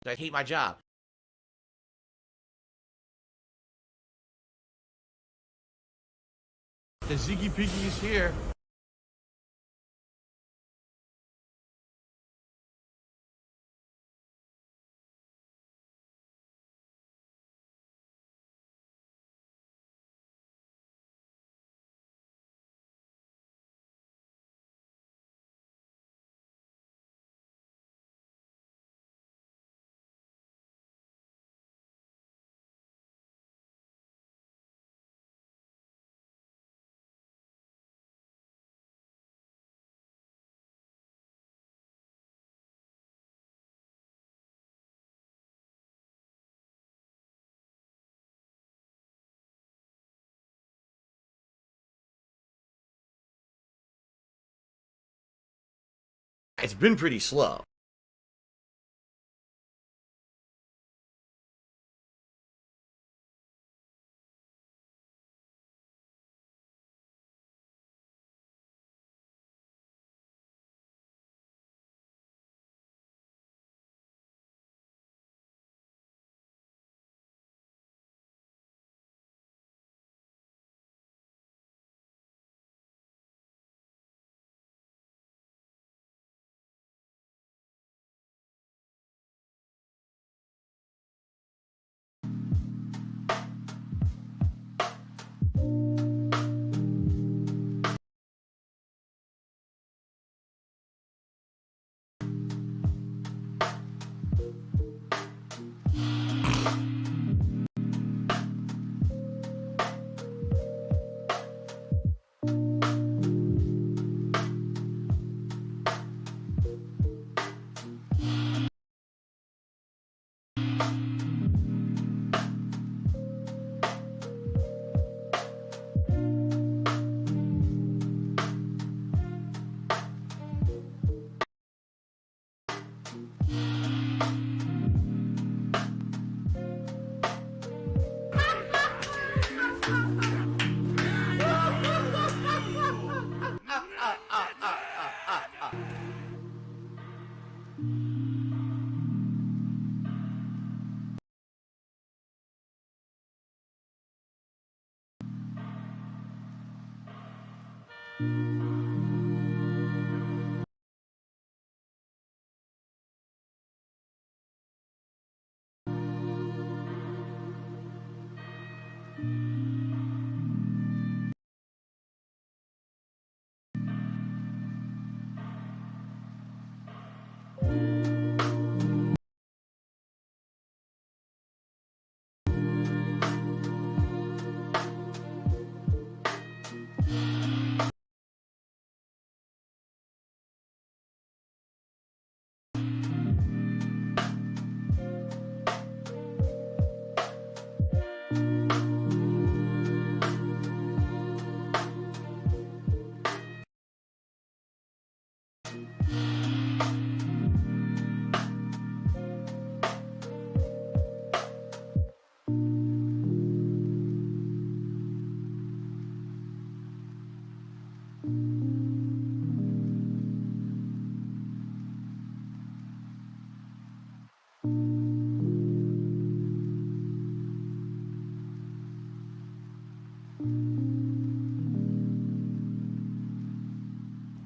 I hate my job. The Ziggy Piggy is here. It's been pretty slow.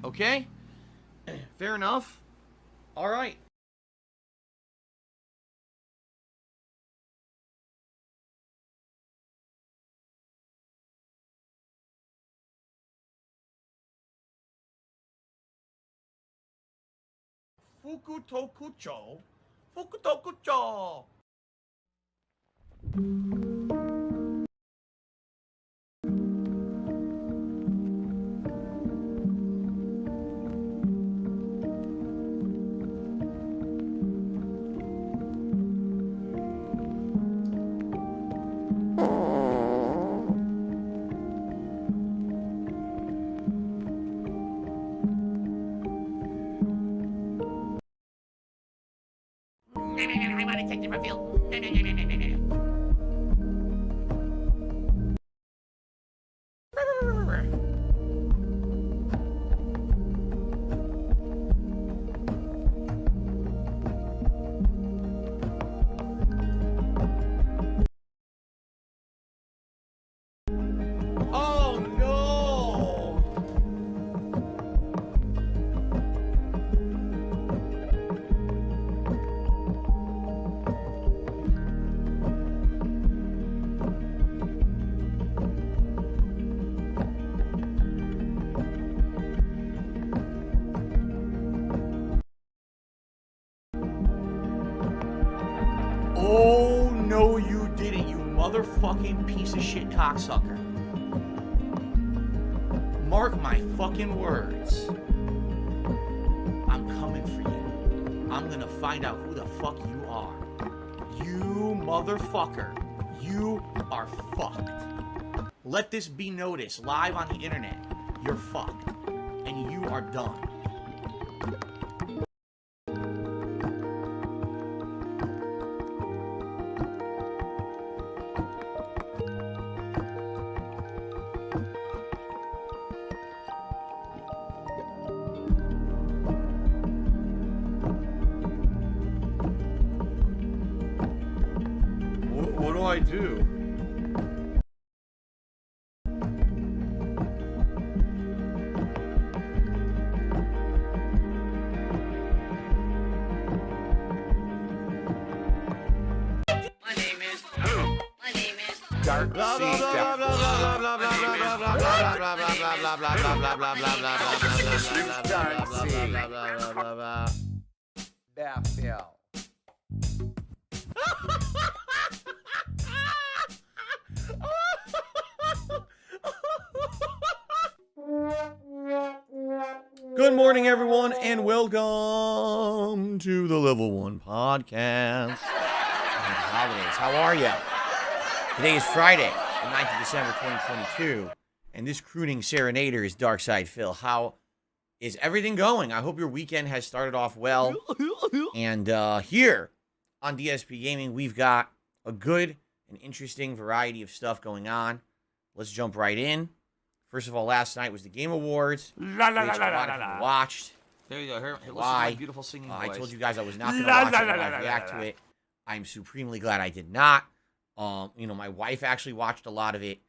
Okay? Fair enough. All right. Fukutokucho. Fukutokucho. I want to take different field. No, you didn't, you motherfucking piece of shit cocksucker. Mark my fucking words. I'm coming for you. I'm gonna find out who the fuck you are. You motherfucker. You are fucked. Let this be noticed live on the internet. You're fucked. And you are done. What do I do? Dark Blah blah blah blah blah blah blah blah blah blah blah. Bethel. Good morning, everyone, and welcome to the Level 1 Podcast. Holidays, how are you? Today is Friday, the 9th of December, 2022, and this crooning serenader is Darkside Phil. How is everything going? I hope your weekend has started off well. And here on DSP Gaming, we've got a good and interesting variety of stuff going on. Let's jump right in. First of all, last night was the Game Awards, which a lot of people watched. There you go. Listen to Why? my beautiful singing voice. I told you guys I was not going to watch it and live react to it. I'm supremely glad I did not. My wife actually watched a lot of it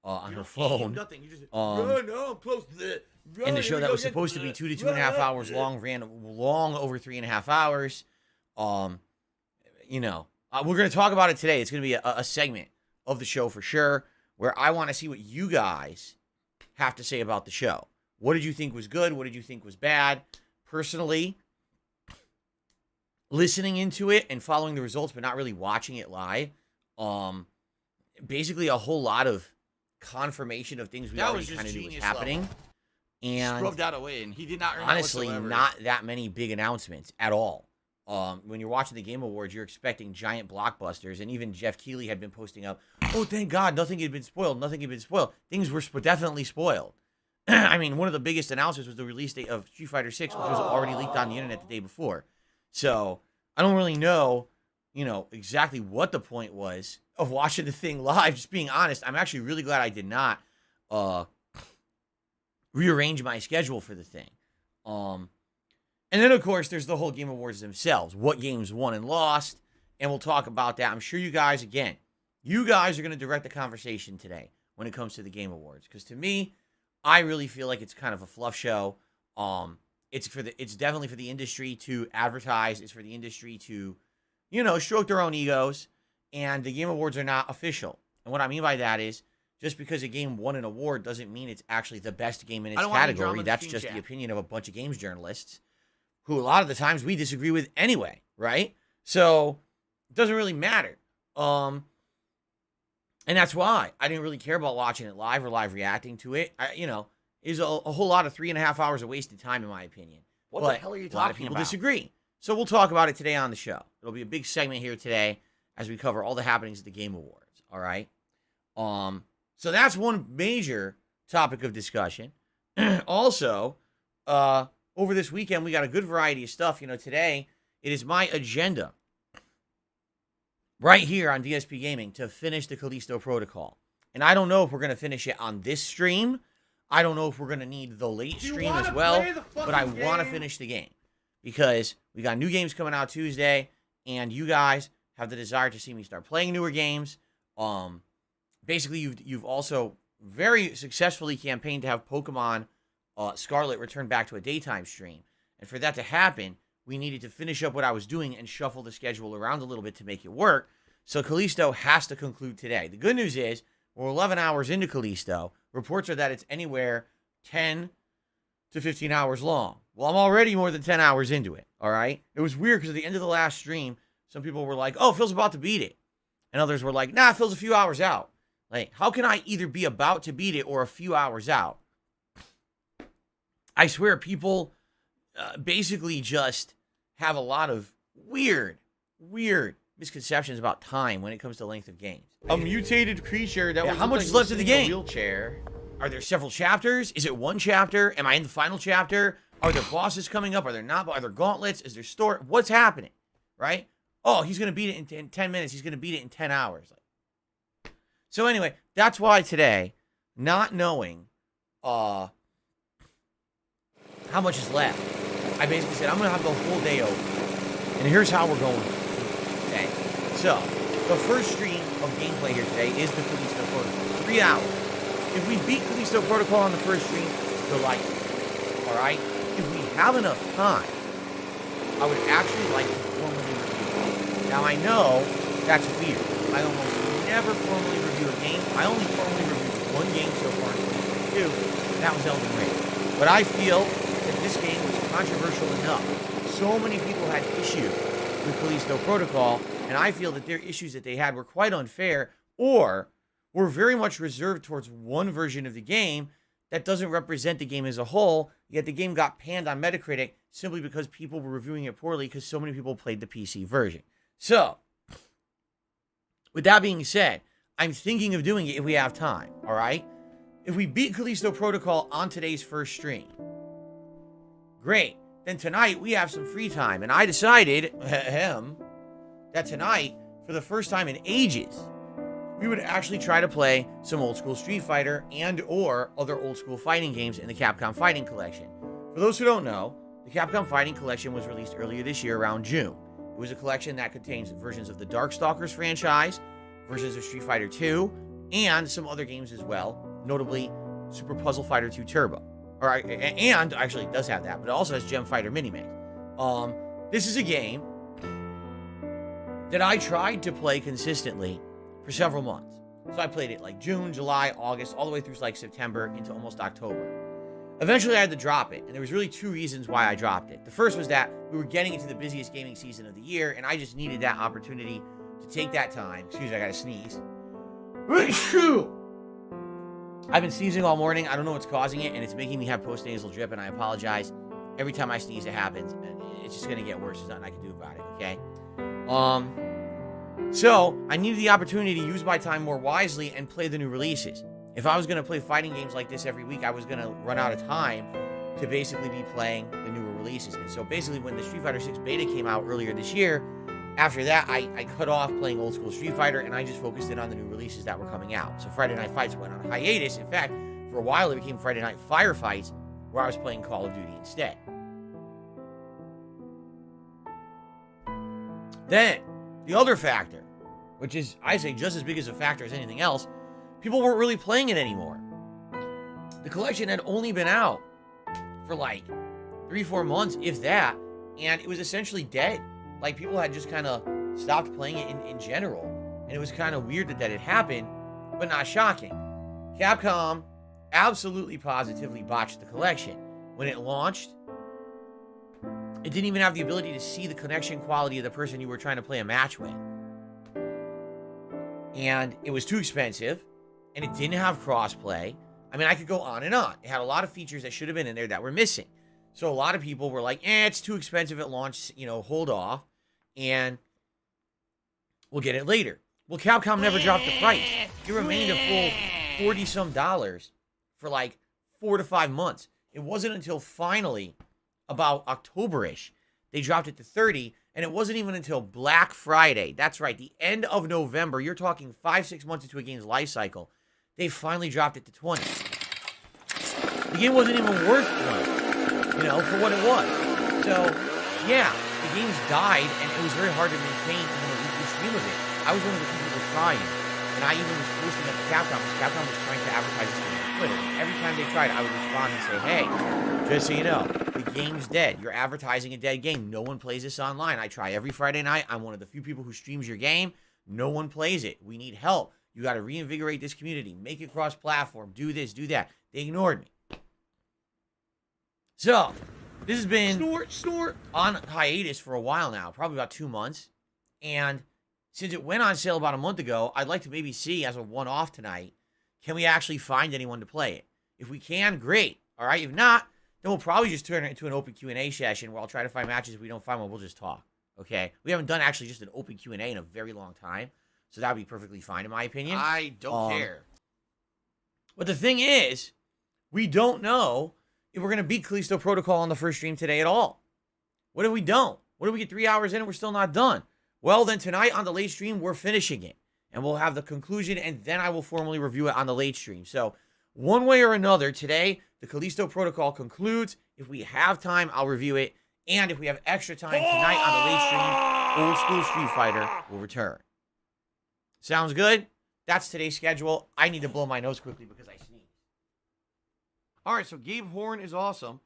on her phone. Nothing. You just no, I'm close to the. And the show that was supposed to be 2 to 2.5 hours long ran long over 3.5 hours. We're going to talk about it today. It's going to be a segment of the show for sure, where I want to see what you guys have to say about the show. What did you think was good? What did you think was bad? Personally, listening into it and following the results, but not really watching it live. Basically a whole lot of confirmation of things we already kind of knew was happening. Level. And Scrubbed out away, and he did not remember honestly, whatsoever. not that many big announcements at all. When you're watching the Game Awards, you're expecting giant blockbusters, and even Jeff Keighley had been posting up, oh, thank God, nothing had been spoiled, Things were definitely spoiled. I mean, one of the biggest announcements was the release date of Street Fighter 6, which was already leaked on the internet the day before. So, I don't really know, exactly what the point was of watching the thing live. Just being honest, I'm actually really glad I did not rearrange my schedule for the thing. And then, of course, there's the whole Game Awards themselves. What games won and lost, and we'll talk about that. I'm sure you guys are going to direct the conversation today when it comes to the Game Awards. Because to me, I really feel like it's kind of a fluff show. It's definitely for the industry to advertise. It's for the industry to, stroke their own egos. And the Game Awards are not official. And what I mean by that is, just because a game won an award doesn't mean it's actually the best game in its category. That's just the opinion of a bunch of games journalists, who a lot of the times we disagree with anyway, right? So it doesn't really matter. And that's why I didn't really care about watching it live or live reacting to it. Is a whole lot of 3.5 hours of wasted time, in my opinion. What the hell are you talking about? A lot of people disagree. So we'll talk about it today on the show. It'll be a big segment here today as we cover all the happenings at the Game Awards, all right? So that's one major topic of discussion. Also, over this weekend, we got a good variety of stuff. Today, it is my agenda right here on DSP Gaming to finish the Callisto Protocol. And I don't know if we're going to finish it on this stream. I don't know if we're going to need the late stream as well. But I want to finish the game because we got new games coming out Tuesday. And you guys have the desire to see me start playing newer games. Basically, you've also very successfully campaigned to have Pokemon Scarlet return back to a daytime stream. And for that to happen, we needed to finish up what I was doing and shuffle the schedule around a little bit to make it work. So Callisto has to conclude today. The good news is we're 11 hours into Callisto. Reports are that it's anywhere 10 to 15 hours long. Well, I'm already more than 10 hours into it, all right? It was weird because at the end of the last stream, some people were like, oh, Phil's about to beat it. and others were like, nah, Phil's a few hours out. Like, how can I either be about to beat it or a few hours out? I swear people basically just have a lot of weird misconceptions about time when it comes to length of games. A mutated creature that was how much like is left of the listening in a game? wheelchair. Are there several chapters? Is it one chapter? Am I in the final chapter? Are there bosses coming up? Are there not? Are there gauntlets? Is there story? What's happening? Right? Oh, he's going to beat it in 10 minutes. He's going to beat it in 10 hours. So anyway, that's why today, not knowing how much is left, I basically said I'm going to have the whole day open. And here's how we're going today. So, the first stream of gameplay here today is the Callisto Protocol. 3 hours. If we beat Callisto Protocol on the first stream, delightful. Alright? If we have enough time, I would actually like to formally review it. Now, I know that's weird. I almost never formally review a game. I only formally reviewed one game so far in 2022, and that was Elden Ring. But I feel that this game was controversial enough. So many people had issues with Callisto Protocol, and I feel that their issues that they had were quite unfair, or were very much reserved towards one version of the game that doesn't represent the game as a whole, yet the game got panned on Metacritic simply because people were reviewing it poorly because so many people played the PC version. So, with that being said, I'm thinking of doing it if we have time, all right? If we beat Callisto Protocol on today's first stream, great. Then tonight we have some free time, and I decided, that tonight, for the first time in ages, we would actually try to play some old school Street Fighter and or other old school fighting games in the Capcom Fighting Collection. For those who don't know, the Capcom Fighting Collection was released earlier this year around June. It was a collection that contains versions of the Darkstalkers franchise, versions of Street Fighter 2, and some other games as well, notably Super Puzzle Fighter 2 Turbo. And actually it does have that, but it also has Gem Fighter Minimix. This is a game that I tried to play consistently for several months. So I played it like June, July, August, all the way through like September into almost October. Eventually I had to drop it, and there was really 2 reasons why I dropped it. The first was that we were getting into the busiest gaming season of the year, and I just needed that opportunity to take that time. Excuse me, I gotta sneeze. I've been sneezing all morning. I don't know what's causing it, and it's making me have post-nasal drip, and I apologize. Every time I sneeze, it happens, and it's just gonna get worse. There's nothing I can do about it, okay? So, I needed the opportunity to use my time more wisely and play the new releases. If I was going to play fighting games like this every week, I was going to run out of time to basically be playing the newer releases. And so basically when the Street Fighter 6 beta came out earlier this year, after that, I cut off playing old school Street Fighter, and I just focused in on the new releases that were coming out. So Friday Night Fights went on hiatus. In fact, for a while it became Friday Night Firefights, where I was playing Call of Duty instead. Then, the other factor, which is, I say, just as big as a factor as anything else, people weren't really playing it anymore. The collection had only been out for like 3-4 months, if that, and it was essentially dead. Like, people had just kind of stopped playing it in general, and it was kind of weird that that had happened, but not shocking. Capcom absolutely positively botched the collection. When it launched, it didn't even have the ability to see the connection quality of the person you were trying to play a match with. And it was too expensive, and it didn't have crossplay. I mean, I could go on and on. It had a lot of features that should have been in there that were missing. So a lot of people were like, it's too expensive at launch, hold off, and we'll get it later. Well, Capcom never dropped the price. It remained a full $40-some for like 4 to 5 months. It wasn't until finally, about October-ish, they dropped it to $30, and it wasn't even until Black Friday, that's right, the end of November, you're talking 5-6 months into a game's life cycle, they finally dropped it to $20. The game wasn't even worth $20, for what it was. So, yeah, the game's died, and it was very hard to maintain even a weekly stream of it. I was one of the few people trying, and I even was posting at the Capcom, because Capcom was trying to advertise this game on Twitter. Every time they tried, I would respond and say, hey, just so you know, the game's dead. You're advertising a dead game. No one plays this online. I try every Friday night. I'm one of the few people who streams your game. No one plays it. We need help. You got to reinvigorate this community. Make it cross-platform. Do this, do that. They ignored me. So, this has been on hiatus for a while now, probably about 2 months. And since it went on sale about a month ago, I'd like to maybe see as a one-off tonight, can we actually find anyone to play it? If we can, great. All right. If not, then we'll probably just turn it into an open Q&A session where I'll try to find matches. If we don't find one, we'll just talk. Okay. We haven't done actually just an open Q&A in a very long time. So that would be perfectly fine in my opinion. I don't care. But the thing is, we don't know if we're going to beat Callisto Protocol on the first stream today at all. What if we don't? What if we get 3 hours in and we're still not done? Well, then tonight on the late stream, we're finishing it. And we'll have the conclusion, and then I will formally review it on the late stream. So one way or another, today, the Callisto Protocol concludes. If we have time, I'll review it. And if we have extra time tonight on the late stream, Old School Street Fighter will return. Sounds good? That's today's schedule. I need to blow my nose quickly because I sneezed. All right, so Gabe Horn is awesome.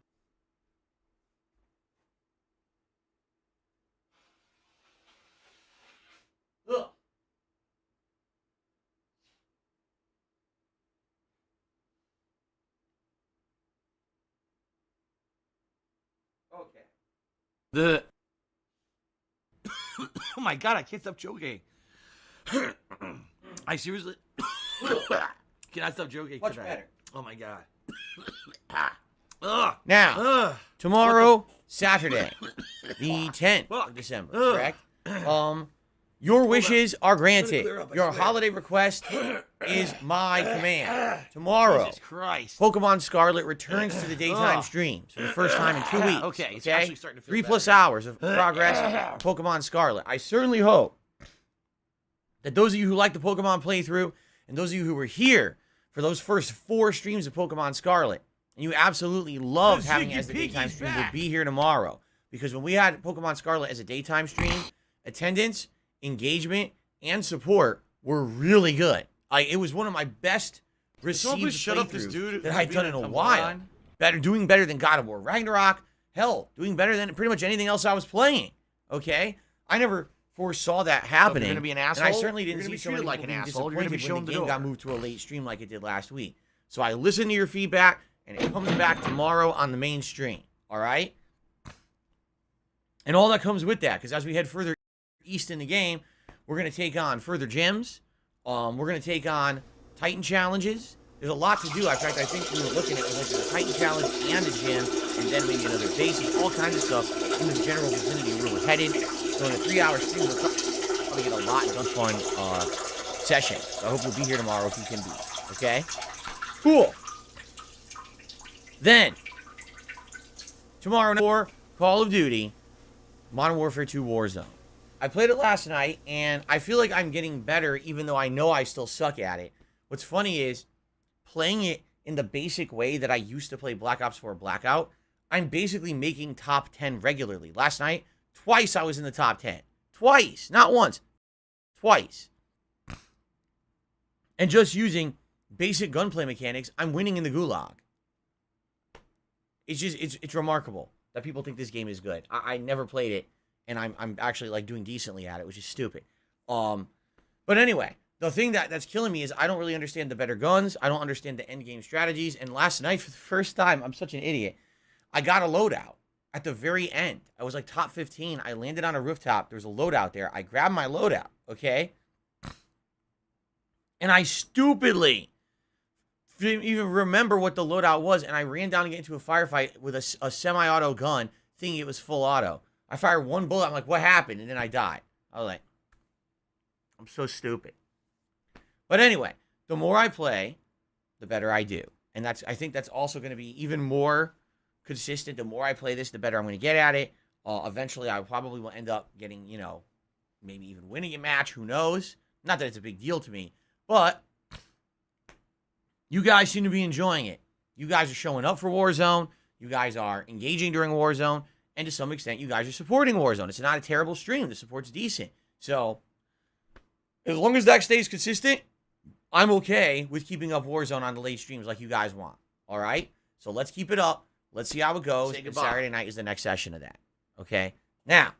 Ugh. Okay. Oh my god, I can't stop joking. I seriously cannot stop joking. Much better. Oh my god. Ugh. Now, Ugh. tomorrow, Saturday, the 10th of December, correct? Your wishes are granted. clear up, I Your swear. holiday request is my command. Tomorrow, Jesus Christ. Pokemon Scarlet returns to the daytime streams for the first time in 2 weeks. Okay, it's actually starting to feel 3+ hours of progress on Pokemon Scarlet. I certainly hope that those of you who like the Pokemon playthrough and those of you who were here for those first 4 streams of Pokemon Scarlet, and you absolutely loved having it as the daytime stream, will be here tomorrow. Because when we had Pokemon Scarlet as a daytime stream, attendance, engagement, and support were really good. It was one of my best received playthroughs that I've done in a while. Doing better than God of War Ragnarok. Hell, doing better than pretty much anything else I was playing. Okay? I never foresaw that happening. You're gonna be an asshole. And I certainly You're didn't gonna see be so many treated like people an being asshole. You're gonna be disappointed when shown the the game got door. moved to a late stream like it did last week. So I listened to your feedback, and it comes back tomorrow on the main stream. All right? And all that comes with that, because as we head further east in the game, we're going to take on further gyms. We're going to take on Titan challenges. There's a lot to do. In fact, I think we were looking at like a Titan challenge and a gym, and then maybe another basic, all kinds of stuff in the general vicinity where we're headed. So in a 3-hour stream, we'll probably get a lot of fun sessions. So I hope you'll be here tomorrow if you can be. Okay? Cool. Then, tomorrow for Call of Duty, Modern Warfare 2 Warzone. I played it last night, and I feel like I'm getting better, even though I know I still suck at it. What's funny is, playing it in the basic way that I used to play Black Ops 4 Blackout, I'm basically making top 10 regularly. Last night, twice I was in the top 10. Twice. Not once. Twice. And just using basic gunplay mechanics, I'm winning in the gulag. It's remarkable that people think this game is good. I never played it, and I'm actually like doing decently at it, which is stupid. But anyway, the thing that's killing me is I don't really understand the better guns. I don't understand the end game strategies. And last night, for the first time, I'm such an idiot, I got a loadout at the very end. I was like top 15. I landed on a rooftop. There was a loadout there. I grabbed my loadout, okay? And I stupidly didn't even remember what the loadout was, and I ran down to get into a firefight with a semi-auto gun, thinking it was full auto. I fired one bullet. I'm like, what happened? And then I died. I was like, I'm so stupid. But anyway, the more I play, the better I do. And I think that's also going to be even more consistent. The more I play this, the better I'm going to get at it. Eventually, I probably will end up getting, maybe even winning a match. Who knows? Not that it's a big deal to me. But you guys seem to be enjoying it. You guys are showing up for Warzone. You guys are engaging during Warzone. And to some extent, you guys are supporting Warzone. It's not a terrible stream. The support's decent. So, as long as that stays consistent, I'm okay with keeping up Warzone on the late streams like you guys want. All right? So, let's keep it up. Let's see how it goes. And Saturday night is the next session of that. Okay? Now,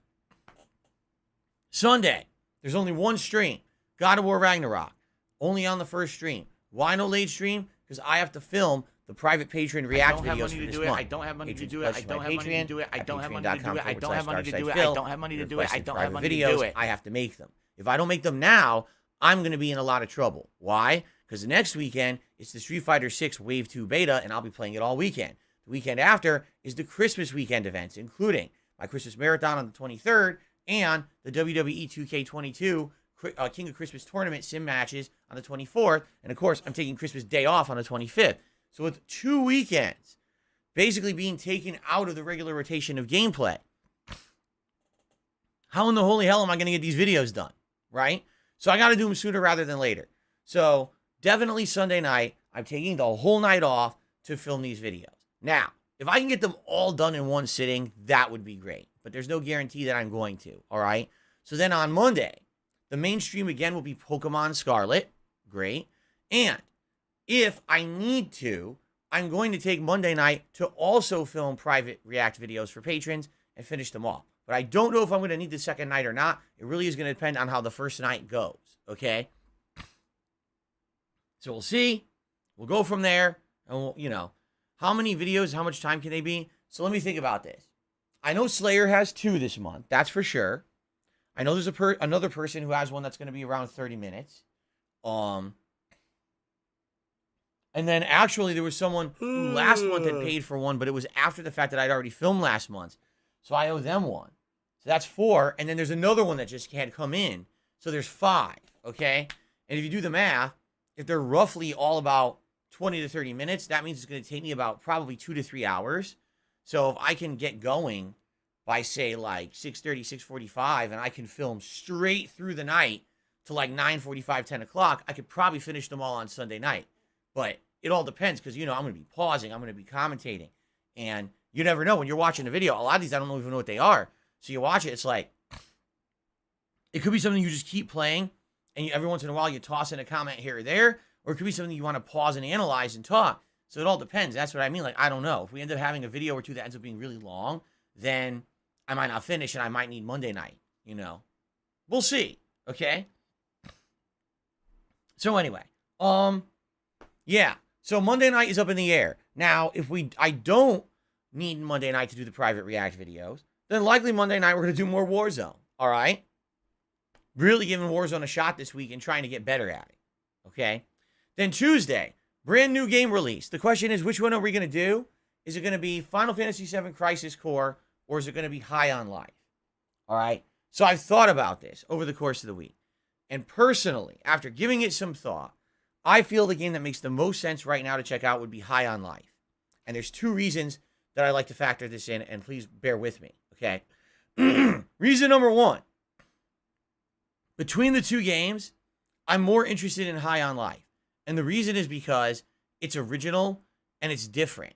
Sunday, there's only one stream. God of War Ragnarok. Only on the first stream. Why no late stream? Because I have to film the private Patreon react videos for this month. I don't have money to Patrons do it. pledge I to don't my have money to do it. I at don't have money to do it. I don't have money to do it. I patreon.com/darkside don't have money to do it. I don't have money to videos, do it. I have to make them. If I don't make them now, I'm going to be in a lot of trouble. Why? Because the next weekend, it's the Street Fighter 6 Wave 2 beta, and I'll be playing it all weekend. The weekend after is the Christmas weekend events, including my Christmas Marathon on the 23rd and the WWE 2K22 King of Christmas Tournament sim matches on the 24th. And, of course, I'm taking Christmas Day off on the 25th. So with 2 weekends basically being taken out of the regular rotation of gameplay, how in the holy hell am I going to get these videos done, right? So I got to do them sooner rather than later. So definitely Sunday night, I'm taking the whole night off to film these videos. Now, if I can get them all done in one sitting, that would be great. But there's no guarantee that I'm going to, all right? So then on Monday, the main stream again will be Pokemon Scarlet. Great. And if I need to, I'm going to take Monday night to also film private react videos for patrons and finish them off. But I don't know if I'm going to need the second night or not. It really is going to depend on how the first night goes, okay? So we'll see. We'll go from there. And we'll, you know, how many videos, how much time can they be? So let me think about this. I know Slayer has 2 this month. That's for sure. I know there's another person who has one that's going to be around 30 minutes. And then actually there was someone who last month had paid for one, but it was after the fact that I'd already filmed last month. So I owe them one. So that's 4. And then there's another one that just can't come in. So there's 5, okay? And if you do the math, if they're roughly all about 20 to 30 minutes, that means it's going to take me about probably 2 to 3 hours. So if I can get going by, say, like 6:30, 6:45, and I can film straight through the night to like 9:45, 10 o'clock, I could probably finish them all on Sunday night. But it all depends because, you know, I'm going to be pausing. I'm going to be commentating. And you never know when you're watching a video. A lot of these, I don't even know what they are. So you watch it, it's like, it could be something you just keep playing, and every once in a while you toss in a comment here or there, or it could be something you want to pause and analyze and talk. So it all depends. That's what I mean. Like, I don't know. If we end up having a video or two that ends up being really long, then I might not finish and I might need Monday night, you know. We'll see, okay? So anyway, yeah. So Monday night is up in the air. Now, if I don't need Monday night to do the private react videos, then likely Monday night we're going to do more Warzone, all right? Really giving Warzone a shot this week and trying to get better at it, okay? Then Tuesday, brand new game release. The question is, which one are we going to do? Is it going to be Final Fantasy VII Crisis Core, or is it going to be High on Life? All right? So I've thought about this over the course of the week. And personally, after giving it some thought, I feel the game that makes the most sense right now to check out would be High on Life. And there's 2 reasons that I like to factor this in, and please bear with me, okay? Reason number 1. Between the 2 games, I'm more interested in High on Life. And the reason is because it's original and it's different.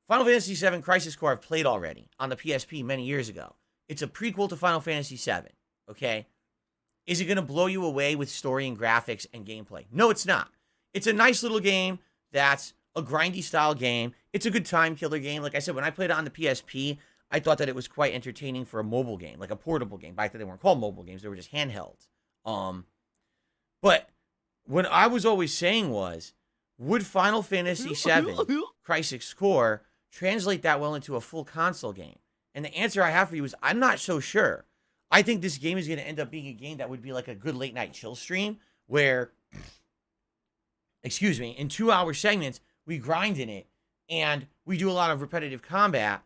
Final Fantasy VII Crisis Core I've played already on the PSP many years ago. It's a prequel to Final Fantasy VII, okay? Is it going to blow you away with story and graphics and gameplay? No, it's not. It's a nice little game that's a grindy style game. It's a good time killer game. Like I said, when I played it on the PSP, I thought that it was quite entertaining for a mobile game, like a portable game. Back then they weren't called mobile games, they were just handhelds. But what I was always saying was, would Final Fantasy VII Crisis Core translate that well into a full console game? And the answer I have for you is I'm not so sure. I think this game is going to end up being a game that would be like a good late night chill stream where, in 2-hour segments, we grind in it and we do a lot of repetitive combat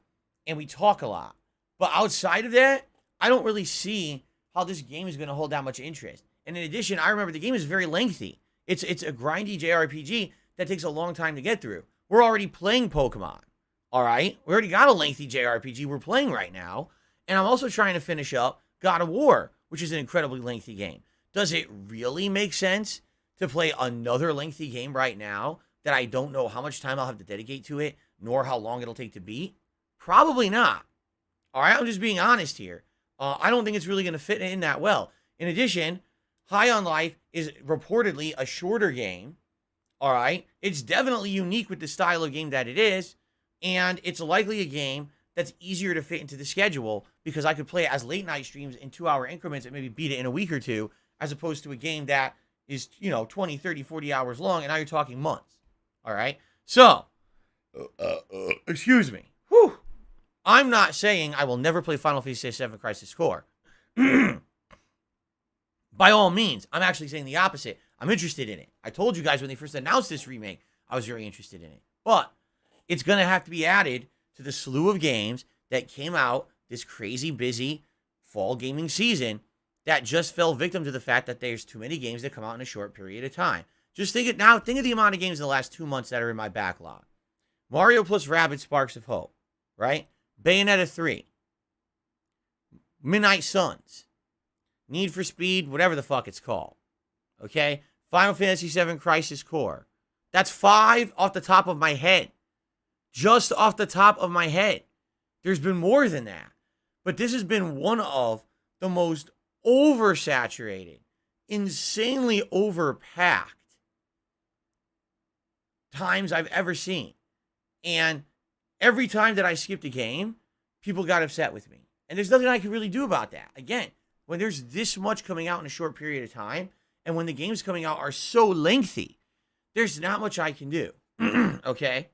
and we talk a lot. But outside of that, I don't really see how this game is going to hold that much interest. And in addition, I remember the game is very lengthy. It's a grindy JRPG that takes a long time to get through. We're already playing Pokemon, all right? We already got a lengthy JRPG we're playing right now. And I'm also trying to finish up God of War, which is an incredibly lengthy game. Does it really make sense to play another lengthy game right now that I don't know how much time I'll have to dedicate to it, nor how long it'll take to beat? Probably not. All right, I'm just being honest here. I don't think it's really going to fit in that well. In addition, High on Life is reportedly a shorter game. All right, it's definitely unique with the style of game that it is, and it's likely a game that's easier to fit into the schedule because I could play it as late night streams in 2-hour increments and maybe beat it in a week or two, as opposed to a game that is, 20, 30, 40 hours long, and now you're talking months. All right? So, excuse me. Whew. I'm not saying I will never play Final Fantasy VII Crisis Core. by all means, I'm actually saying the opposite. I'm interested in it. I told you guys when they first announced this remake, I was very interested in it. But it's going to have to be added to the slew of games that came out this crazy busy fall gaming season that just fell victim to the fact that there's too many games that come out in a short period of time. Just think of the amount of games in the last 2 months that are in my backlog. Mario plus Rabbids Sparks of Hope, right? Bayonetta 3. Midnight Suns. Need for Speed, whatever the fuck it's called. Okay? Final Fantasy VII Crisis Core. That's 5 off the top of my head. Just off the top of my head. There's been more than that. But this has been one of the most oversaturated, insanely overpacked times I've ever seen. And every time that I skipped a game, people got upset with me. And there's nothing I can really do about that. Again, when there's this much coming out in a short period of time, and when the games coming out are so lengthy, there's not much I can do. Okay?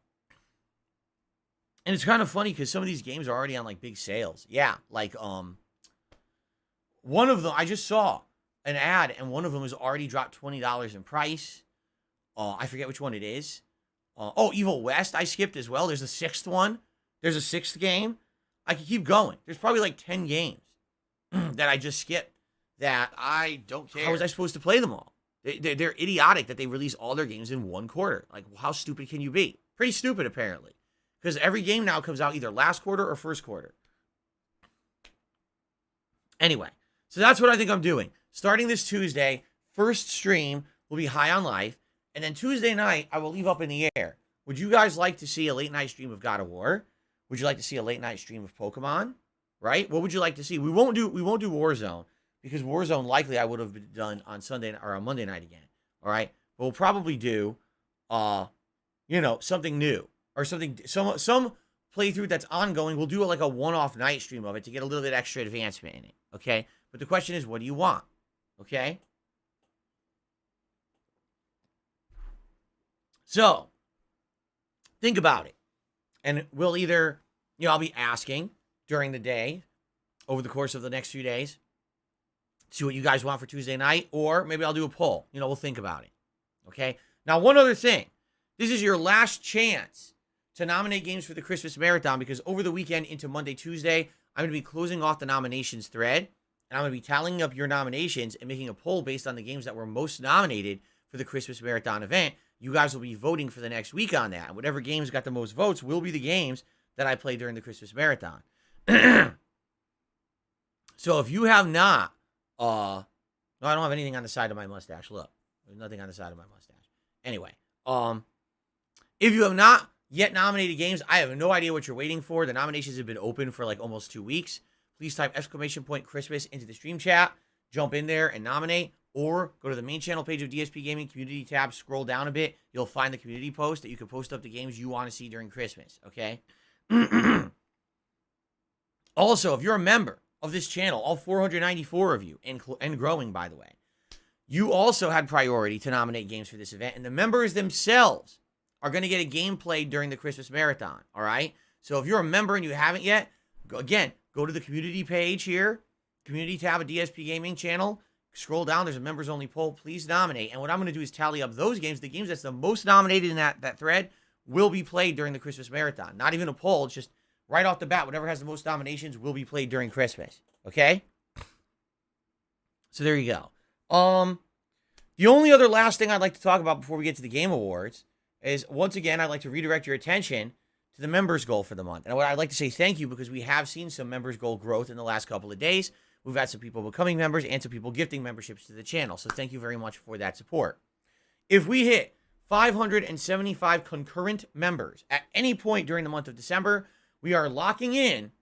And it's kind of funny because some of these games are already on like big sales. Yeah, like one of them, I just saw an ad, and one of them has already dropped $20 in price. I forget which one it is. Evil West, I skipped as well. There's a 6th one. There's a 6th game. I could keep going. There's probably like 10 games that I just skipped that I don't care. How was I supposed to play them all? They're idiotic that they release all their games in one quarter. Like, how stupid can you be? Pretty stupid, apparently. Because every game now comes out either last quarter or first quarter. Anyway, so that's what I think I'm doing. Starting this Tuesday, first stream will be High on Life. And then Tuesday night, I will leave up in the air. Would you guys like to see a late night stream of God of War? Would you like to see a late night stream of Pokemon? Right? What would you like to see? We won't do Warzone, because Warzone likely I would have done on Sunday or on Monday night again. All right? But we'll probably do something new or something, some playthrough that's ongoing. We'll do like a one-off night stream of it to get a little bit extra advancement in it. Okay? But the question is, what do you want? Okay? So, think about it. And we'll either, I'll be asking during the day, over the course of the next few days, see what you guys want for Tuesday night, or maybe I'll do a poll. We'll think about it. Okay? Now, one other thing. This is your last chance to nominate games for the Christmas Marathon, because over the weekend into Monday, Tuesday, I'm going to be closing off the nominations thread, and I'm going to be tallying up your nominations and making a poll based on the games that were most nominated for the Christmas Marathon event. You guys will be voting for the next week on that. And whatever games got the most votes will be the games that I play during the Christmas Marathon. So if you have not, no, I don't have anything on the side of my mustache. Look, there's nothing on the side of my mustache. Anyway, if you have not yet nominated games, I have no idea what you're waiting for. The nominations have been open for like almost 2 weeks. Please type !Christmas into the stream chat, jump in there and nominate. Or go to the main channel page of DSP Gaming Community tab, scroll down a bit. You'll find the community post that you can post up the games you want to see during Christmas, okay? Also, if you're a member of this channel, all 494 of you, and growing, by the way, you also had priority to nominate games for this event, and the members themselves are going to get a game played during the Christmas Marathon, all right? So if you're a member and you haven't yet, go to the community page here, community tab of DSP Gaming channel. Scroll down, there's a members-only poll. Please nominate. And what I'm going to do is tally up those games. The games that's the most nominated in that thread will be played during the Christmas Marathon. Not even a poll. It's just right off the bat, whatever has the most nominations will be played during Christmas. Okay? So there you go. The only other last thing I'd like to talk about before we get to the Game Awards is, once again, I'd like to redirect your attention to the members goal for the month. And I'd like to say thank you, because we have seen some members goal growth in the last couple of days. We've had some people becoming members and some people gifting memberships to the channel. So thank you very much for that support. If we hit 575 concurrent members at any point during the month of December, we are locking in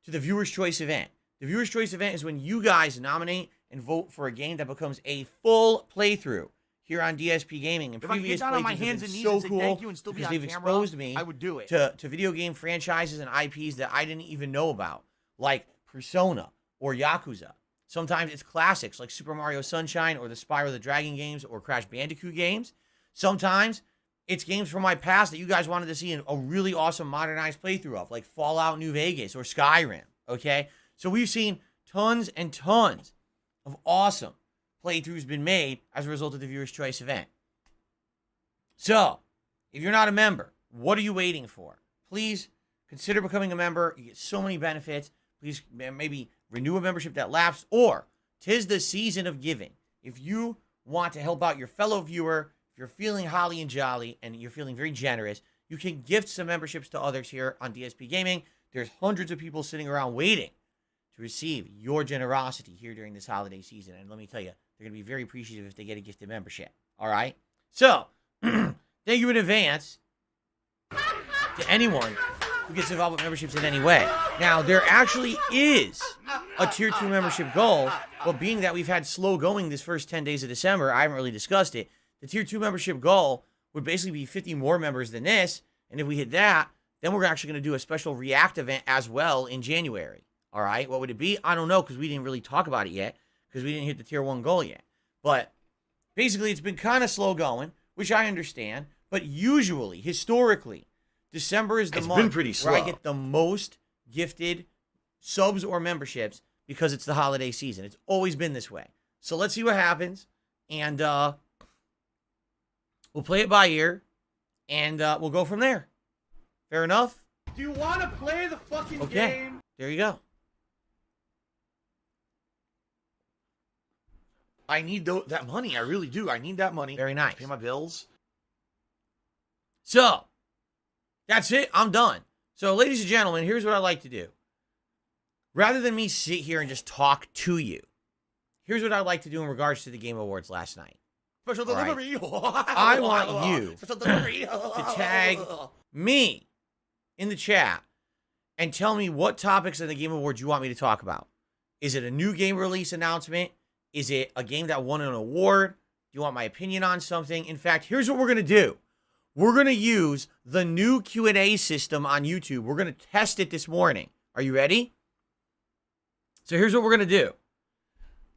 to the Viewer's Choice event. The Viewer's Choice event is when you guys nominate and vote for a game that becomes a full playthrough here on DSP Gaming. And previous playthroughs have been so cool because they've exposed me I would do it. to video game franchises and IPs that I didn't even know about, like Persona or Yakuza. Sometimes it's classics like Super Mario Sunshine or the Spyro the Dragon games or Crash Bandicoot games. Sometimes it's games from my past that you guys wanted to see a really awesome modernized playthrough of, like Fallout New Vegas or Skyrim, okay? So we've seen tons and tons of awesome playthroughs been made as a result of the Viewer's Choice event. So, if you're not a member, what are you waiting for? Please consider becoming a member. You get so many benefits. Please maybe renew a membership that lapsed, or 'tis the season of giving. If you want to help out your fellow viewer, if you're feeling holly and jolly and you're feeling very generous, you can gift some memberships to others here on DSP Gaming. There's hundreds of people sitting around waiting to receive your generosity here during this holiday season. And let me tell you, they're going to be very appreciative if they get a gifted membership. All right? So, thank you in advance to anyone who gets involved with memberships in any way. Now, there actually is a Tier 2 membership goal, but being that we've had slow going this first 10 days of December, I haven't really discussed it. The Tier 2 membership goal would basically be 50 more members than this, and if we hit that, then we're actually going to do a special React event as well in January. All right? What would it be? I don't know, because we didn't really talk about it yet, because we didn't hit the Tier 1 goal yet. But basically, it's been kind of slow going, which I understand, but usually, historically, December is the month been pretty slow. where I get the most gifted subs or memberships because it's the holiday season. It's always been this way. So let's see what happens, and we'll play it by ear, and we'll go from there. Fair enough? Do you want to play the fucking Okay. game? There you go. I need that money. I really do. I need that money. Very nice. Pay my bills. So, that's it. I'm done. So, ladies and gentlemen, here's what I like to do. Rather than me sit here and just talk to you, here's what I'd like to do in regards to the Game Awards last night. Special All right. delivery. I want you Special delivery. to tag me in the chat and tell me what topics in the Game Awards you want me to talk about. Is it a new game release announcement? Is it a game that won an award? Do you want my opinion on something? In fact, here's what we're going to do. We're going to use the new Q&A system on YouTube. We're going to test it this morning. Are you ready? So here's what we're going to do.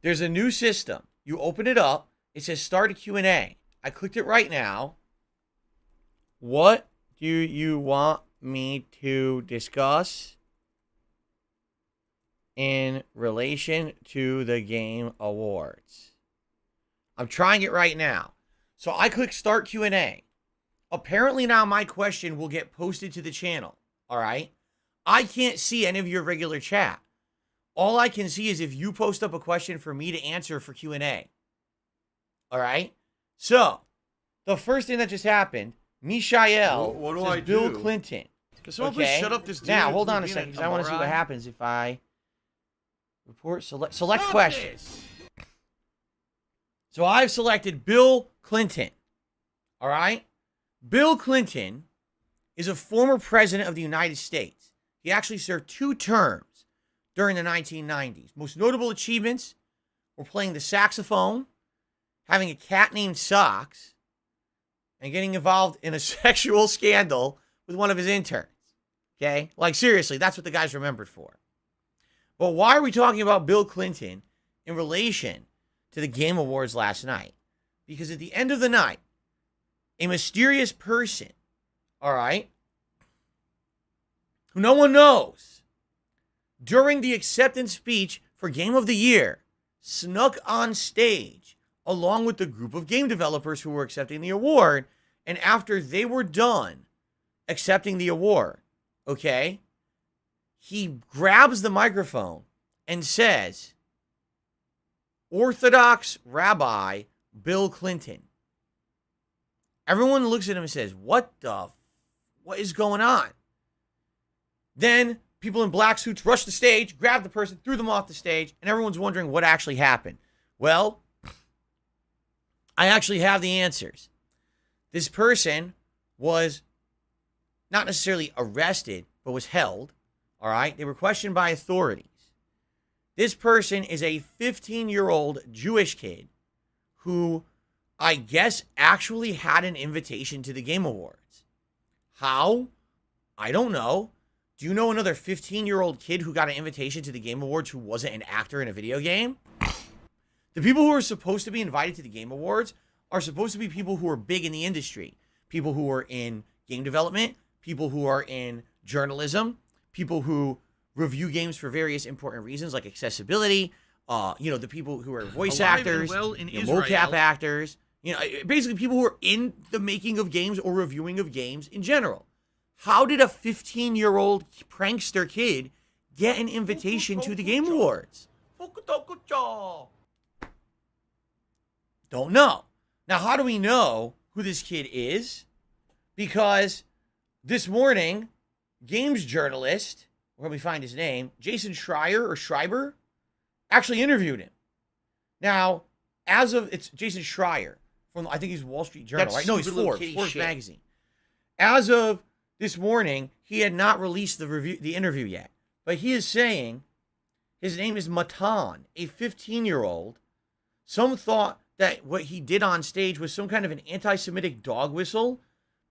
There's a new system. You open it up. It says start a Q&A. I clicked it right now. What do you want me to discuss in relation to the Game Awards? I'm trying it right now. So I click start Q&A. Apparently now my question will get posted to the channel. All right? I can't see any of your regular chat. All I can see is if you post up a question for me to answer for Q&A. All right? So, the first thing that just happened, Mishael What do says I Bill do? Clinton. Can someone please shut up this dude? Now, hold who's on a being second, because I want to see what moron? happens if I report, select Stop question. this. So I've selected Bill Clinton. All right? Bill Clinton is a former president of the United States. He actually served 2 terms during the 1990s. Most notable achievements were playing the saxophone, having a cat named Socks, and getting involved in a sexual scandal with one of his interns. Okay? Like, seriously, that's what the guy's remembered for. But why are we talking about Bill Clinton in relation to the Game Awards last night? Because at the end of the night, a mysterious person, all right, who no one knows, during the acceptance speech for Game of the Year, snuck on stage along with the group of game developers who were accepting the award. And after they were done accepting the award, okay, he grabs the microphone and says, Orthodox Rabbi Bill Clinton. Everyone looks at him and says, what is going on? Then people in black suits rush the stage, grab the person, threw them off the stage, and everyone's wondering what actually happened. Well, I actually have the answers. This person was not necessarily arrested, but was held. All right? They were questioned by authorities. This person is a 15-year-old Jewish kid who I guess actually had an invitation to the Game Awards. How? I don't know. Do you know another 15-year-old kid who got an invitation to the Game Awards who wasn't an actor in a video game? The people who are supposed to be invited to the Game Awards are supposed to be people who are big in the industry. People who are in game development, people who are in journalism, people who review games for various important reasons like accessibility, you know, the people who are voice Alive and actors, well in you know, Israel. mocap actors, you know, basically people who are in the making of games or reviewing of games in general. How did a 15-year-old prankster kid get an invitation to the Game Awards? Don't know. Now, how do we know who this kid is? Because this morning, games journalist, where we find his name, Jason Schreier, actually interviewed him. Now, it's Jason Schreier from, I think he's Wall Street Journal, right? No, he's Forbes magazine. As of this morning, he had not released the interview yet, but he is saying his name is Matan, a 15-year-old. Some thought that what he did on stage was some kind of an anti-Semitic dog whistle,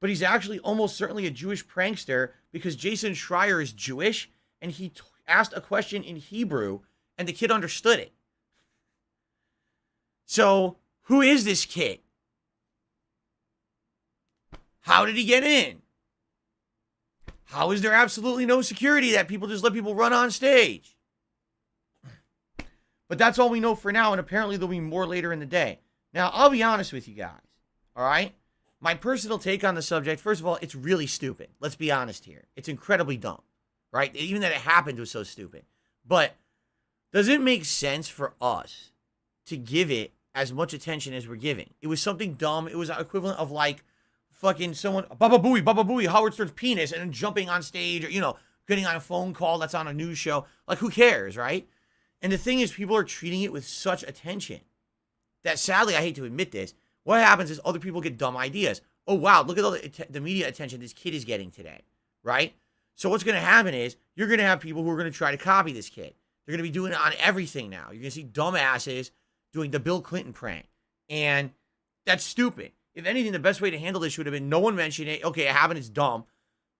but he's actually almost certainly a Jewish prankster because Jason Schreier is Jewish, and he asked a question in Hebrew, and the kid understood it. So, who is this kid? How did he get in? How is there absolutely no security that people just let people run on stage? But that's all we know for now, and apparently there'll be more later in the day. Now, I'll be honest with you guys, all right? My personal take on the subject, first of all, it's really stupid. Let's be honest here. It's incredibly dumb, right? Even that it happened was so stupid. But does it make sense for us to give it as much attention as we're giving? It was something dumb. It was equivalent of like fucking someone, Baba Booey, Howard Stern's penis, and then jumping on stage or, you know, getting on a phone call that's on a news show. Like, who cares, right? And the thing is, people are treating it with such attention that sadly, I hate to admit this, what happens is other people get dumb ideas. Oh, wow, look at all the media attention this kid is getting today, right? So what's going to happen is you're going to have people who are going to try to copy this kid. They're going to be doing it on everything now. You're going to see dumbasses doing the Bill Clinton prank. And that's stupid. If anything, the best way to handle this should have been no one mentioned it. Okay, it happened. It's dumb.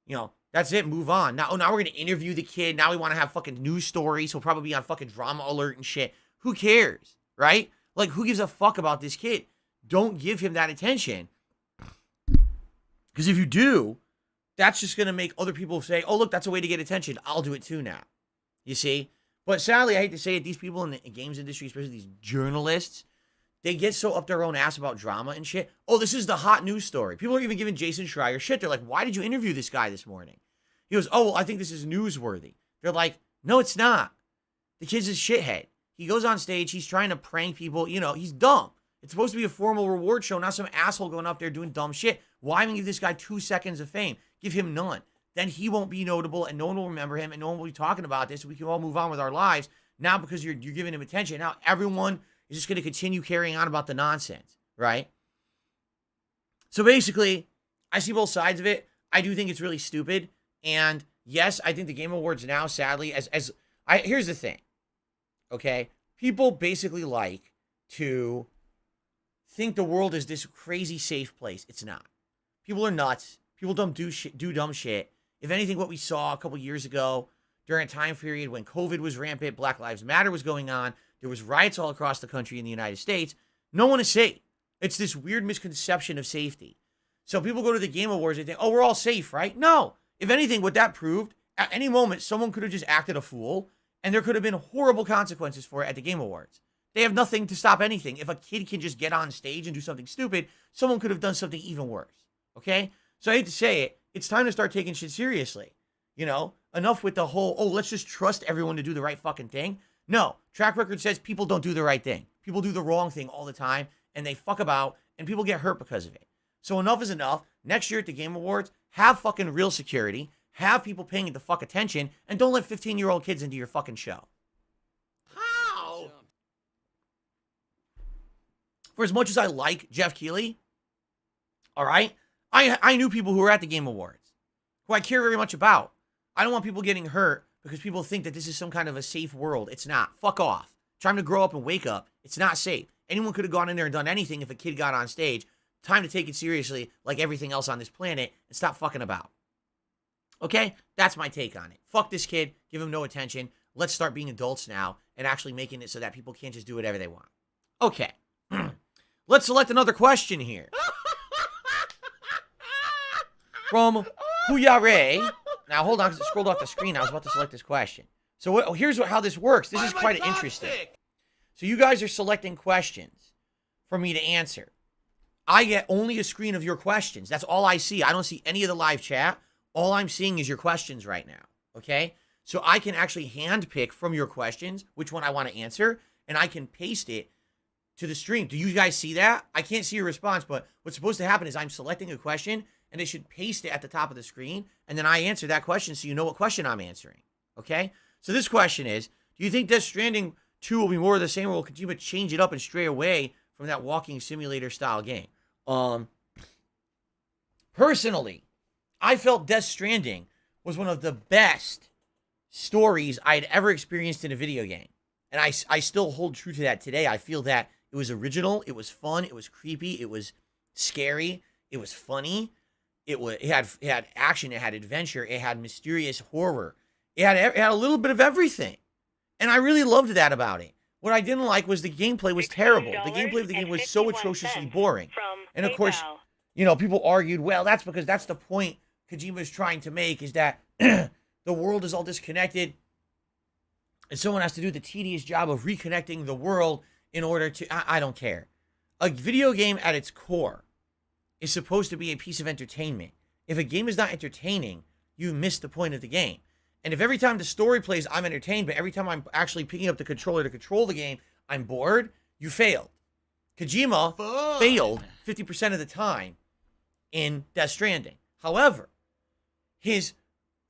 You know, that's it. Move on. Now we're going to interview the kid. Now we want to have fucking news stories. He'll probably be on fucking Drama Alert and shit. Who cares, right? Like, who gives a fuck about this kid? Don't give him that attention. Because if you do, that's just going to make other people say, oh, look, that's a way to get attention. I'll do it too now. You see? But sadly, I hate to say it, these people in the games industry, especially these journalists, they get so up their own ass about drama and shit. Oh, this is the hot news story. People are even giving Jason Schreier shit. They're like, why did you interview this guy this morning? He goes, oh, well, I think this is newsworthy. They're like, no, it's not. The kid's a shithead. He goes on stage. He's trying to prank people. You know, he's dumb. It's supposed to be a formal reward show, not some asshole going up there doing dumb shit. Why even give this guy 2 seconds of fame? Give him none. Then he won't be notable, and no one will remember him, and no one will be talking about this. We can all move on with our lives. Now, because you're giving him attention, now everyone is just going to continue carrying on about the nonsense, right? So basically, I see both sides of it. I do think it's really stupid. And yes, I think the Game Awards now, sadly, here's the thing, okay? People basically like to think the world is this crazy safe place. It's not. People are nuts. People don't do dumb shit. If anything, what we saw a couple years ago during a time period when COVID was rampant, Black Lives Matter was going on, there was riots all across the country in the United States, no one is safe. It's this weird misconception of safety. So people go to the Game Awards and think, oh, we're all safe, right? No. If anything, what that proved, at any moment, someone could have just acted a fool, and there could have been horrible consequences for it at the Game Awards. They have nothing to stop anything. If a kid can just get on stage and do something stupid, someone could have done something even worse, okay? So I hate to say it, it's time to start taking shit seriously. You know, enough with the whole, oh, let's just trust everyone to do the right fucking thing. No, track record says people don't do the right thing. People do the wrong thing all the time, and they fuck about, and people get hurt because of it. So enough is enough. Next year at the Game Awards, have fucking real security, have people paying the fuck attention, and don't let 15-year-old kids into your fucking show. How? For as much as I like Jeff Keighley, all right, I knew people who were at the Game Awards, who I care very much about. I don't want people getting hurt because people think that this is some kind of a safe world. It's not. Fuck off. Time to grow up and wake up. It's not safe. Anyone could have gone in there and done anything if a kid got on stage. Time to take it seriously like everything else on this planet and stop fucking about. Okay? That's my take on it. Fuck this kid. Give him no attention. Let's start being adults now and actually making it so that people can't just do whatever they want. Okay. Let's select another question here. From Huyare. Now, hold on, because it scrolled off the screen. I was about to select this question. So here's how this works. This is quite interesting. So you guys are selecting questions for me to answer. I get only a screen of your questions. That's all I see. I don't see any of the live chat. All I'm seeing is your questions right now, okay? So I can actually handpick from your questions which one I want to answer, and I can paste it to the stream. Do you guys see that? I can't see your response, but what's supposed to happen is I'm selecting a question, and it should paste it at the top of the screen, and then I answer that question so you know what question I'm answering, okay? So this question is, do you think Death Stranding 2 will be more of the same, or will Kojima change it up and stray away from that walking simulator style game? Personally, I felt Death Stranding was one of the best stories I had ever experienced in a video game. And I still hold true to that today. I feel that it was original, it was fun, it was creepy, it was scary, it was funny, it had action, it had adventure, it had mysterious horror. It had a little bit of everything. And I really loved that about it. What I didn't like was the gameplay was terrible. The gameplay of the game was so atrociously boring. And of course, you know, people argued, well, that's because that's the point Kojima's trying to make, is that the world is all disconnected and someone has to do the tedious job of reconnecting the world in order to... I don't care. A video game at its core is supposed to be a piece of entertainment. If a game is not entertaining, you miss the point of the game. And if every time the story plays, I'm entertained, but every time I'm actually picking up the controller to control the game, I'm bored, you failed. Kojima failed 50% of the time in Death Stranding. However, his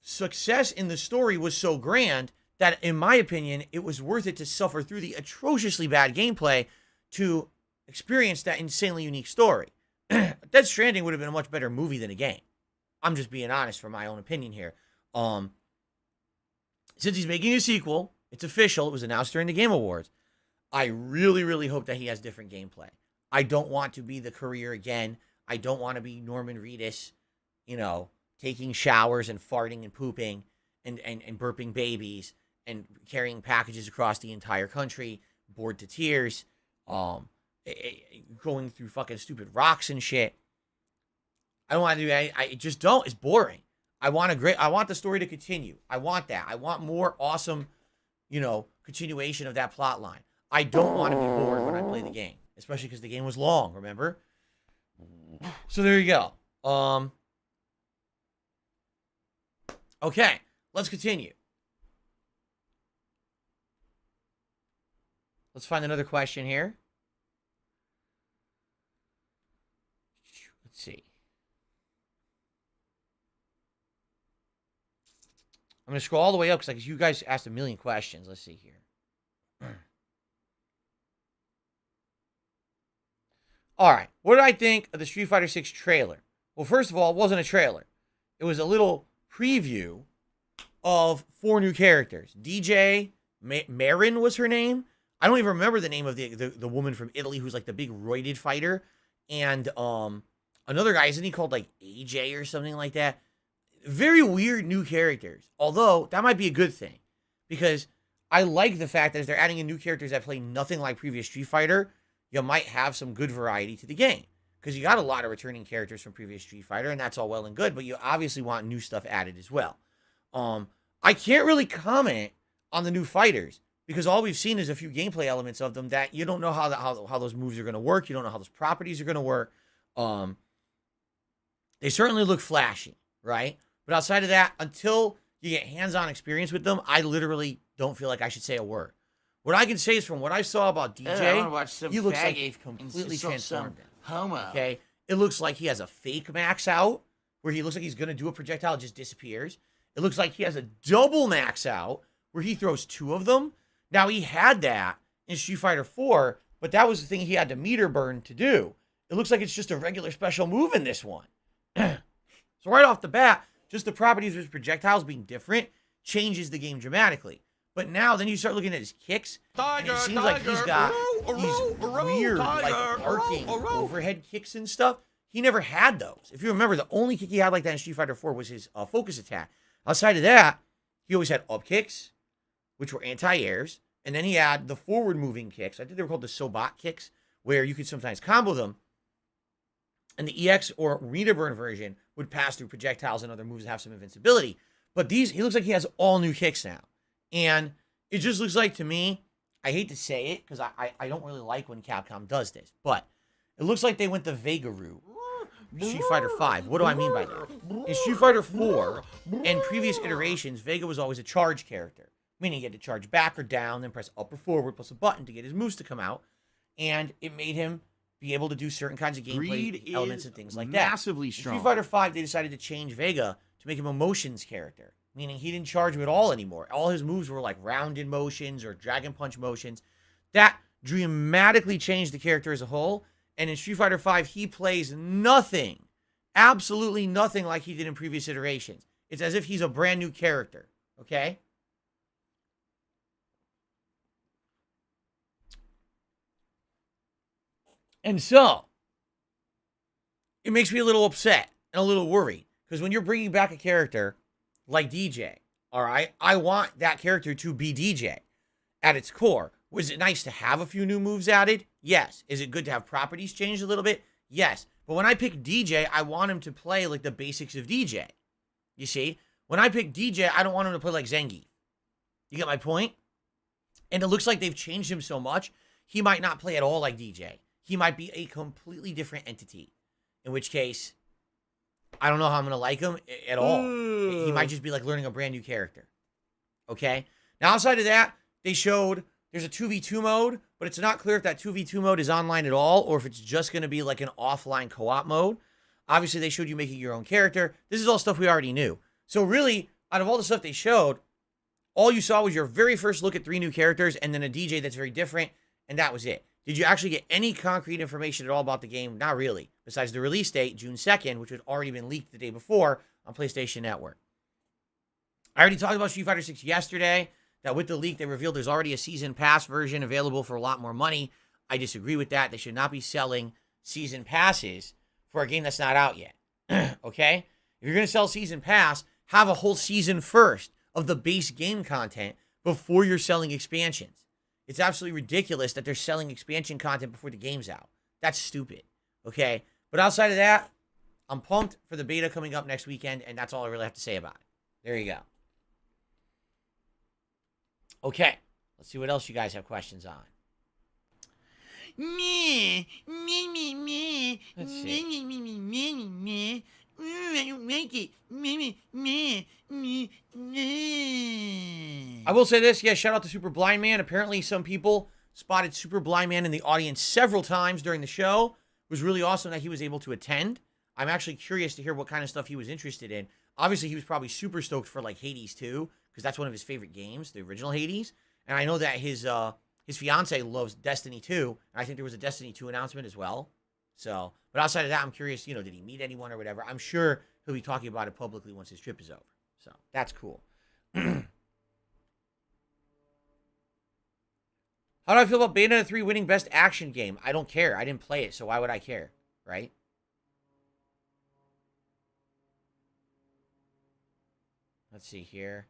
success in the story was so grand that, in my opinion, it was worth it to suffer through the atrociously bad gameplay to experience that insanely unique story. Death Stranding would have been a much better movie than a game. I'm just being honest from my own opinion here. Since he's making a sequel, it's official, it was announced during the Game Awards, I really, really hope that he has different gameplay. I don't want to be the career again. I don't want to be Norman Reedus, you know, taking showers and farting and pooping and burping babies and carrying packages across the entire country, bored to tears, going through fucking stupid rocks and shit. I don't want to do that. I just don't. It's boring. I want the story to continue. I want that. I want more awesome, you know, continuation of that plot line. I don't want to be bored when I play the game, especially because the game was long, remember? So there you go. Okay, let's continue. Let's find another question here. Let's see. I'm going to scroll all the way up because you guys asked a million questions. Let's see here. All right. What did I think of the Street Fighter 6 trailer? Well, first of all, it wasn't a trailer. It was a little preview of 4 new characters. DJ Marin was her name. I don't even remember the name of the woman from Italy who's like the big roided fighter. And another guy, isn't he called like AJ or something like that? Very weird new characters. Although, that might be a good thing. Because I like the fact that if they're adding in new characters that play nothing like previous Street Fighter, you might have some good variety to the game. Because you got a lot of returning characters from previous Street Fighter, and that's all well and good, but you obviously want new stuff added as well. I can't really comment on the new fighters, because all we've seen is a few gameplay elements of them that you don't know how those moves are going to work. You don't know how those properties are going to work. They certainly look flashy, right? But outside of that, until you get hands-on experience with them, I literally don't feel like I should say a word. What I can say is from what I saw about DJ, he looks like they've completely transformed him. Homo. Okay? It looks like he has a fake max out, where he looks like he's going to do a projectile, it just disappears. It looks like he has a double max out, where he throws 2 of them. Now, he had that in Street Fighter 4, but that was the thing he had to meter burn to do. It looks like it's just a regular special move in this one. So right off the bat, just the properties of his projectiles being different changes the game dramatically. But now, then you start looking at his kicks, and it seems like he's got these weird, like, arcing overhead kicks and stuff. He never had those. If you remember, the only kick he had like that in Street Fighter 4 was his focus attack. Outside of that, he always had up kicks, which were anti-airs, and then he had the forward-moving kicks. I think they were called the Sobat kicks, where you could sometimes combo them. And the EX or meter burn version would pass through projectiles and other moves that have some invincibility. But he looks like he has all new kicks now. And it just looks like, to me, I hate to say it because I don't really like when Capcom does this, but it looks like they went the Vega route. Street Fighter V. What do I mean by that? In Street Fighter 4 and previous iterations, Vega was always a charge character, meaning he had to charge back or down, then press up or forward plus a button to get his moves to come out, and it made him be able to do certain kinds of gameplay elements and things like that. Massively strong. In Street Fighter V, they decided to change Vega to make him a motions character, meaning he didn't charge him at all anymore. All his moves were like rounded motions or dragon punch motions. That dramatically changed the character as a whole. And in Street Fighter V, he plays nothing, absolutely nothing like he did in previous iterations. It's as if he's a brand new character, okay? And so, it makes me a little upset and a little worried. Because when you're bringing back a character like DJ, all right, I want that character to be DJ at its core. Was it nice to have a few new moves added? Yes. Is it good to have properties changed a little bit? Yes. But when I pick DJ, I want him to play like the basics of DJ. You see? When I pick DJ, I don't want him to play like Zangief. You get my point? And it looks like they've changed him so much, he might not play at all like DJ. He might be a completely different entity. In which case, I don't know how I'm going to like him at all. He might just be like learning a brand new character. Okay? Now, outside of that, they showed there's a 2v2 mode, but it's not clear if that 2v2 mode is online at all or if it's just going to be like an offline co-op mode. Obviously, they showed you making your own character. This is all stuff we already knew. So really, out of all the stuff they showed, all you saw was your very first look at 3 new characters and then a DJ that's very different, and that was it. Did you actually get any concrete information at all about the game? Not really, besides the release date, June 2nd, which had already been leaked the day before on PlayStation Network. I already talked about Street Fighter 6 yesterday, that with the leak, they revealed there's already a Season Pass version available for a lot more money. I disagree with that. They should not be selling Season Passes for a game that's not out yet. Okay? If you're going to sell Season Pass, have a whole season first of the base game content before you're selling expansions. It's absolutely ridiculous that they're selling expansion content before the game's out. That's stupid. Okay? But outside of that, I'm pumped for the beta coming up next weekend, and that's all I really have to say about it. There you go. Okay, let's see what else you guys have questions on. Me, me, me, me. Let's see. Me, me, me, me, me, me. I don't like it. Me, me, me, me. I will say this, shout out to Super Blind Man. Apparently some people spotted Super Blind Man in the audience several times during the show. It was really awesome that he was able to attend. I'm actually curious to hear what kind of stuff he was interested in. Obviously, he was probably super stoked for like Hades 2, because that's one of his favorite games, the original Hades. And I know that his fiance loves Destiny 2, and I think there was a Destiny 2 announcement as well. So, but outside of that, I'm curious, did he meet anyone or whatever? I'm sure he'll be talking about it publicly once his trip is over. So, that's cool. How do I feel about Bayonetta 3 winning Best Action Game? I don't care. I didn't play it, so why would I care, right? Let's see here.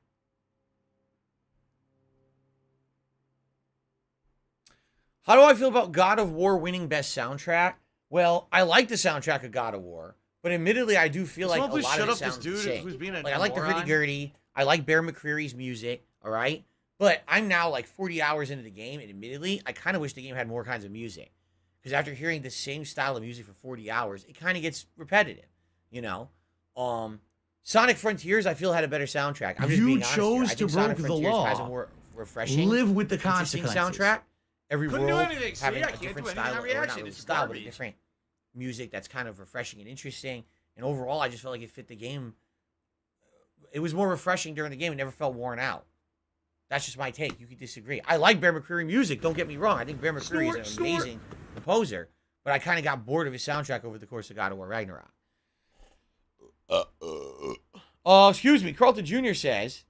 How do I feel about God of War winning Best Soundtrack? Well, I like the soundtrack of God of War, but admittedly, I do feel like a lot of it sounds the same. Like, I like the hurdy-gurdy. I like Bear McCreary's music, all right? But I'm now like 40 hours into the game, and admittedly, I kind of wish the game had more kinds of music. Because after hearing the same style of music for 40 hours, it kind of gets repetitive, Sonic Frontiers, I feel, had a better soundtrack. I'm just being honest here. I think Sonic Frontiers has a more refreshing, Live with the interesting consequences. soundtrack. Every Couldn't do world anything. See, having I a can't different do anything style, on or not reaction. really It's style, but a garbage. different music that's kind of refreshing and interesting. And overall, I just felt like it fit the game. It was more refreshing during the game. It never felt worn out. That's just my take. You could disagree. I like Bear McCreary music. Don't get me wrong. I think Bear McCreary is an amazing composer. But I kind of got bored of his soundtrack over the course of God of War Ragnarok. Excuse me. Carlton Jr. says,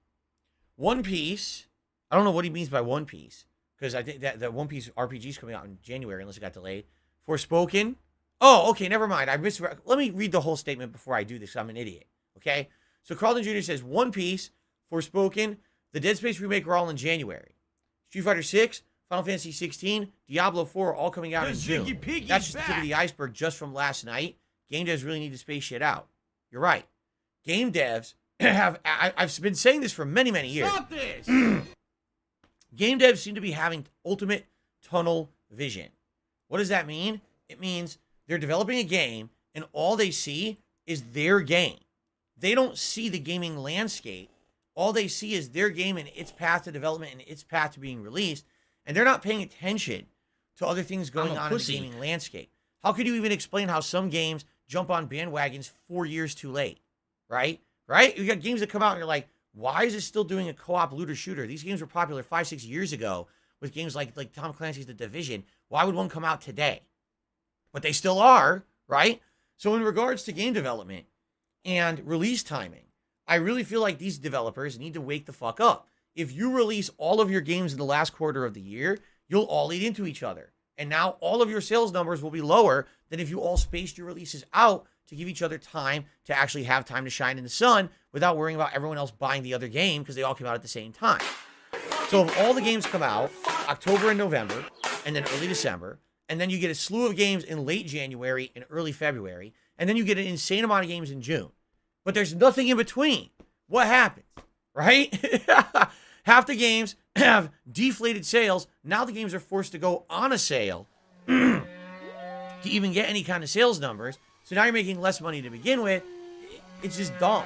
One Piece. I don't know what he means by One Piece. Because I think that the One Piece RPG is coming out in January, unless it got delayed. Forspoken. Oh, okay, never mind. Let me read the whole statement before I do this. I'm an idiot. Okay? So Carlton Jr. says, One Piece, Forspoken, the Dead Space remake are all in January. Street Fighter 6, Final Fantasy 16, Diablo 4 are all coming out in June. That's just the tip of the iceberg just from last night. Game devs really need to space shit out. You're right. Game devs have... I've been saying this for many, many years. Stop this! Game devs seem to be having ultimate tunnel vision. What does that mean? It means they're developing a game and all they see is their game. They don't see the gaming landscape. All they see is their game and its path to development and its path to being released. And they're not paying attention to other things going on in the gaming landscape. How could you even explain how some games jump on bandwagons 4 years too late? Right? You got games that come out and you're like, why is it still doing a co-op looter shooter? These games were popular 5-6 years ago with games like Tom Clancy's The Division. Why would one come out today? But they still are, right? So in regards to game development and release timing, I really feel like these developers need to wake the fuck up. If you release all of your games in the last quarter of the year, you'll all eat into each other. And now all of your sales numbers will be lower than if you all spaced your releases out to give each other time to actually have time to shine in the sun without worrying about everyone else buying the other game because they all came out at the same time. So if all the games come out October and November and then early December, and then you get a slew of games in late January and early February, and then you get an insane amount of games in June, but there's nothing in between, what happens, right? Half the games have deflated sales. Now the games are forced to go on a sale to even get any kind of sales numbers. So now you're making less money to begin with. It's just dumb.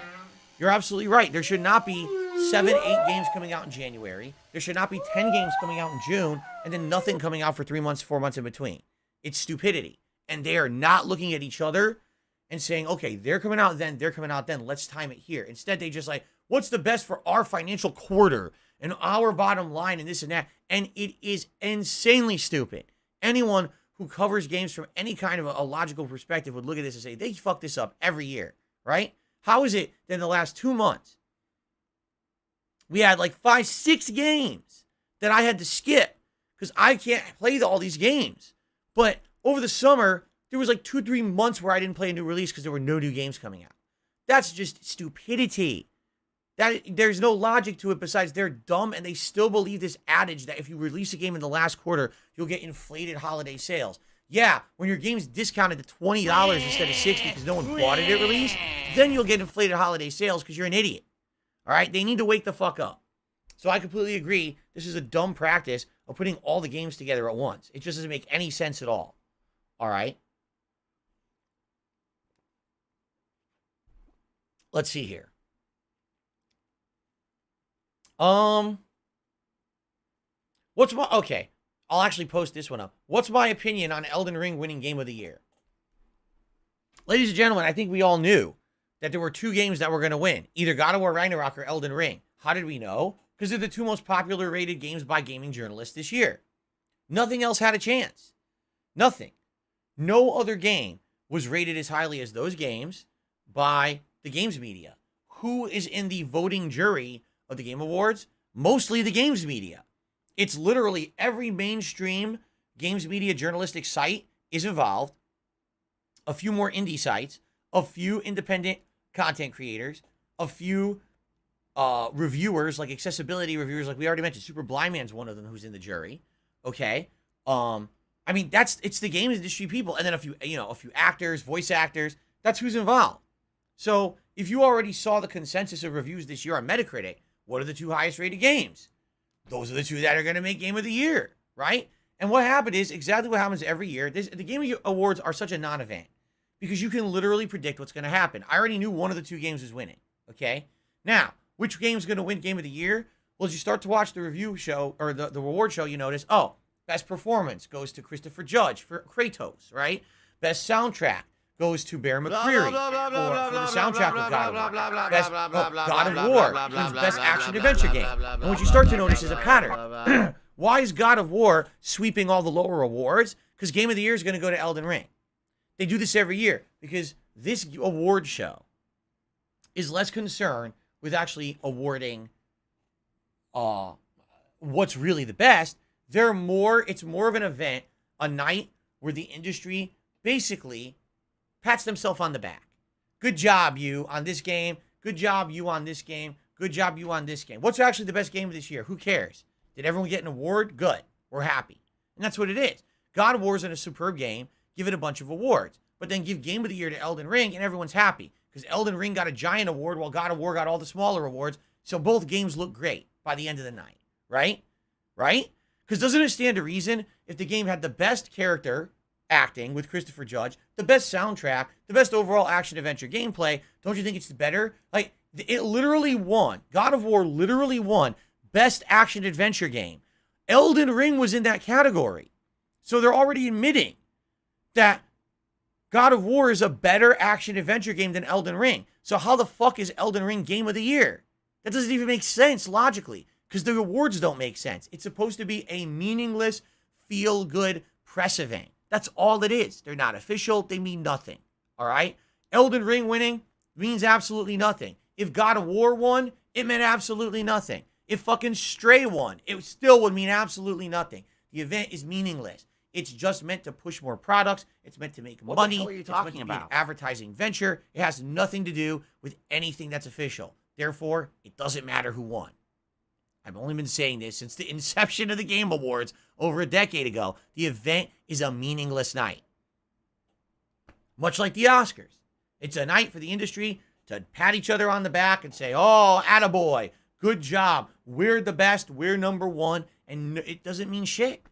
You're absolutely right. There should not be 7, 8 games coming out in January. There should not be 10 games coming out in June and then nothing coming out for 3 months, 4 months in between. It's stupidity. And they are not looking at each other and saying, okay, they're coming out then, they're coming out then, let's time it here. Instead, they just like, what's the best for our financial quarter and our bottom line and this and that? And it is insanely stupid. Anyone who covers games from any kind of a logical perspective would look at this and say, they fuck this up every year, right? How is it that in the last 2 months, we had like 5, 6 games that I had to skip because I can't play all these games. But over the summer, there was like 2, 3 months where I didn't play a new release because there were no new games coming out. That's just stupidity. There's no logic to it besides they're dumb and they still believe this adage that if you release a game in the last quarter, you'll get inflated holiday sales. Yeah, when your game's discounted to $20 instead of $60 because no one bought it at release, then you'll get inflated holiday sales because you're an idiot. All right? They need to wake the fuck up. So I completely agree. This is a dumb practice of putting all the games together at once. It just doesn't make any sense at all. All right? Let's see here. Okay, I'll actually post this one up. What's my opinion on Elden Ring winning Game of the Year? Ladies and gentlemen, I think we all knew that there were 2 games that were going to win, either God of War Ragnarok or Elden Ring. How did we know? Because they're the 2 most popular rated games by gaming journalists this year. Nothing else had a chance. Nothing. No other game was rated as highly as those games by the games media. Who is in the voting jury of the Game Awards? Mostly the games media. It's literally every mainstream games media journalistic site is involved. A few more indie sites, a few independent content creators, a few reviewers, like accessibility reviewers, like we already mentioned. Super Blind Man's one of them who's in the jury. Okay. I mean, it's the games industry people. And then a few actors, voice actors. That's who's involved. So if you already saw the consensus of reviews this year on Metacritic, what are the 2 highest rated games? Those are the 2 that are going to make Game of the Year, right? And what happened is exactly what happens every year. The Game Awards are such a non-event because you can literally predict what's going to happen. I already knew one of the 2 games was winning, okay? Now, which game's going to win Game of the Year? Well, as you start to watch the review show or the reward show, you notice, oh, best performance goes to Christopher Judge for Kratos, right? Best soundtrack goes to Bear McCreary for the soundtrack of God of War. Best God of War wins Best Action Adventure Game. And what you start to notice is a pattern. Why is God of War sweeping all the lower awards? Because Game of the Year is going to go to Elden Ring. They do this every year because this award show is less concerned with actually awarding what's really the best. It's more of an event, a night where the industry basically pats themselves on the back. Good job, you, on this game. Good job, you, on this game. Good job, you, on this game. What's actually the best game of this year? Who cares? Did everyone get an award? Good. We're happy. And that's what it is. God of War is a superb game. Give it a bunch of awards. But then give Game of the Year to Elden Ring, and everyone's happy. Because Elden Ring got a giant award, while God of War got all the smaller awards. So both games look great by the end of the night. Right? right? Because doesn't it stand to reason if the game had the best character acting with Christopher Judge, the best soundtrack, the best overall action adventure gameplay, don't you think it's better? Like, it literally won. God of War literally won best action adventure game. Elden Ring was in that category. So they're already admitting that God of War is a better action adventure game than Elden Ring. So how the fuck is Elden Ring Game of the Year? That doesn't even make sense logically, because the awards don't make sense. It's supposed to be a meaningless, feel-good press event. That's all it is. They're not official. They mean nothing. All right? Elden Ring winning means absolutely nothing. If God of War won, it meant absolutely nothing. If fucking Stray won, it still would mean absolutely nothing. The event is meaningless. It's just meant to push more products. It's meant to make money. What the hell are you It's meant talking to be an about? advertising venture. It has nothing to do with anything that's official. Therefore, it doesn't matter who won. I've only been saying this since the inception of the Game Awards over a decade ago. The event is a meaningless night. Much like the Oscars. It's a night for the industry to pat each other on the back and say, oh, attaboy, good job. We're the best. We're number one. And it doesn't mean shit.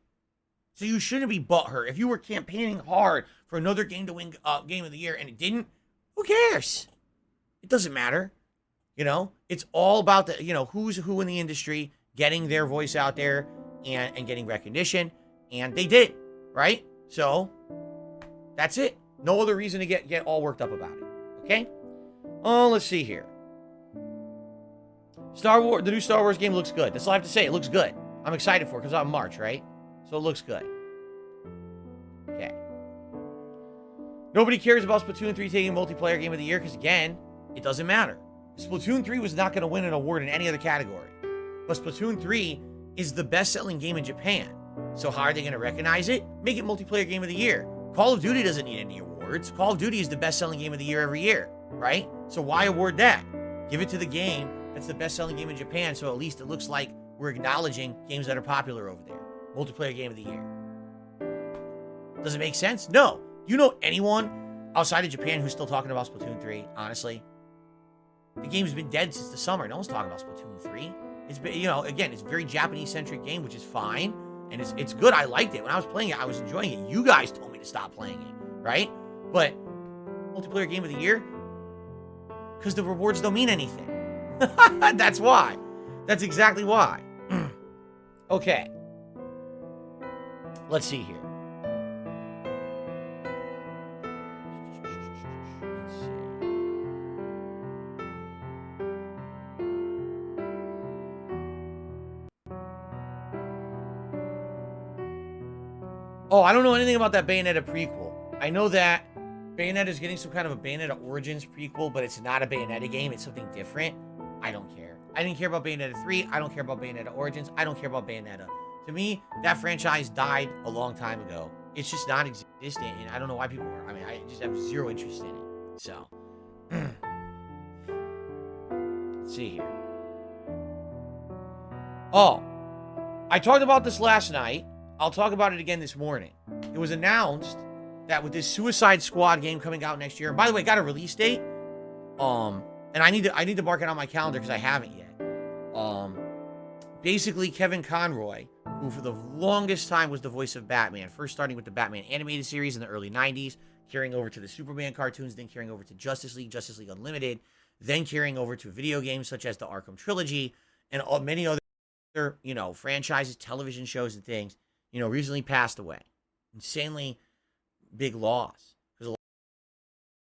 So you shouldn't be butthurt. If you were campaigning hard for another game to win Game of the Year and it didn't, who cares? It doesn't matter. You know, it's all about the, who's who in the industry getting their voice out there and getting recognition. And they did, right? So that's it. No other reason to get all worked up about it. Okay? Oh, let's see here. The new Star Wars game looks good. That's all I have to say. It looks good. I'm excited for it because it's on March, right? So it looks good. Okay. Nobody cares about Splatoon 3 taking multiplayer game of the year because, again, it doesn't matter. Splatoon 3 was not going to win an award in any other category. But Splatoon 3 is the best-selling game in Japan. So how are they going to recognize it? Make it multiplayer game of the year. Call of Duty doesn't need any awards. Call of Duty is the best-selling game of the year every year, right? So why award that? Give it to the game that's the best-selling game in Japan, so at least it looks like we're acknowledging games that are popular over there. Multiplayer game of the year. Does it make sense? No. You know anyone outside of Japan who's still talking about Splatoon 3, honestly? The game's been dead since the summer. No one's talking about Splatoon 3. It's been, again, it's a very Japanese-centric game, which is fine. And it's good. I liked it. When I was playing it, I was enjoying it. You guys told me to stop playing it, right? But multiplayer game of the year? Because the rewards don't mean anything. That's why. That's exactly why. Okay. Let's see here. Oh, I don't know anything about that Bayonetta prequel. I know that Bayonetta is getting some kind of a Bayonetta Origins prequel, but it's not a Bayonetta game. It's something different. I don't care. I didn't care about Bayonetta 3. I don't care about Bayonetta Origins. I don't care about Bayonetta. To me, that franchise died a long time ago. It's just not existent, and I don't know why people are. I mean, I just have zero interest in it. So, let's see here. Oh, I talked about this last night. I'll talk about it again this morning. It was announced that with this Suicide Squad game coming out next year, and by the way, got a release date. And I need to mark it on my calendar because I haven't yet. Basically, Kevin Conroy, who for the longest time was the voice of Batman, first starting with the Batman animated series in the early 90s, carrying over to the Superman cartoons, then carrying over to Justice League Unlimited, then carrying over to video games such as the Arkham Trilogy, and many other, franchises, television shows, and things, recently passed away. Insanely big loss. Because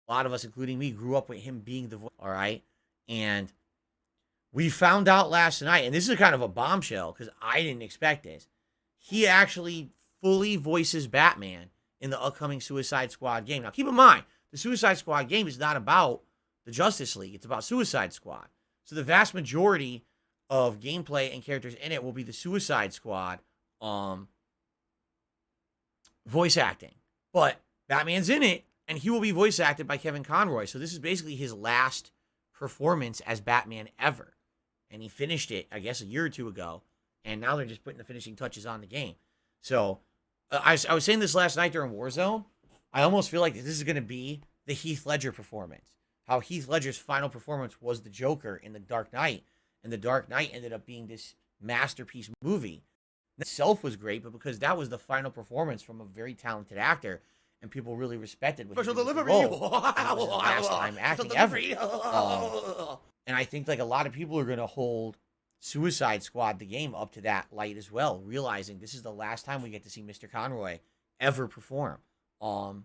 a lot of us, including me, grew up with him being the voice, all right? And we found out last night, and this is kind of a bombshell because I didn't expect this. He actually fully voices Batman in the upcoming Suicide Squad game. Now, keep in mind, the Suicide Squad game is not about the Justice League. It's about Suicide Squad. So the vast majority of gameplay and characters in it will be the Suicide Squad voice acting. But Batman's in it, and he will be voice acted by Kevin Conroy. So this is basically his last performance as Batman ever. And he finished it, I guess, a year or two ago. And now they're just putting the finishing touches on the game. So I was saying this last night during Warzone. I almost feel like this is going to be the Heath Ledger performance. How Heath Ledger's final performance was the Joker in The Dark Knight. And The Dark Knight ended up being this masterpiece movie Itself was great, but because that was the final performance from a very talented actor, and people really respected what he Special did with the delivery. role. It was his last time acting ever. And I think like a lot of people are going to hold Suicide Squad, the game, up to that light as well, realizing this is the last time we get to see Mr. Conroy ever perform. And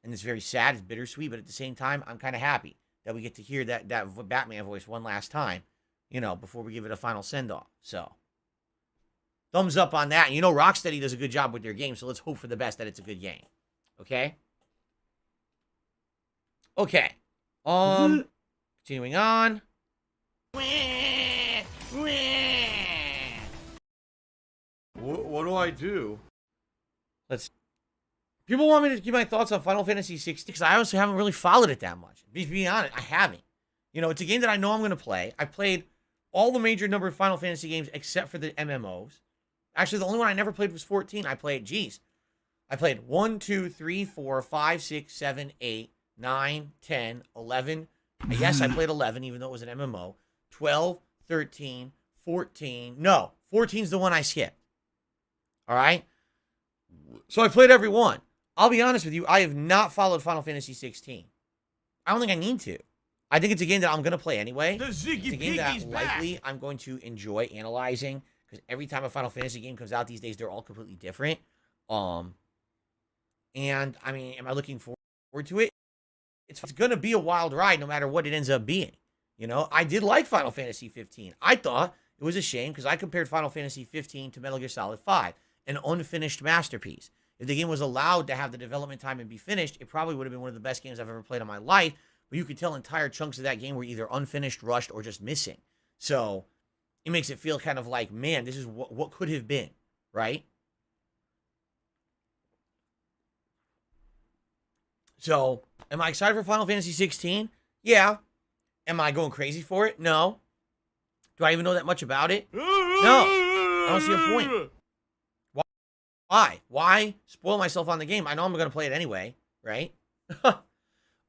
it's very sad, it's bittersweet, but at the same time, I'm kind of happy that we get to hear that Batman voice one last time, you know, before we give it a final send-off. So, thumbs up on that. And you know Rocksteady does a good job with their game, so let's hope for the best that it's a good game. Okay? Okay. Continuing on. What do I do? People want me to give my thoughts on Final Fantasy 16 because I also haven't really followed it that much. To be honest, I haven't. You know, it's a game that I know I'm going to play. I played all the major number of Final Fantasy games except for the MMOs. Actually, the only one I never played was 14. I played 1, 2, 3, 4, 5, 6, 7, 8, 9, 10, 11. Yes, I played 11, even though it was an MMO. 12, 13, 14. No, 14 is the one I skipped. All right? So I played every one. I'll be honest with you, I have not followed Final Fantasy 16. I don't think I need to. I think it's a game that I'm going to play anyway. It's a game that likely I'm going to enjoy analyzing, because every time a Final Fantasy game comes out these days, they're all completely different. And, I mean, am I looking forward to it? It's going to be a wild ride no matter what it ends up being. You know, I did like Final Fantasy 15. I thought it was a shame because I compared Final Fantasy 15 to Metal Gear Solid 5, an unfinished masterpiece. If the game was allowed to have the development time and be finished, it probably would have been one of the best games I've ever played in my life. But you could tell entire chunks of that game were either unfinished, rushed, or just missing. So it makes it feel kind of like, man, this is what could have been, right? So, am I excited for Final Fantasy 16? Yeah. Am I going crazy for it? No. Do I even know that much about it? No. I don't see a point. Why? Why spoil myself on the game? I know I'm going to play it anyway, right?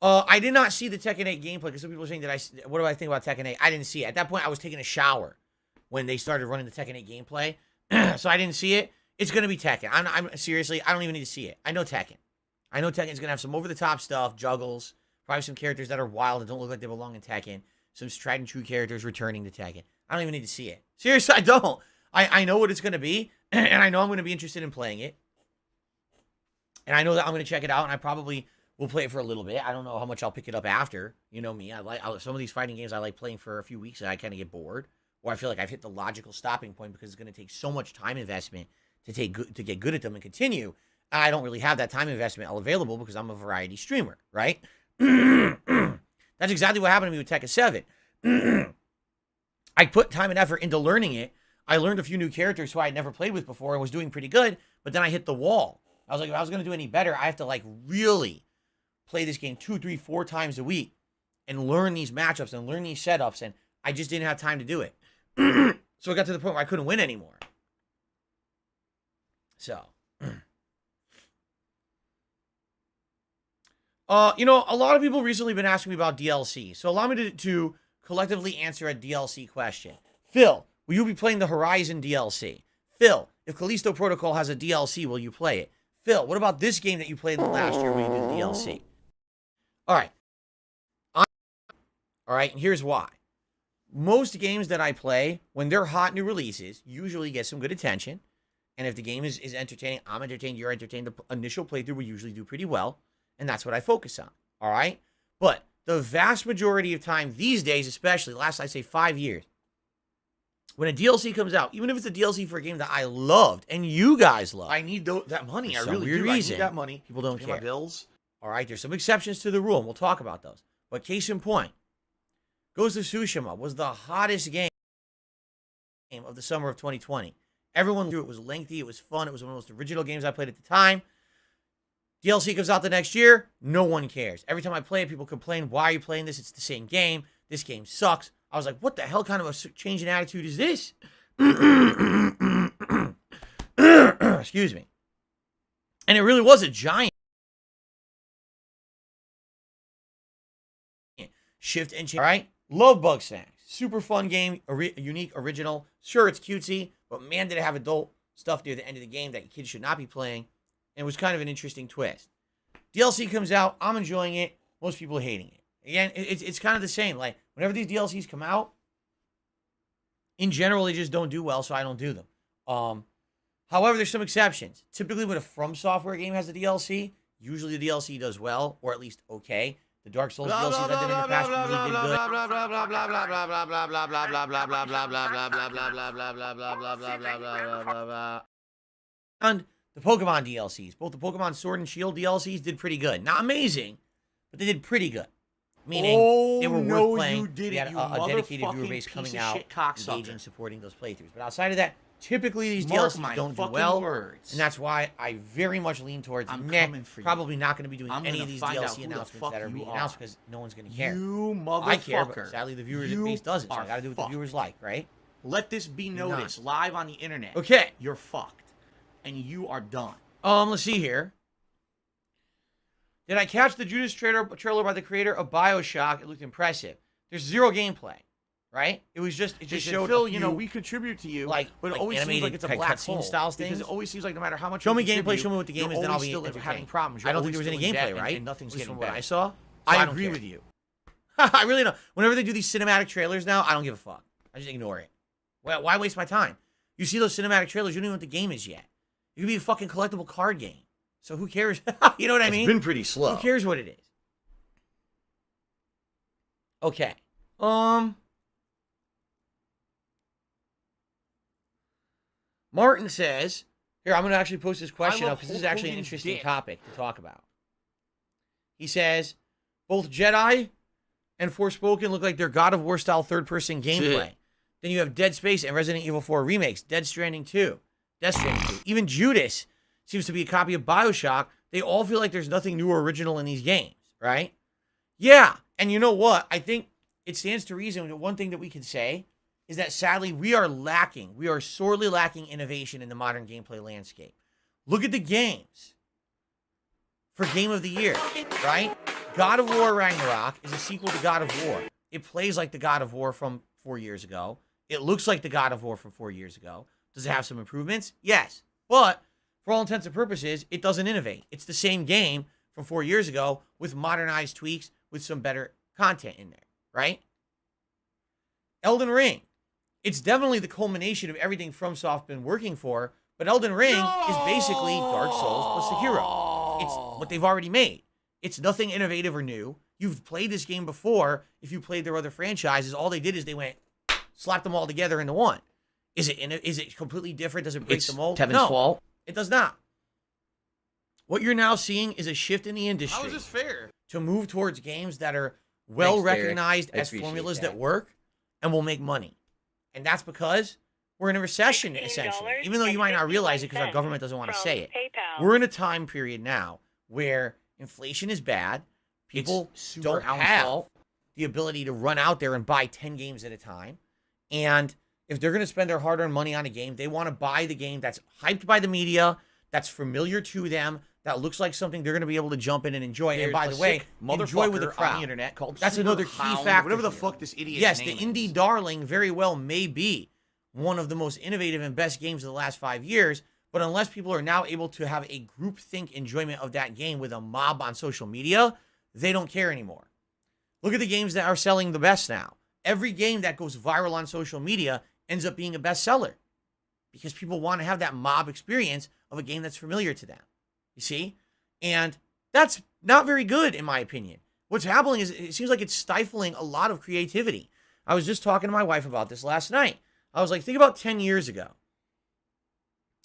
I did not see the Tekken 8 gameplay because some people are saying what do I think about Tekken 8? I didn't see it. At that point, I was taking a shower when they started running the Tekken 8 gameplay. So I didn't see it. It's going to be Tekken. I'm seriously, I don't even need to see it. I know Tekken. I know Tekken's going to have some over-the-top stuff, juggles, probably some characters that are wild and don't look like they belong in Tekken, some tried and true characters returning to Tekken. I don't even need to see it. Seriously, I don't. I know what it's going to be, and I know I'm going to be interested in playing it. And I know that I'm going to check it out, and I probably will play it for a little bit. I don't know how much I'll pick it up after. You know me. Some of these fighting games I like playing for a few weeks, and I kind of get bored. Or I feel like I've hit the logical stopping point because it's going to take so much time investment to get good at them and continue. I don't really have that time investment available because I'm a variety streamer, right? That's exactly what happened to me with Tekken 7. I put time and effort into learning it. I learned a few new characters who I had never played with before and was doing pretty good, but then I hit the wall. I was like, if I was going to do any better, I have to like really play this game 2, 3, 4 times a week and learn these matchups and learn these setups, and I just didn't have time to do it. So it got to the point where I couldn't win anymore. So, you know, a lot of people recently been asking me about DLC. So allow me to collectively answer a DLC question. Phil, will you be playing the Horizon DLC? Phil, if Callisto Protocol has a DLC, will you play it? Phil, what about this game that you played last year? Will you do the DLC? All right. All right, and here's why. Most games that I play, when they're hot new releases, usually get some good attention. And if the game is entertaining, I'm entertained, you're entertained, the initial playthrough will usually do pretty well. And that's what I focus on. All right? But the vast majority of time these days, especially, last, I say 5 years, when a DLC comes out, even if it's a DLC for a game that I loved and you guys love, I need that money. For I some really weird do. reason, I need that money. people don't Pay care. my bills. All right? There's some exceptions to the rule, and we'll talk about those. But case in point, Ghost of Tsushima was the hottest game of the summer of 2020. Everyone knew it was lengthy. It was fun. It was one of the most original games I played at the time. DLC comes out the next year. No one cares. Every time I play it, people complain, why are you playing this? It's the same game. This game sucks. I was like, what the hell kind of a change in attitude is this? Excuse me. And it really was a giant shift and change. All right? Love Bugsnax. Super fun game. Unique, original. Sure, it's cutesy, but man, did it have adult stuff near the end of the game that your kids should not be playing. And it was kind of an interesting twist. DLC comes out. I'm enjoying it. Most people are hating it. Again, it's kind of the same. Like, whenever these DLCs come out, in general, they just don't do well, so I don't do them. However, there's some exceptions. Typically, when a From Software game has a DLC, usually the DLC does well, or at least okay. The Dark Souls DLCs I did in the past usually did good. And the Pokemon DLCs, both the Pokemon Sword and Shield DLCs did pretty good. Not amazing, but they did pretty good. Meaning they were worth playing. You didn't, we had a dedicated viewer base coming out, engaging, supporting those playthroughs. But outside of that, typically these DLCs don't do well, and that's why I very much lean towards probably not going to be doing any of these DLC announcements that are being announced because no one's going to care. You motherfucker. I care, but sadly the viewers base doesn't. So I got to do what the viewers like, right? Let this be noticed live on the internet. Okay. You're fucked. And you are done. Let's see here. Did I catch the Judas trailer by the creator of BioShock? It looked impressive. There's zero gameplay, right? It just showed Phil, you know, we contribute to you, like, but it like always seems like it's a black hole. Style things. Because it always seems like no matter how much show me you gameplay, show me what the game is, then I'll be still entertained. having problems. I don't think there was any gameplay, right? And nothing's getting from better. what I saw. I agree with you. I really don't. Whenever they do these cinematic trailers now, I don't give a fuck. I just ignore it. Well, why waste my time? You see those cinematic trailers, you don't even know what the game is yet. It could be a fucking collectible card game. So who cares? You know what I mean? It's been pretty slow. Who cares what it is? Okay. Martin says, here, I'm going to actually post this question up because this is actually an interesting topic to talk about. He says, both Jedi and Forspoken look like they're God of War style third-person gameplay. Then you have Dead Space and Resident Evil 4 remakes, Death Stranding 2. Even Judas seems to be a copy of BioShock. They all feel like there's nothing new or original in these games, right? Yeah, and you know what? I think it stands to reason that one thing that we can say is that sadly we are sorely lacking innovation in the modern gameplay landscape. Look at the games for Game of the Year, right? God of War Ragnarok is a sequel to God of War. It plays like the God of War from 4 years ago. It looks like the God of War from 4 years ago. Does it have some improvements? Yes. But for all intents and purposes, it doesn't innovate. It's the same game from 4 years ago with modernized tweaks with some better content in there, right? Elden Ring. It's definitely the culmination of everything FromSoft been working for, but Elden Ring is basically Dark Souls plus the hero. It's what they've already made. It's nothing innovative or new. You've played this game before. If you played their other franchises, all they did is they went, slapped them all together into one. Is it completely different? Does it break the mold? Tevin's No, fault. it does not. What you're now seeing is a shift in the industry. How is this fair? To move towards games that are well recognized as formulas that work and will make money. And that's because we're in a recession, essentially. Even though you might not realize it because our government doesn't want to say it. PayPal. We're in a time period now where inflation is bad. People don't have the ability to run out there and buy 10 games at a time. And if they're going to spend their hard-earned money on a game, they want to buy the game that's hyped by the media, that's familiar to them, that looks like something they're going to be able to jump in and enjoy. And by the way, enjoy with a crowd. On the internet called That's another key factor. Whatever the here. fuck this idiot. Yes, the indie darling very well may be one of the most innovative and best games of the last 5 years. But unless people are now able to have a groupthink enjoyment of that game with a mob on social media, they don't care anymore. Look at the games that are selling the best now. Every game that goes viral on social media ends up being a bestseller because people want to have that mob experience of a game that's familiar to them. You see? And that's not very good, in my opinion. What's happening is it seems like it's stifling a lot of creativity. I was just talking to my wife about this last night. I was like, think about 10 years ago,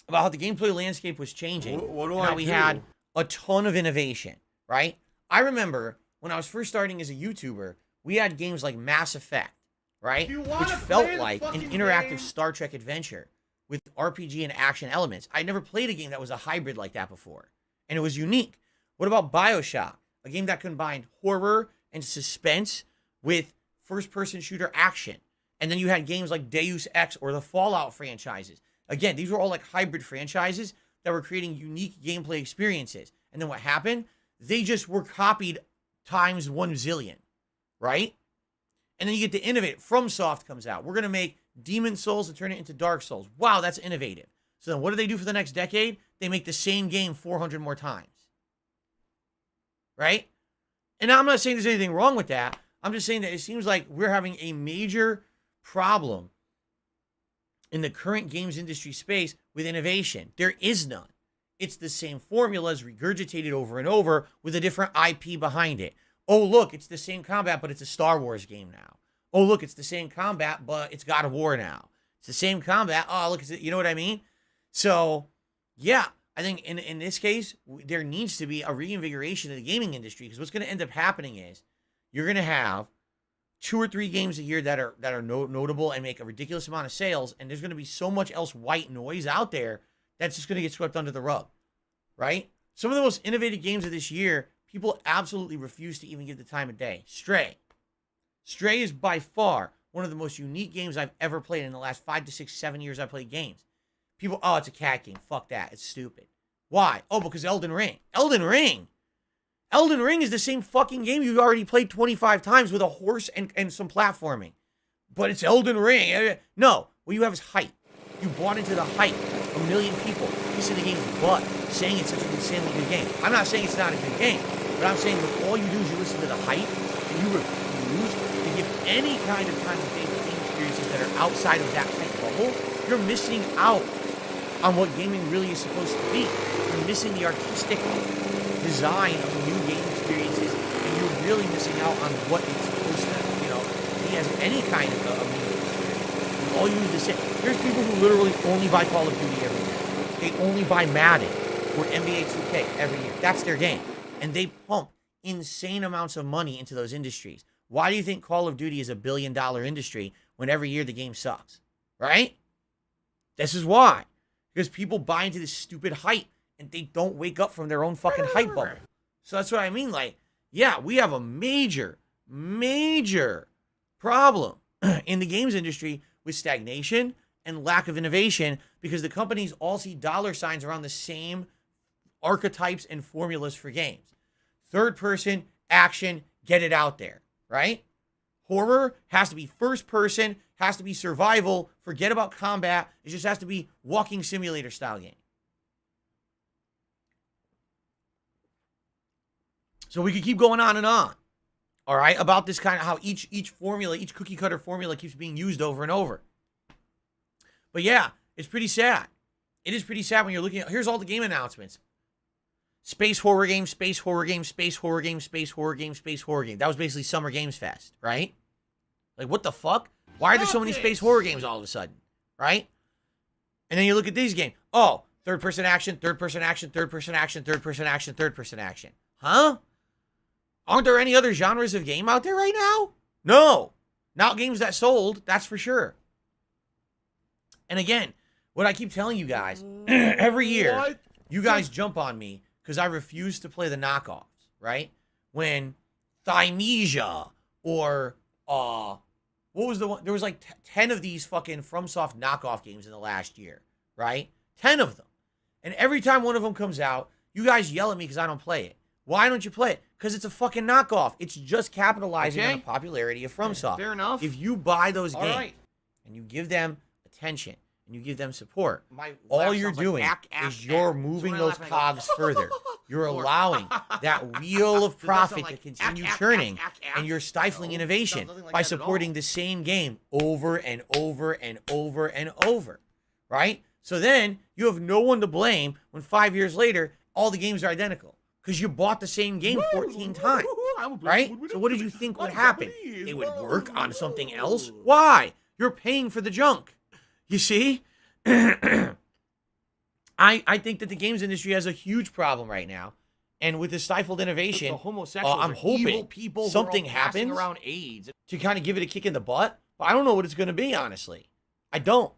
about how the gameplay landscape was changing. How we had a ton of innovation, right? I remember when I was first starting as a YouTuber, we had games like Mass Effect, right? Which felt like an interactive Star Trek adventure with RPG and action elements. I'd never played a game that was a hybrid like that before, and it was unique. What about BioShock? A game that combined horror and suspense with first-person shooter action. And then you had games like Deus Ex or the Fallout franchises. Again, these were all like hybrid franchises that were creating unique gameplay experiences. And then what happened? They just were copied times 1 zillion, right? And then you get to innovate. FromSoft comes out. We're going to make Demon Souls and turn it into Dark Souls. Wow, that's innovative. So then what do they do for the next decade? They make the same game 400 more times. Right? And I'm not saying there's anything wrong with that. I'm just saying that it seems like we're having a major problem in the current games industry space with innovation. There is none. It's the same formulas regurgitated over and over with a different IP behind it. Oh, look, it's the same combat, but it's a Star Wars game now. Oh, look, it's the same combat, but it's God of War now. It's the same combat. Oh, look, you know what I mean? So, yeah, I think in this case, there needs to be a reinvigoration of the gaming industry, because what's going to end up happening is you're going to have 2 or 3 games a year that are notable and make a ridiculous amount of sales, and there's going to be so much else white noise out there that's just going to get swept under the rug, right? Some of the most innovative games of this year, people absolutely refuse to even give the time of day. Stray. Stray is by far one of the most unique games I've ever played in the last 5 to 6, 7 years I've played games. People, oh, it's a cat game. Fuck that. It's stupid. Why? Oh, because Elden Ring. Elden Ring is the same fucking game you've already played 25 times with a horse and some platforming. But it's Elden Ring. No, what you have is hype. You bought into the hype. 1 million people kissing the game's butt, saying it's such an insanely good game. I'm not saying it's not a good game, but I'm saying that all you do is you listen to the hype, and you refuse to give any kind of time and day to game experiences that are outside of that hype bubble. You're missing out on what gaming really is supposed to be. You're missing the artistic design of new game experiences, and you're really missing out on what it's supposed to, be as any kind of a media experience. All you need to say, there's people who literally only buy Call of Duty every year. They only buy Madden or NBA 2K every year. That's their game. And they pump insane amounts of money into those industries. Why do you think Call of Duty is a $1 billion industry when every year the game sucks? Right? This is why. Because people buy into this stupid hype and they don't wake up from their own fucking hype bubble. So that's what I mean. Like, yeah, we have a major problem in the games industry with stagnation and lack of innovation, because the companies all see dollar signs around the same archetypes and formulas for games. Third person, action, get it out there, right? Horror has to be first person, has to be survival, forget about combat, it just has to be walking simulator style game. So we could keep going on and on, all right, about this kind of how each formula, each cookie cutter formula keeps being used over and over. But yeah, it's pretty sad. It is pretty sad when you're looking at, here's all the game announcements. Space horror game, space horror game, space horror game, space horror game, space horror game. That was basically Summer Games Fest, right? Like, what the fuck? Why are there so many space horror games all of a sudden, right? And then you look at these games. Oh, third person action, third person action, third person action, third person action, third person action. Huh? Aren't there any other genres of game out there right now? No. Not games that sold, that's for sure. And again, what I keep telling you guys, every year, you guys jump on me because I refuse to play the knockoffs, right? When Thymesia or, what was the one? There was like 10 of these fucking FromSoft knockoff games in the last year, right? 10 of them. And every time one of them comes out, you guys yell at me because I don't play it. Why don't you play it? Because it's a fucking knockoff. It's just capitalizing on the popularity of FromSoft. Fair enough. If you buy those games right, and you give them attention and you give them support, all you're doing is you're moving those cogs further. You're allowing that wheel of profit to continue turning, and you're stifling innovation by supporting the same game over and over and over and over, right? So then you have no one to blame when 5 years later all the games are identical, because you bought the same game 14 times, right? So what did you think would happen? It would work on something else? Why? You're paying for the junk. You see? I think that the games industry has a huge problem right now. And with the stifled innovation, the homosexuals I'm hoping people something happens around AIDS to kind of give it a kick in the butt. But I don't know what it's going to be, honestly. I don't.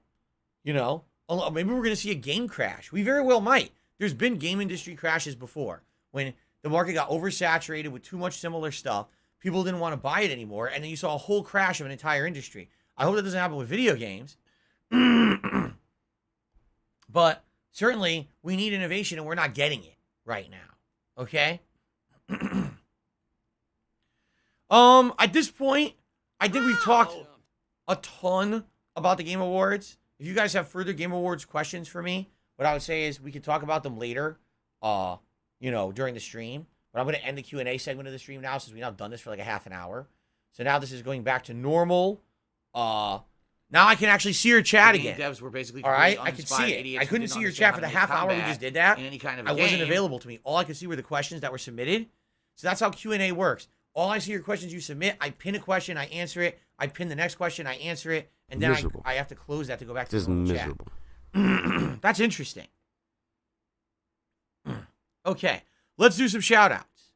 Maybe we're going to see a game crash. We very well might. There's been game industry crashes before, when the market got oversaturated with too much similar stuff. People didn't want to buy it anymore, and then you saw a whole crash of an entire industry. I hope that doesn't happen with video games. But certainly, we need innovation, and we're not getting it right now. Okay? At this point, I think we've talked a ton about the Game Awards. If you guys have further Game Awards questions for me, what I would say is we could talk about them later, during the stream. But I'm going to end the Q&A segment of the stream now since we've now done this for like a half an hour. So now this is going back to normal. Now I can actually see your chat again. Devs were basically all right, I could see it. I couldn't see your chat for the half hour we just did that. In any kind of I wasn't available to me. All I could see were the questions that were submitted. So that's how Q&A works. All I see are questions you submit. I pin a question, I answer it. I pin the next question, I answer it, and then I have to close that to go back to the normal chat. That's interesting. Okay, let's do some shout-outs.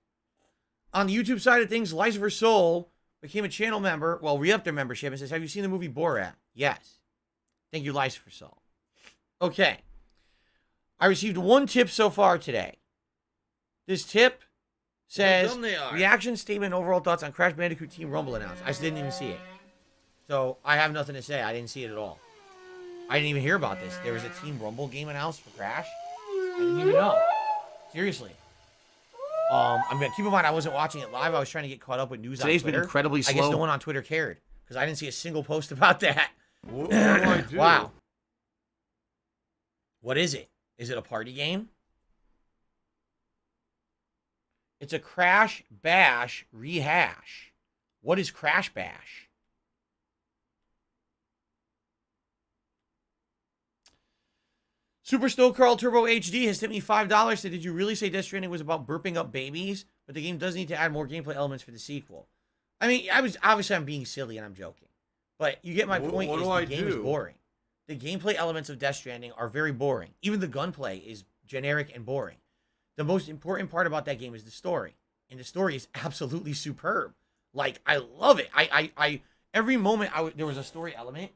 On the YouTube side of things, Lice Soul became a channel member, re-upped their membership and says, have you seen the movie Borat? Yes. Thank you, Lice Soul. Okay. I received one tip so far today. This tip says, reaction statement, overall thoughts on Crash Bandicoot Team Rumble announced. I didn't even see it. So I have nothing to say. I didn't see it at all. I didn't even hear about this. There was a Team Rumble game announced for Crash. I didn't even know. Seriously. Keep in mind, I wasn't watching it live. I was trying to get caught up with news on Twitter. Today's been incredibly slow. I guess no one on Twitter cared because I didn't see a single post about that. What do I do? Wow. What is it? Is it a party game? It's a Crash Bash rehash. What is Crash Bash? Super Snow Carl Turbo HD has tipped me $5. Said, did you really say Death Stranding was about burping up babies? But the game does need to add more gameplay elements for the sequel. I mean, I'm being silly and I'm joking. But you get my point. The game is boring. The gameplay elements of Death Stranding are very boring. Even the gunplay is generic and boring. The most important part about that game is the story. And the story is absolutely superb. Like, I love it. I every moment there was a story element.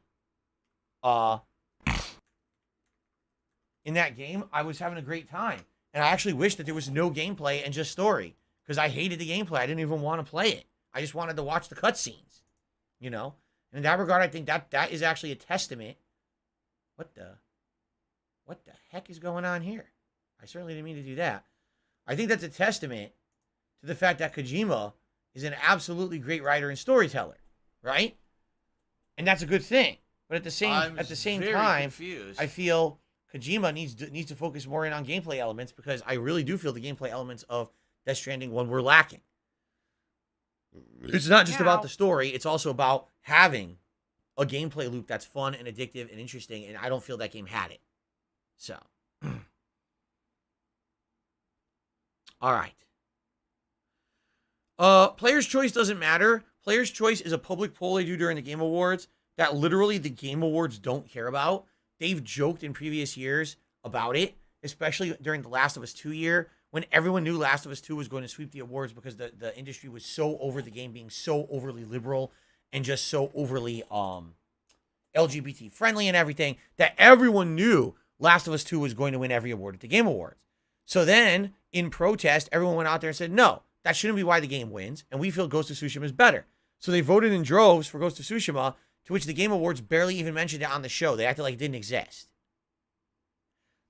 In that game, I was having a great time. And I actually wish that there was no gameplay and just story. Because I hated the gameplay. I didn't even want to play it. I just wanted to watch the cutscenes. And in that regard, I think that is actually a testament. What the heck is going on here? I certainly didn't mean to do that. I think that's a testament to the fact that Kojima is an absolutely great writer and storyteller. Right? And that's a good thing. But at the same time, confused. I feel Kojima needs to focus more in on gameplay elements because I really do feel the gameplay elements of Death Stranding 1 were lacking. It's not just about the story. It's also about having a gameplay loop that's fun and addictive and interesting, and I don't feel that game had it. So. All right. Player's choice doesn't matter. Player's choice is a public poll they do during the Game Awards that literally the Game Awards don't care about. They've joked in previous years about it, especially during the Last of Us 2 year, when everyone knew Last of Us 2 was going to sweep the awards because the industry was so over the game being so overly liberal and just so overly LGBT friendly and everything that everyone knew Last of Us 2 was going to win every award at the Game Awards. So then, in protest, everyone went out there and said, no, that shouldn't be why the game wins, and we feel Ghost of Tsushima is better. So they voted in droves for Ghost of Tsushima, to which the Game Awards barely even mentioned it on the show. They acted like it didn't exist.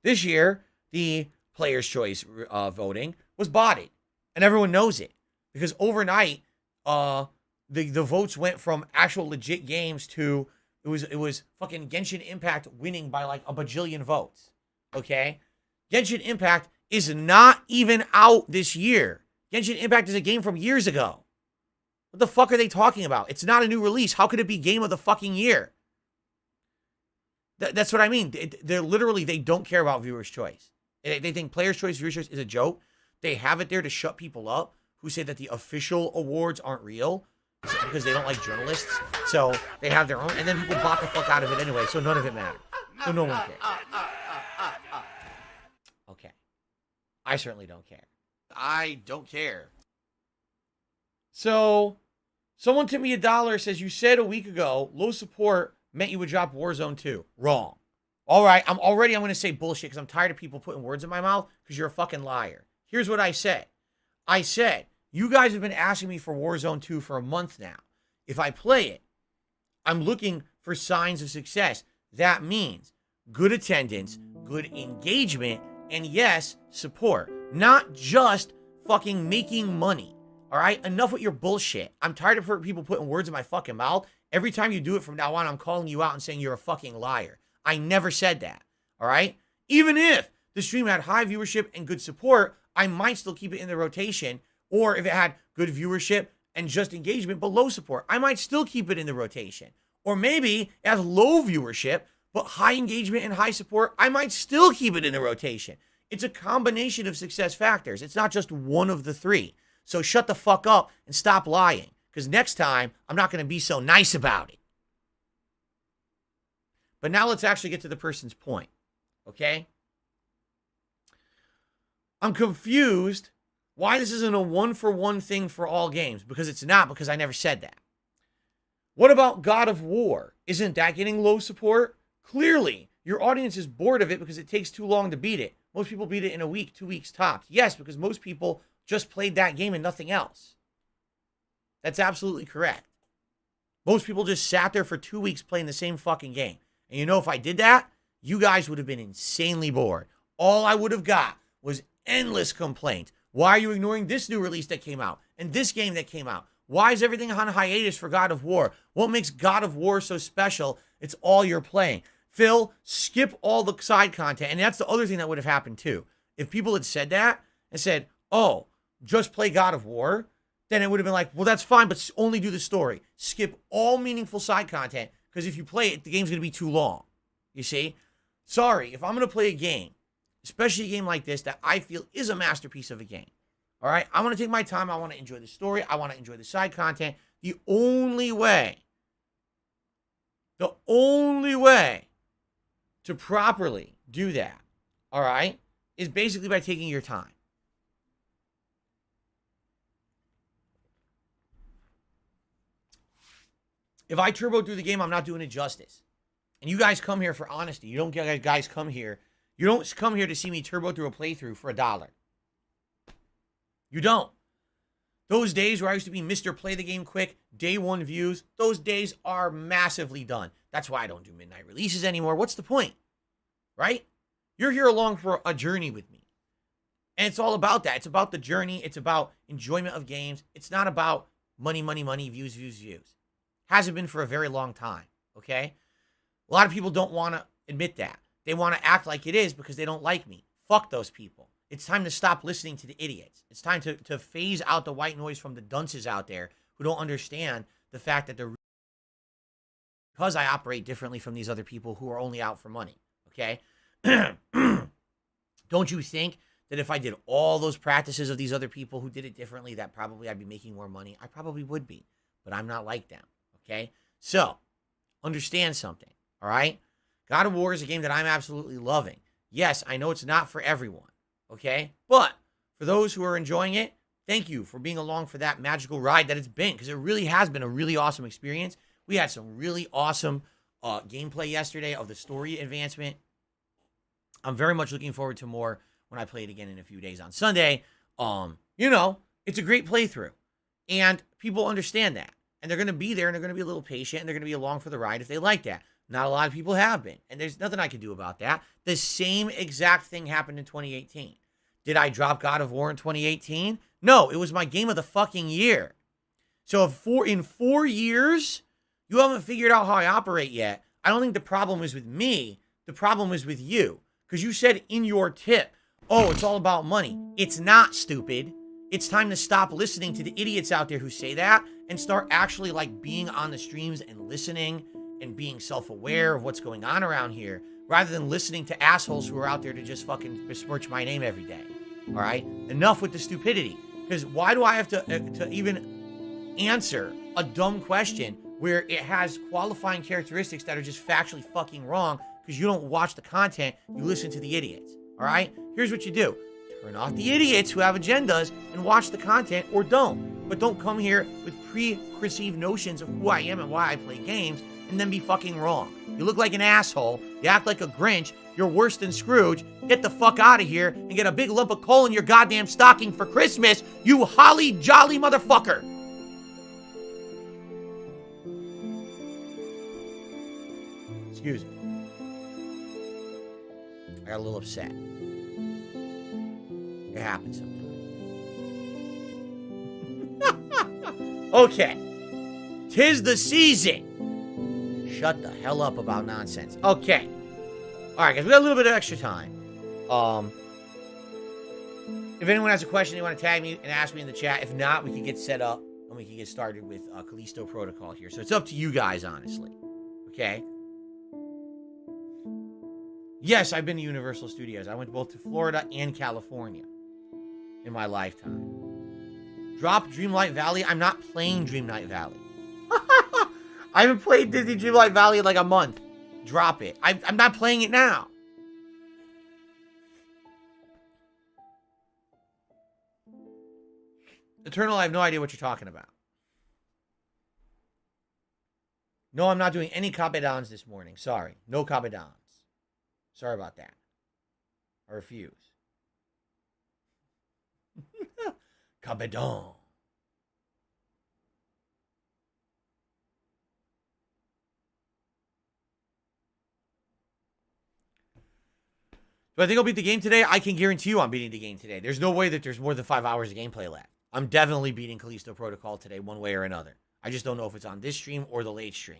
This year, the Player's Choice voting was botted, and everyone knows it. Because overnight, the votes went from actual legit games to, it was fucking Genshin Impact winning by like a bajillion votes. Okay? Genshin Impact is not even out this year. Genshin Impact is a game from years ago. What the fuck are they talking about? It's not a new release. How could it be game of the fucking year? That's what I mean. They don't care about viewer's choice. They think player's choice, viewer's choice is a joke. They have it there to shut people up who say that the official awards aren't real because they don't like journalists. So they have their own, and then people block the fuck out of it anyway, so none of it matters. So no one cares. Okay. I certainly don't care. I don't care. So, someone tipped me $1, says, you said a week ago, low support meant you would drop Warzone 2. Wrong. All right, I'm going to say bullshit because I'm tired of people putting words in my mouth because you're a fucking liar. Here's what I said. I said, you guys have been asking me for Warzone 2 for a month now. If I play it, I'm looking for signs of success. That means good attendance, good engagement, and yes, support. Not just fucking making money. All right? Enough with your bullshit. I'm tired of people putting words in my fucking mouth. Every time you do it from now on, I'm calling you out and saying you're a fucking liar. I never said that. All right? Even if the stream had high viewership and good support, I might still keep it in the rotation. Or if it had good viewership and just engagement but low support, I might still keep it in the rotation. Or maybe it has low viewership but high engagement and high support, I might still keep it in the rotation. It's a combination of success factors. It's not just one of the three. So shut the fuck up and stop lying, because next time I'm not going to be so nice about it. But now let's actually get to the person's point, okay? I'm confused why this isn't a one-for-one thing for all games, because it's not, because I never said that. What about God of War? Isn't that getting low support? Clearly, your audience is bored of it because it takes too long to beat it. Most people beat it in a week, 2 weeks tops. Yes, because most people just played that game and nothing else. That's absolutely correct. Most people just sat there for 2 weeks playing the same fucking game. And you know, if I did that, you guys would have been insanely bored. All I would have got was endless complaints. Why are you ignoring this new release that came out and this game that came out? Why is everything on hiatus for God of War? What makes God of War so special? It's all you're playing. Phil, skip all the side content. And that's the other thing that would have happened too. If people had said that and said, oh, just play God of War, then it would have been like, well, that's fine, but only do the story. Skip all meaningful side content, because if you play it, the game's going to be too long. You see? Sorry, if I'm going to play a game, especially a game like this that I feel is a masterpiece of a game, all right? I want to take my time. I want to enjoy the story. I want to enjoy the side content. The only way to properly do that, all right, is basically by taking your time. If I turbo through the game, I'm not doing it justice. And you guys come here for honesty. You don't guys come here. You don't come here to see me turbo through a playthrough for $1. You don't. Those days where I used to be Mr. Play the Game Quick, day one views, those days are massively done. That's why I don't do midnight releases anymore. What's the point? Right? You're here along for a journey with me. And it's all about that. It's about the journey. It's about enjoyment of games. It's not about money, views. Hasn't been for a very long time, okay? A lot of people don't want to admit that. They want to act like it is because they don't like me. Fuck those people. It's time to stop listening to the idiots. It's time to phase out the white noise from the dunces out there who don't understand the fact that because I operate differently from these other people who are only out for money, okay? Don't you think that if I did all those practices of these other people who did it differently, that probably I'd be making more money? I probably would be, but I'm not like them, okay? So, understand something, all right? God of War is a game that I'm absolutely loving. Yes, I know it's not for everyone, okay? But for those who are enjoying it, thank you for being along for that magical ride that it's been, because it really has been a really awesome experience. We had some really awesome gameplay yesterday of the story advancement. I'm very much looking forward to more when I play it again in a few days on Sunday. You know, it's a great playthrough. And people understand that. And they're going to be there, and they're going to be a little patient, and they're going to be along for the ride if they like that. Not a lot of people have been. And there's nothing I can do about that. The same exact thing happened in 2018. Did I drop God of War in 2018? No, it was my game of the fucking year. So if in 4 years, you haven't figured out how I operate yet, I don't think the problem is with me. The problem is with you. Because you said in your tip, oh, it's all about money. It's not, stupid. It's time to stop listening to the idiots out there who say that and start actually like being on the streams and listening and being self-aware of what's going on around here, rather than listening to assholes who are out there to just fucking besmirch my name every day. All right? Enough with the stupidity. Because why do I have to even answer a dumb question where it has qualifying characteristics that are just factually fucking wrong because you don't watch the content, you listen to the idiots. All right? Here's what you do. Turn off the idiots who have agendas and watch the content, or don't. But don't come here with preconceived notions of who I am and why I play games and then be fucking wrong. You look like an asshole. You act like a Grinch. You're worse than Scrooge. Get the fuck out of here and get a big lump of coal in your goddamn stocking for Christmas, you holly jolly motherfucker. Excuse me. I got a little upset. It happens sometimes. Okay. 'Tis the season. Shut the hell up about nonsense. Okay. All right, guys, we got a little bit of extra time. If anyone has a question they want to tag me and ask me in the chat. If not, we can get set up and we can get started with Callisto Protocol here. So it's up to you guys, honestly. Okay? Yes, I've been to Universal Studios. I went both to Florida and California in my lifetime. Drop Dreamlight Valley. I'm not playing Dreamlight Valley. I haven't played Disney Dreamlight Valley in like a month. Drop it. I'm not playing it now. Eternal, I have no idea what you're talking about. No, I'm not doing any Cabedons this morning. Sorry. No Cabedons. Sorry about that. I refuse. Cabedon. Do I think I'll beat the game today? I can guarantee you I'm beating the game today. There's no way that there's more than 5 hours of gameplay left. I'm definitely beating Callisto Protocol today one way or another. I just don't know if it's on this stream or the late stream.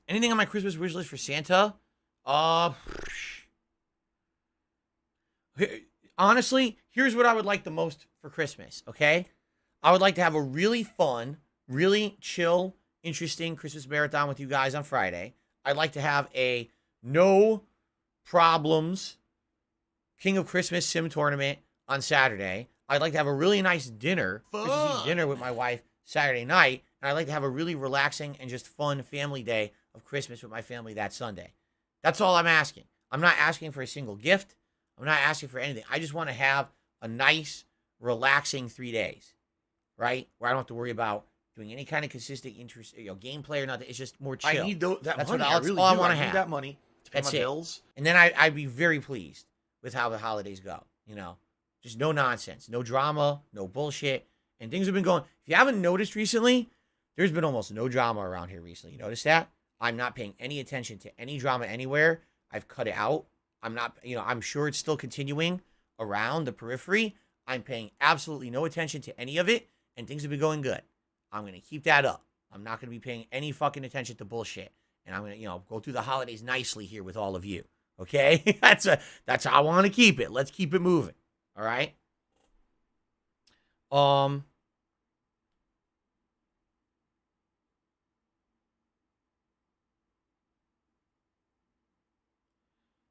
Anything on my Christmas wish list for Santa? Honestly, here's what I would like the most for Christmas, okay? I would like to have a really fun, really chill, interesting Christmas marathon with you guys on Friday. I'd like to have a no problems King of Christmas sim tournament on Saturday. I'd like to have a really nice dinner, Christmas Eve dinner with my wife Saturday night. And I'd like to have a really relaxing and just fun family day of Christmas with my family that Sunday. That's all I'm asking. I'm not asking for a single gift. I'm not asking for anything. I just want to have a nice, relaxing 3 days, right? Where I don't have to worry about doing any kind of consistent interest, gameplay or nothing. It's just more chill. I need that That's money. What I really all do. I want I to need have. that money to pay That's my it. bills. And then I'd be very pleased with how the holidays go. Just no nonsense, no drama, no bullshit. And things have been going. If you haven't noticed recently, there's been almost no drama around here recently. You notice that? I'm not paying any attention to any drama anywhere. I've cut it out. I'm not, I'm sure it's still continuing around the periphery. I'm paying absolutely no attention to any of it, and things have been going good. I'm going to keep that up. I'm not going to be paying any fucking attention to bullshit. And I'm going to, go through the holidays nicely here with all of you. Okay? That's how I want to keep it. Let's keep it moving. All right?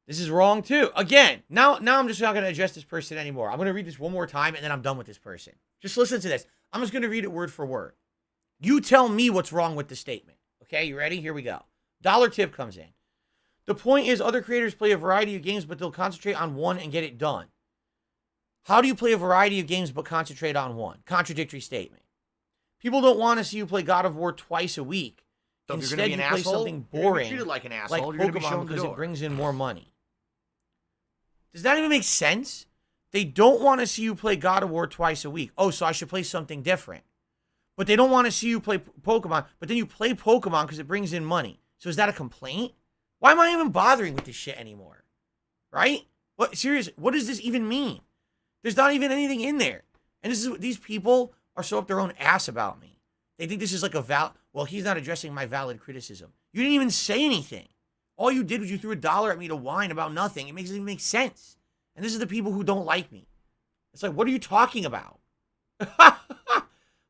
This is wrong too. Again, now I'm just not going to address this person anymore. I'm going to read this one more time and then I'm done with this person. Just listen to this. I'm just going to read it word for word. You tell me what's wrong with the statement. Okay, you ready? Here we go. Dollar tip comes in. The point is other creators play a variety of games, but they'll concentrate on one and get it done. How do you play a variety of games but concentrate on one? Contradictory statement. People don't want to see you play God of War twice a week. So Instead, if you're going to be an play asshole, something you're gonna be boring, treated like an like asshole. You're going to be Pokemon, shown the because door. it brings in more money. Does that even make sense? They don't want to see you play God of War twice a week. Oh, so I should play something different. But they don't want to see you play Pokemon. But then you play Pokemon because it brings in money. So is that a complaint? Why am I even bothering with this shit anymore? Right? What? Seriously, what does this even mean? There's not even anything in there. And these people are so up their own ass about me. They think this is like well, he's not addressing my valid criticism. You didn't even say anything. All you did was you threw $1 at me to whine about nothing. It doesn't even make sense. And this is the people who don't like me. It's like, what are you talking about?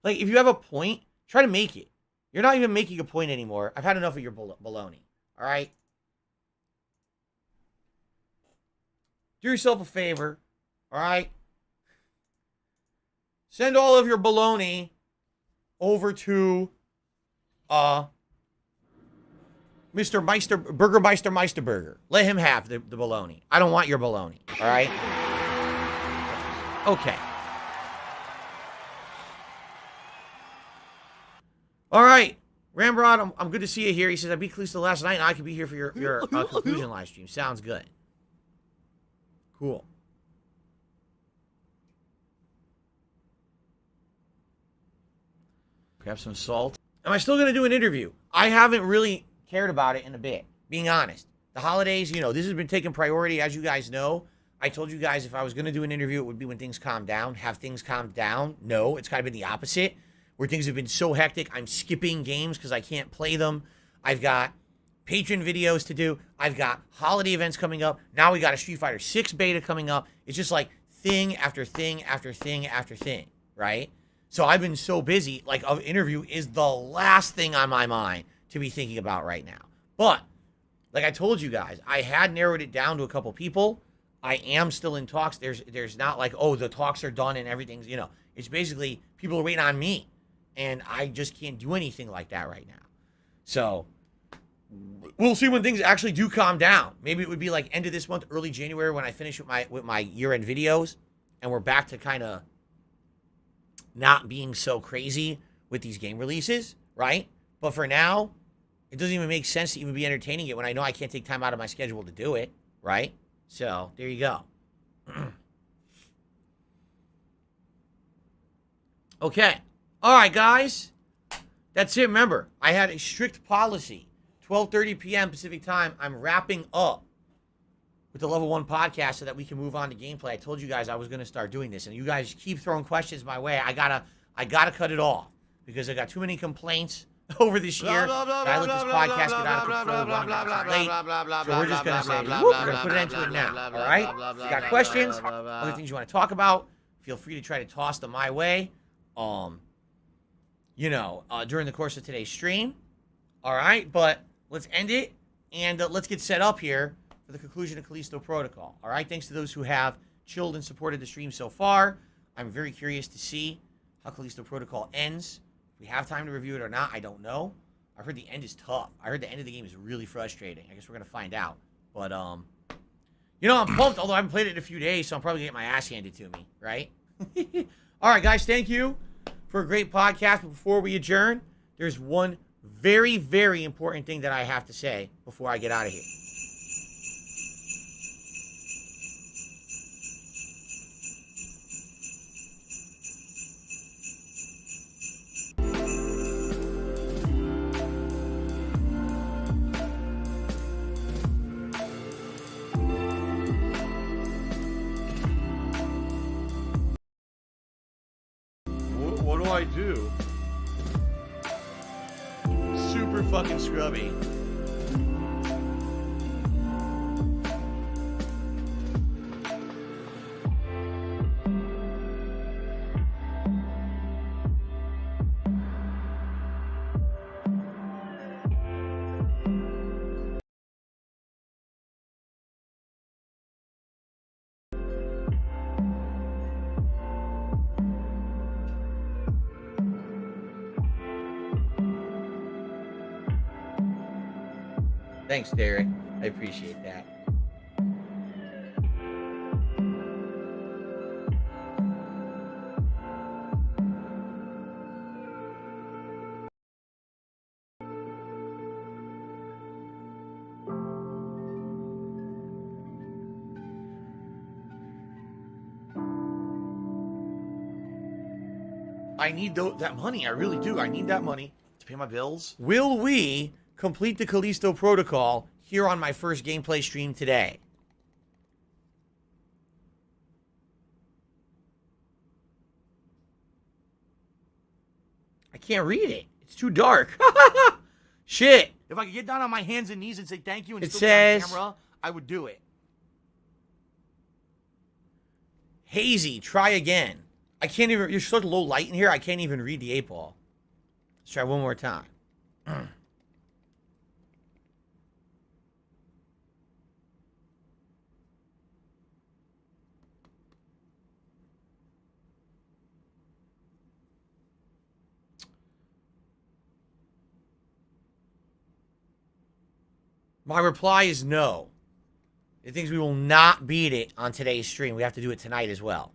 Like, if you have a point, try to make it. You're not even making a point anymore. I've had enough of your baloney. All right? Do yourself a favor. All right? Send all of your baloney over to Mr. Meisterburger. Let him have the baloney. I don't want your baloney. All right? Okay. All right. Ramrod, I'm good to see you here. He says, I beat Callisto last night, and I could be here for your conclusion live stream. Sounds good. Cool. Grab some salt. Am I still going to do an interview? I haven't really cared about it in a bit, being honest. The holidays, this has been taking priority, as you guys know. I told you guys if I was going to do an interview, it would be when things calm down. Have things calmed down? No, it's kind of been the opposite, where things have been so hectic, I'm skipping games because I can't play them. I've got patron videos to do. I've got holiday events coming up. Now we got a Street Fighter 6 beta coming up. It's just like thing after thing after thing after thing, right? So I've been so busy, like an interview is the last thing on my mind to be thinking about right now. But, like I told you guys, I had narrowed it down to a couple people. I am still in talks. There's not like, oh, the talks are done and everything's, it's basically people are waiting on me. And I just can't do anything like that right now. So, we'll see when things actually do calm down. Maybe it would be like end of this month, early January when I finish with my year-end videos. And we're back to kind of not being so crazy with these game releases, right? But for now, it doesn't even make sense to even be entertaining it when I know I can't take time out of my schedule to do it, right? So, there you go. Okay. All right, guys. That's it. Remember, I had a strict policy. 12:30 p.m. Pacific time. I'm wrapping up with the Level 1 podcast so that we can move on to gameplay. I told you guys I was going to start doing this, and you guys keep throwing questions my way. I gotta cut it off because I got too many complaints over this year. I let this podcast get out of control. Late, so we're just going to say, whoop, we're going to put an end to it now. All right? If you got questions, other things you want to talk about, feel free to try to toss them my way. During the course of today's stream. All right? But let's end it, and let's get set up here for the conclusion of Callisto Protocol. All right? Thanks to those who have chilled and supported the stream so far. I'm very curious to see how Callisto Protocol ends. If we have time to review it or not, I don't know. I heard the end is tough. I heard the end of the game is really frustrating. I guess we're going to find out. But, I'm pumped, although I haven't played it in a few days, so I'm probably going to get my ass handed to me, right? All right, guys, thank you for a great podcast. But before we adjourn, there's one very, very important thing that I have to say before I get out of here. What do I do? Super fucking scrubby. Thanks, Derek. I appreciate that. I need that money. I really do. I need that money to pay my bills. Will we complete the Callisto Protocol here on my first gameplay stream today? I can't read it. It's too dark. Shit. If I could get down on my hands and knees and say thank you and It still be on says- camera, I would do it. Hazy, try again. I can't even, you're such low light in here, I can't even read the 8-ball. Let's try one more time. My reply is no. It thinks we will not beat it on today's stream. We have to do it tonight as well.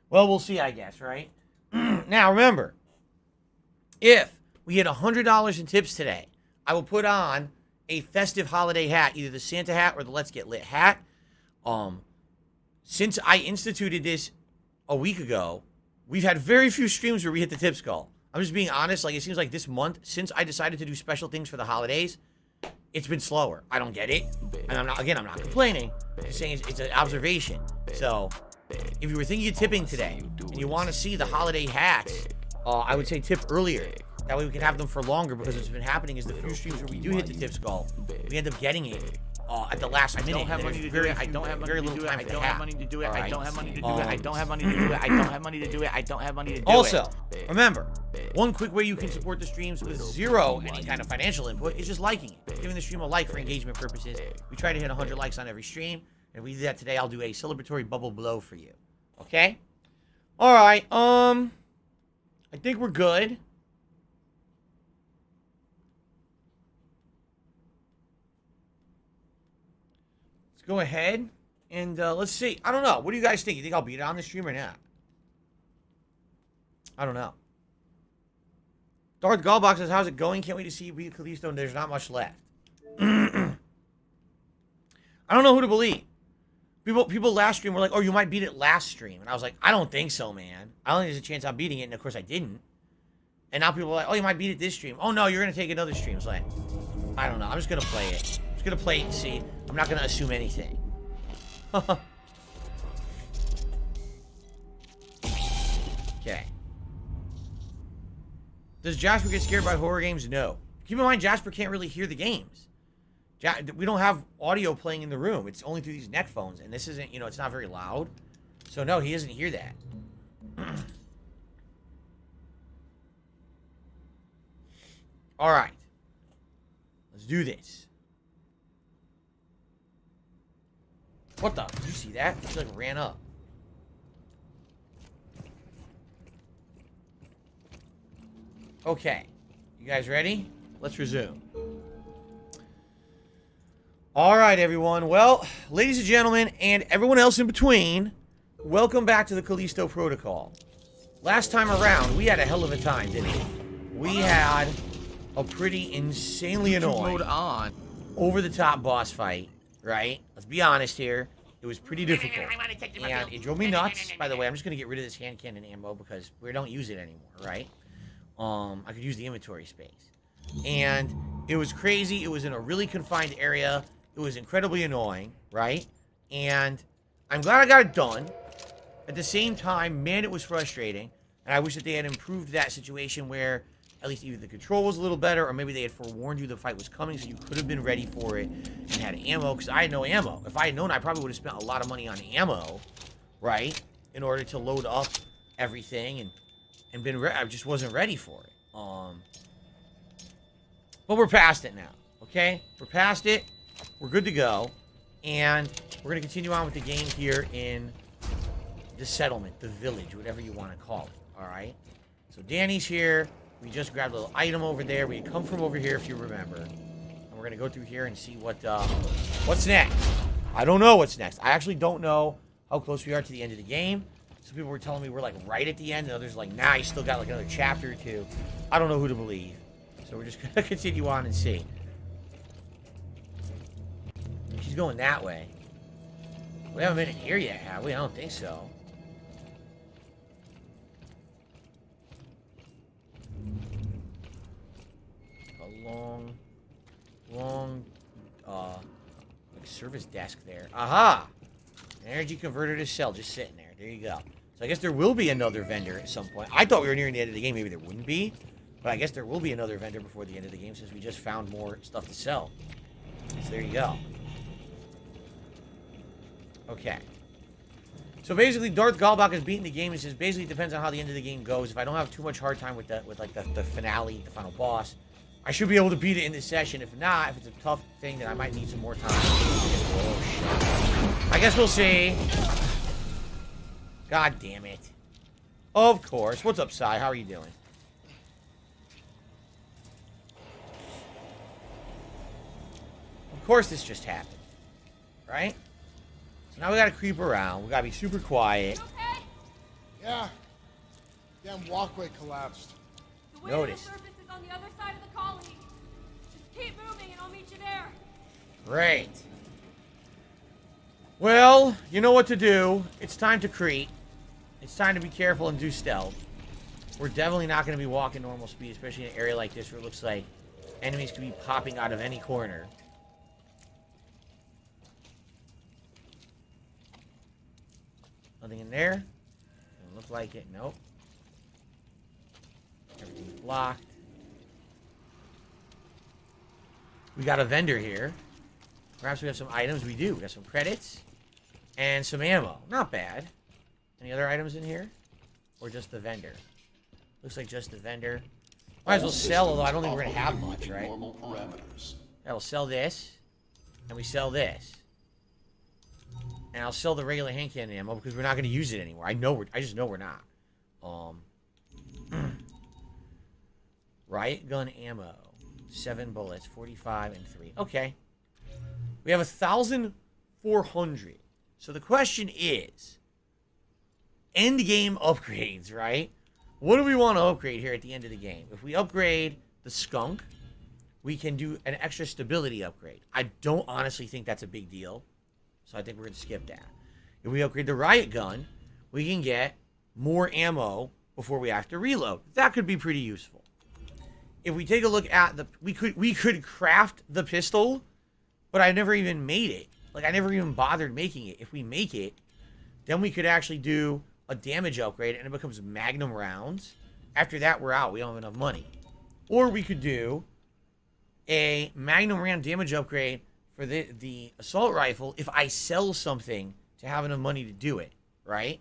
Well, we'll see, I guess, right? Now, remember, if we hit $100 in tips today, I will put on a festive holiday hat, either the Santa hat or the Let's Get Lit hat. Since I instituted this a week ago, we've had very few streams where we hit the tips goal. I'm just being honest. Like, it seems like this month, since I decided to do special things for the holidays, it's been slower. I don't get it. And I'm not complaining. Just saying it's an observation. So, if you were thinking of tipping today and you want to see the holiday hacks, I would say tip earlier. That way we can have them for longer, because what's been happening is the few streams where we do hit the tip skull, we end up getting it at the last minute. I don't have money to do it. I don't have money to do it. I don't have money to do it. I don't have money to do it. I don't have money to do it. I don't have money to do it. I don't have money to do it. Also, remember, one quick way you can support the streams with zero any kind of financial input is just liking it, giving the stream a like for engagement purposes. We try to hit 100 likes on every stream, and if we do that today, I'll do a celebratory bubble blow for you. Okay? All right. I think we're good. Go ahead and let's see. I don't know. What do you guys think? You think I'll beat it on the stream or not? I don't know. Darth Gallbox says, how's it going? Can't wait to see you beat Callisto, and there's not much left. I don't know who to believe. People last stream were like, oh, you might beat it last stream. And I was like, I don't think so, man. I don't think there's a chance I'm beating it, and of course I didn't. And now people are like, oh, you might beat it this stream. Oh, no, you're going to take another stream. It's like, I don't know. I'm just going to play it. Gonna play it and see. I'm not gonna assume anything. Okay. Does Jasper get scared by horror games? No. Keep in mind, Jasper can't really hear the games. We don't have audio playing in the room. It's only through these neck phones, and this isn't, it's not very loud. So no, he doesn't hear that. All right. Let's do this. What the? Did you see that? She like ran up. Okay. You guys ready? Let's resume. All right, everyone. Well, ladies and gentlemen, and everyone else in between, welcome back to the Callisto Protocol. Last time around, we had a hell of a time, didn't we? We had a pretty insanely annoying, over-the-top boss fight. Right? Let's be honest here. It was pretty difficult. And it drove me nuts. By the way, I'm just going to get rid of this hand cannon ammo because we don't use it anymore, right? I could use the inventory space. And it was crazy. It was in a really confined area. It was incredibly annoying, right? And I'm glad I got it done. At the same time, man, it was frustrating. And I wish that they had improved that situation where at least either the control was a little better, or maybe they had forewarned you the fight was coming, so you could have been ready for it and had ammo, because I had no ammo. If I had known, I probably would have spent a lot of money on ammo, right, in order to load up everything and been ready. I just wasn't ready for it. But we're past it now, okay? We're past it. We're good to go. And we're going to continue on with the game here in the settlement, the village, whatever you want to call it, all right? So Danny's here. We just grabbed a little item over there. We had come from over here, if you remember. And we're going to go through here and see what's next. I don't know what's next. I actually don't know how close we are to the end of the game. Some people were telling me we're, like, right at the end. And others are like, nah, you still got, like, another chapter or two. I don't know who to believe. So we're just going to continue on and see. She's going that way. We haven't been in here yet, have we? I don't think so. Like service desk there. Aha! An energy converter to cell, just sitting there. There you go. So I guess there will be another vendor at some point. I thought we were nearing the end of the game. Maybe there wouldn't be. But I guess there will be another vendor before the end of the game since we just found more stuff to sell. So there you go. Okay. So basically, Darth Gallbach has beaten the game. He says basically it depends on how the end of the game goes. If I don't have too much hard time with that, with like the finale, the final boss, I should be able to beat it in this session. If not, if it's a tough thing, then I might need some more time. Oh, shit. I guess we'll see. God damn it. Of course. What's up, Sai? How are you doing? Of course this just happened. Right? So now we gotta creep around. We gotta be super quiet. Okay? Yeah. Damn walkway collapsed. The way to the surface is on the other side of the colony. Just keep moving and I'll meet you there. Great. Well, you know what to do. It's time to creep. It's time to be careful and do stealth. We're definitely not going to be walking normal speed, especially in an area like this where it looks like enemies could be popping out of any corner. Nothing in there. Doesn't look like it. Nope. Everything's blocked. We got a vendor here. Perhaps we have some items. We do. We got some credits and some ammo. Not bad. Any other items in here? Or just the vendor? Looks like just the vendor. Might as well sell, although I don't think we're going to have much, right? Yeah, we'll sell this. And we sell this. And I'll sell the regular hand cannon ammo because we're not going to use it anymore. I just know we're not. Riot gun ammo. 7 bullets, 45 and 3. Okay. We have 1,400. So the question is, end game upgrades, right? What do we want to upgrade here at the end of the game? If we upgrade the skunk, we can do an extra stability upgrade. I don't honestly think that's a big deal. So I think we're going to skip that. If we upgrade the riot gun, we can get more ammo before we have to reload. That could be pretty useful. If we take a look at the... We could craft the pistol, but I never even made it. Like, I never even bothered making it. If we make it, then we could actually do a damage upgrade, and it becomes magnum rounds. After that, we're out. We don't have enough money. Or we could do a magnum round damage upgrade for the assault rifle if I sell something to have enough money to do it, right?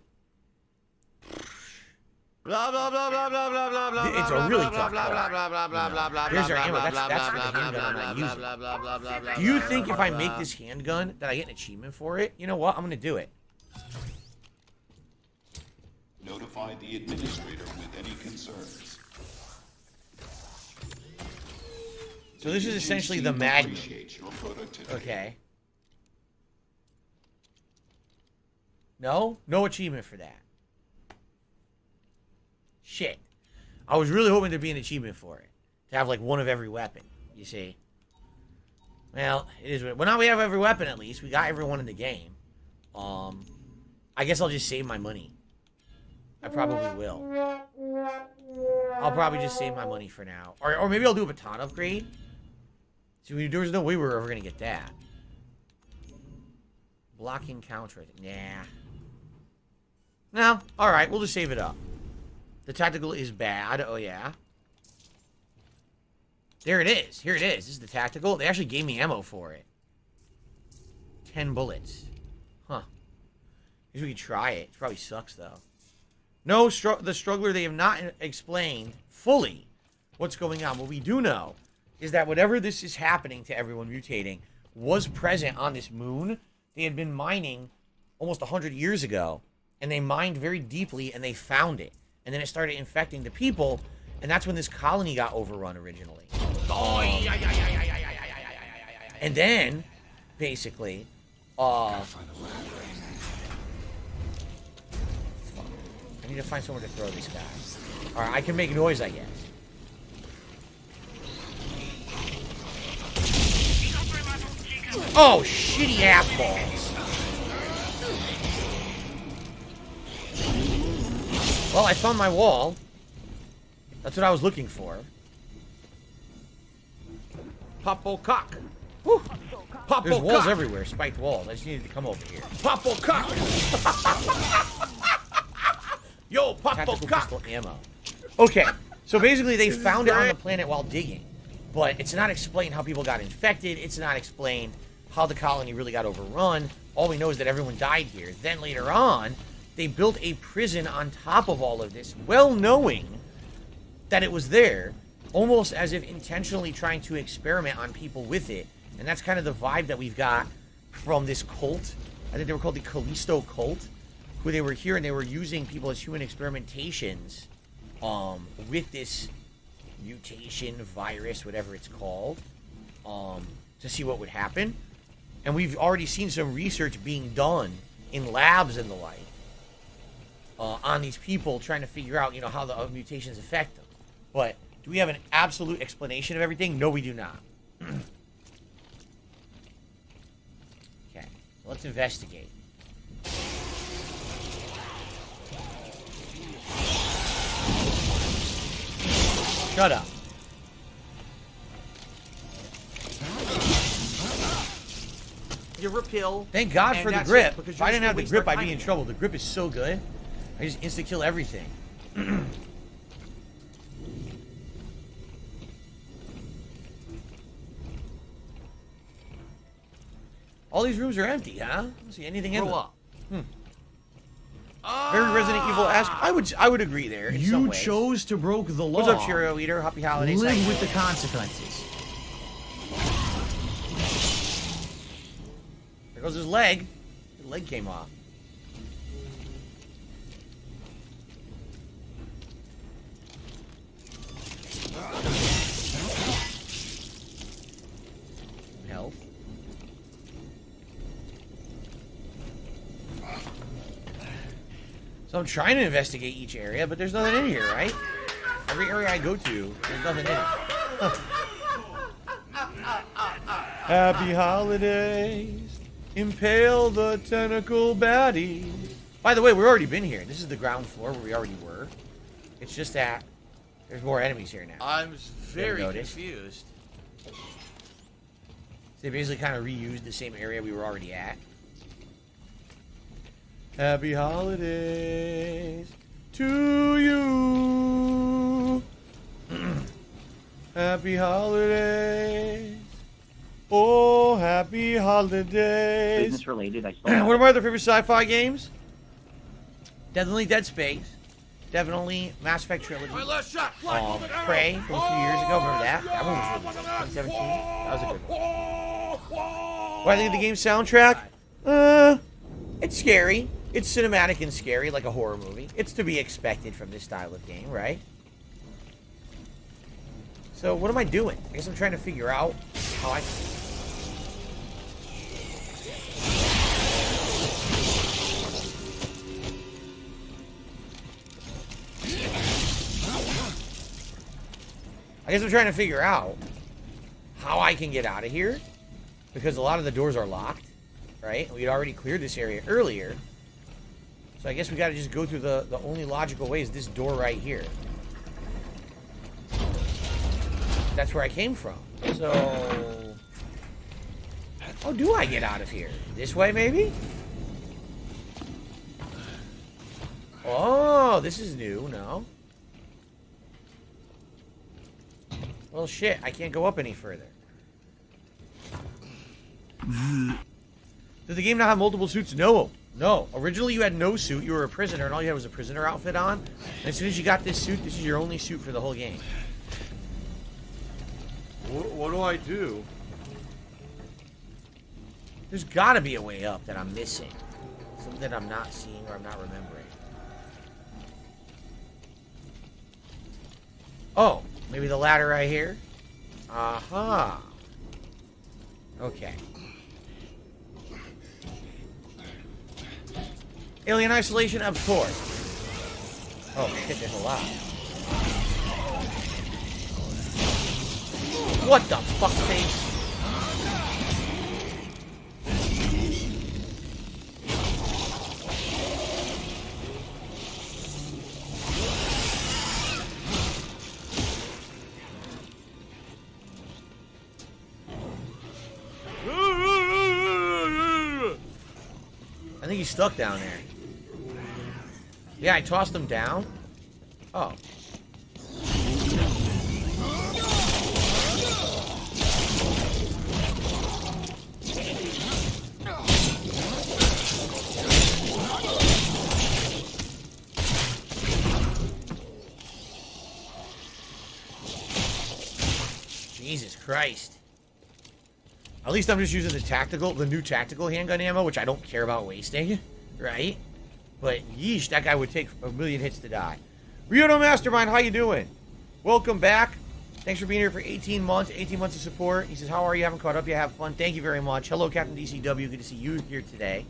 Blah blah blah blah blah blah blah blah. It's a really tough blah blah call. blah blah blah blah. Here's our ammo. That's for the handgun I'm not using. Do you think if I make this handgun that I get an achievement for it? You know what? I'm gonna do it. Notify the administrator with any concerns. So this is essentially the Magnum. Okay. No? No achievement for that. Shit. I was really hoping there'd be an achievement for it. To have, like, one of every weapon. You see? Well, it is... Well, now we have every weapon, at least. We got everyone in the game. I guess I'll just save my money. I probably will. I'll probably just save my money for now. Or maybe I'll do a baton upgrade. See, there's no way we're ever going to get that. Blocking counter. Nah. No. Alright, we'll just save it up. The tactical is bad. Oh, yeah. There it is. Here it is. This is the tactical. They actually gave me ammo for it. 10 bullets. Huh. Guess we could try it. It probably sucks, though. No, the struggler, they have not explained fully what's going on. What we do know is that whatever this is happening to everyone mutating was present on this moon. They had been mining almost 100 years ago, and they mined very deeply, and they found it. And then it started infecting the people, and that's when this colony got overrun originally. And then, basically, I need to find somewhere to throw this guy. Alright, I can make noise, I guess. Oh, shitty ass balls. Well, I found my wall. That's what I was looking for. Popo cock. Whew. Popo There's walls cock. everywhere, spiked walls. I just needed to come over here. Popo cock. Yo, Popo Tactical cock. pistol ammo. Okay, so basically they found it on the planet while digging. But it's not explained how people got infected. It's not explained how the colony really got overrun. All we know is that everyone died here. Then later on, they built a prison on top of all of this, well knowing that it was there, almost as if intentionally trying to experiment on people with it. And that's kind of the vibe that we've got from this cult. I think they were called the Callisto cult, who they were here and they were using people as human experimentations with this mutation, virus, whatever it's called, to see what would happen. And we've already seen some research being done in labs and the like on these people trying to figure out, you know, how the mutations affect them. But do we have an absolute explanation of everything? No, we do not. Okay, let's investigate. Shut up. you repeal. Thank God and for the that's grip. it, because If you're I just didn't have gonna the waste grip, our I'd be time in here. trouble. The grip is so good. I just insta-kill everything. All these rooms are empty, huh? I don't see anything in Grow them. up. Very Resident Evil-esque. I would agree there. In some You ways. chose to broke the law. What's up, Cheerio Eater? Happy holidays. Live with the consequences. There goes his leg. His leg came off. Health. So I'm trying to investigate each area, but there's nothing in here, right? Every area I go to, there's nothing in it. Happy holidays. Impale the tentacle baddie. By the way, we've already been here. This is the ground floor where we already were. It's just that there's more enemies here now. I'm very noticed? confused. So they basically kind of reused the same area we were already at. Happy holidays to you. Happy holidays. Oh, happy holidays. Business related, I still What are my other favorite sci-fi games? Definitely Dead Space. Definitely Mass Effect Trilogy. My last shot. Prey from a few years ago. Remember that? That one was really good. 2017. That was a good one. What I think of the game soundtrack? It's scary. It's cinematic and scary, like a horror movie. It's to be expected from this style of game, right? So what am I doing? I guess I'm trying to figure out how I... I guess I'm trying to figure out how I can get out of here, because a lot of the doors are locked, right? We'd already cleared this area earlier. So I guess we got to just go through the only logical way is this door right here. That's where I came from. So... how do I get out of here? This way, maybe? Oh, this is new, no? Well, shit, I can't go up any further. Does the game now have multiple suits? No. No. Originally, you had no suit. You were a prisoner, and all you had was a prisoner outfit on. And as soon as you got this suit, this is your only suit for the whole game. What do I do? There's got to be a way up that I'm missing. Something that I'm not seeing or I'm not remembering. Oh, maybe the ladder right here? Aha. Okay. Alien Isolation, of course. Oh, shit, there's a lot. What the fuck, face? I think he's stuck down there. Yeah, I tossed him down. Oh. Jesus Christ. At least I'm just using the new tactical handgun ammo, which I don't care about wasting, right? But yeesh, that guy would take a million hits to die. Ryono Mastermind, how you doing? Welcome back. Thanks for being here for 18 months. 18 months of support. He says, how are you? Haven't caught up yet. Have fun. Thank you very much. Hello, Captain DCW. Good to see you here today.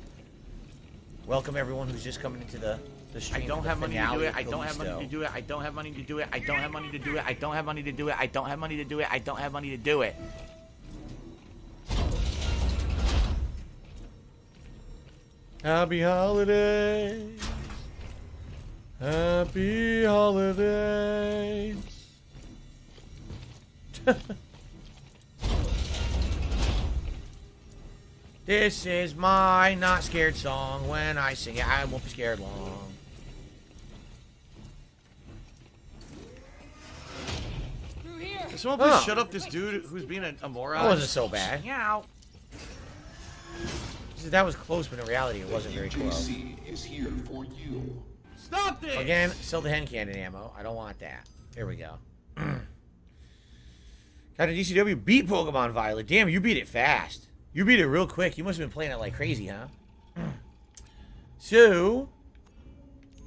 Welcome everyone who's just coming into the stream. I don't have money to do it. I don't have money to do it. I don't have money to do it. I don't have money to do it. I don't have money to do it. I don't have money to do it. I don't have money to do it. Happy holidays. Happy holidays. This is my not scared song. When I sing it, I won't be scared long. Through here. Can someone please Huh. shut up this dude who's being a moron? That wasn't so bad. Meow. That was close, but in reality, it wasn't very close. UJC is here for you. Stop this! Again, sell the hen cannon ammo. I don't want that. There we go. Captain DCW beat Pokemon Violet. Damn, you beat it fast. You beat it real quick. You must have been playing it like crazy, huh? So,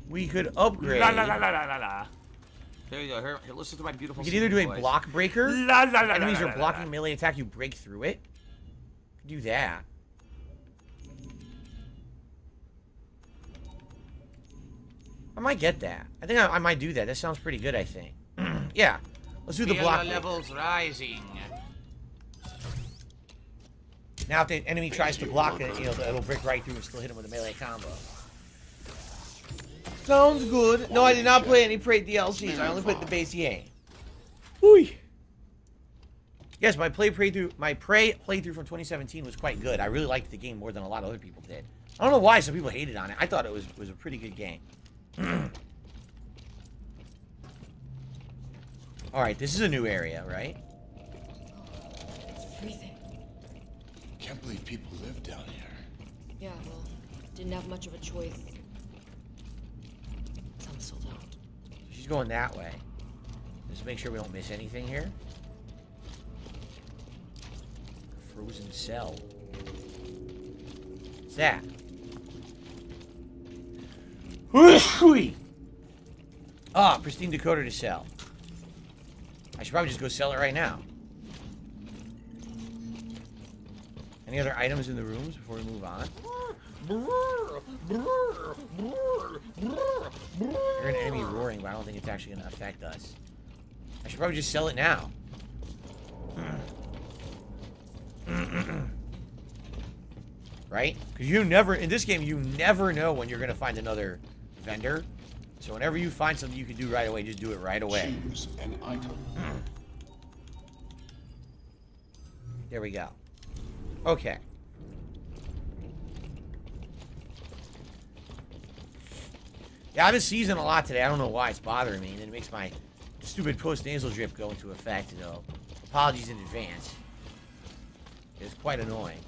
we could upgrade. La la la la la la la. There you go. Here, listen to my beautiful. You can either do a voice. block breaker. La la la. Enemies la, are la, blocking la. melee attack. You break through it. Do that. I might get that. I think I might do that. That sounds pretty good, I think. Yeah. Let's do the Feel block your breaker. levels rising. Now if the enemy tries to block it, you know, it'll break right through and still hit him with a melee combo. Sounds good. No, I did not play any Prey DLCs. I only played the base game. Whee. Yes, my Prey playthrough from 2017 was quite good. I really liked the game more than a lot of other people did. I don't know why some people hated on it. I thought it was a pretty good game. All right, this is a new area, right? It's freezing. Can't believe people live down here. Yeah, well, didn't have much of a choice. Some still don't. She's going that way. Just make sure we don't miss anything here. Frozen cell. What's that? Ah, pristine decoder to sell. I should probably just go sell it right now. Any other items in the rooms before we move on? I heard an enemy roaring, but I don't think it's actually going to affect us. I should probably just sell it now. Right? Because you never, in this game, you never know when you're going to find another vendor. So whenever you find something you can do right away, just do it right away. Choose an item. There we go. Okay. Yeah, I've been seizing a lot today. I don't know why it's bothering me. And it makes my stupid post-nasal drip go into effect, though. Apologies in advance. It's quite annoying.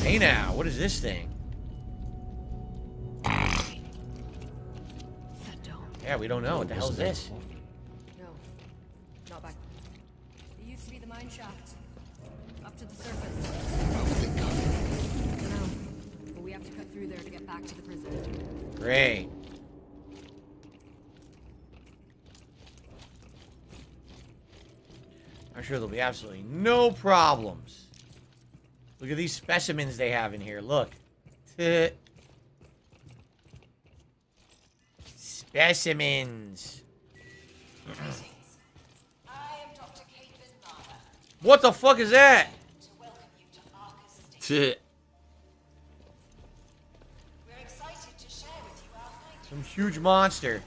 Hey now, what is this thing? That dome. Yeah, we don't know. What the hell is this? No, not back. It used to be the mine shaft. Up to the surface. How would they come? I don't know. But we have to cut through there to get back to the prison. Great. I'm sure there'll be absolutely no problems. Look at these specimens they have in here. Look. Specimens. What the fuck is that? Some huge monster.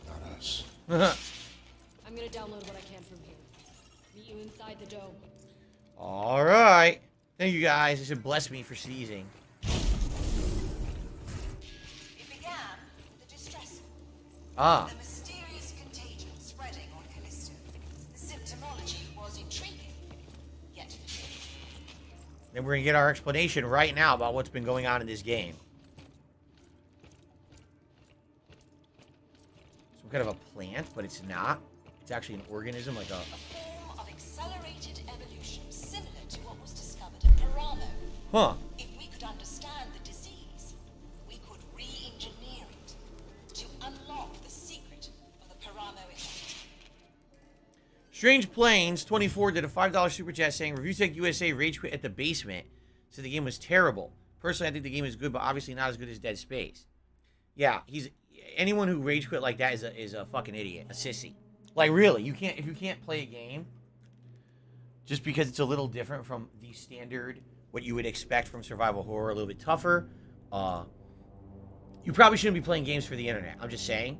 Not us. I'm gonna download what I can from here. Meet you inside the dome. All right. Thank you guys. This should bless me for sneezing. It began with the distress. Ah. The mysterious contagion spreading on Callisto. The symptomology was intriguing, yet familiar. Then we're going to get our explanation right now about what's been going on in this game. Some kind of a plant, but it's not. It's actually an organism, like a... A form of accelerated evolution similar to what was discovered at Paramo. Huh. If we could understand the disease, we could re-engineer it to unlock the secret of the Paramo effect. Strange Plains 24 did a $5 super chat saying, Review Tech USA rage quit at the basement. Said the game was terrible. Personally, I think the game is good, but obviously not as good as Dead Space. Yeah, anyone who rage quit like that is a fucking idiot, a sissy. Like really, if you can't play a game just because it's a little different from the standard what you would expect from survival horror, a little bit tougher. You probably shouldn't be playing games for the internet. I'm just saying.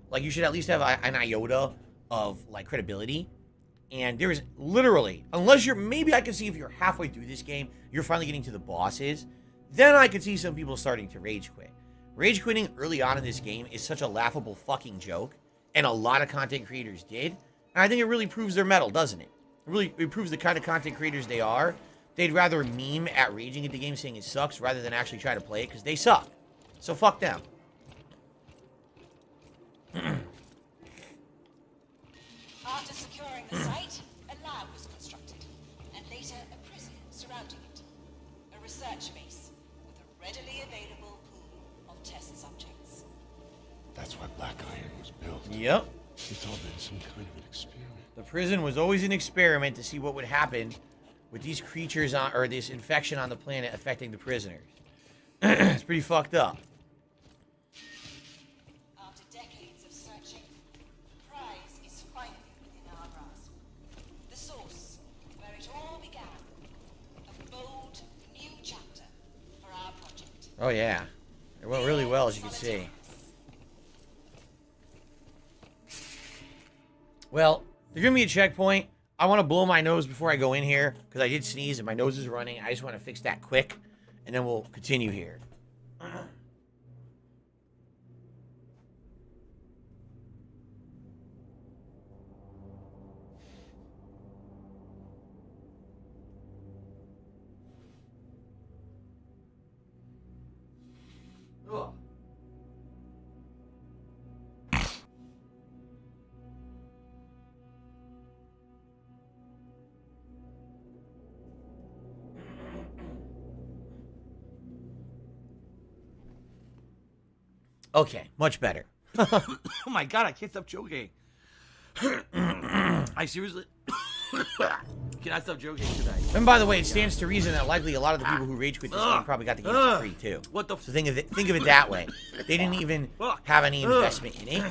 Like, you should at least have an iota of, like, credibility. And there is literally, unless you're, maybe I can see if you're halfway through this game, you're finally getting to the bosses, then I could see some people starting to rage quit. Rage quitting early on in this game is such a laughable fucking joke, and a lot of content creators did, and I think it really proves their mettle, doesn't it? It proves the kind of content creators they are. They'd rather meme at raging at the game saying it sucks rather than actually try to play it, because they suck. So fuck them. After securing the site, a lab was constructed, and later a prison surrounding it. A research base with a readily available pool of test subjects. That's why Black Iron was built. Yep. It's all been some kind of an experiment. The prison was always an experiment to see what would happen with these creatures on, or this infection on the planet affecting the prisoners. It's pretty fucked up. After decades of searching, the prize is finally within our grasp. The source, where it all began. A bold, new chapter for our project. Oh yeah. It went really well, as you can see. Well, there's gonna be a checkpoint. I want to blow my nose before I go in here, because I did sneeze and my nose is running. I just want to fix that quick, and then we'll continue here. Ugh. Okay, much better. Oh my god, I can't stop joking. I seriously cannot stop joking today. And by the way, it stands to reason that likely a lot of the people who rage quit this game probably got the game for free too. What the So think of it that way. They didn't even have any investment in it.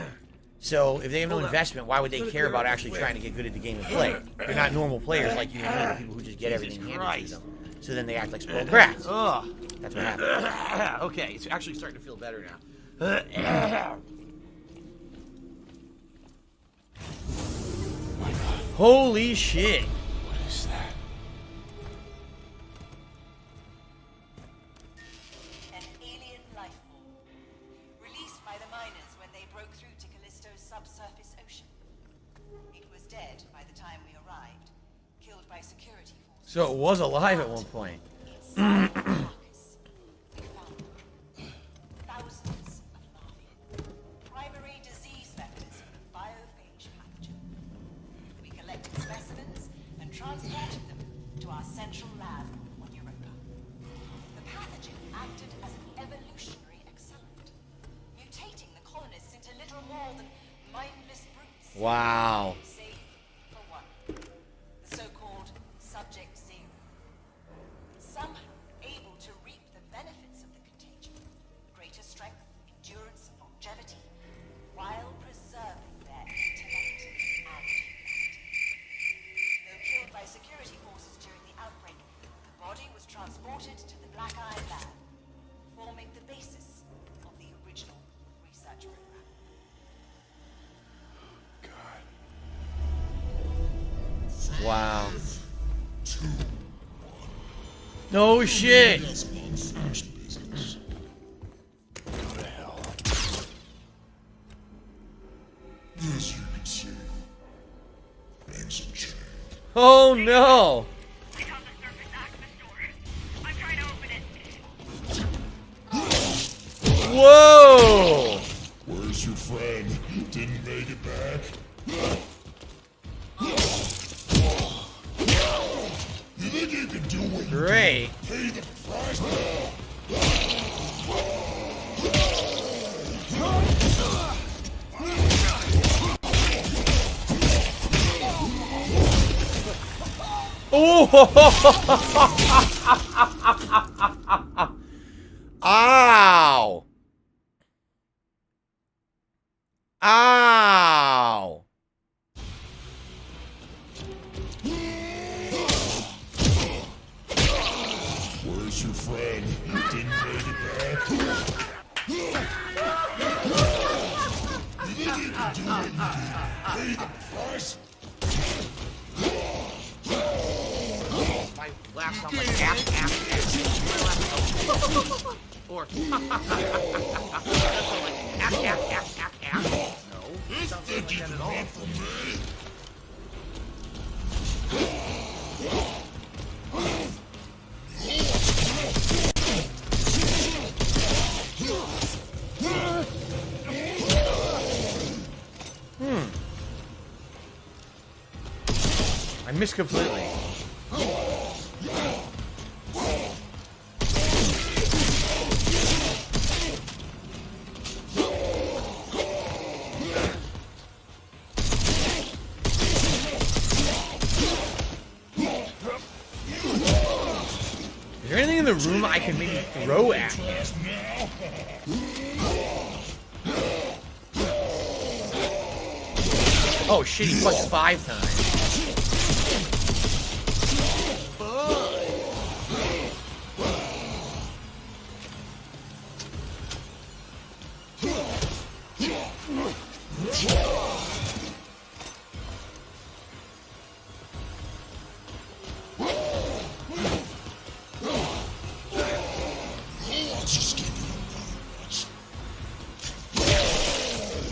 So if they have no investment, why would they care about actually trying to get good at the game and play it? They're not normal players like you and me, people who just get everything handed to them. So then they act like spoiled brats. Ugh. That's what happens. Okay, it's actually starting to feel better now. Holy shit. What is that? An alien life form, released by the miners when they broke through to Callisto's subsurface ocean. It was dead by the time we arrived, killed by security forces. So it was alive at one point. Inside the carcass, we found thousands of larvae, primary disease vectors in biophage pathogen. We collected specimens and transported them to our central lab on Europa. The pathogen acted as an evolutionary accelerant, mutating the colonists into little more than mindless brutes. Wow. Save for one, the so-called Subject Zero. Somehow able to reap the benefits of the contagion, greater strength, endurance, and longevity, while preserving their intellect and humanity. Though killed by security forces during the outbreak, the body was transported to the Black Eye lab, forming the basis of the original research program. God. Wow. No shit. Unfinished business. Go to hell. Yes, you can say. Things have changed. Oh no. I found the surface access door. I'm trying to open it. Whoa. Where's your friend? Didn't make it back? You think you can do what you Great. pay the price now? Oh. Ow. Ow. laugh sounds like ass. Or that's like ass. No, it sounds like that at all. I missed completely. Is there anything in the room I can maybe throw at him? Oh shit, he punched 5 times.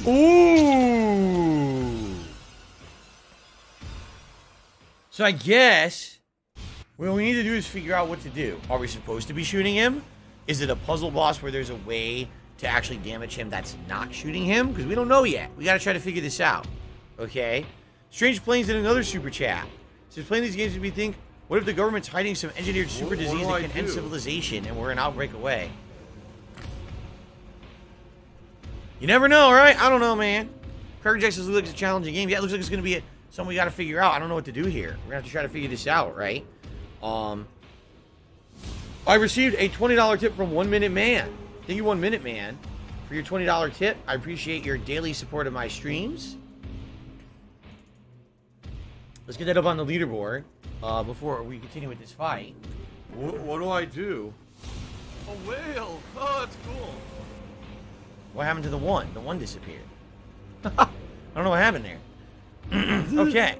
Ooh. So I guess what we need to do is figure out what to do. Are we supposed to be shooting him? Is it a puzzle boss where there's a way to actually damage him that's not shooting him? Because we don't know yet. We got to try to figure this out. Okay? Strange Planes in another super chat. Says playing these games makes me think, what if the government's hiding some engineered super disease that can end civilization and we're an outbreak away? You never know, right? I don't know, man. Cracker Jack says it looks like a challenging game. Yeah, it looks like it's going to be something we got to figure out. I don't know what to do here. We're going to have to try to figure this out, right? I received a $20 tip from 1 Minute Man. Thank you, 1 Minute Man, for your $20 tip. I appreciate your daily support of my streams. Let's get that up on the leaderboard before we continue with this fight. What do I do? A whale. Oh, that's cool. What happened to the one? The one disappeared. I don't know what happened there. Okay.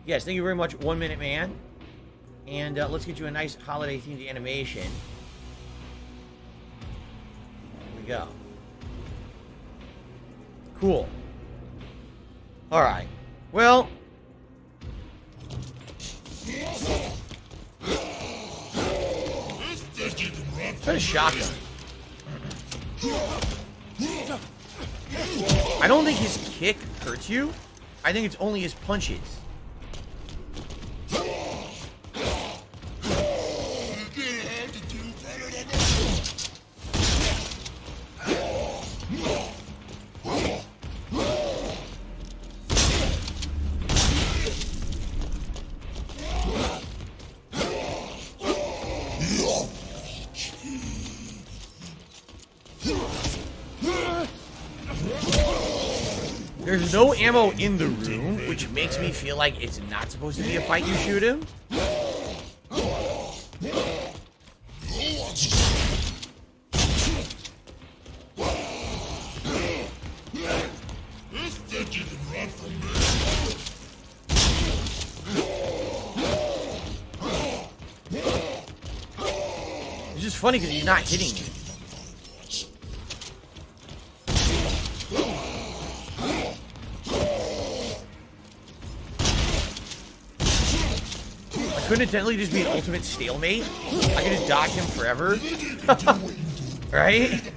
Yes, thank you very much, 1 Minute Man. And let's get you a nice holiday-themed animation. Here we go. Cool. Alright. Well... That's a shotgun. I don't think his kick hurts you. I think it's only his punches. There's no ammo in the room, which makes me feel like it's not supposed to be a fight you shoot him. It's just funny because he's not hitting me. Couldn't it technically just be an ultimate stalemate? I could just dodge him forever. Right?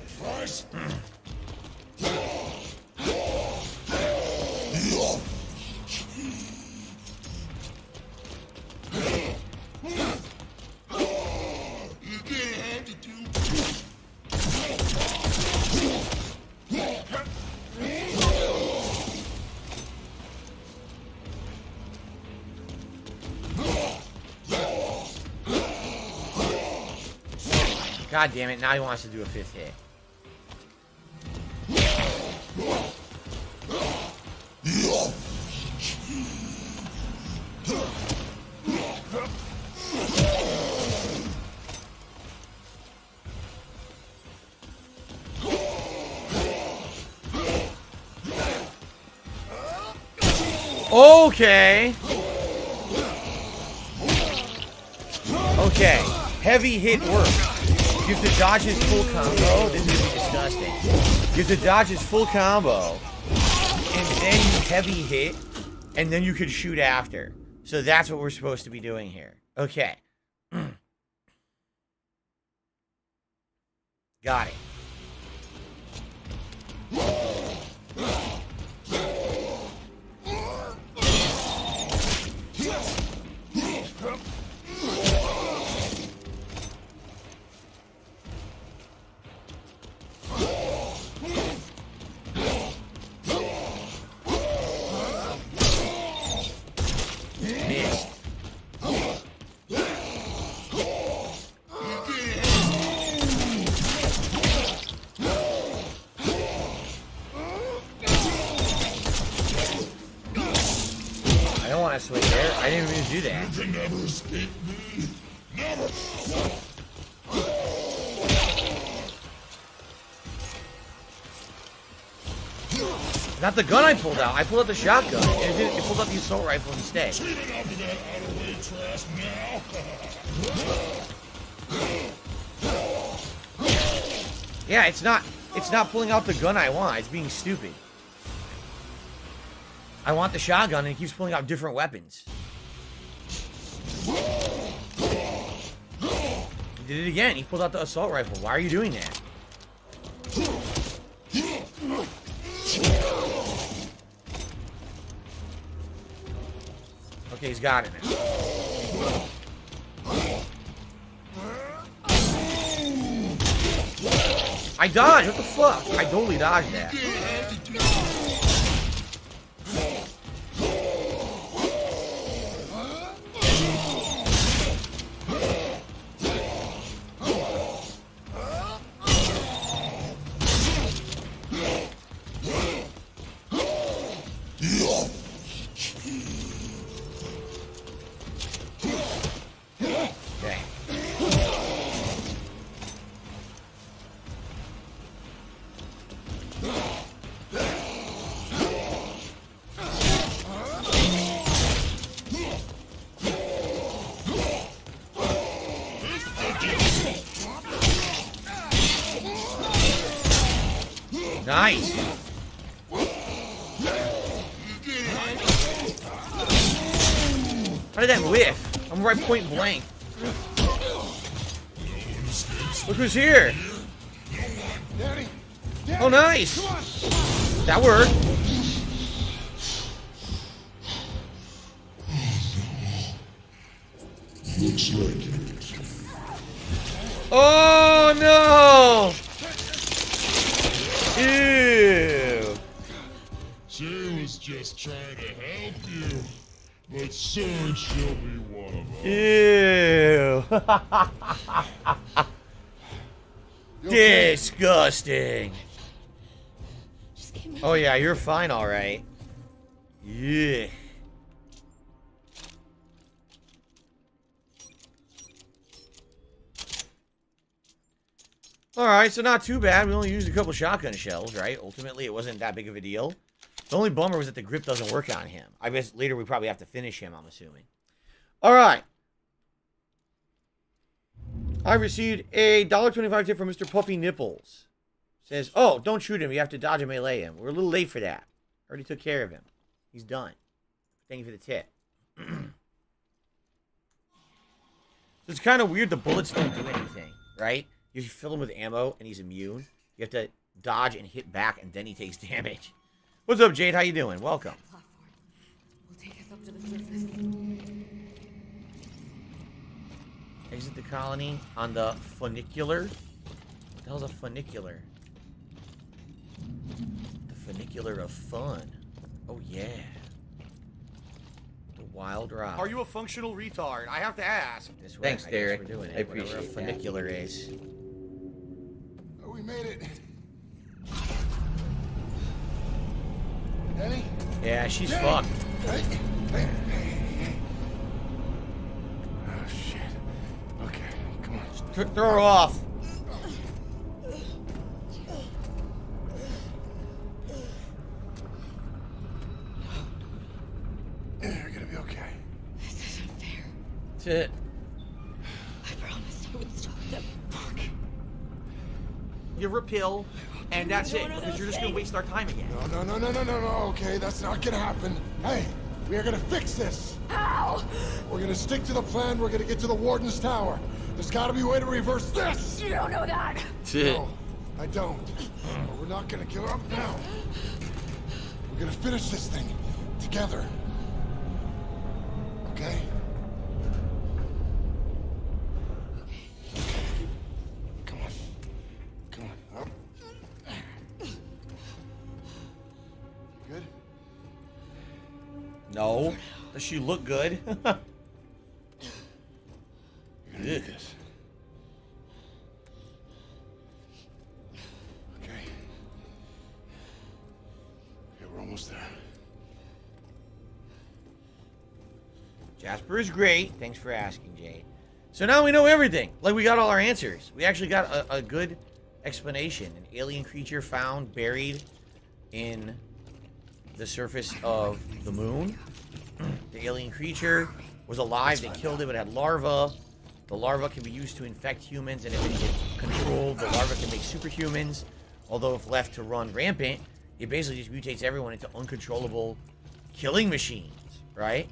God damn it, now he wants to do a 5th hit. Okay. Okay, heavy hit work. You have to dodge his full combo. This is gonna be disgusting. You have to dodge his full combo, and then you heavy hit, and then you could shoot after. So that's what we're supposed to be doing here. Okay. Got it. Missed. I don't want to swing there. I didn't even do that. You can never escape me. Never. Not the gun I pulled out. I pulled out the shotgun. And it pulled out the assault rifle instead. Treated up to that outer trash now. Yeah, it's not pulling out the gun I want. It's being stupid. I want the shotgun and it keeps pulling out different weapons. He did it again. He pulled out the assault rifle. Why are you doing that? Okay, he's got it now. I dodged. What the fuck? I totally dodged that. Okay. Nice. How did that whiff? I'm right point blank. Look who's here. Oh, nice. That worked. Looks like it. Oh, no. Ew. She was just trying to help you, but soon she'll be one of us. Ew. Disgusting. Just get me. Oh, yeah, you're fine, all right. Yeah. All right, so not too bad. We only used a couple shotgun shells, right? Ultimately, it wasn't that big of a deal. The only bummer was that the grip doesn't work on him. I guess later we probably have to finish him, I'm assuming. All right. I received a $1.25 tip from Mr. Puffy Nipples. Says, oh, don't shoot him. You have to dodge and melee him. We're a little late for that. Already took care of him. He's done. Thank you for the tip. It's kind of weird the bullets don't do anything, right? You fill him with ammo and he's immune. You have to dodge and hit back and then he takes damage. What's up, Jade? How you doing? Welcome. Platform will take us up to the surface. Exit the colony on the funicular. What the hell's a funicular? The funicular of fun. Oh, yeah. The wild ride. Are you a functional retard? I have to ask. This way, Thanks, I guess Derek. we're doing it. I appreciate Whatever a that. funicular is. Oh, we made it. Danny? Yeah, she's fucked. Hey. Oh, shit. Okay, come on. Throw her off. You're gonna be okay. This isn't fair. That's it. I give her a pill, and that's it. Because you're just gonna waste our time again. No, okay, that's not gonna happen. Hey, we are gonna fix this. How? We're gonna stick to the plan, we're gonna get to the Warden's Tower. There's gotta be a way to reverse this! You don't know that. No, I don't. But we're not gonna give up now. We're gonna finish this thing together. Okay? Come on. Come on. Up. Good? No. Does she look good? You're gonna need this. Okay. Okay, we're almost there. Jasper is great. Thanks for asking, Jade. So now we know everything. Like, we got all our answers. We actually got a good explanation. An alien creature found buried in the surface of the moon. The alien creature was alive. They killed it, but it had larvae. The larva can be used to infect humans, and if it gets controlled, the larva can make superhumans. Although if left to run rampant, it basically just mutates everyone into uncontrollable killing machines, right?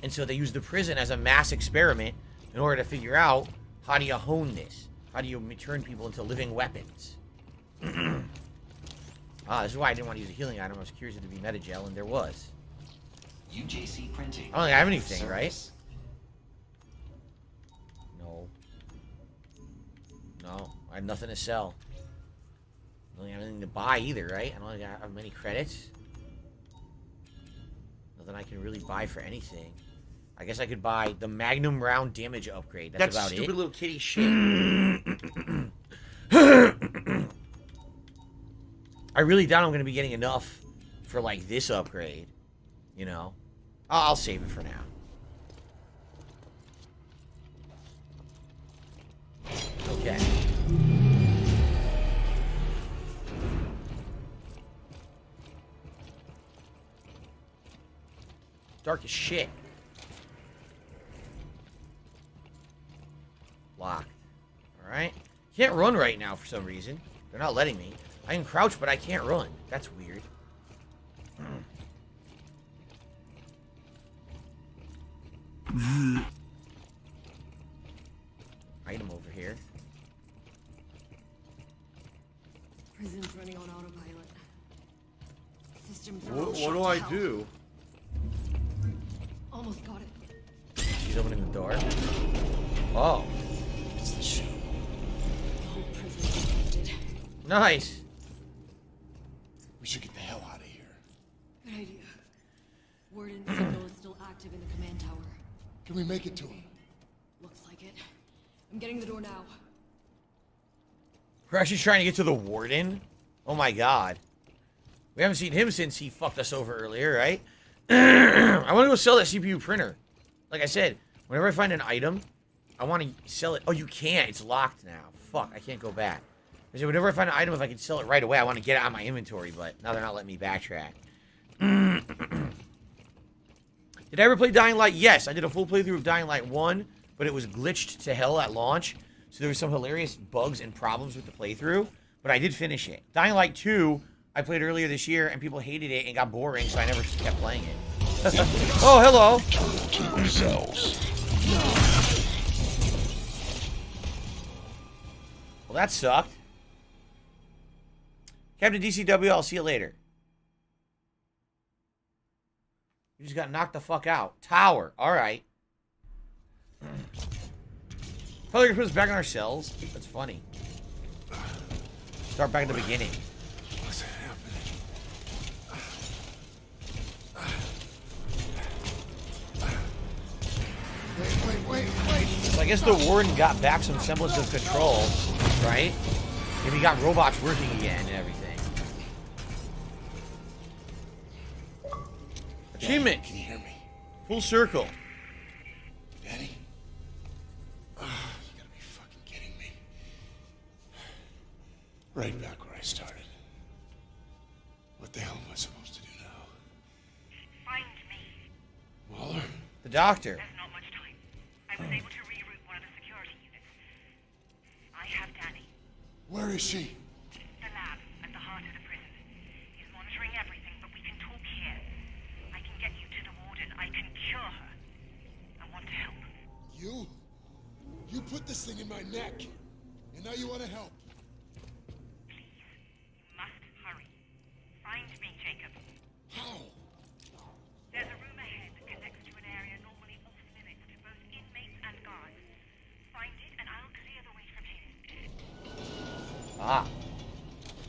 And so they use the prison as a mass experiment in order to figure out, how do you hone this? How do you turn people into living weapons? This is why I didn't want to use a healing item. I was curious if there'd be metagel, and there was. UJC printing. I don't think I have anything, right? No. No, I have nothing to sell. I don't have anything to buy either, right? I don't think I have many credits. Nothing I can really buy for anything. I guess I could buy the Magnum round damage upgrade. That's about stupid it. Little kitty shit. I really doubt I'm going to be getting enough for, like, this upgrade. You know? I'll save it for now. Okay. Dark as shit. Locked. Alright. Can't run right now for some reason. They're not letting me. I can crouch, but I can't run. That's weird. Item over here. Prison's running on autopilot. Systems are What all do shut I down. do? Almost got it. She's opening the door. Oh. It's the shoe. The whole prison's infected. Nice. We should get the hell out of here. Good idea. Warden's signal is still active in the command tower. Can we make it to him? Looks like it. I'm getting the door now. We're actually trying to get to the Warden? Oh my god. We haven't seen him since he fucked us over earlier, right? I want to go sell that CPU printer. Like I said, whenever I find an item, I want to sell it. Oh, you can't. It's locked now. Fuck, I can't go back. I said, whenever I find an item, if I can sell it right away, I want to get it out of my inventory, but now they're not letting me backtrack. Did I ever play Dying Light? Yes, I did a full playthrough of Dying Light 1, but it was glitched to hell at launch, so there were some hilarious bugs and problems with the playthrough, but I did finish it. Dying Light 2, I played earlier this year, and people hated it and got boring, so I never kept playing it. Oh, hello! To yourselves. Well, that sucked. Captain DCW, I'll see you later. You just got knocked the fuck out. Tower. Alright. Probably gonna put us back in our cells. That's funny. Start back at the beginning. What's happening? Wait. So I guess the Warden got back some semblance of control, right? And he got robots working again and everything. Achievement. Can you hear me? Full circle. Danny? Oh, you gotta be fucking kidding me. Right back where I started. What the hell am I supposed to do now? Find me. Waller? The doctor. There's not much time. I was able to reroute one of the security units. I have Where is she? The lab at the heart of the prison. He's monitoring everything, but we can talk here. I can get you to the warden. I can cure her. I want to help. You? You put this thing in my neck, and now you want to help. Please, you must hurry. Find me, Jacob. How? There's a room ahead that connects to an area normally off limits to both inmates and guards. Find it, and I'll clear the way from here. Ah.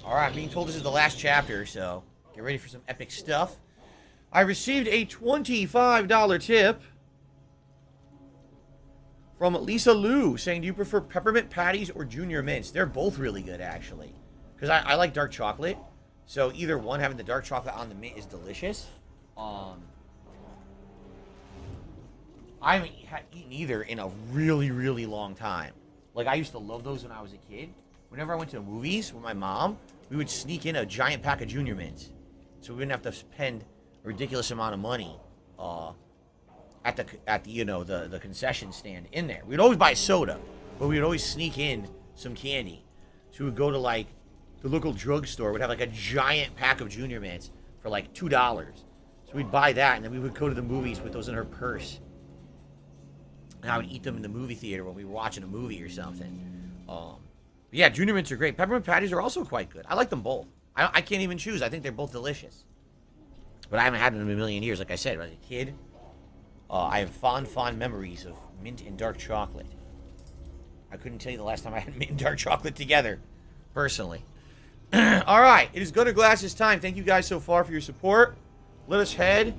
Alright, being told this is the last chapter, so get ready for some epic stuff. I received a $25 tip from Lisa Lou, saying, do you prefer peppermint patties or junior mints? They're both really good, actually. Because I like dark chocolate. So either one, having the dark chocolate on the mint is delicious. I haven't eaten either in a really, really long time. Like, I used to love those when I was a kid. Whenever I went to the movies with my mom, we would sneak in a giant pack of junior mints. So we wouldn't have to spend a ridiculous amount of money at the you know, the concession stand in there. We'd always buy soda, but we would always sneak in some candy. So we would go to, like, the local drugstore, would have, like, a giant pack of junior mints for, like, $2. So we'd buy that, and then we would go to the movies with those in our purse. And I would eat them in the movie theater when we were watching a movie or something. Yeah, junior mints are great. Peppermint patties are also quite good. I like them both. I can't even choose. I think they're both delicious. But I haven't had them in a million years. Like I said, when I was a kid, I have fond memories of mint and dark chocolate. I couldn't tell you the last time I had mint and dark chocolate together, personally. All right, it is Gunner Glass's time. Thank you guys so far for your support. Let us head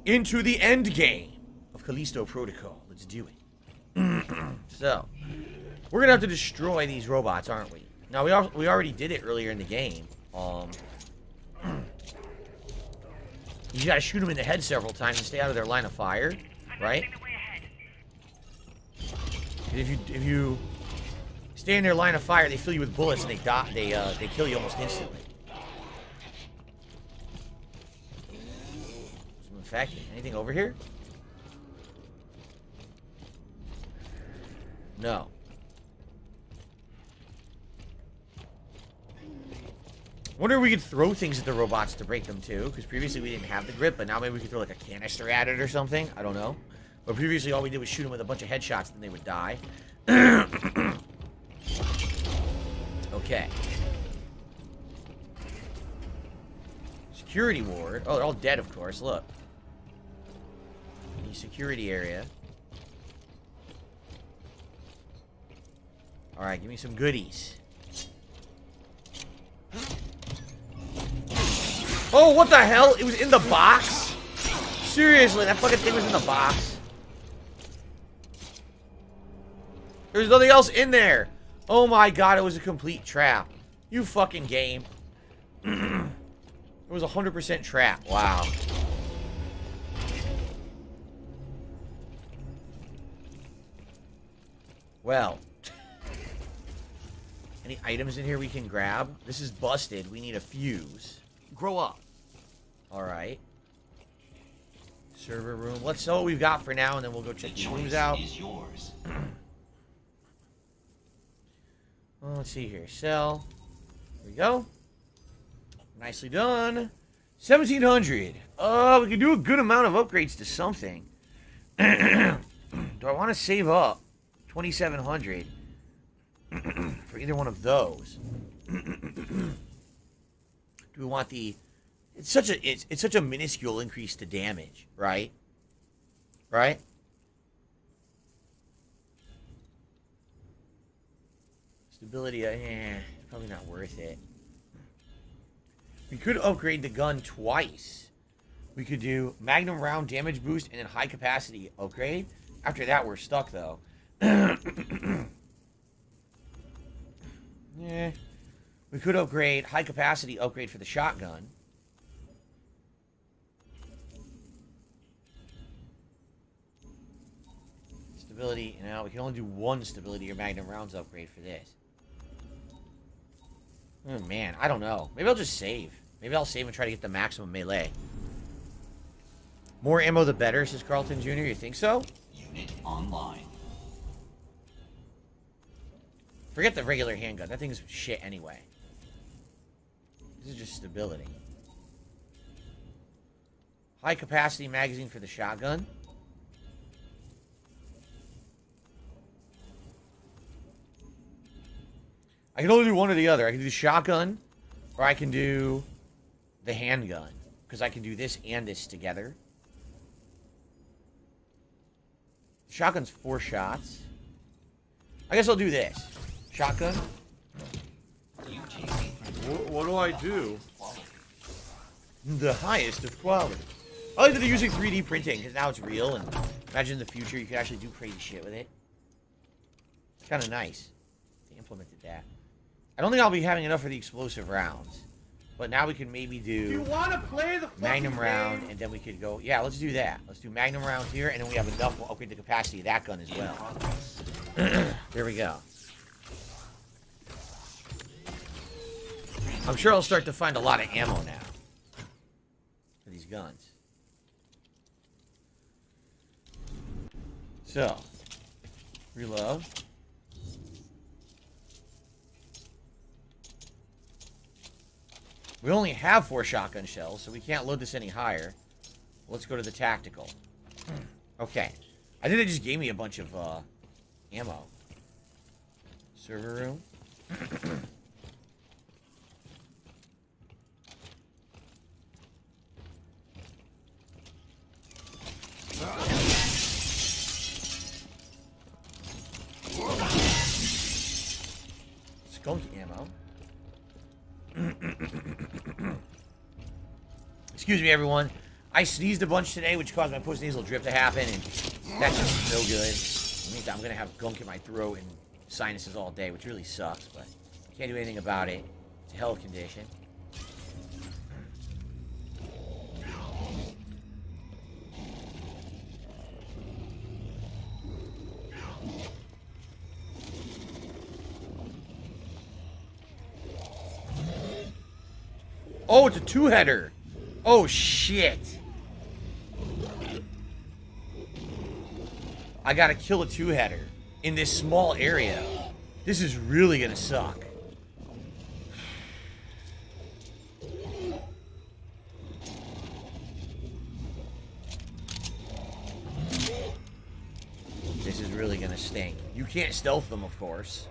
into the end game of Callisto Protocol. Let's do it. So, we're going to have to destroy these robots, aren't we? Now, we already did it earlier in the game. You got to shoot them in the head several times and stay out of their line of fire, right? If you stay in their line of fire, they fill you with bullets and they die. They kill you almost instantly. Some infected. Anything over here? No. Wonder if we could throw things at the robots to break them too, because previously we didn't have the grip, but now maybe we could throw like a canister at it or something. I don't know. But previously all we did was shoot them with a bunch of headshots, and they would die. Okay. Security ward. Oh, they're all dead, of course. Look. The security area. Alright, give me some goodies. Oh, what the hell? It was in the box? Seriously, that fucking thing was in the box? There's nothing else in there. Oh my god, it was a complete trap. You fucking game. It was 100% trap. Wow. Well. Any items in here we can grab? This is busted. We need a fuse. Grow up. Alright. Server room. Let's know what we've got for now, and then we'll go check these rooms out. Is yours. Well, let's see here. Sell. There we go. Nicely done. 1,700. We can do a good amount of upgrades to something. Do I want to save up 2,700 for either one of those? Do we want the... It's such a minuscule increase to damage, right? Right? Stability, probably not worth it. We could upgrade the gun twice. We could do magnum round damage boost and then high capacity upgrade. After that, we're stuck, though. Yeah. We could upgrade high capacity upgrade for the shotgun. Stability, now we can only do one stability or magnum rounds upgrade for this. Oh man, I don't know. Maybe I'll just save. Maybe I'll save and try to get the maximum melee. More ammo the better, says Carlton Jr. You think so? Unit online. Forget the regular handgun. That thing's shit anyway. This is just stability. High capacity magazine for the shotgun. I can only do one or the other. I can do the shotgun, or I can do the handgun. Because I can do this and this together. Shotgun's 4 shots. I guess I'll do this. Shotgun. What do I do? The highest of quality. I like that they're using 3D printing, because now it's real, and imagine in the future you could actually do crazy shit with it. It's kind of nice. They implemented that. I don't think I'll be having enough for the explosive rounds. But now we can maybe do You want to play the Magnum round, and then we could go... Yeah, let's do that. Let's do Magnum round here, and then we have enough. We'll upgrade the capacity of that gun as well. There we go. I'm sure I'll start to find a lot of ammo now. For these guns. So. Reload. We only have 4 shotgun shells, so we can't load this any higher. Let's go to the tactical. Okay. I think they just gave me a bunch of ammo. Server room. Skunk ammo. Excuse me, everyone. I sneezed a bunch today, which caused my postnasal drip to happen, and that's just no good. It means I'm gonna have gunk in my throat and sinuses all day, which really sucks, but can't do anything about it. It's a health condition. Oh, it's a 2-header. Oh, shit. I gotta kill a 2-header in this small area. This is really gonna suck. This is really gonna stink. You can't stealth them, of course.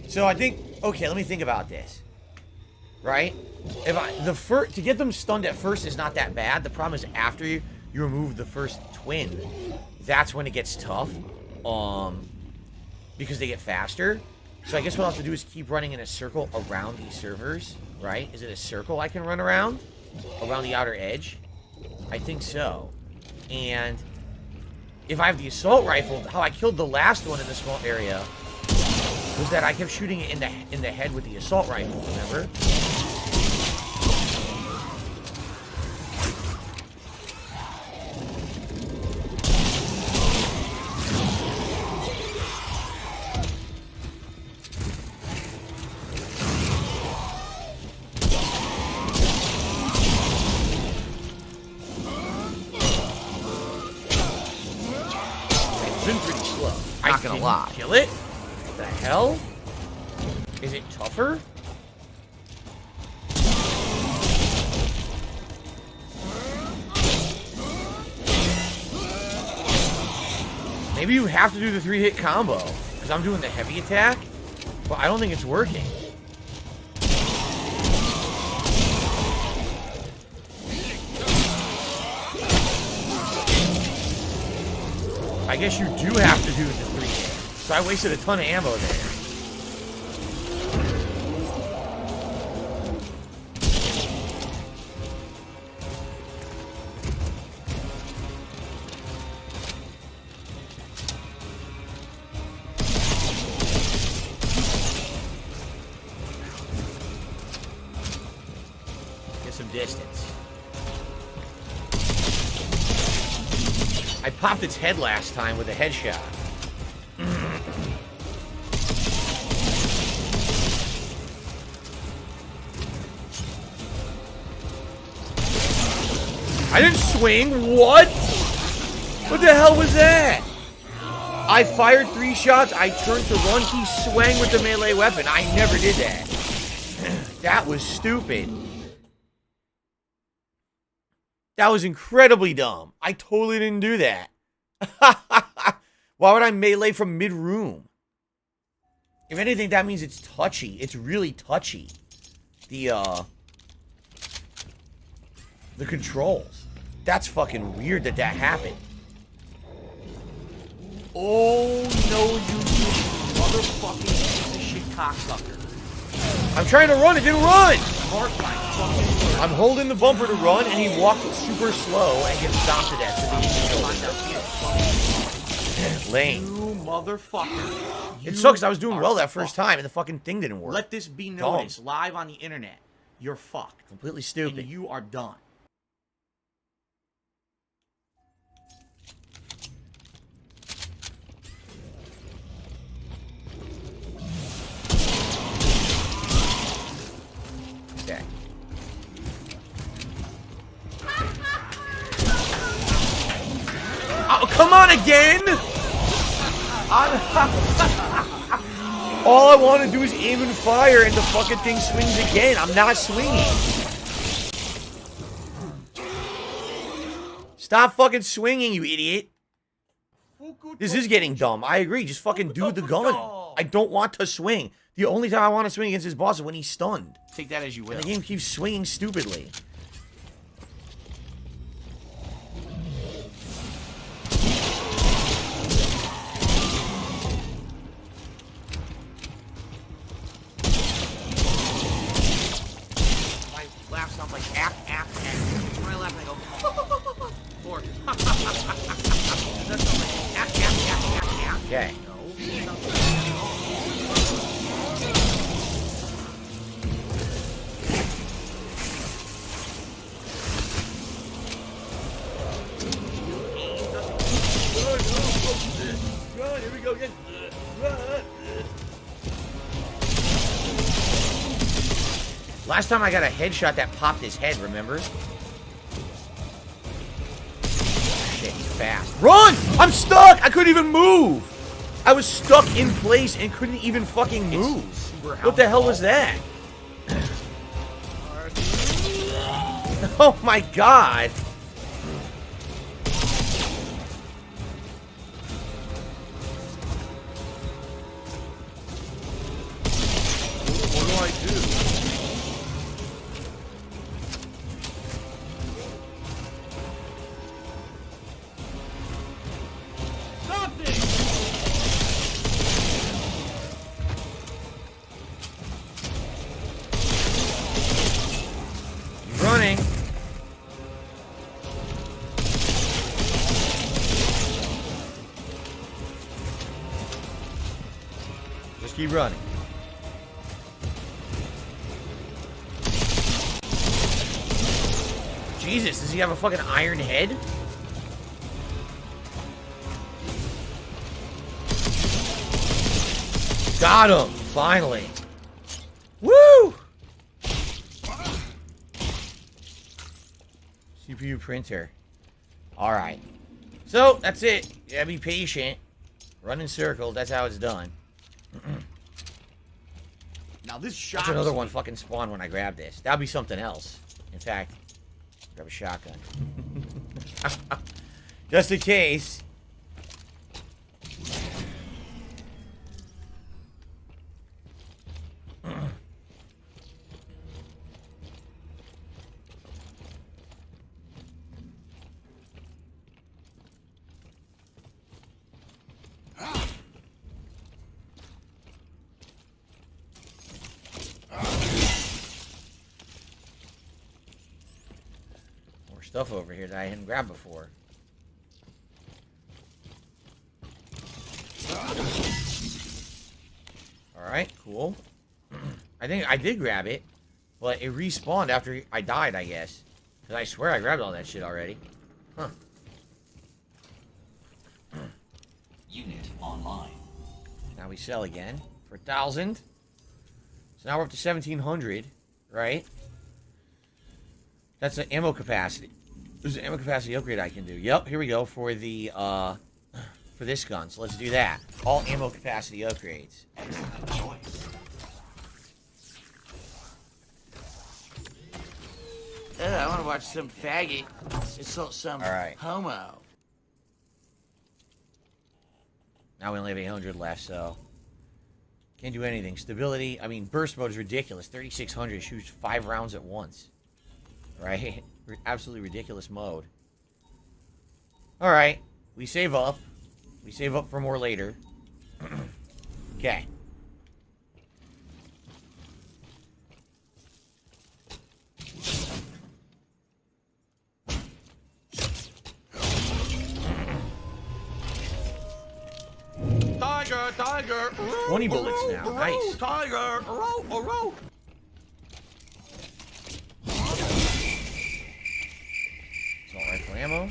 So I think... Okay, let me think about this. Right? To get them stunned at first is not that bad. The problem is after you remove the first twin, that's when it gets tough. Because they get faster. So I guess what I'll have to do is keep running in a circle around these servers. Right? Is it a circle I can run around? Around the outer edge? I think so. And if I have the assault rifle, how I killed the last one in the small area was that I kept shooting it in the head with the assault rifle, remember? It's been pretty slow. Not gonna lie. Kill it? The hell? Is it tougher? Maybe you have to do the 3-hit combo. Because I'm doing the heavy attack. But I don't think it's working. I guess you do have to do the 3-hit. So I wasted a ton of ammo there. Get some distance. I popped its head last time with a headshot. I didn't swing. What? What the hell was that? I fired 3 shots. I turned to run. He swung with the melee weapon. I never did that. That was stupid. That was incredibly dumb. I totally didn't do that. Why would I melee from mid-room? If anything, that means it's touchy. It's really touchy. The controls. That's fucking weird that happened. Oh, no, you motherfucking piece of shit cocksucker. I'm trying to run. It didn't run. Mark my fucking... I'm holding the bumper to run, and he walked super slow and gets stopped to death. Lame. You motherfucker. It sucks. I was doing well that first time, and the fucking thing didn't work. Let this be noticed live on the internet. You're fucked. Completely stupid. And you are done. Okay. Oh, come on again! All I want to do is aim and fire, and the fucking thing swings again. I'm not swinging. Stop fucking swinging, you idiot. This is getting dumb. I agree. Just fucking do the gun. I don't want to swing. The only time I want to swing against his boss is when he's stunned. Take that as you will. And the game keeps swinging stupidly. My laugh sounds like app. When I laugh, I go, or that sounds like app. Okay. Run, here we go again. Run. Last time I got a headshot that popped his head, remember? Shit, he's fast. Run! I'm stuck! I couldn't even move! I was stuck in place and couldn't even fucking move. What the hell was that? Oh my god! What do I do? Something! He's running. Just keep running. Jesus, does he have a fucking iron head? Got him, finally. Woo! CPU printer. Alright. So, that's it. You gotta be patient. Run in circles, that's how it's done. Now this shot. That's another one fucking spawned when I grab this. That'll be something else. In fact, grab a shotgun. Just in case. Stuff over here that I hadn't grabbed before. Alright, cool. I think I did grab it, but it respawned after I died, I guess. Because I swear I grabbed all that shit already. Huh. Unit online. Now we sell again for 1,000. So now we're up to 1,700, right? That's the ammo capacity. There's an ammo capacity upgrade I can do. Yep, here we go for the for this gun, so let's do that. All ammo capacity upgrades. Excellent choice. I want to watch some faggot assault some All right. homo. Now we only have 800 left, so can't do anything. Stability, I mean, burst mode is ridiculous. 3600 shoots 5 rounds at once. Right? Absolutely ridiculous mode. All right, we save up. We save up for more later. Okay. Tiger, tiger, 20 bullets now. Nice. Tiger, row. Assault rifle ammo.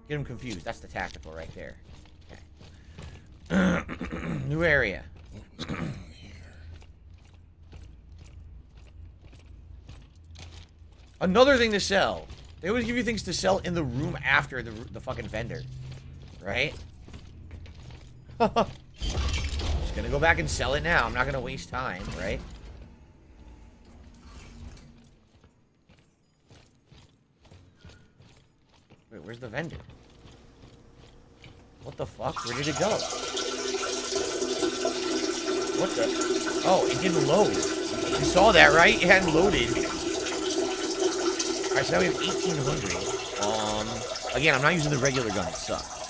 Get him confused. That's the tactical right there. Okay. New area. What's going on here? Another thing to sell. They always give you things to sell in the room after the fucking vendor. Right? Just gonna go back and sell it now. I'm not gonna waste time, right? Wait, where's the vendor? What the fuck? Where did it go? What the? Oh, it didn't load. You saw that, right? It hadn't loaded. Alright, so now we have 1800. Again, I'm not using the regular gun. It sucks.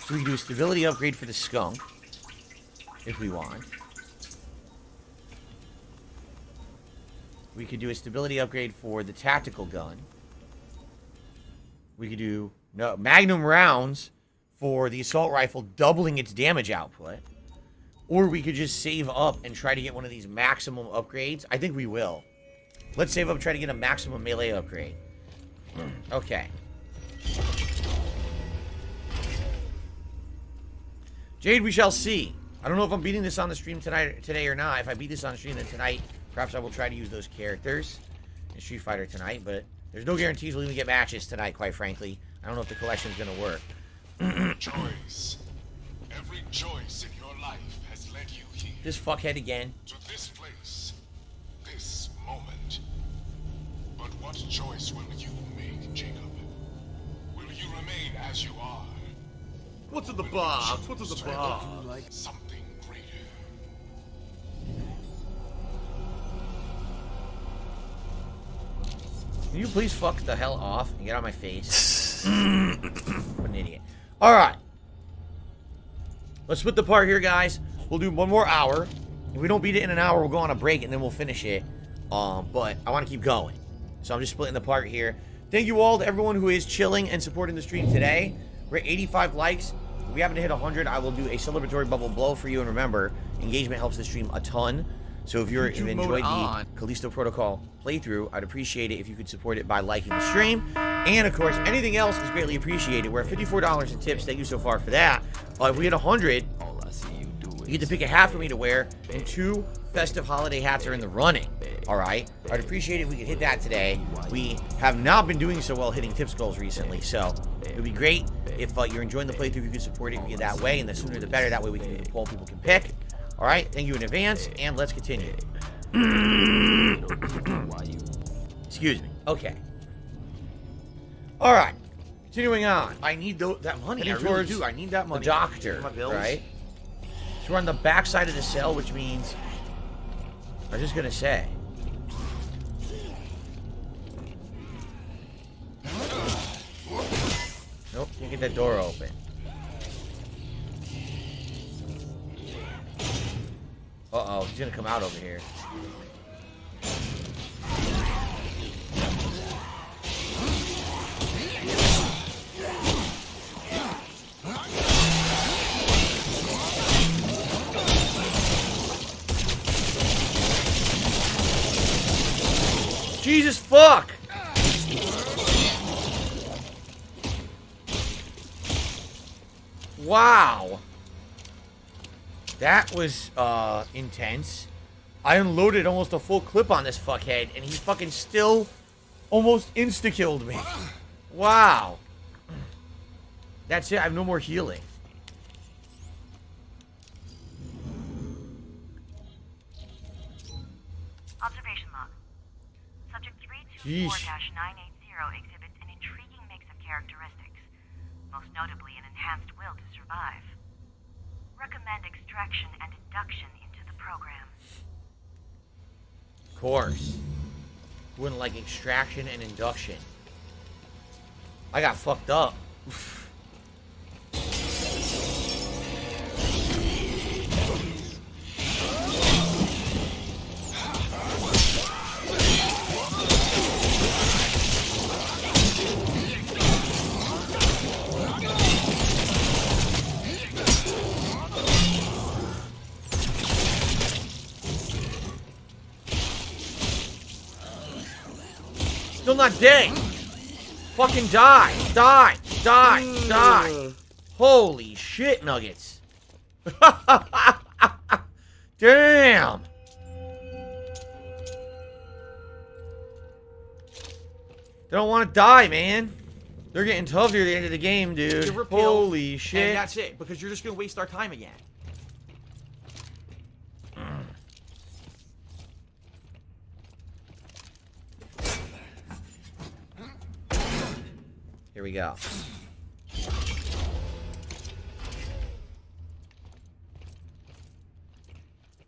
So we can do a stability upgrade for the skunk. If we want. We could do a stability upgrade for the tactical gun. We could do magnum rounds for the assault rifle, doubling its damage output. Or we could just save up and try to get one of these maximum upgrades. I think we will. Let's save up and try to get a maximum melee upgrade. Okay. Jade, we shall see. I don't know if I'm beating this on the stream today or not. If I beat this on the stream, then tonight, perhaps I will try to use those characters in Street Fighter tonight. But there's no guarantees we'll even get matches tonight, quite frankly. I don't know if the collection's going to work. Choice. Every choice in your life has led you here. This fuckhead again. To this place. This moment. But what choice will you make, Jacob? Will you remain as you are? What's in the box? What's in the box? Like something greater. Can you please fuck the hell off and get out of my face? What an idiot. Alright. Let's split the part here, guys. We'll do one more hour. If we don't beat it in an hour, we'll go on a break and then we'll finish it. But I want to keep going. So I'm just splitting the part here. Thank you all to everyone who is chilling and supporting the stream today. We're at 85 likes. If we happen to hit 100, I will do a celebratory bubble blow for you. And remember, engagement helps the stream a ton. So if you've enjoyed the Callisto Protocol playthrough, I'd appreciate it if you could support it by liking the stream. And, of course, anything else is greatly appreciated. We're at $54 in tips. Thank you so far for that. If we hit 100, you get to pick a hat for me to wear, and 2 festive holiday hats are in the running. All right? I'd appreciate it if we could hit that today. We have not been doing so well hitting tips goals recently, so it would be great if you're enjoying the playthrough, you could support it via that way, and the sooner the better. That way we can do the poll people can pick. All right? Thank you in advance, and let's continue. Excuse me. Okay. All right. Continuing on. I need that money. I Heading really towards do. I need that money. The doctor, My bills. right? So we're on the back side of the cell, which means I'm just gonna say. Nope, can't get that door open. Uh-oh, he's gonna come out over here. Jesus fuck! Wow. That was, intense. I unloaded almost a full clip on this fuckhead, and he fucking still almost insta-killed me. Wow. That's it. I have no more healing. Observation log. Subject 324-980 exhibits an intriguing mix of characteristics, most notably an enhanced will to survive. Recommend extraction and induction into the program. Of course. Wouldn't like extraction and induction. I got fucked up. Still not dead. Fucking die. Die. Die. Die. Holy shit, Nuggets. Damn. They don't want to die, man. They're getting tough near the end of the game, dude. Holy shit. And that's it, because you're just going to waste our time again. Here we go.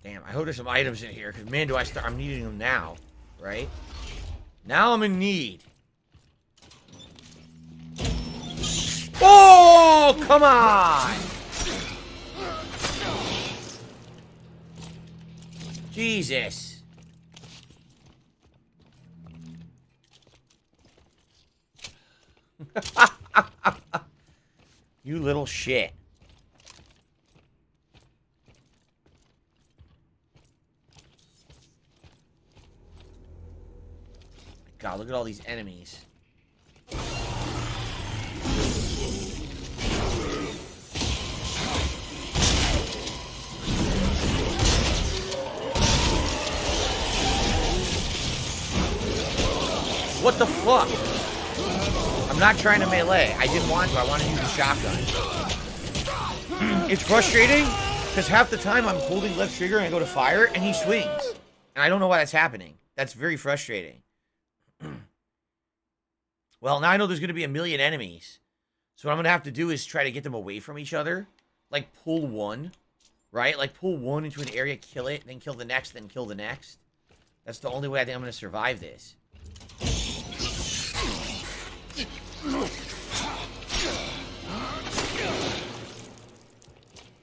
Damn, I hope there's some items in here, because man, I'm needing them now, right? Now I'm in need. Oh, come on! Jesus. You little shit. God, look at all these enemies. What the fuck? I'm not trying to melee. I didn't want to. I want to use the shotgun. It's frustrating because half the time I'm holding left trigger and I go to fire and he swings. And I don't know why that's happening. That's very frustrating. Well, now I know there's going to be a million enemies. So what I'm going to have to do is try to get them away from each other. Like pull one, right? Like pull one into an area, kill it, then kill the next, then kill the next. That's the only way I think I'm going to survive this.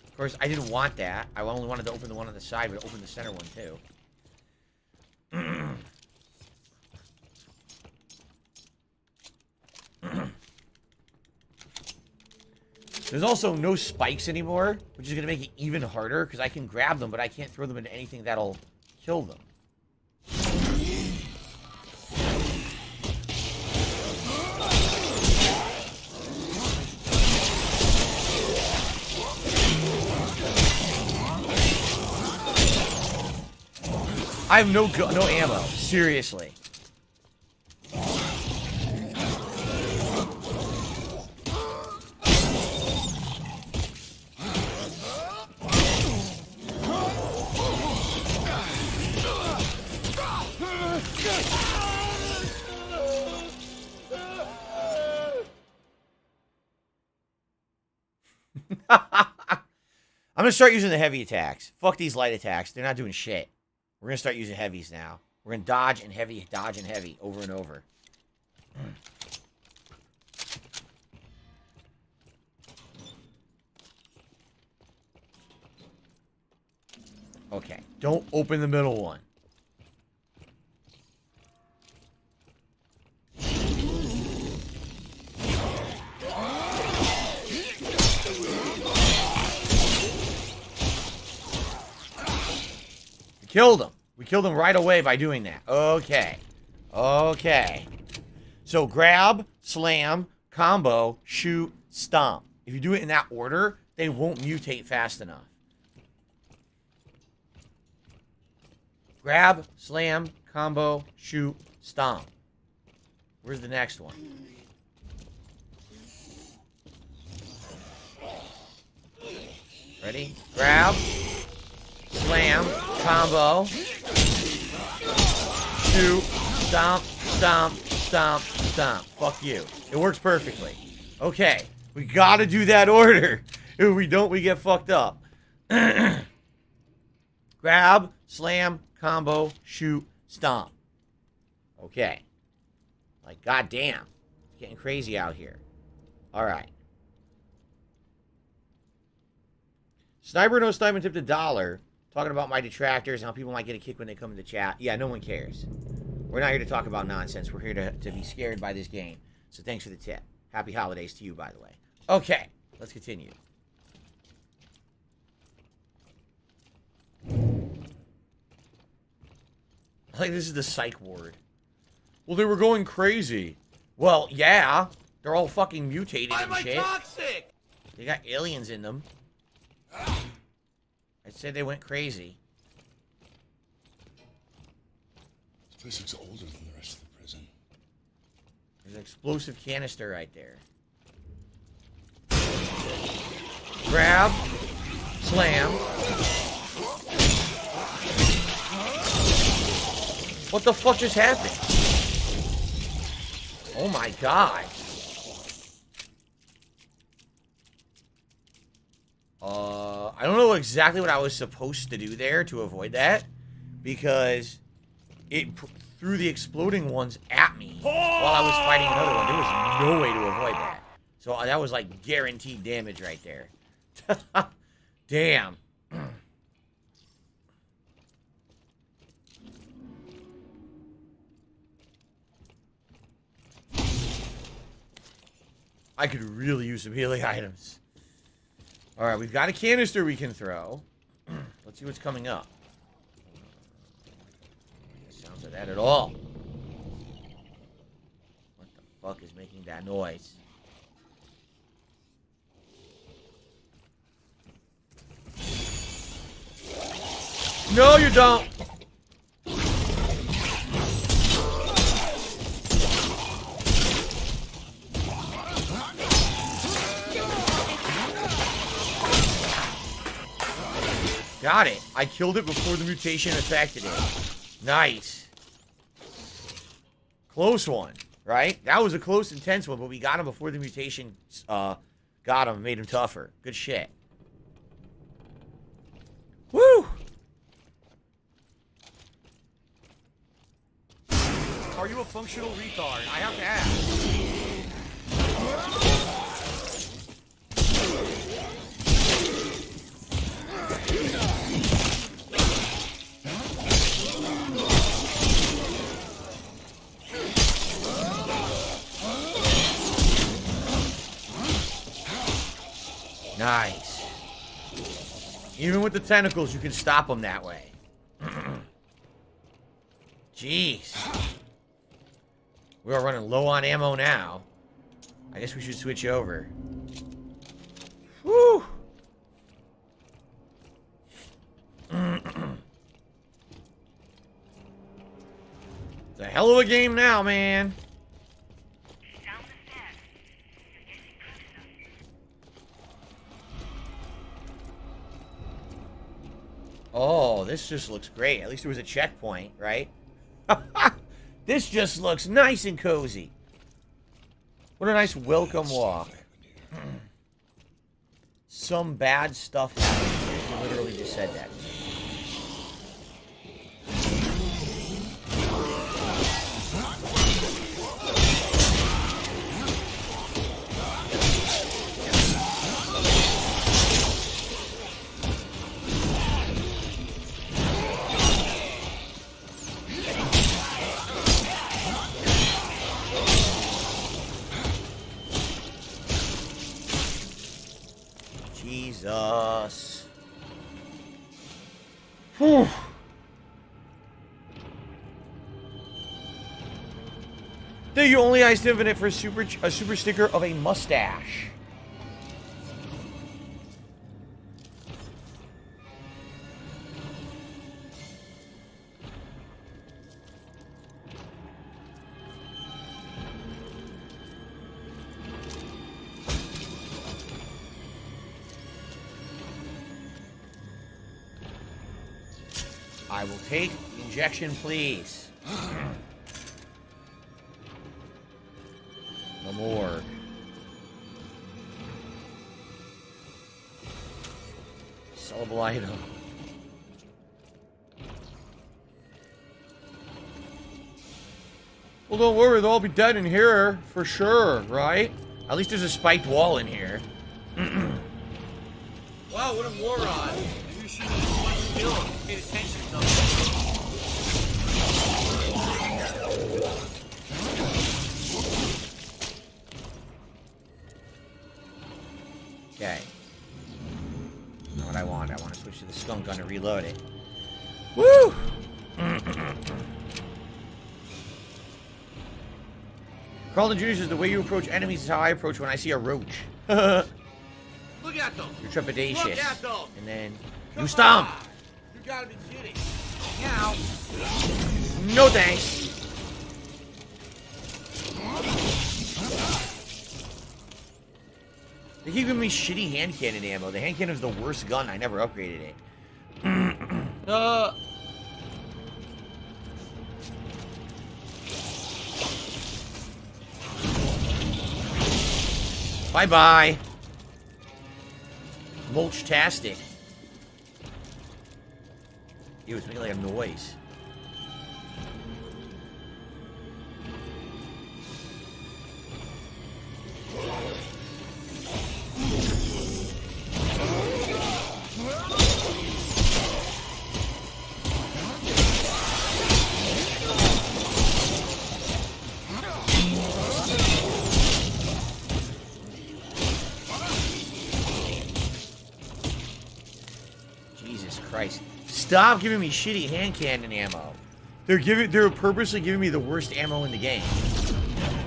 Of course, I didn't want that. I only wanted to open the one on the side, but open the center one too. There's also no spikes anymore, which is going to make it even harder, because I can grab them, but I can't throw them into anything that'll kill them. I have no ammo. Seriously. I'm going to start using the heavy attacks. Fuck these light attacks. They're not doing shit. We're going to start using heavies now. We're going to dodge and heavy, over and over. Okay. Don't open the middle one. Killed him. We killed him right away by doing that. Okay. Okay. So grab, slam, combo, shoot, stomp. If you do it in that order, they won't mutate fast enough. Grab, slam, combo, shoot, stomp. Where's the next one? Ready? Grab. Slam. Combo. Shoot. Stomp. Stomp. Stomp. Stomp. Fuck you. It works perfectly. Okay. We gotta do that order. If we don't, we get fucked up. Grab. Slam. Combo. Shoot. Stomp. Okay. Like, goddamn. It's getting crazy out here. Alright. Sniper No Sniper tipped $1. Talking about my detractors and how people might get a kick when they come into chat. Yeah, no one cares. We're not here to talk about nonsense. We're here to be scared by this game. So thanks for the tip. Happy holidays to you, by the way. Okay, let's continue. I think this is the psych ward. Well, they were going crazy. Well, yeah. They're all fucking mutated and shit. Toxic? They got aliens in them. I'd say they went crazy. This place looks older than the rest of the prison. There's an explosive canister right there. Grab. Slam. What the fuck just happened? Oh my god. I don't know exactly what I was supposed to do there to avoid that, because it threw the exploding ones at me while I was fighting another one. There was no way to avoid that. So that was like guaranteed damage right there. Damn. I could really use some healing items. Alright, we've got a canister we can throw. Let's see what's coming up. Sounds like that at all. What the fuck is making that noise? No, you don't! Got it. I killed it before the mutation affected it. Nice. Close one, right? That was a close, intense one, but we got him before the mutation got him, made him tougher. Good shit. Woo! Are you a functional retard? I have to ask. Nice. Even with the tentacles, you can stop them that way. Jeez. We are running low on ammo now. I guess we should switch over. Woo! It's a hell of a game now, man. Oh, this just looks great. At least there was a checkpoint, right? This just looks nice and cozy. What a nice welcome walk. Some bad stuff happened. You literally just said that. Jesus. Whew. There you only iced Infinite for a super sticker of a mustache. I will take the injection, please. No more. Sellable item. Well, don't worry, they'll all be dead in here for sure, right? At least there's a spiked wall in here. Wow, what a moron. You should have still paid attention to something. Okay. Not what I want. I want to switch to the skunk gun and reload it. Woo! Carlton Jr. says, the way you approach enemies is how I approach when I see a roach. Look at them. You're trepidatious. Look at them. And then Come you stomp. on. You gotta be kidding. Now. No thanks. They keep giving me shitty hand cannon ammo. The hand cannon is the worst gun. I never upgraded it. Bye-bye. Mulch-tastic. Ew, it's making like a noise. Christ. Stop giving me shitty hand cannon ammo. They're purposely giving me the worst ammo in the game.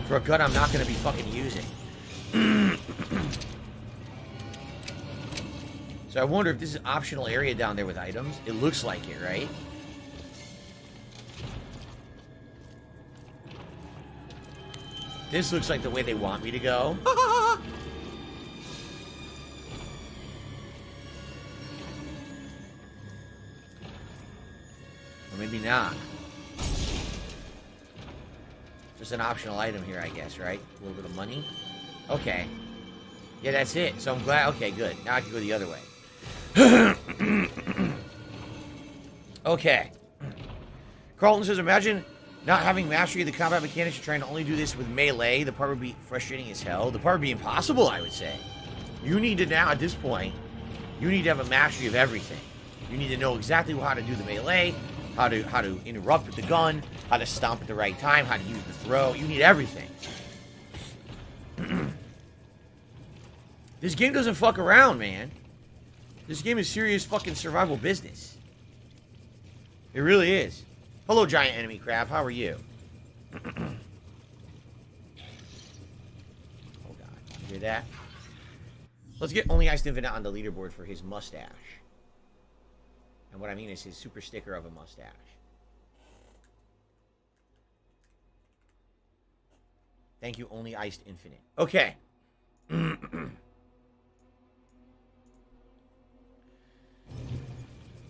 For a gun I'm not gonna be fucking using. So I wonder if this is an optional area down there with items. It looks like it, right? This looks like the way they want me to go. Or maybe not. Just an optional item here, I guess, right? A little bit of money. Okay. Yeah, that's it. So I'm glad. Okay, good. Now I can go the other way. Okay. Carlton says, imagine not having mastery of the combat mechanics. You're trying to only do this with melee. The part would be frustrating as hell. The part would be impossible, I would say. You need to now, at this point, you need to have a mastery of everything. You need to know exactly how to do the melee, how to interrupt with the gun, how to stomp at the right time, how to use the throw. You need everything. This game doesn't fuck around, man. This game is serious fucking survival business. It really is. Hello, giant enemy crab. How are you? Oh, God. You hear that? Let's get Only Iced Infinite on the leaderboard for his mustache. And what I mean is his super sticker of a mustache. Thank you, Only Iced Infinite. Okay.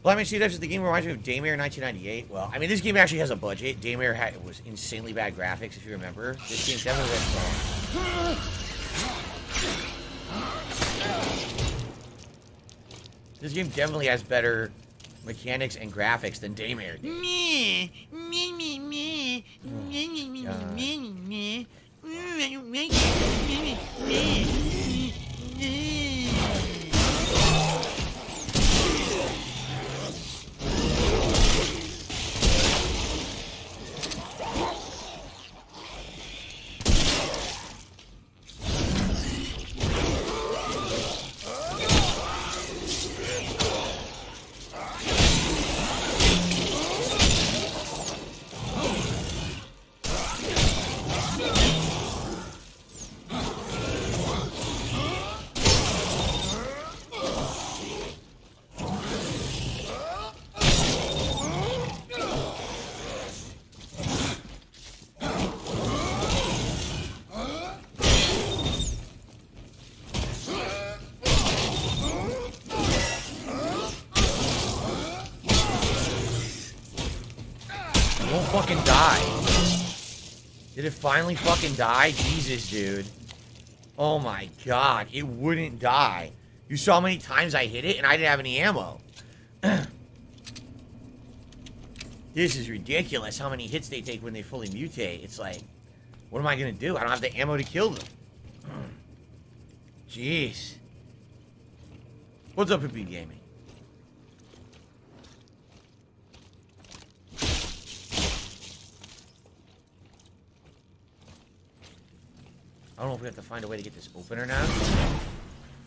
Blackman C. says the game reminds me of Daymare 1998. Well, I mean, this game actually has a budget. Daymare was insanely bad graphics, if you remember. This game definitely has This game definitely has better mechanics and graphics than Daymare did. won't fucking die. Did it finally fucking die? Jesus, dude. Oh my god, it wouldn't die. You saw how many times I hit it and I didn't have any ammo. This is ridiculous how many hits they take when they fully mutate. It's like, what am I gonna do? I don't have the ammo to kill them. Jeez. What's up, Hippie Gaming? I don't know if we have to find a way to get this open or not.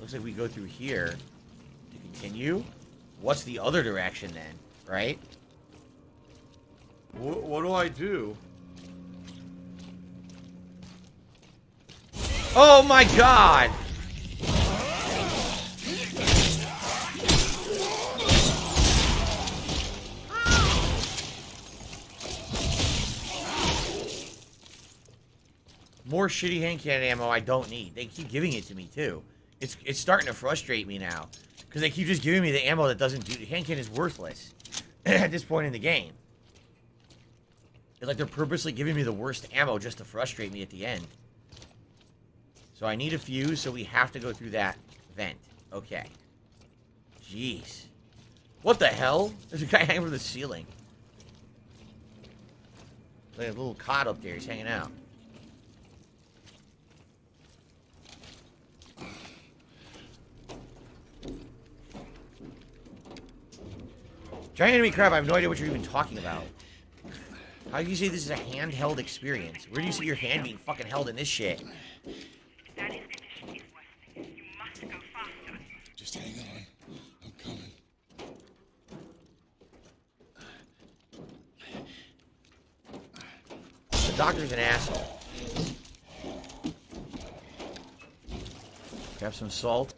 Looks like we go through here to continue. What's the other direction then, right? What do I do? Oh my god! More shitty hand cannon ammo I don't need. They keep giving it to me too. It's starting to frustrate me now. Because they keep just giving me the ammo that doesn't do... Hand cannon is worthless at this point in the game. It's like they're purposely giving me the worst ammo just to frustrate me at the end. So I need a fuse, so we have to go through that vent. Okay. Jeez. What the hell? There's a guy hanging from the ceiling. Like a little cot up there. He's hanging out. Giant enemy crab, I have no idea what you're even talking about. How do you say this is a handheld experience? Where do you see your hand being fucking held in this shit? Just hang on. I'm coming. The doctor's an asshole. Grab some salt.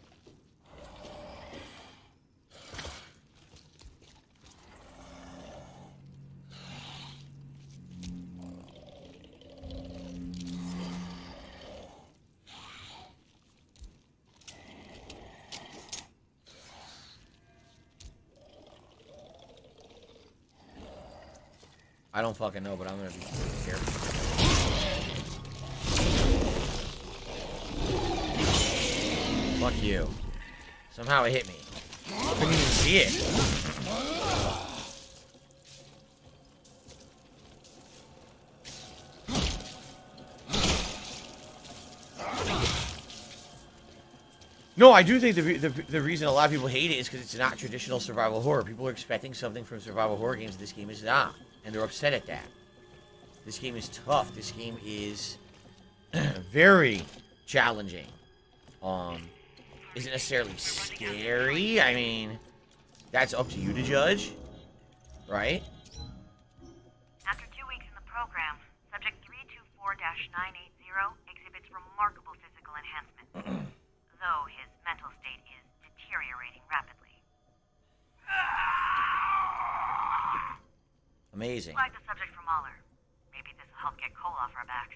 I don't fucking know, but I'm gonna be careful. Fuck you. Somehow it hit me. Couldn't even see it. No, I do think the reason a lot of people hate it is because it's not traditional survival horror. People are expecting something from survival horror games. This game is not. And they're upset at that. This game is tough. This game is very challenging. Isn't necessarily scary. I mean, that's up to you to judge. Right? After 2 weeks in the program, Subject 324-980 exhibits remarkable physical enhancement. Though his mental state is deteriorating rapidly. Amazing. Flag the subject for Mahler. Maybe this will help get coal off our backs.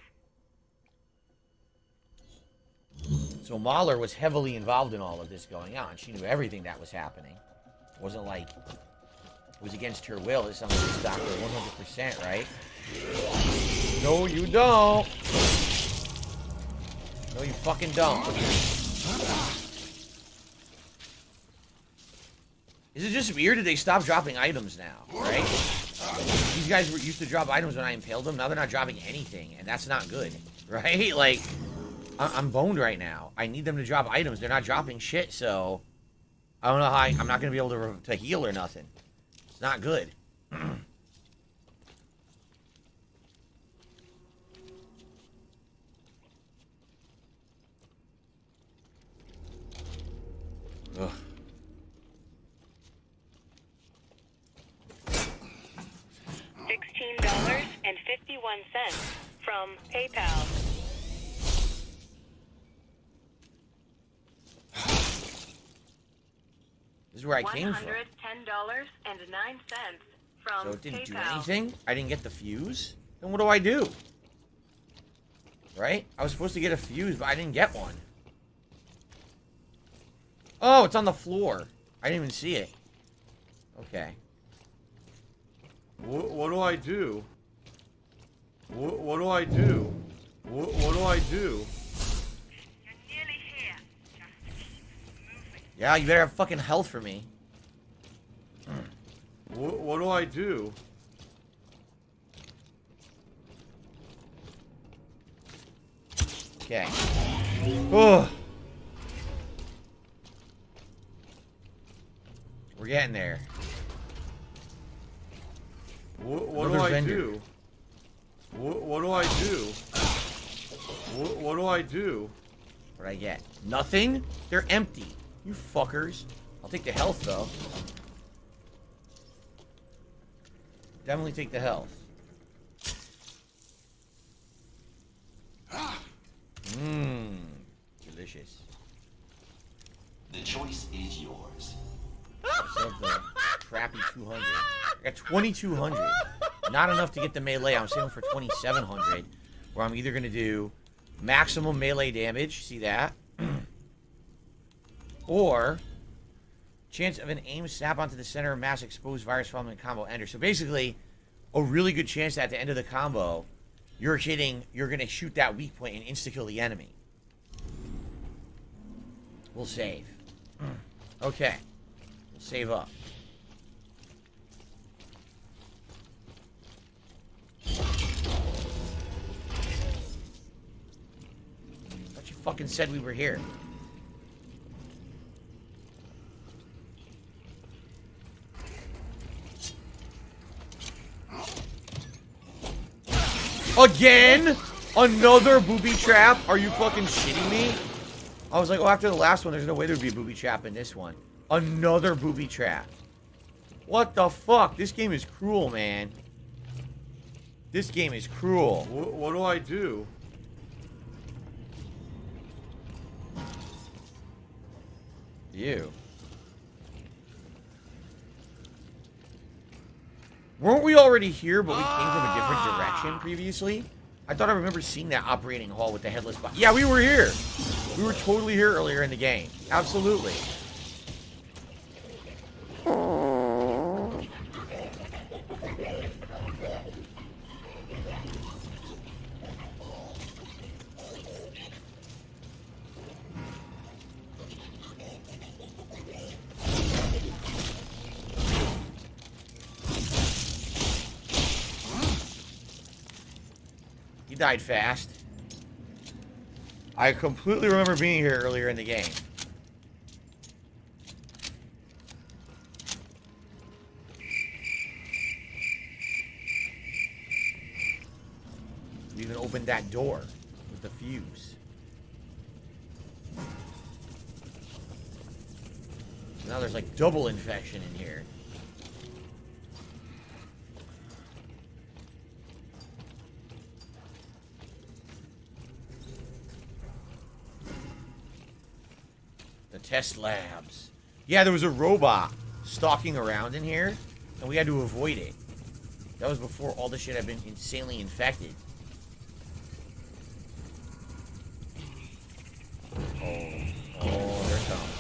So Mahler was heavily involved in all of this going on. She knew everything that was happening. It wasn't like it was against her will. It's something that stopped her 100%, right? No, you don't. No, you fucking don't. Is it just weird that they stopped dropping items now, right? These guys were used to drop items when I impaled them. Now they're not dropping anything, and that's not good, right? Like, I'm boned right now. I need them to drop items. They're not dropping shit, so I don't know how I'm not going to be able to heal or nothing. It's not good. Ugh. $16.51 from PayPal. This is where I came from. $110.09 from So it didn't do PayPal. anything? I didn't get the fuse? Then what do I do? Right? I was supposed to get a fuse, but I didn't get one. Oh, it's on the floor. I didn't even see it. Okay. What do I do? What do I do? What do I do? You're nearly here. Just keep moving. Yeah, you better have fucking health for me. What do I do? Okay. Oh. We're getting there. What do I do? What do I do? What do I do? What do I get? Nothing? They're empty. You fuckers. I'll take the health, though. Definitely take the health. Mmm. Delicious. The choice is yours. Except the crappy 200. I got 2,200. Not enough to get the melee. I'm saving for 2,700. Where I'm either going to do maximum melee damage. See that? Or chance of an aim snap onto the center of mass exposed virus following combo ender. So basically, a really good chance that at the end of the combo, you're going to shoot that weak point and insta-kill the enemy. We'll save. Okay. We'll save up. Thought you fucking said we were here. Again? Another booby trap? Are you fucking shitting me? I was like, oh, after the last one, there's no way there'd be a booby trap in this one. Another booby trap. What the fuck? This game is cruel, man. This game is cruel. What do I do? You. Weren't we already here, but we came from a different direction previously? I thought I remember seeing that operating hall with the headless body. Yeah, we were here. We were totally here earlier in the game. Absolutely. He died fast. I completely remember being here earlier in the game. We even opened that door with the fuse. So now there's like double infection in here. Test labs. Yeah, there was a robot stalking around in here, and we had to avoid it. That was before all this shit had been insanely infected. Oh, there it comes.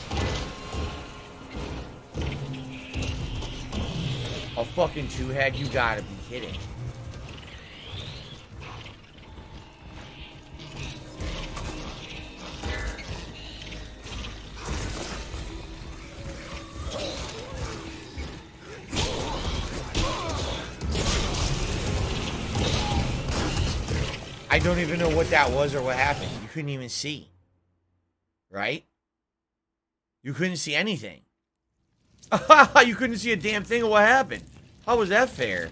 A fucking two-head? You gotta be kidding. I don't even know what that was or what happened. You couldn't even see. Right? You couldn't see anything. You couldn't see a damn thing of what happened. How was that fair?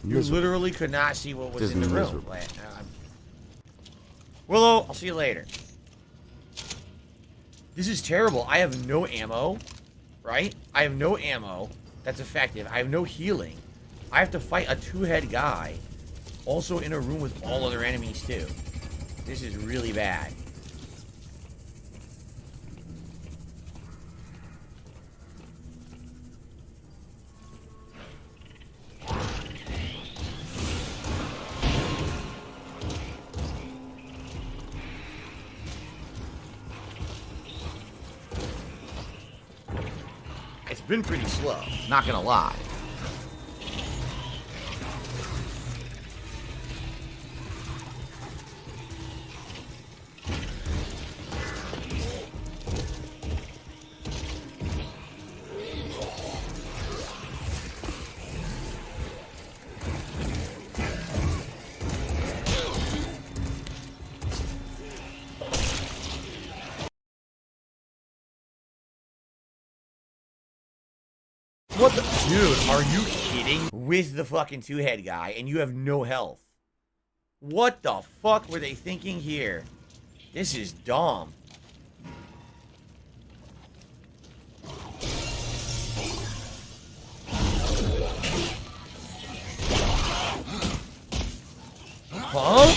You literally could not see what was in the room. Willow, I'll see you later. This is terrible. I have no ammo, right? I have no ammo that's effective. I have no healing. I have to fight a two-head guy, also in a room with all other enemies, too. This is really bad. been pretty slow, not gonna lie. What the? Dude, are you kidding? With the fucking two-head guy, and you have no health. What the fuck were they thinking here? This is dumb. Huh?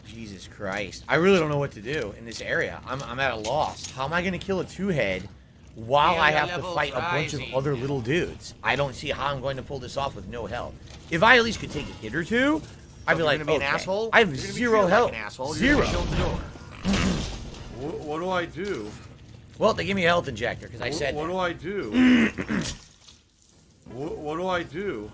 Jesus Christ. I really don't know what to do in this area. I'm at a loss. How am I going to kill a two-head while I have to fight a bunch of other little dudes? I don't see how I'm going to pull this off with no health. If I at least could take a hit or two, I'd be like, gonna be an okay. asshole? I have You're gonna be zero treated health. like an asshole. Zero. You're gonna show the door. What do I do? Well, they give me a health injector because I said What that. do I do? What do I do?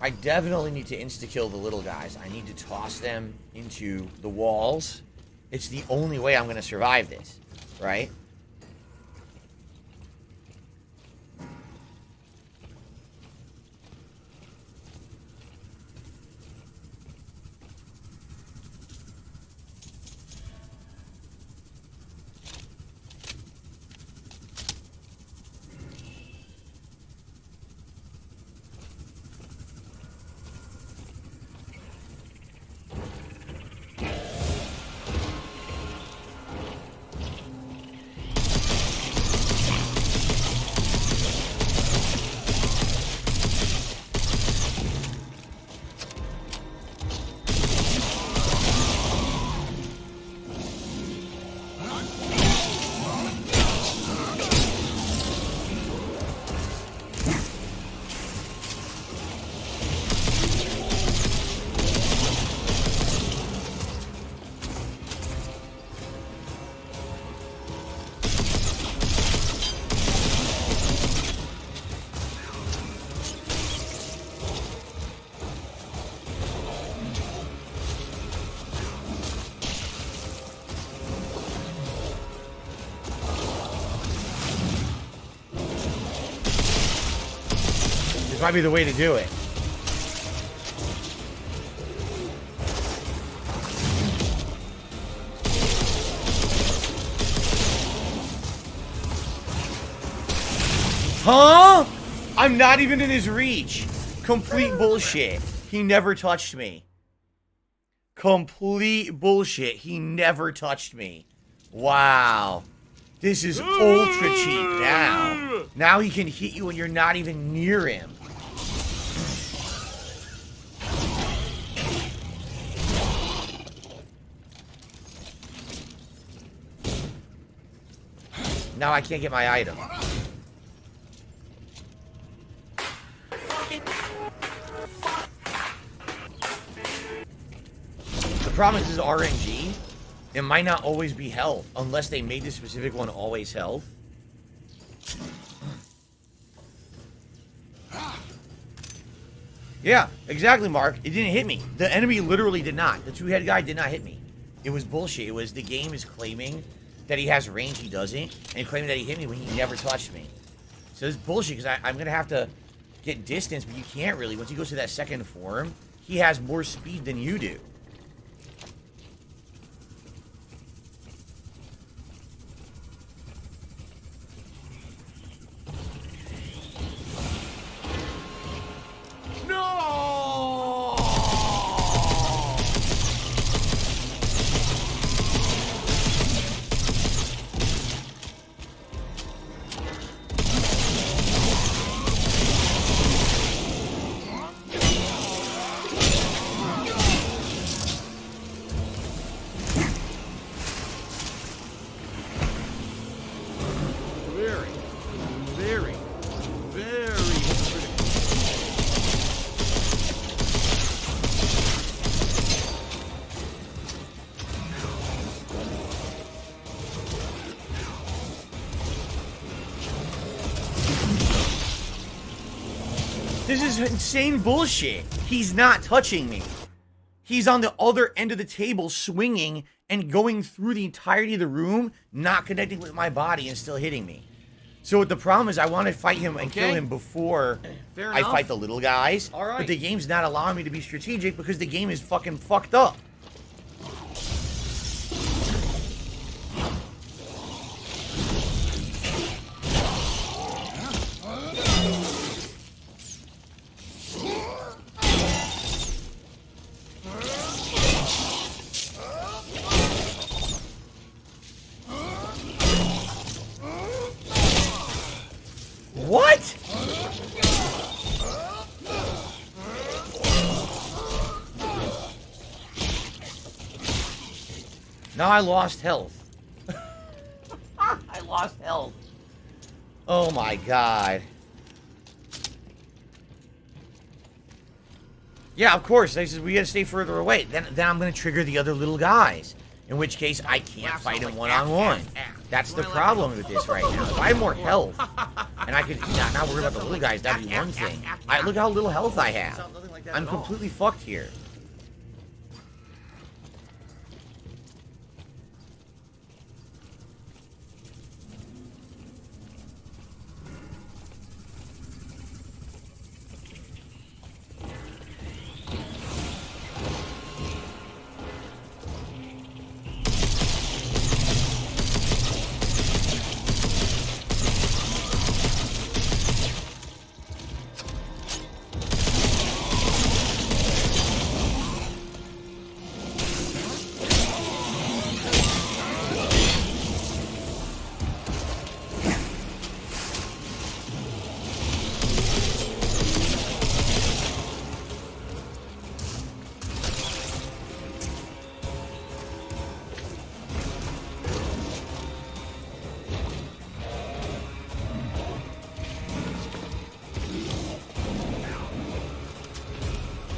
I definitely need to insta-kill the little guys. I need to toss them into the walls. It's the only way I'm going to survive this, right? This might be the way to do it. Huh? I'm not even in his reach. Complete bullshit. He never touched me. Complete bullshit. He never touched me. Wow. This is ultra cheap now. Now he can hit you when you're not even near him. Now I can't get my item. The problem is this is RNG. It might not always be health, unless they made the specific one always health. Yeah, exactly, Mark. It didn't hit me. The enemy literally did not. The two-head guy did not hit me. It was bullshit. It was the game is claiming that he has range, he doesn't, and claiming that he hit me when he never touched me. So it's bullshit because I'm going to have to get distance, but you can't really. Once he goes to that second form, he has more speed than you do. No! Very, very, very critical. This is insane bullshit. He's not touching me. He's on the other end of the table swinging and going through the entirety of the room, not connecting with my body and still hitting me. So the problem is I want to fight him and kill him before Fair I enough. fight the little guys. All right. But the game's not allowing me to be strategic because the game is fucking fucked up. What? Now I lost health. I lost health. Oh my god. Yeah, of course. They said we gotta stay further away. Then I'm gonna trigger the other little guys. In which case I can't fight him one-on-one. That's the problem with this right now. If I had more health, and I could not worry about the little guys, that'd be one thing. Look how little health I have. I'm completely fucked here.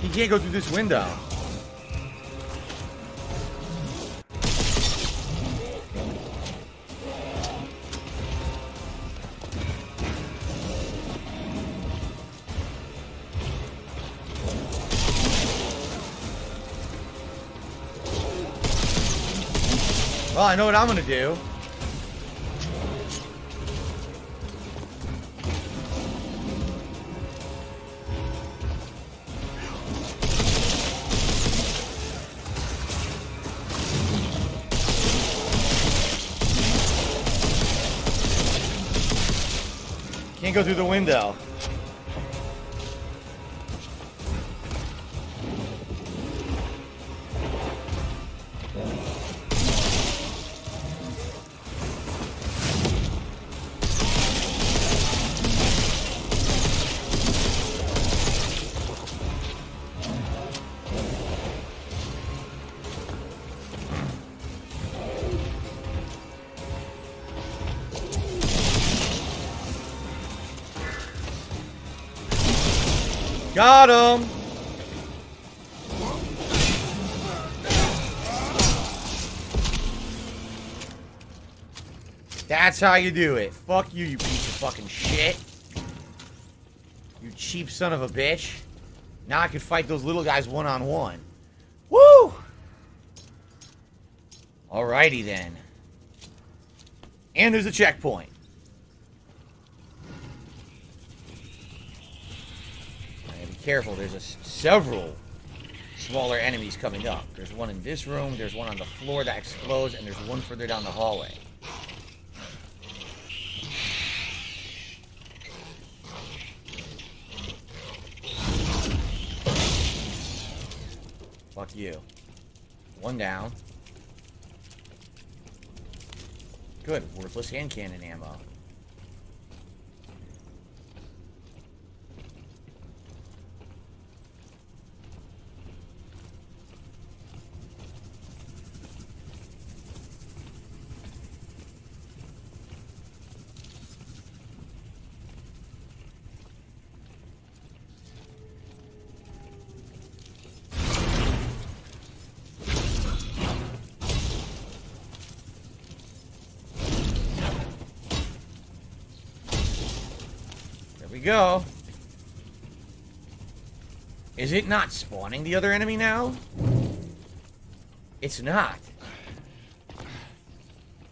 He can't go through this window. Well, I know what I'm gonna do. Can't go through the window. Got him! That's how you do it. Fuck you, you piece of fucking shit. You cheap son of a bitch. Now I can fight those little guys one-on-one. Woo! Alrighty then. And there's a checkpoint. Be careful, there's several smaller enemies coming up. There's one in this room, there's one on the floor that explodes, and there's one further down the hallway. Fuck you. One down. Good, worthless hand cannon ammo. We go. Is it not spawning the other enemy now? It's not.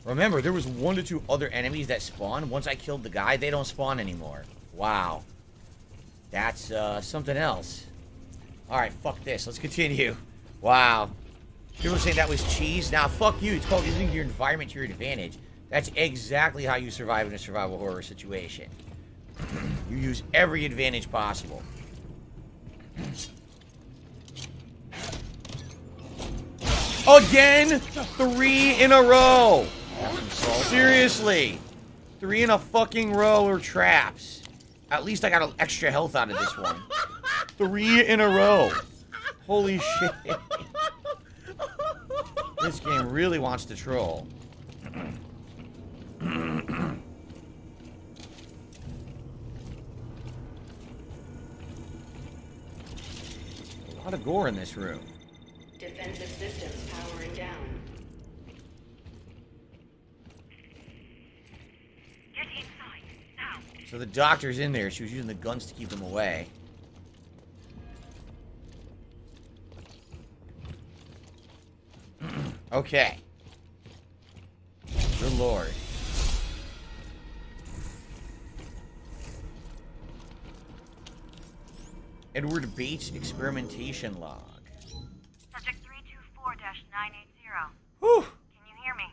Remember, there was 1 to 2 other enemies that spawned. Once I killed the guy, they don't spawn anymore. Wow. That's something else. Alright, fuck this. Let's continue. Wow. People were saying that was cheese. Now, fuck you. It's called using your environment to your advantage. That's exactly how you survive in a survival horror situation. You use every advantage possible. Again? 3 in a row. Seriously. 3 in a fucking row are traps. At least I got an extra health out of this one. 3 in a row. Holy shit. This game really wants to troll. A lot of gore in this room. Defensive systems powering down. Get inside, now. So the doctor's in there. She was using the guns to keep them away. Okay. Good lord. Edward Bates experimentation log. Subject 324-980. Whew. Can you hear me?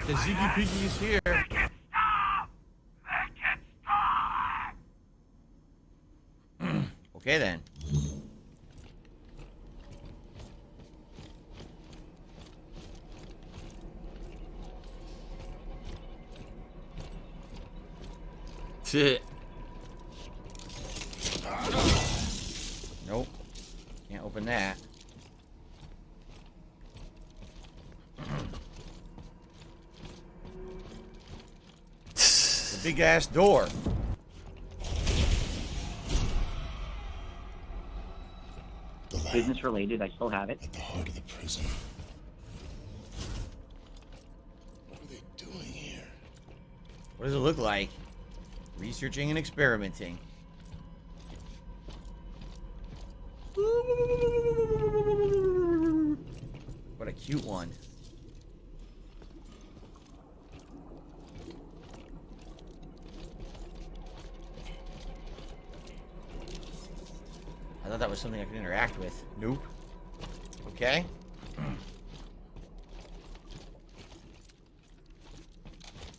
The Ziggy Piggy is here. Make it stop! Make it stop! Okay then. Nope. Can't open that. The big ass door. Business related, I still have it. At the heart of the prison. What are they doing here? What does it look like? Researching and experimenting. What a cute one. I thought that was something I could interact with. Nope. Okay.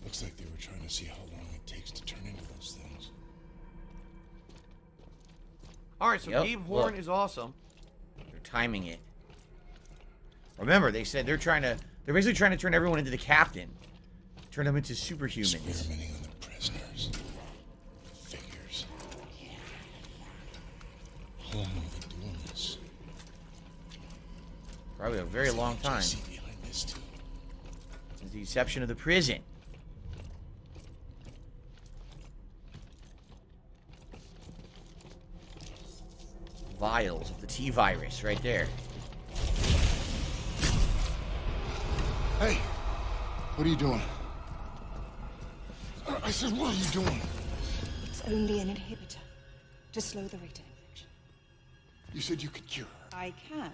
Looks like they were trying to see how long it takes to turn into those things. Alright, so Yep, Gabe Horn look. is awesome. They're timing it. Remember, they said they're basically trying to turn everyone into the captain. Turn them into superhumans. Experimenting on the prisoners. Figures. How long have they doing this? Probably a very long time. See behind this too. Since the inception of the prison. Vials of the T-virus right there. Hey, what are you doing? I said, what are you doing? It's only an inhibitor to slow the rate of infection. You said you could cure her. I can,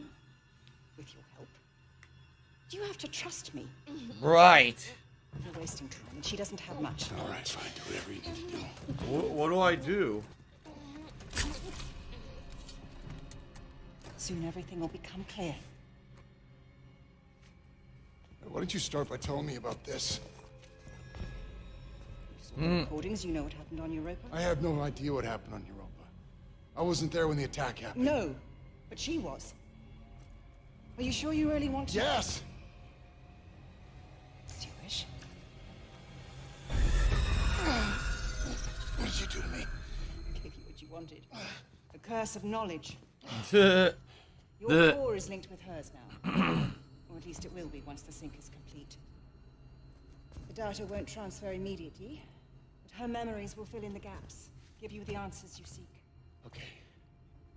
with your help. You have to trust me. Right. You're wasting time, and she doesn't have much. All right, fine. Do whatever you need to do. What do I do? Soon everything will become clear. Why don't you start by telling me about this? Recordings, you know what happened on Europa? I have no idea what happened on Europa. I wasn't there when the attack happened. No, but she was. Are you sure you really want to? Yes! Do you wish? What did you do to me? I gave you what you wanted. The curse of knowledge. The Your core is linked with hers now. Or at least it will be once the sync is complete. The data won't transfer immediately, but her memories will fill in the gaps, give you the answers you seek. Okay.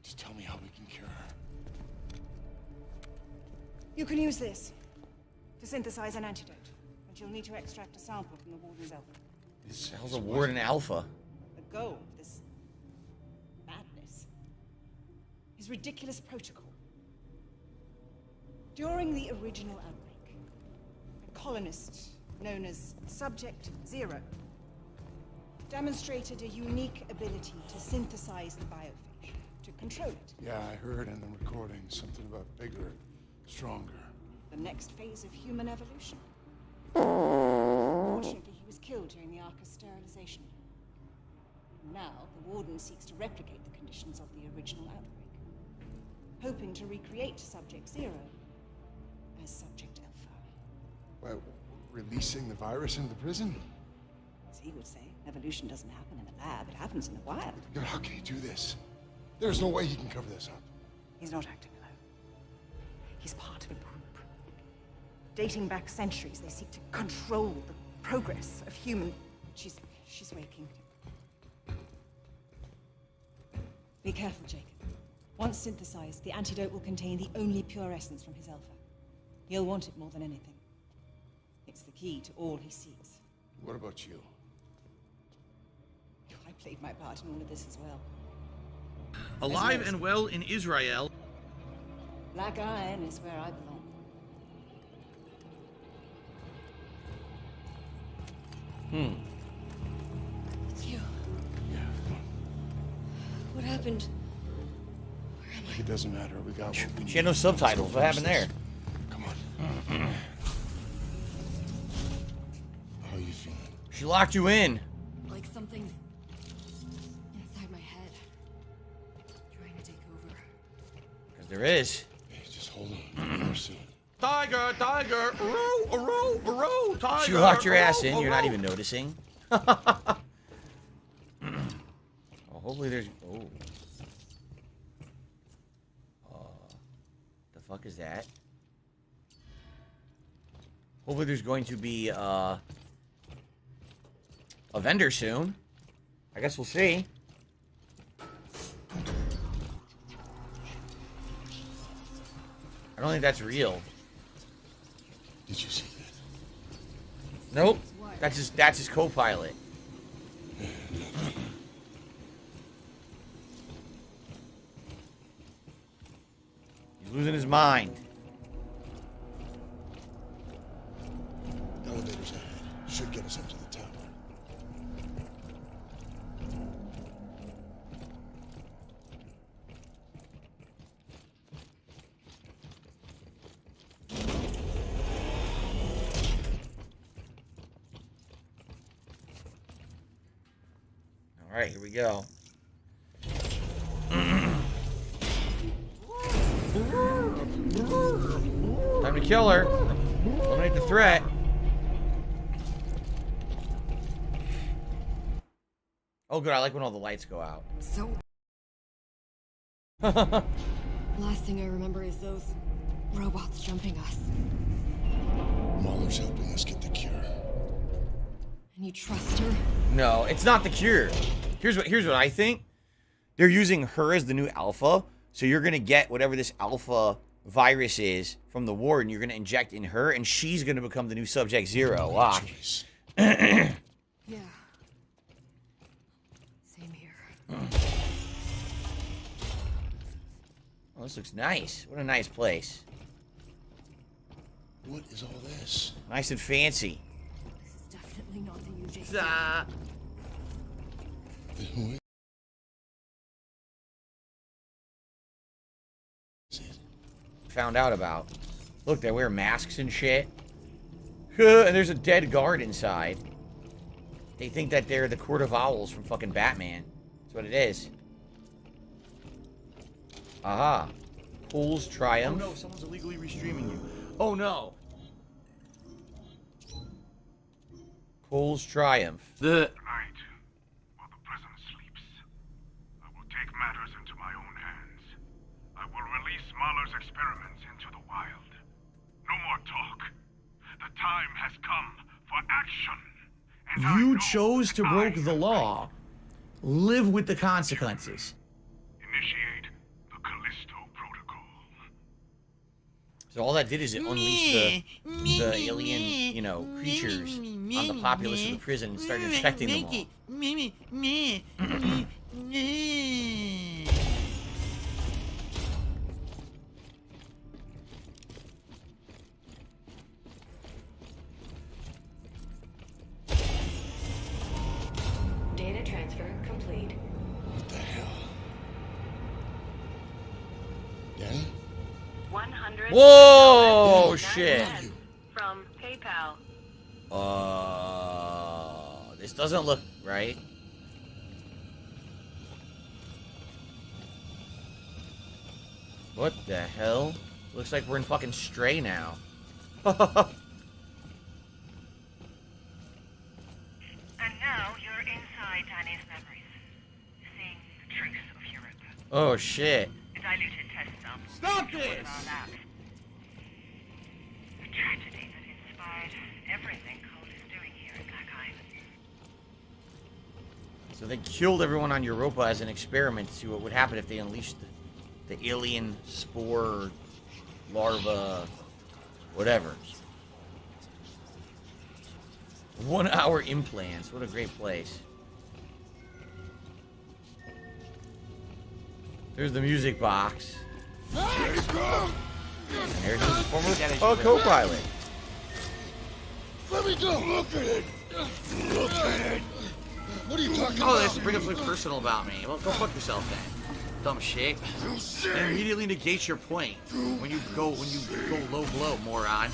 Just tell me how we can cure her. You can use this to synthesize an antidote, but you'll need to extract a sample from the Warden's alpha. hell's a Warden Alpha? The goal of this madness is ridiculous protocol. During the original outbreak, a colonist known as Subject Zero demonstrated a unique ability to synthesize the biophage, to control it. Yeah, I heard in the recording something about bigger, stronger. The next phase of human evolution. Unfortunately, he was killed during the Arca's sterilization. Now, the Warden seeks to replicate the conditions of the original outbreak, hoping to recreate Subject Zero as Subject Alpha. Well, releasing the virus into the prison? As he would say, evolution doesn't happen in a lab, it happens in the wild. God, how can he do this? There's no way he can cover this up. He's not acting alone. He's part of a group. Dating back centuries, they seek to control the progress of human... She's waking. Be careful, Jacob. Once synthesized, the antidote will contain the only pure essence from his alpha. He'll want it more than anything. It's the key to all he seeks. What about you? I played my part in all of this as well. Alive and well in Israel. Black iron is where I belong. It's you. Yeah, come on. What happened? It doesn't matter. We got what we need. She had no subtitles. What happened there? Come on. How are you feeling? She locked you in. Like something's inside my head, trying to take over. Because there is. Hey, just hold on. We're soon. Tiger, tiger, row, tiger. She locked your ass in. You're not even noticing. Oh, hopefully there's... Oh. The fuck is that? Hopefully there's going to be a vendor soon. I guess we'll see. I don't think that's real. Did you see that? Nope. That's his co-pilot. He's losing his mind. Elevators ahead. Should get us up to the tower. All right, here we go. Time to kill her. Eliminate the threat. Oh, good. I like when all the lights go out. So... Last thing I remember is those robots jumping us. Mahler's helping us get the cure. And you trust her? No, it's not the cure. Here's what I think. They're using her as the new alpha, so you're gonna get whatever this alpha virus is from the warden. You're going to inject in her, and she's going to become the new Subject Zero. Watch. Yeah. Same here. Oh, this looks nice. What a nice place. What is all this? Nice and fancy. This is definitely not the UJC. Who Found out about. Look, they wear masks and shit. And there's a dead guard inside. They think that they're the Court of Owls from fucking Batman. That's what it is. Aha. Fool's Triumph. Oh no, someone's illegally restreaming you. Oh no. Fool's Triumph. Tonight, while the prison sleeps, I will take matters into my own hands. I will release Mahler's experiments into the wild. No more talk. The time has come for action. And You chose to break the law. Live with the consequences. initiate the Callisto protocol. So all that did is it unleashed the alien, you know, creatures on the populace of the prison and started infecting them all. Data transfer complete. What the hell? Danny? 100. Whoa, shit. From PayPal. This doesn't look right. What the hell? Looks like we're in fucking Stray now. And now you're inside Danny's memories, seeing the truth of Europe. Oh shit. A diluted test sample. Stop from this! one of our labs. A tragedy that inspired everything Cole is doing here in Black Island. So they killed everyone on Europa as an experiment to see what would happen if they unleashed the alien spore larva, whatever. 1 hour implants. What a great place. There's the music box. And there's his former co-pilot. Let me go! Look at it! Look at it! What are you talking about? Oh, they have to bring up something personal about me. Well, go fuck yourself then. Dumb shit. It immediately negates your point when you go low blow, moron.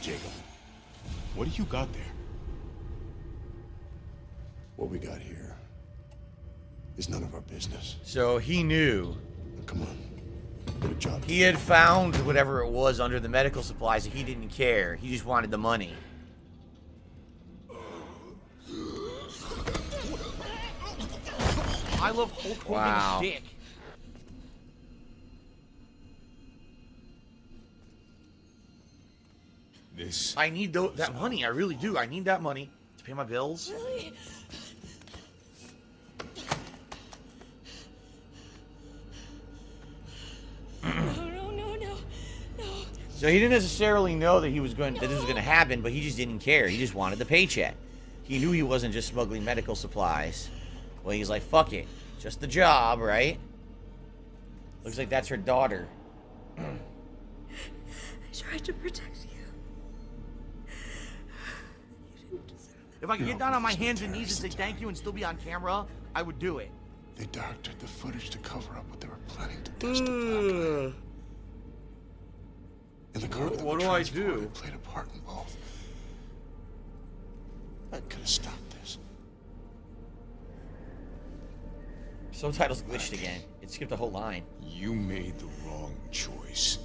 Jacob, what do you got there? What we got here is none of our business. So he knew. Come on. Get a job. He had found whatever it was under the medical supplies and he didn't care. He just wanted the money. I love Hulk holding Wow. a dick. This. I need that money. I really do. I need that money to pay my bills. Really? No. So he didn't necessarily know that that this was going to happen, but he just didn't care. He just wanted the paycheck. He knew he wasn't just smuggling medical supplies. Well, he's like, fuck it. Just the job, right? Looks like that's her daughter. I tried to protect you. You didn't deserve that. If I could get down on my hands and knees and say thank you and still be on camera, I would do it. They doctored the footage to cover up what they were planning to test at Black. And the cargo What do I do? played a part in both. I could have stopped this. Subtitles glitched again. It skipped a whole line. You made the wrong choice.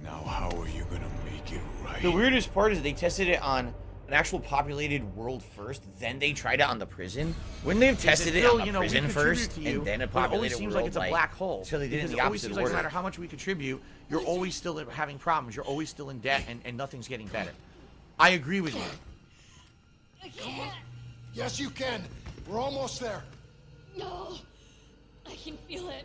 Now how are you gonna make it right? The weirdest part is they tested it on an actual populated world first, then they tried it on the prison. Wouldn't they have tested it on the prison first, and then a populated It always seems world? like it's a black hole. So they did it in Because the always opposite seems like no order. matter how much we contribute, you're always still having problems. You're always still in debt, and nothing's getting better. I agree with you. I can't. Yes, you can. We're almost there. No. I can feel it.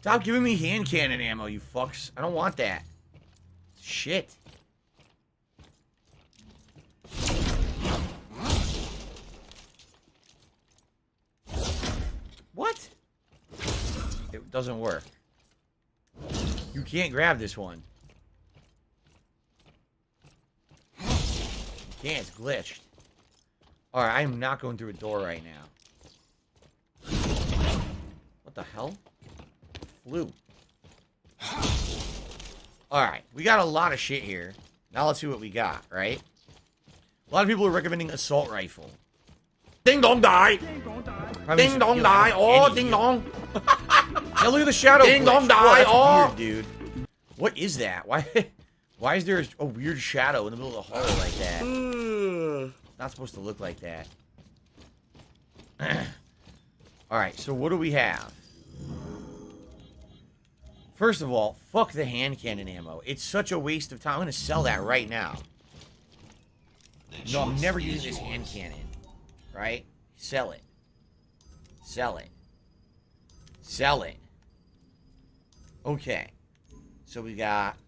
Stop giving me hand cannon ammo, you fucks. I don't want that. Shit. What? It doesn't work. You can't grab this one. You can't, it's glitched. Alright, I am not going through a door right now. What the hell? Flew. Alright, we got a lot of shit here. Now let's see what we got, right? A lot of people are recommending assault rifle. Ding dong die! Ding dong die! Oh, ding dong! Yeah, look at the shadow. Ding dong die! Oh, that's weird, dude. What is that? Why is there a weird shadow in the middle of the hallway like that? It's not supposed to look like that. Alright, so what do we have? First of all, fuck the hand cannon ammo. It's such a waste of time. I'm going to sell that right now. No, I'm never using this hand cannon. Right? Sell it. Sell it. Sell it. Okay. So we got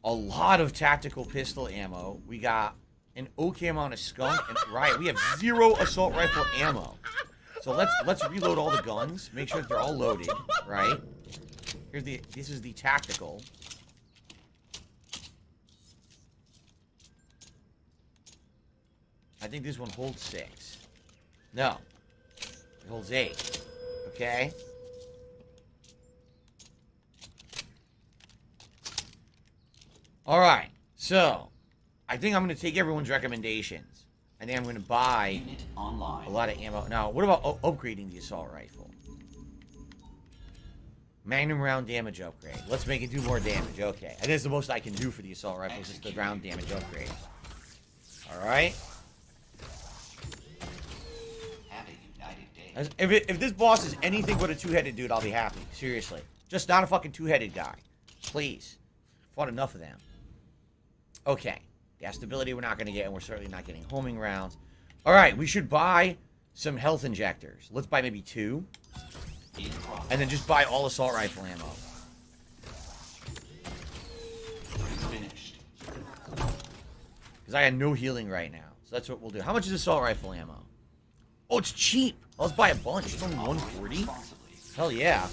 a lot of tactical pistol ammo. We got an okay amount of skunk. And, right, we have 0 assault rifle ammo. So let's reload all the guns. Make sure that they're all loaded. Right? This is the tactical. I think this one holds 6. No. It holds 8. Okay? Alright. So, I think I'm going to take everyone's recommendations. I think I'm going to buy a lot of ammo. Now, what about upgrading the assault rifle? Magnum round damage upgrade. Let's make it do more damage. Okay. I think that's the most I can do for the assault rifle is just the round damage upgrade. Alright? If this boss is anything but a two-headed dude, I'll be happy. Seriously. Just not a fucking two-headed guy. Please. Fought enough of them. Okay. Gas stability we're not going to get, and we're certainly not getting homing rounds. Alright, we should buy some health injectors. Let's buy maybe 2. And then just buy all assault rifle ammo. Because I got no healing right now. So that's what we'll do. How much is assault rifle ammo? Oh, it's cheap. Let's buy a bunch. It's only 140. Hell yeah.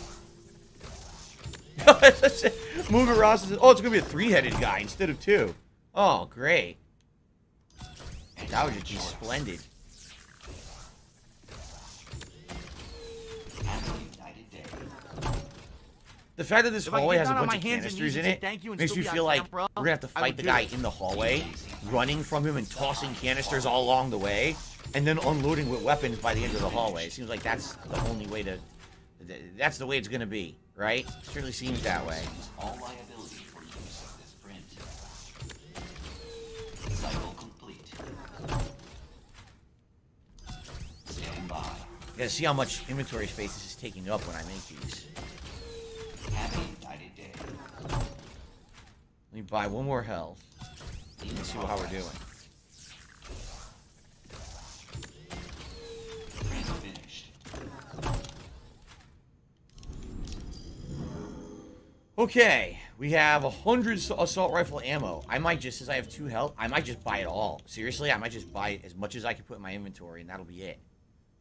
Mooga Ross says, oh, it's going to be a 3-headed guy instead of 2. Oh, great. That would just be splendid. The fact that this hallway has a bunch of canisters in it makes me feel like we're going to have to fight the guy in the hallway, running from him and tossing canisters all along the way, and then unloading with weapons by the end of the hallway. It seems like that's the only way to... That's the way it's going to be, right? It certainly seems that way. All liability for use of this print. Cycle complete. Stand by. You gotta see how much inventory space this is taking up when I make these. Happy United Day. Let me buy one more health. Let's see how we're doing. Print finished. Okay, we have 100 assault rifle ammo. I might just, since I have 2 health, I might just buy it all. Seriously, I might just buy as much as I can put in my inventory, and that'll be it.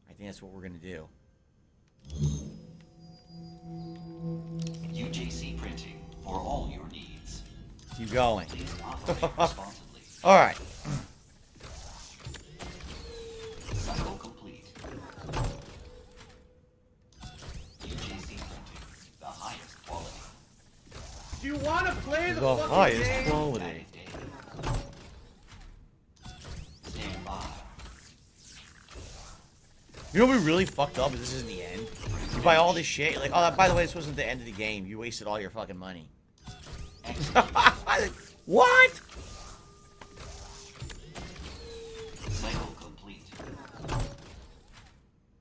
I think that's what we're gonna do. UJC printing for all your needs. Keep going. Please operate responsibly. All right. Cycle complete. UJC printing, the highest quality. Do you want to play the fucking highest game? quality. Stand by. You know what would be really fucked up is this isn't the end. You buy all this shit, you're like, oh, by the way, this wasn't the end of the game. You wasted all your fucking money. What? Cycle complete.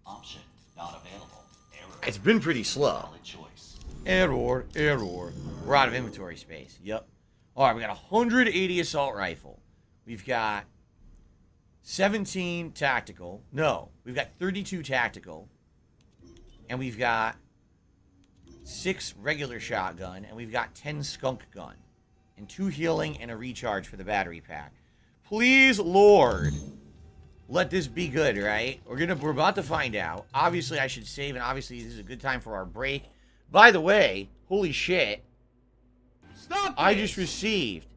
Option not available. Error. It's been pretty slow. Valid choice. Error, error. We're out of inventory space. Yep. All right, we got 180 assault rifle. We've got 17 tactical. No, we've got 32 tactical. And we've got 6 regular shotgun, and we've got 10 skunk gun. And 2 healing and a recharge for the battery pack. Please, Lord, let this be good, right? We're about to find out. Obviously, I should save, and obviously this is a good time for our break. By the way, holy shit. Stop I just received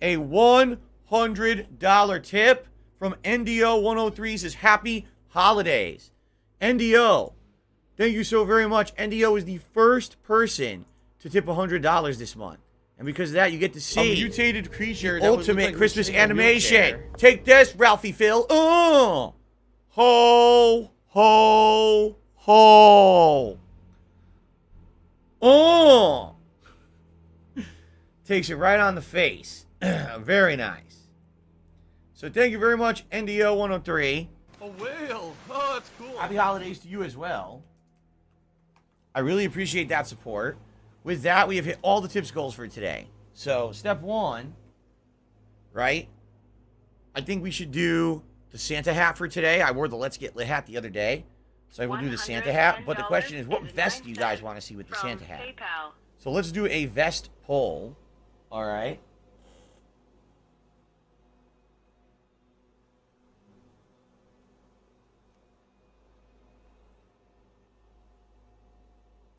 a $100 tip from NDO103. Says happy holidays. NDO, thank you so very much. NDO is the first person to tip $100 this month. And because of that, you get to see a mutated creature that ultimate like Christmas sitting in a animation. wheelchair. Take this, Ralphie Phil. Ho, ho, ho. Oh. Takes it right on the face. Very nice. So thank you very much, NDO103. A whale. Oh, that's cool. Happy holidays to you as well. I really appreciate that support. With that, we have hit all the tips goals for today. So, step 1, right? I think we should do the Santa hat for today. I wore the Let's Get Lit hat the other day. So I will do the Santa hat. But the question is, what vest do you guys want to see with the Santa hat? PayPal. So let's do a vest poll. All right.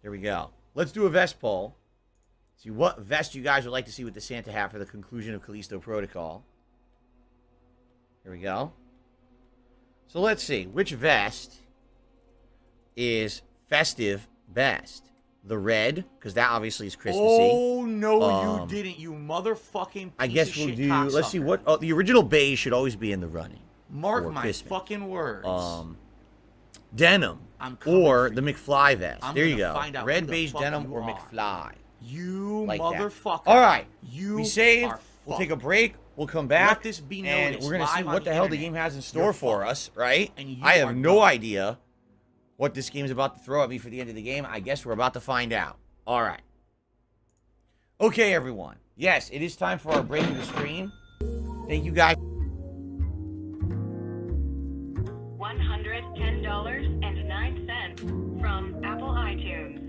There we go. Let's do a vest poll. See what vest you guys would like to see with the Santa hat for the conclusion of Callisto Protocol. Here we go. So let's see. Which vest is festive best? The red, because that obviously is Christmassy. Oh, no, you didn't, you motherfucking piece I guess of we'll shit do... cocksucker. Let's see what... Oh, the original beige should always be in the running. Mark for my Christmas. fucking words. Denim. I'm coming Or for the you. McFly vest. I'm There you gonna go. find out Red, who the beige, fuck denim, you or are. McFly. You Like that. motherfucker. All right. You we saved. are We'll fucked. take a break. We'll come back. Let this be and noticed we're going to see live on what the the hell the internet. game has in store You're for fucked. us, right? And you I have are no not. idea what this game's about to throw at me for the end of the game. I guess we're about to find out. All right. Okay, everyone. Yes, it is time for our break in the stream. Thank you guys. $110.09 from Apple iTunes.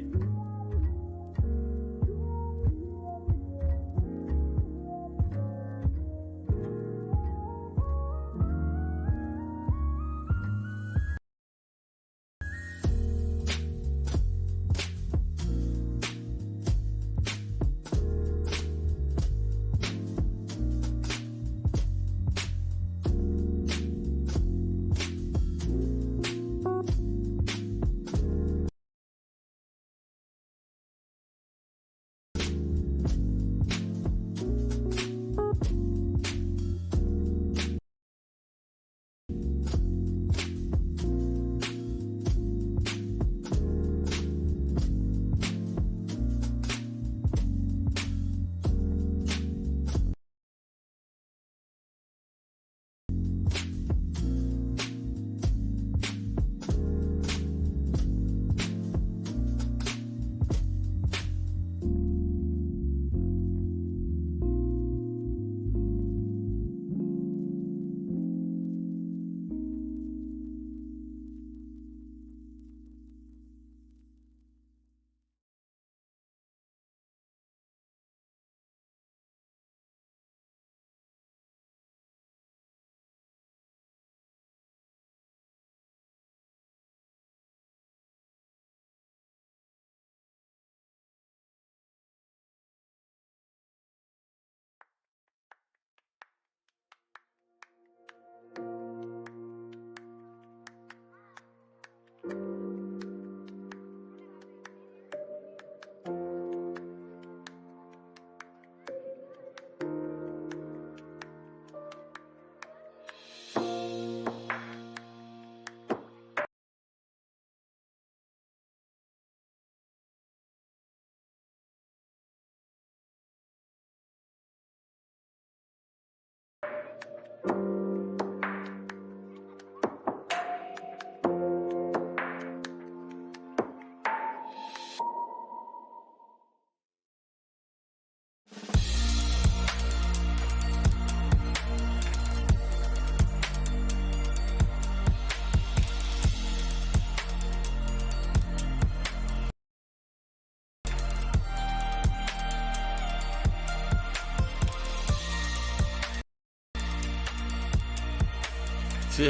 La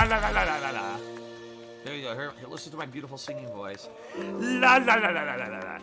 la la la la la la. There you go. Here, listen to my beautiful singing voice. La la la la la la la la.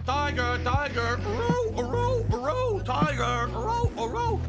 Tiger, tiger, row, row, row, tiger, row, row.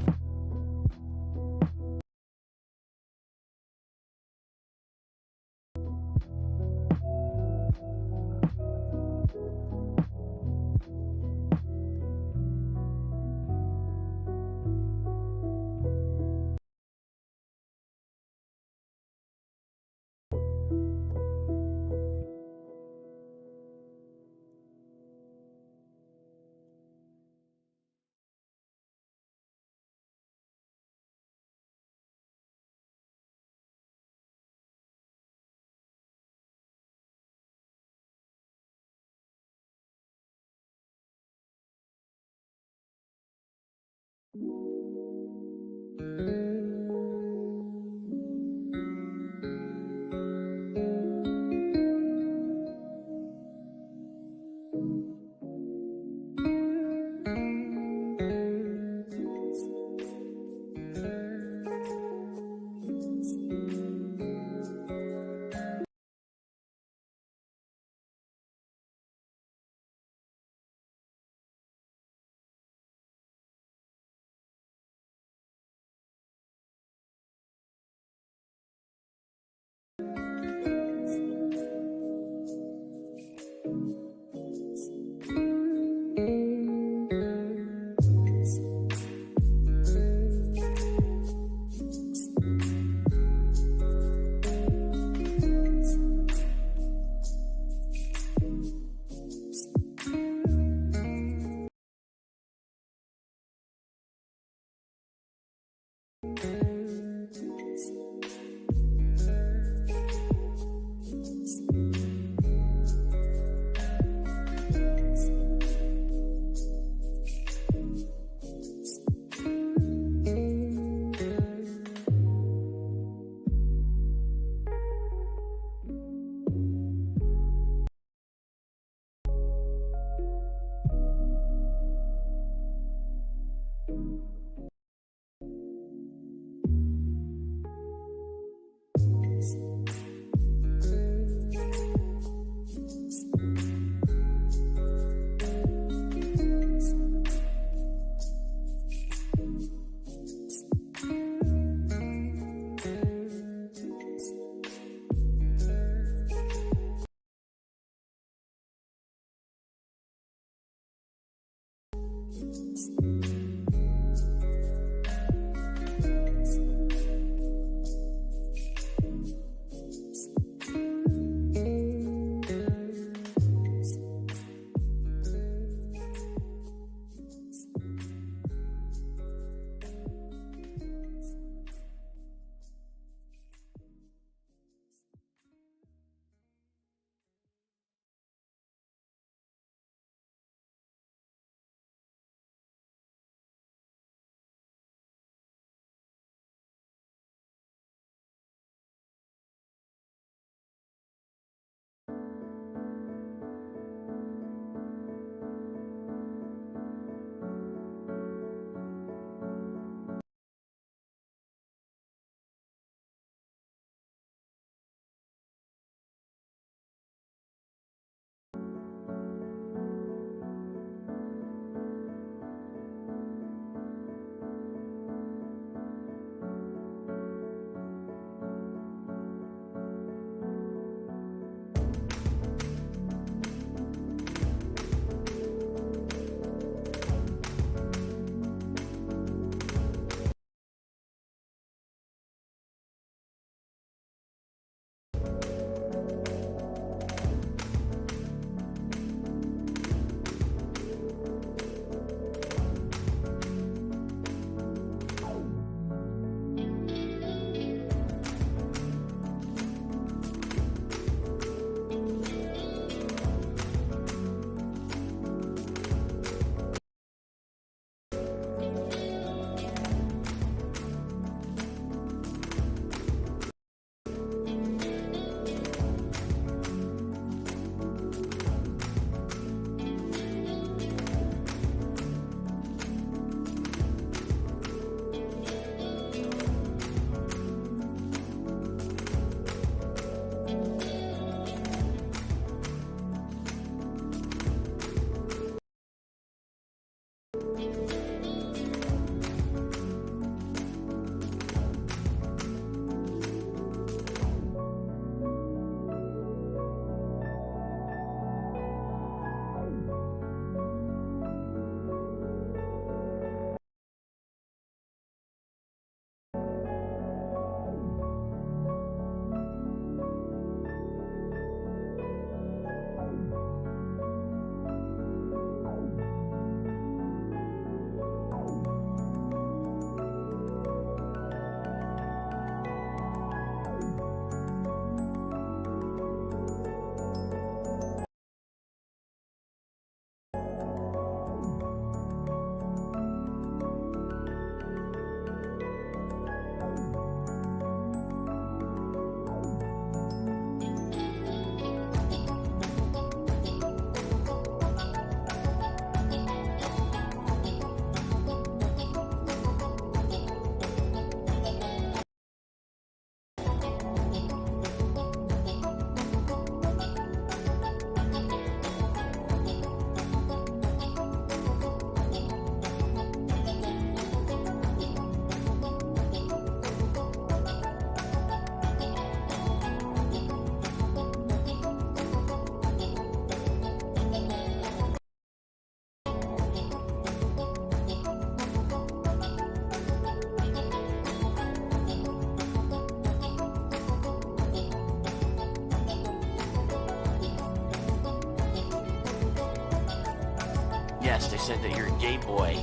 Yes, they said that you're a gay boy,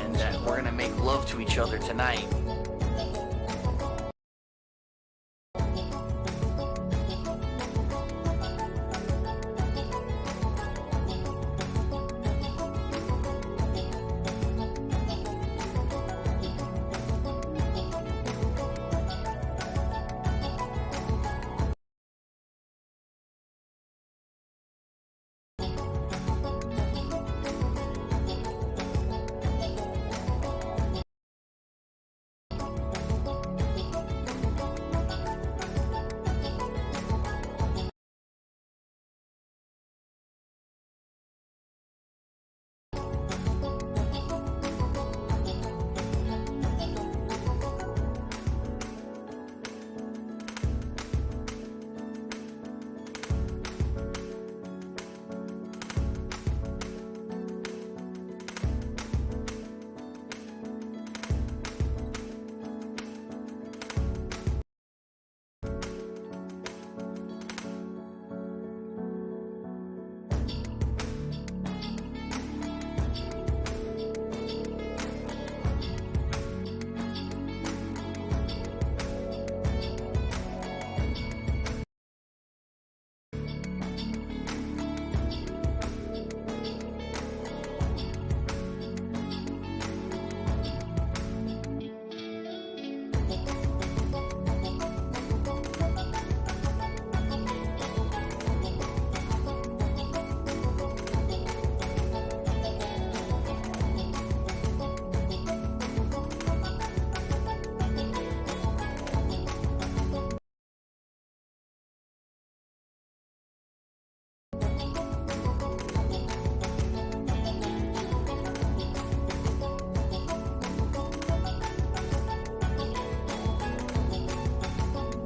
and that we're gonna make love to each other tonight.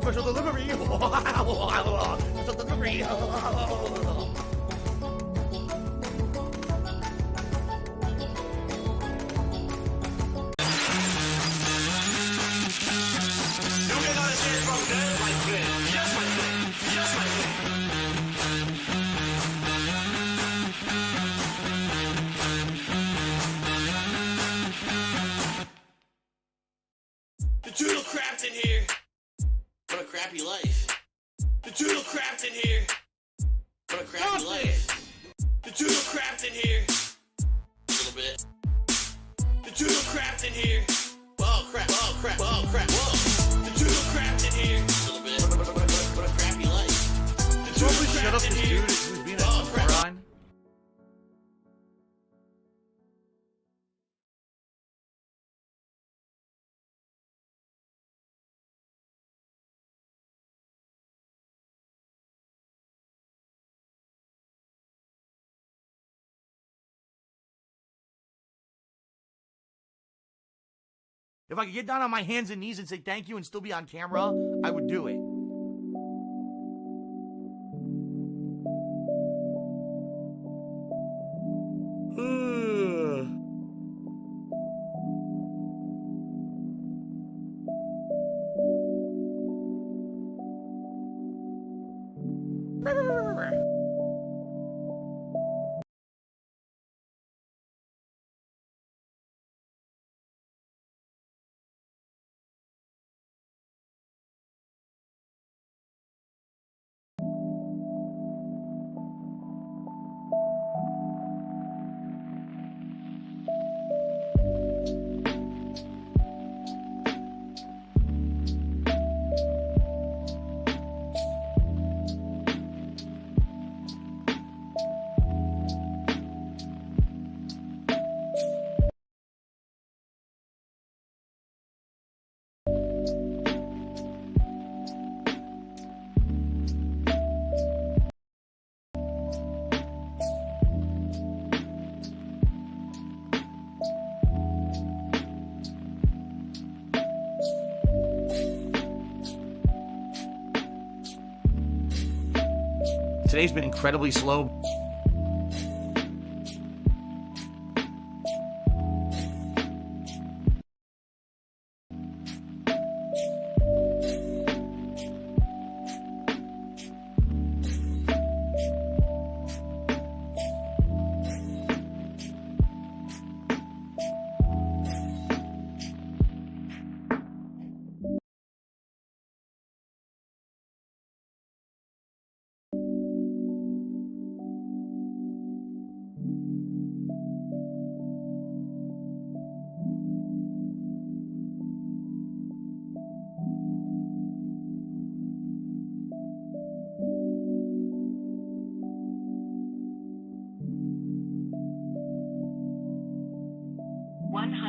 Special delivery! Special delivery! The Doodle Craft in here. What a crappy life. The Doodle Craft in here. What a crappy life. The Doodle Craft in here. A little bit. The Doodle Craft in here. Oh crap, oh crap, oh crap, whoa. The Doodle Craft in here. A little bit. What a crappy life. The Doodle Craft in here. Who's being a moron? If I could get down on my hands and knees and say thank you and still be on camera, I would do it. Today's been incredibly slow.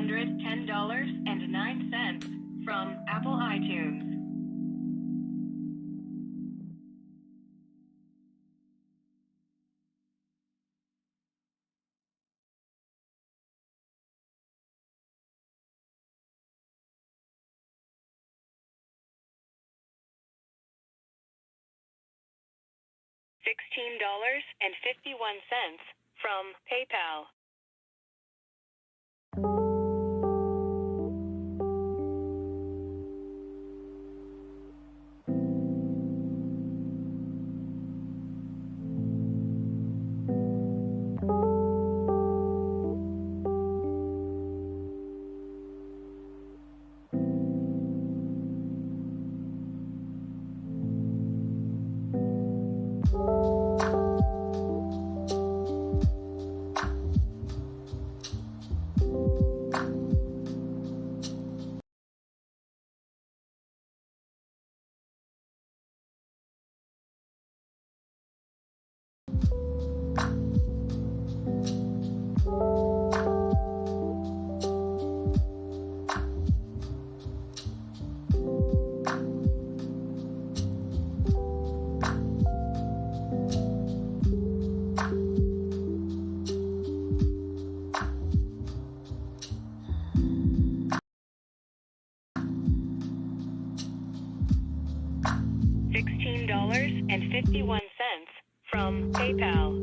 $110.09 from Apple iTunes. $16.51 from PayPal. $16.51 from PayPal.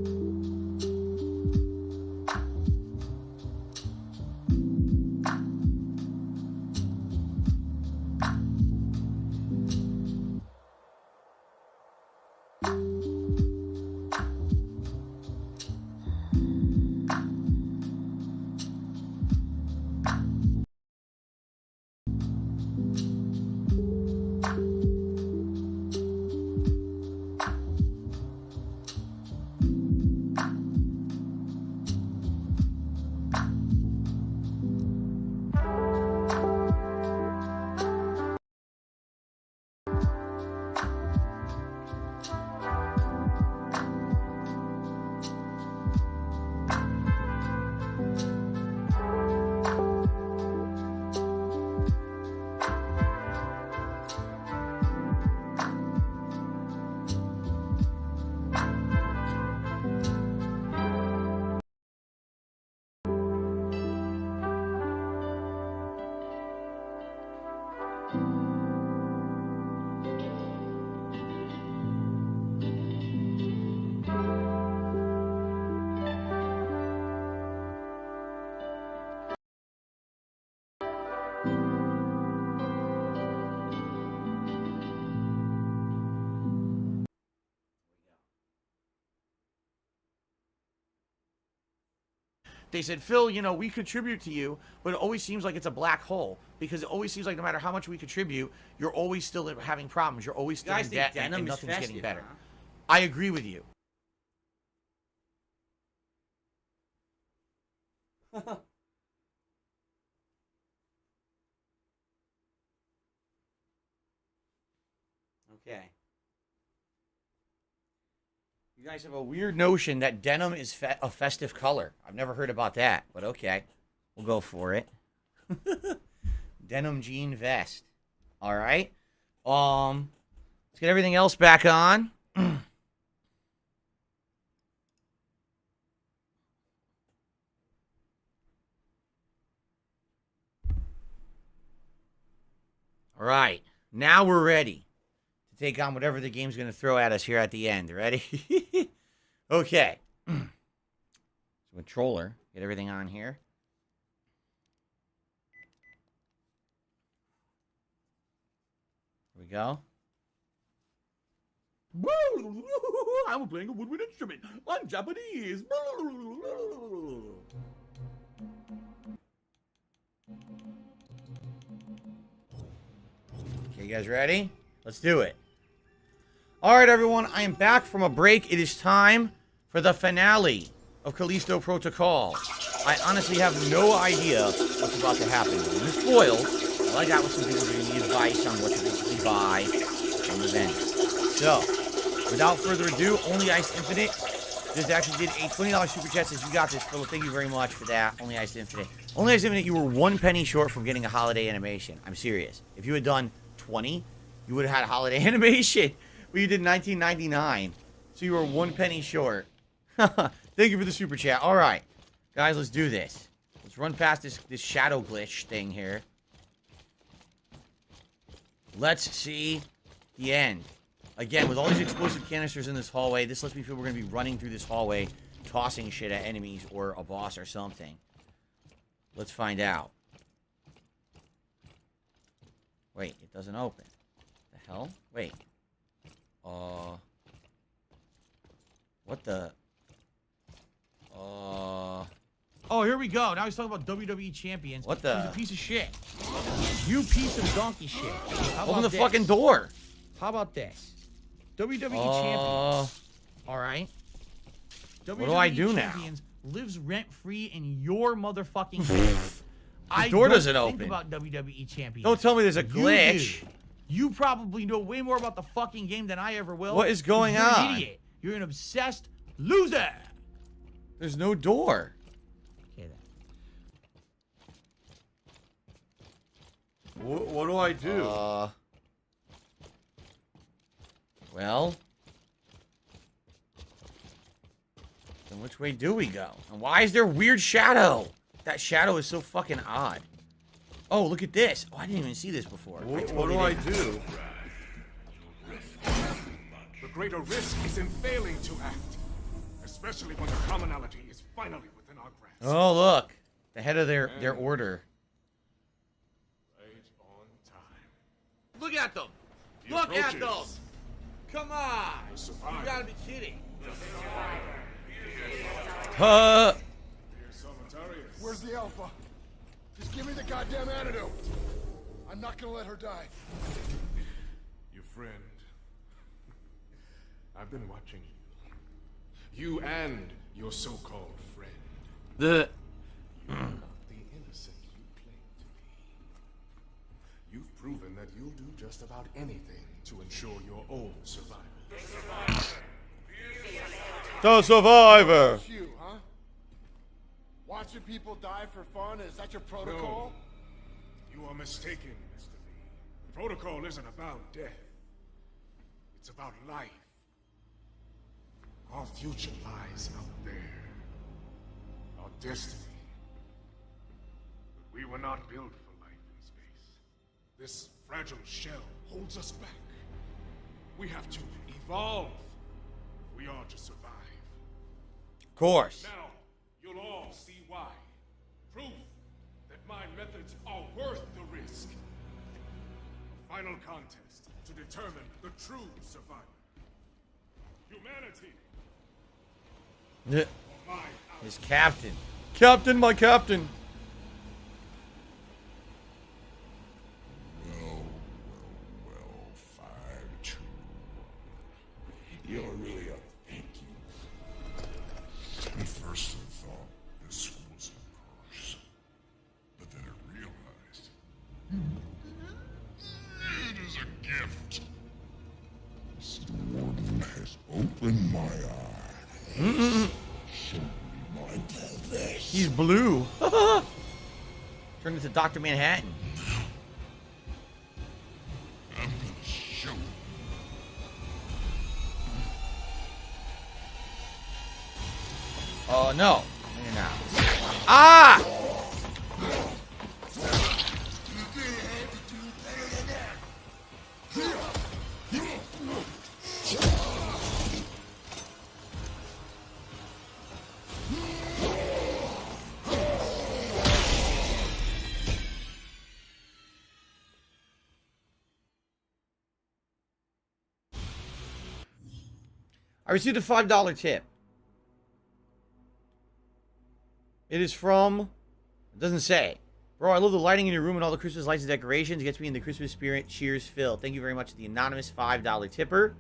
They said, Phil, you know, we contribute to you, but it always seems like it's a black hole because it always seems like no matter how much we contribute, you're always still having problems. You're always still in debt and nothing's getting better. Huh? I agree with you. Okay. You guys have a weird notion that denim is a festive color. I've never heard about that, but okay. We'll go for it. Denim jean vest. All right. Let's get everything else back on. All right. Now we're ready to take on whatever the game's going to throw at us here at the end. Ready? Okay. So controller. Get everything on here. Here we go. I'm playing a woodwind instrument. I'm Japanese. Okay, you guys ready? Let's do it. All right, everyone. I am back from a break. It is time for the finale of Callisto Protocol. I honestly have no idea what's about to happen. It is spoiled. All I got was some people giving me advice on what to basically buy from the vendor. So, without further ado, Only Ice Infinite just actually did a $20 super chat. Says, you got this, Philip. Thank you very much for that. Only Ice Infinite. Only Ice Infinite, you were 1 penny short from getting a holiday animation. I'm serious. If you had done 20, you would have had a holiday animation. But you did $19.99. So you were 1 penny short. Thank you for the super chat. All right. Guys, let's do this. Let's run past this shadow glitch thing here. Let's see the end. Again, with all these explosive canisters in this hallway, this lets me feel we're going to be running through this hallway, tossing shit at enemies or a boss or something. Let's find out. Wait, it doesn't open. The hell? Wait. What the? Oh, here we go. Now he's talking about WWE champions. What the? He's a piece of shit. You piece of donkey shit. Open the fucking door. How about this? WWE champions. All right. What do I do now? Champions lives rent-free in your motherfucking game. The door doesn't think open. About WWE champions. Don't tell me there's a glitch. You probably know way more about the fucking game than I ever will. What is going You're on? an idiot. You're an obsessed loser. There's no door. Okay, then. What do I do? Well. Then which way do we go? And why is there weird shadow? That shadow is so fucking odd. Oh, look at this. Oh, I didn't even see this before. What do I do? The greater risk is in failing to act, especially when the commonality is finally within our grasp. Oh, look. The head of their order. Right on time. Look at them. The Look at approaches. them. Come on. Survive. You gotta be kidding. Where's the Alpha? Just give me the goddamn antidote. I'm not gonna let her die. Your friend. I've been watching you. You and your so-called friend. The... You're not the innocent you claim to be. You've proven that you'll do just about anything to ensure your own survival. The Survivor! It's you, huh? Watching people die for fun? Is that your protocol? No. You are mistaken, Mr. Lee. The protocol isn't about death. It's about life. Our future lies out there. Our destiny. But we were not built for life in space. This fragile shell holds us back. We have to evolve if we are to survive. Of course. Now, you'll all see why. Proof that my methods are worth the risk. A final contest to determine the true survivor. Humanity. Yeah. Or my His captain. Captain, my captain. Well, 5-2. You're really a thank you. At first I thought this was a curse, but then I realized it is a gift. This warden has opened my eyes. Show me my purpose. He's blue. Turned into Dr. Manhattan. I'm gonna show you. Oh, no. You're not. Ah! I received a $5 tip. It is from... It doesn't say. Bro, I love the lighting in your room and all the Christmas lights and decorations. It gets me in the Christmas spirit. Cheers, Phil. Thank you very much to the anonymous $5 tipper.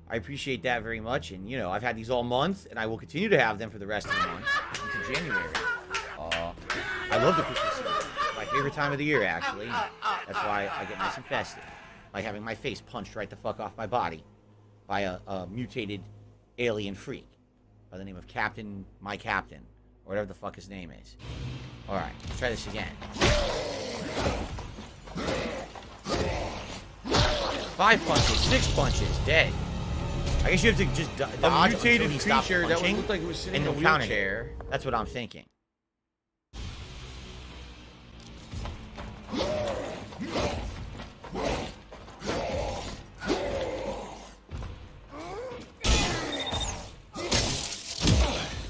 I appreciate that very much. And, you know, I've had these all month, and I will continue to have them for the rest of the month into January. I love the Christmas season. It's my favorite time of the year, actually. That's why I get nice and festive. Like having my face punched right the fuck off my body by a mutated alien freak. by the name of my captain, or whatever the fuck his name is. Alright, let's try this again. 5 punches, 6 punches, dead. I guess you have to just dodge until mutated he stops creature that punching, would look like it was sitting and in a you'll count it. wheelchair. That's what I'm thinking. So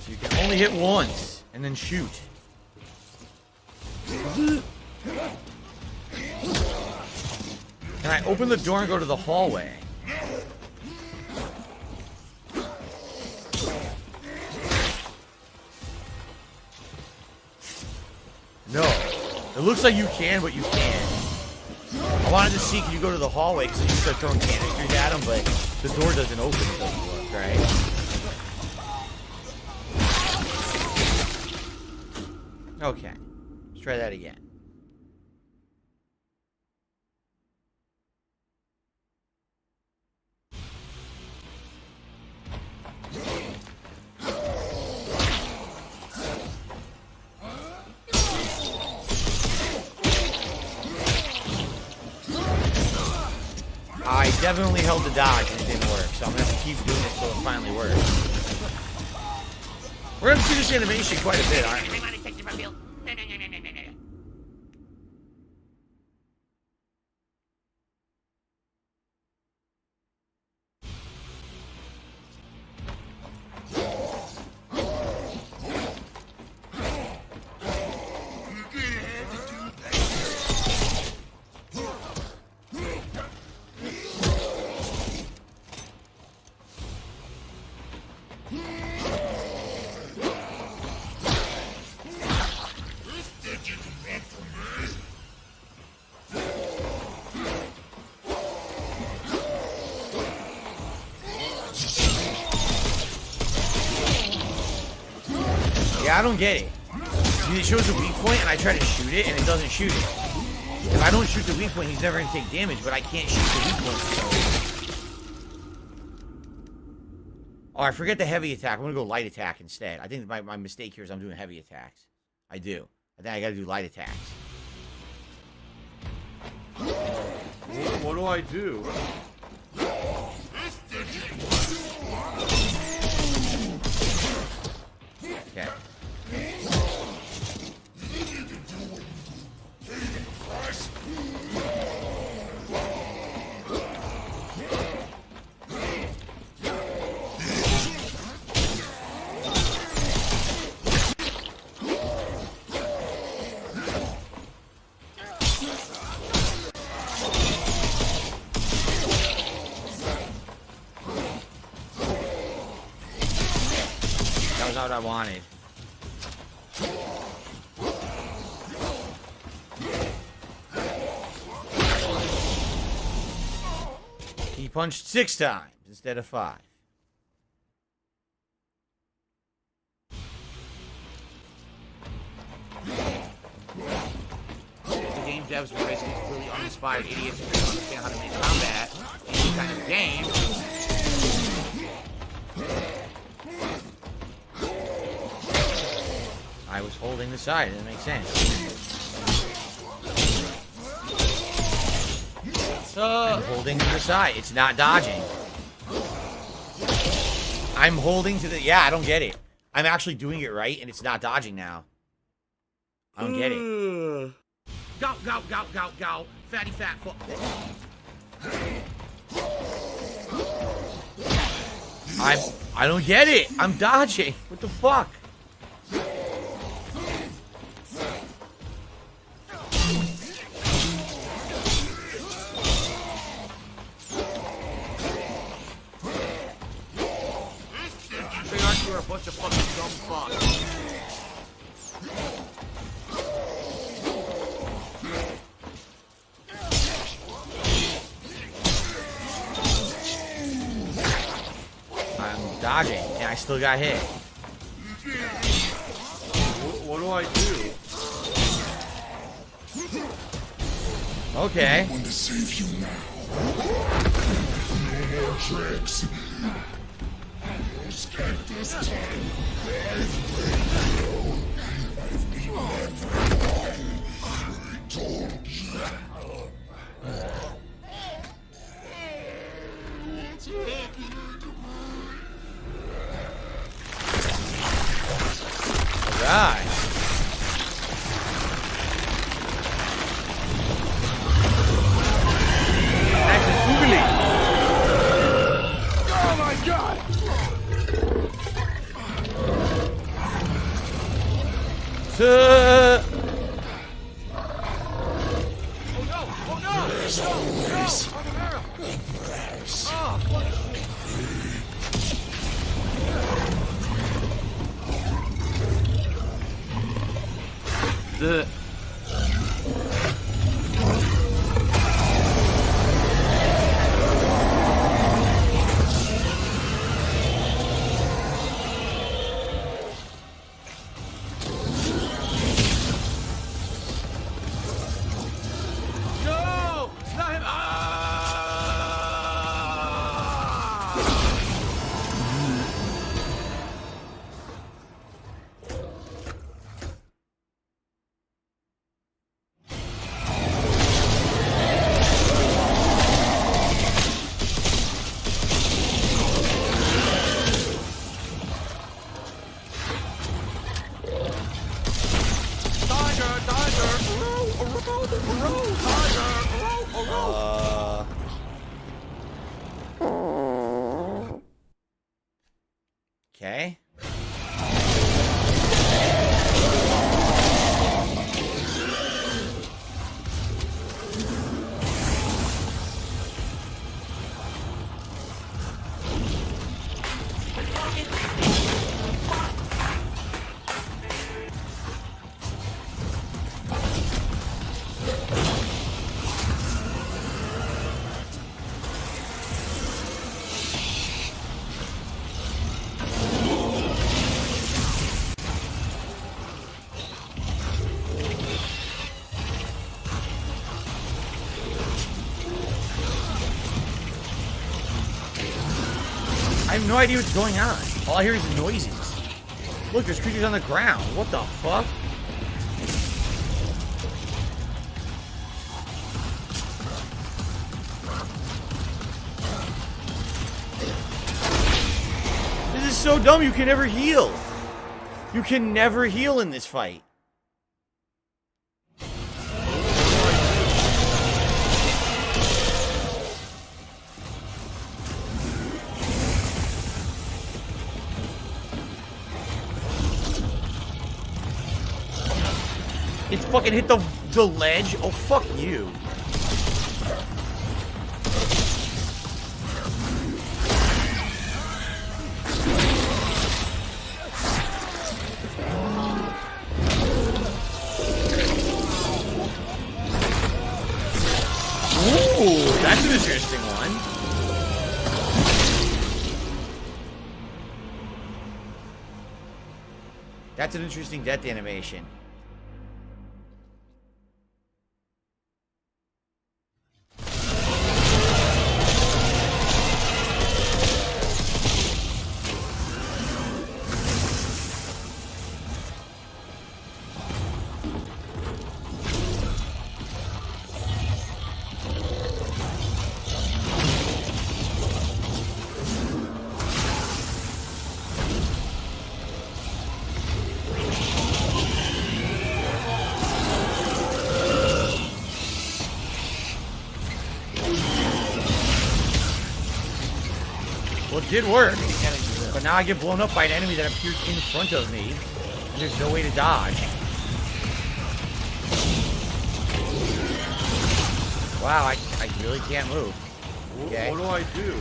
you can only hit once, and then shoot. Can I open the door and go to the hallway? No. It looks like you can, but you can't. I wanted to see, can you go to the hallway, because you start throwing canisters at them, but the door doesn't open, it doesn't work, right? Okay. Let's try that again. I definitely held the dodge and it didn't work, so I'm gonna have to keep doing it until it finally works. We're gonna see this animation quite a bit, aren't we? Yeah, I don't get it. It shows a weak point and I try to shoot it and it doesn't shoot it. If I don't shoot the weak point, he's never gonna take damage, but I can't shoot the weak point. So. Oh, I forget the heavy attack. I'm gonna go light attack instead. I think my mistake here is I'm doing heavy attacks. I do. I think I gotta do light attacks. What do I do? Okay. That was not what I wanted. He punched 6 times instead of 5. The game devs were basically completely uninspired idiots who didn't understand how to make combat in any kind of game. I was holding the side, it didn't make sense. I'm holding to the side. It's not dodging. I'm holding to the... Yeah, I don't get it. I'm actually doing it right, and it's not dodging now. I don't get it. Go, go, go, go, go. Fatty fat fuck. I don't get it. I'm dodging. What the fuck? You're a bunch of fucking dumb fucks. I'm dodging, and I still got hit. What do I do? Okay. I'm going to save you now. No more tricks. escape this time. I've been everyone. I told you. What's happening to me? All right. Oh my god! No! Not him! Okay. I have no idea what's going on. All I hear is noises. Look, there's creatures on the ground. What the fuck? This is so dumb, you can never heal. You can never heal in this fight. It's fucking hit the ledge. Oh, fuck you. Ooh, that's an interesting one. That's an interesting death animation. Well, it did work, but now I get blown up by an enemy that appears in front of me, and there's no way to dodge. Wow, I really can't move. Okay. What do I do?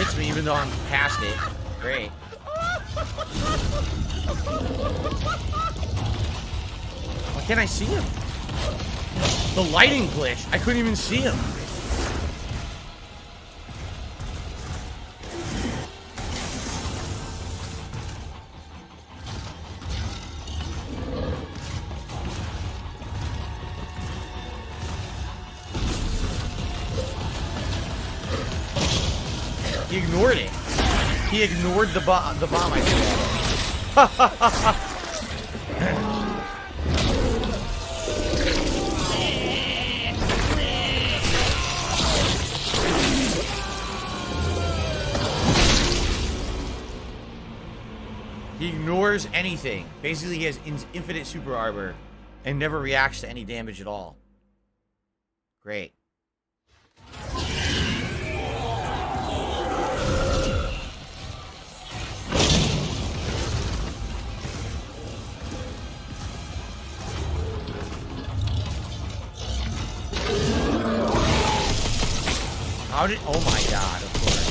hits me even though I'm past it. Great. Why can't I see him? The lighting glitch. I couldn't even see him. He ignored it. He ignored the bomb I threw. He ignores anything. Basically, he has infinite super armor and never reacts to any damage at all. Great. How did... Oh my god, of course.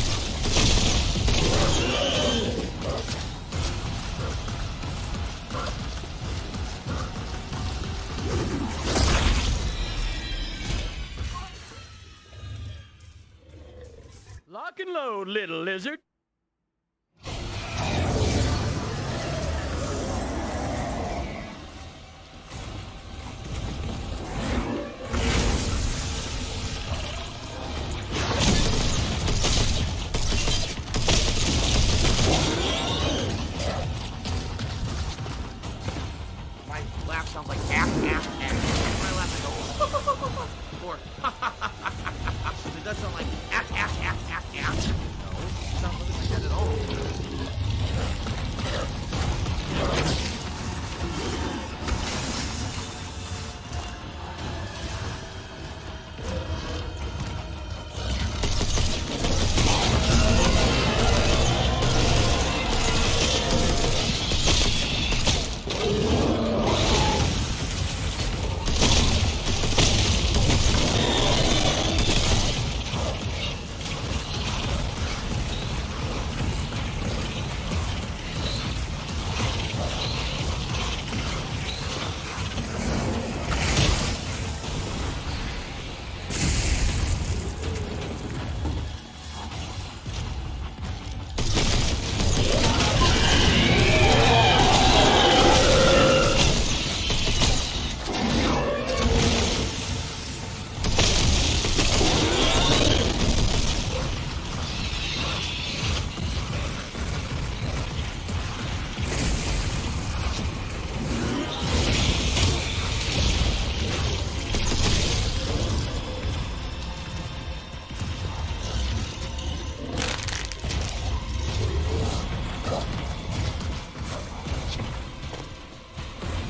Lock and load, little lizard. My laugh sounds like ass. My laugh, I go, or, it does sound like ass. No, it sounds like that at all.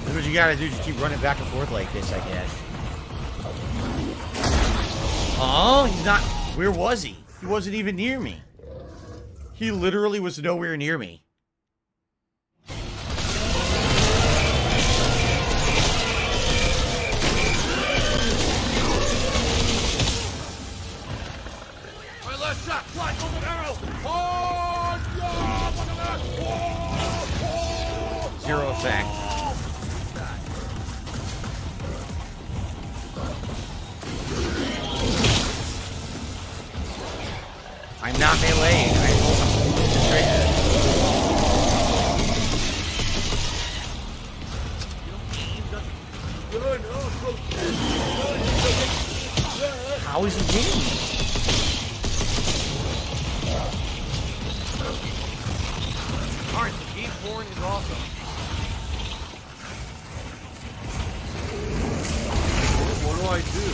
That's what you gotta do, just keep running back and forth like this, I guess. Oh, he's not... Where was he? He wasn't even near me. He literally was nowhere near me. My last shot, fly, open arrow! Oh, yeah, look at that! Oh, Zero effect. I'm not meleeing. I'm straight. How is he hitting me? Alright, the game pouring is awesome. What do I do?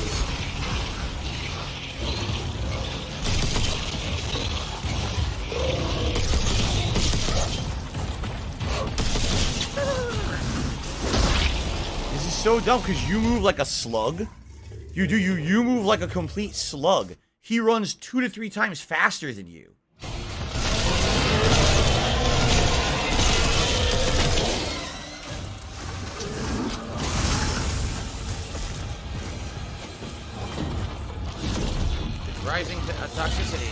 This is so dumb because you move like a slug. You move like a complete slug. He runs 2 to 3 times faster than you. Rising to toxicity.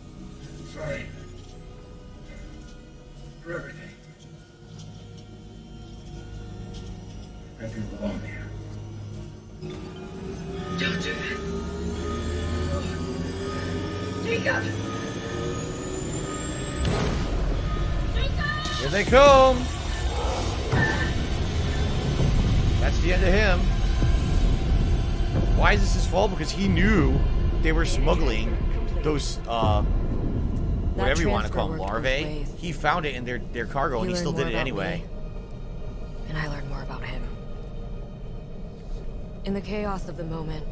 Sorry. For everything. I do belong here. Don't do this. Jacob! Here they come. That's the end of him. Why is this his fault? Because he knew they were smuggling those, whatever you want to call them, larvae. He found it in their cargo, and he still did it anyway. And I learned more about him. In the chaos of the moment,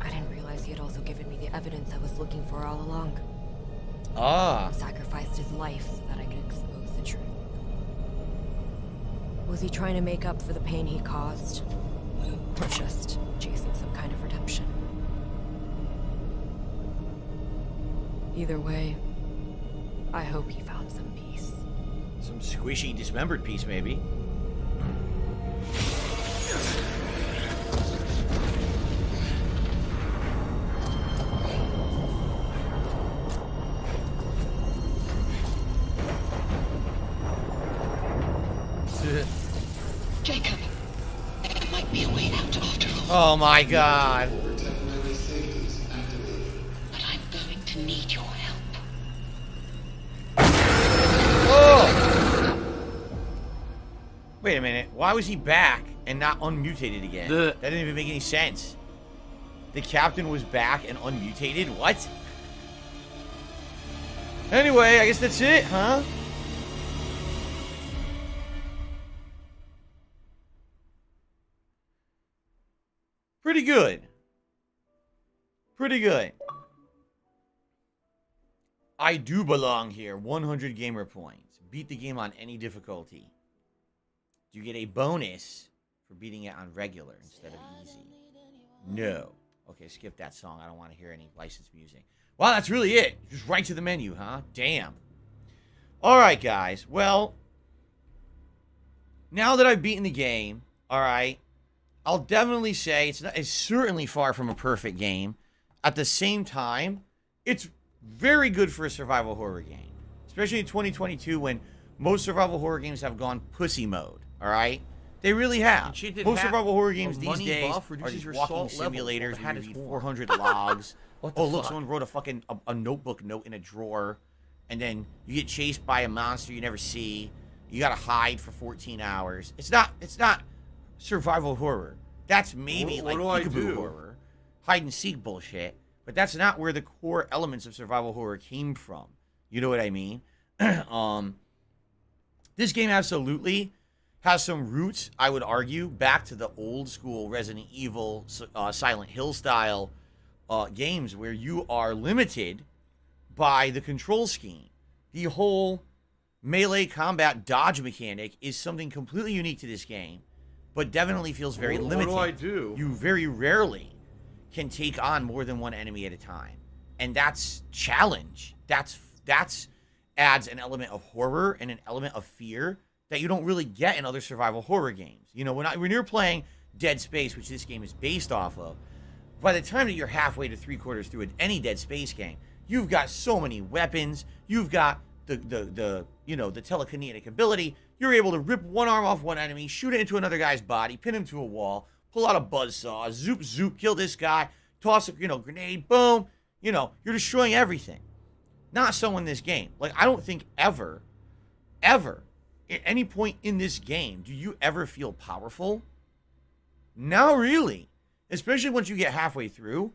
I didn't realize he had also given me the evidence I was looking for all along. Ah. He sacrificed his life so that I could expose the truth. Was he trying to make up for the pain he caused? Or just chasing some kind of redemption? Either way, I hope he found some peace. Some squishy, dismembered piece, maybe. Jacob, there might be a way out after all. Oh my god. But I'm going to need your help. Oh! Wait a minute. Why was he back and not unmutated again? That didn't even make any sense. The captain was back and unmutated? What? Anyway, I guess that's it, huh? Pretty good. Pretty good. I do belong here. 100 gamer points. Beat the game on any difficulty. Do you get a bonus for beating it on regular instead of easy? No. Okay, skip that song. I don't want to hear any licensed music. Well, that's really it. Just right to the menu, huh? Damn. All right, guys. Well, now that I've beaten the game, all right, I'll definitely say it's certainly far from a perfect game. At the same time, it's very good for a survival horror game. Especially in 2022 when most survival horror games have gone pussy mode, all right? They really have. Most survival horror games these days are these walking simulators where you read 400 logs. Oh, look, someone wrote a fucking a notebook note in a drawer. And then you get chased by a monster you never see. You gotta hide for 14 hours. It's not survival horror. That's maybe like peekaboo horror, hide and seek bullshit, but that's not where the core elements of survival horror came from. You know what I mean? This game absolutely has some roots, I would argue, back to the old school Resident Evil, Silent Hill style games where you are limited by the control scheme. The whole melee combat dodge mechanic is something completely unique to this game, but definitely feels very limited. What do? You very rarely can take on more than one enemy at a time. And that's challenge. That's adds an element of horror and an element of fear that you don't really get in other survival horror games. You know, when you're playing Dead Space, which this game is based off of, by the time that you're halfway to 3/4 through any Dead Space game, you've got so many weapons. You've got the telekinetic ability. You're able to rip one arm off one enemy, shoot it into another guy's body, pin him to a wall, pull out a buzzsaw, zoop, zoop, kill this guy, toss a grenade, boom. You're destroying everything. Not so in this game. Like, I don't think ever, at any point in this game, do you ever feel powerful? Not really. Especially once you get halfway through,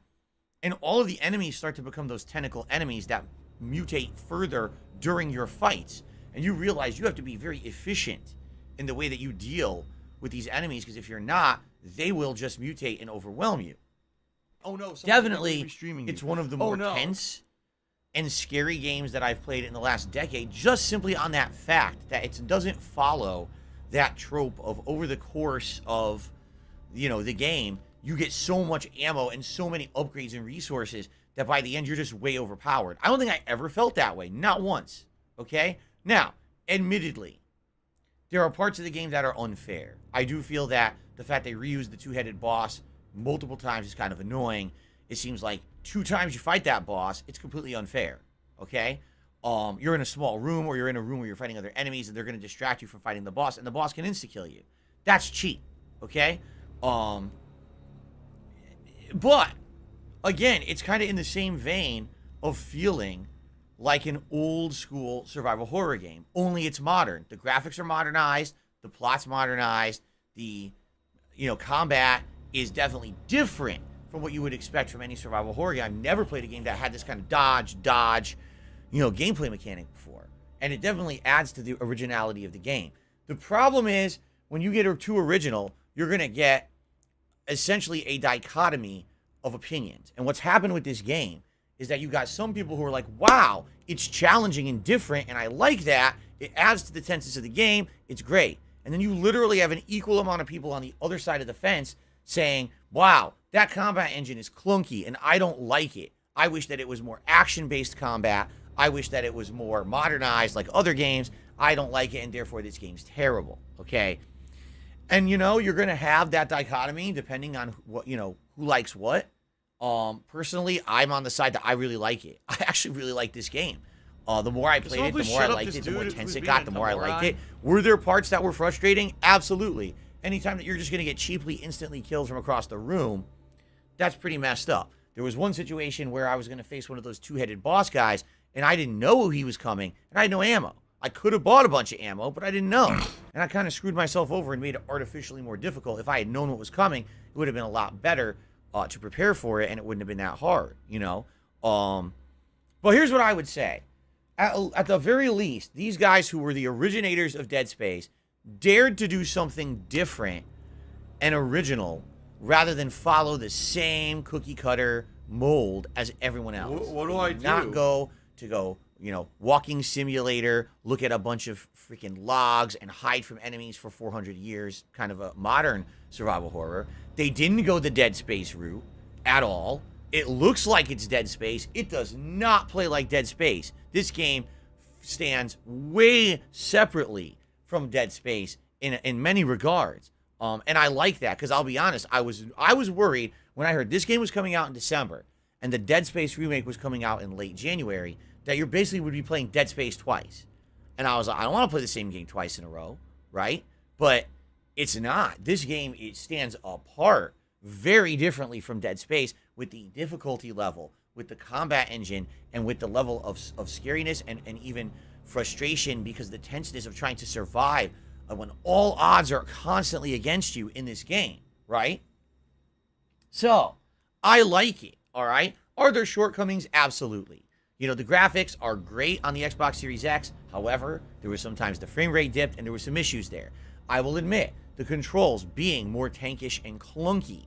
and all of the enemies start to become those tentacle enemies that mutate further during your fights. And you realize you have to be very efficient in the way that you deal with these enemies, because if you're not, they will just mutate and overwhelm you. Oh no! Definitely, it's one of the more tense and scary games that I've played in the last decade, just simply on that fact that it doesn't follow that trope of over the course of, the game, you get so much ammo and so many upgrades and resources that by the end you're just way overpowered. I don't think I ever felt that way, not once, okay? Now, admittedly, there are parts of the game that are unfair. I do feel that the fact they reused the two-headed boss multiple times is kind of annoying. It seems like 2 times you fight that boss, it's completely unfair, okay? you're in a small room, or you're in a room where you're fighting other enemies, and they're going to distract you from fighting the boss, and the boss can insta-kill you. That's cheap, okay? But, again, it's kind of in the same vein of feeling like an old school survival horror game, only it's modern. The graphics are modernized, the plot's modernized, the, combat is definitely different from what you would expect from any survival horror game. I've never played a game that had this kind of dodge, gameplay mechanic before. And it definitely adds to the originality of the game. The problem is, when you get too original, you're going to get essentially a dichotomy of opinions. And what's happened with this game is that you got some people who are like, wow, it's challenging and different, and I like that. It adds to the tenseness of the game. It's great. And then you literally have an equal amount of people on the other side of the fence saying, wow, that combat engine is clunky, and I don't like it. I wish that it was more action-based combat. I wish that it was more modernized like other games. I don't like it, and therefore this game's terrible, okay? And, you're going to have that dichotomy depending on what, who likes what. Personally, I'm on the side that I really like it. I actually really like this game. The more I played it, the more I liked it, the more tense it got, the more I liked it. Were there parts that were frustrating? Absolutely. Anytime that you're just going to get cheaply, instantly killed from across the room, that's pretty messed up. There was one situation where I was going to face one of those two-headed boss guys, and I didn't know he was coming, and I had no ammo. I could have bought a bunch of ammo, but I didn't know. And I kind of screwed myself over and made it artificially more difficult. If I had known what was coming, it would have been a lot better to prepare for it, and it wouldn't have been that hard, But here's what I would say. At the very least, these guys who were the originators of Dead Space dared to do something different and original rather than follow the same cookie-cutter mold as everyone else. What do I do? Not go, walking simulator, look at a bunch of freaking logs and hide from enemies for 400 years, kind of a modern survival horror. They didn't go the Dead Space route at all. It looks like it's Dead Space. It does not play like Dead Space. This game stands way separately from Dead Space in many regards. And I like that, because I'll be honest, I was worried when I heard this game was coming out in December and the Dead Space remake was coming out in late January, that you basically would be playing Dead Space twice. And I was like, I don't want to play the same game twice in a row, right? But it's not. This game, it stands apart very differently from Dead Space with the difficulty level, with the combat engine, and with the level of scariness and even frustration, because the tenseness of trying to survive when all odds are constantly against you in this game, right? So, I like it, all right? Are there shortcomings? Absolutely. The graphics are great on the Xbox Series X. However, there was sometimes the frame rate dipped, and there were some issues there. I will admit, the controls being more tankish and clunky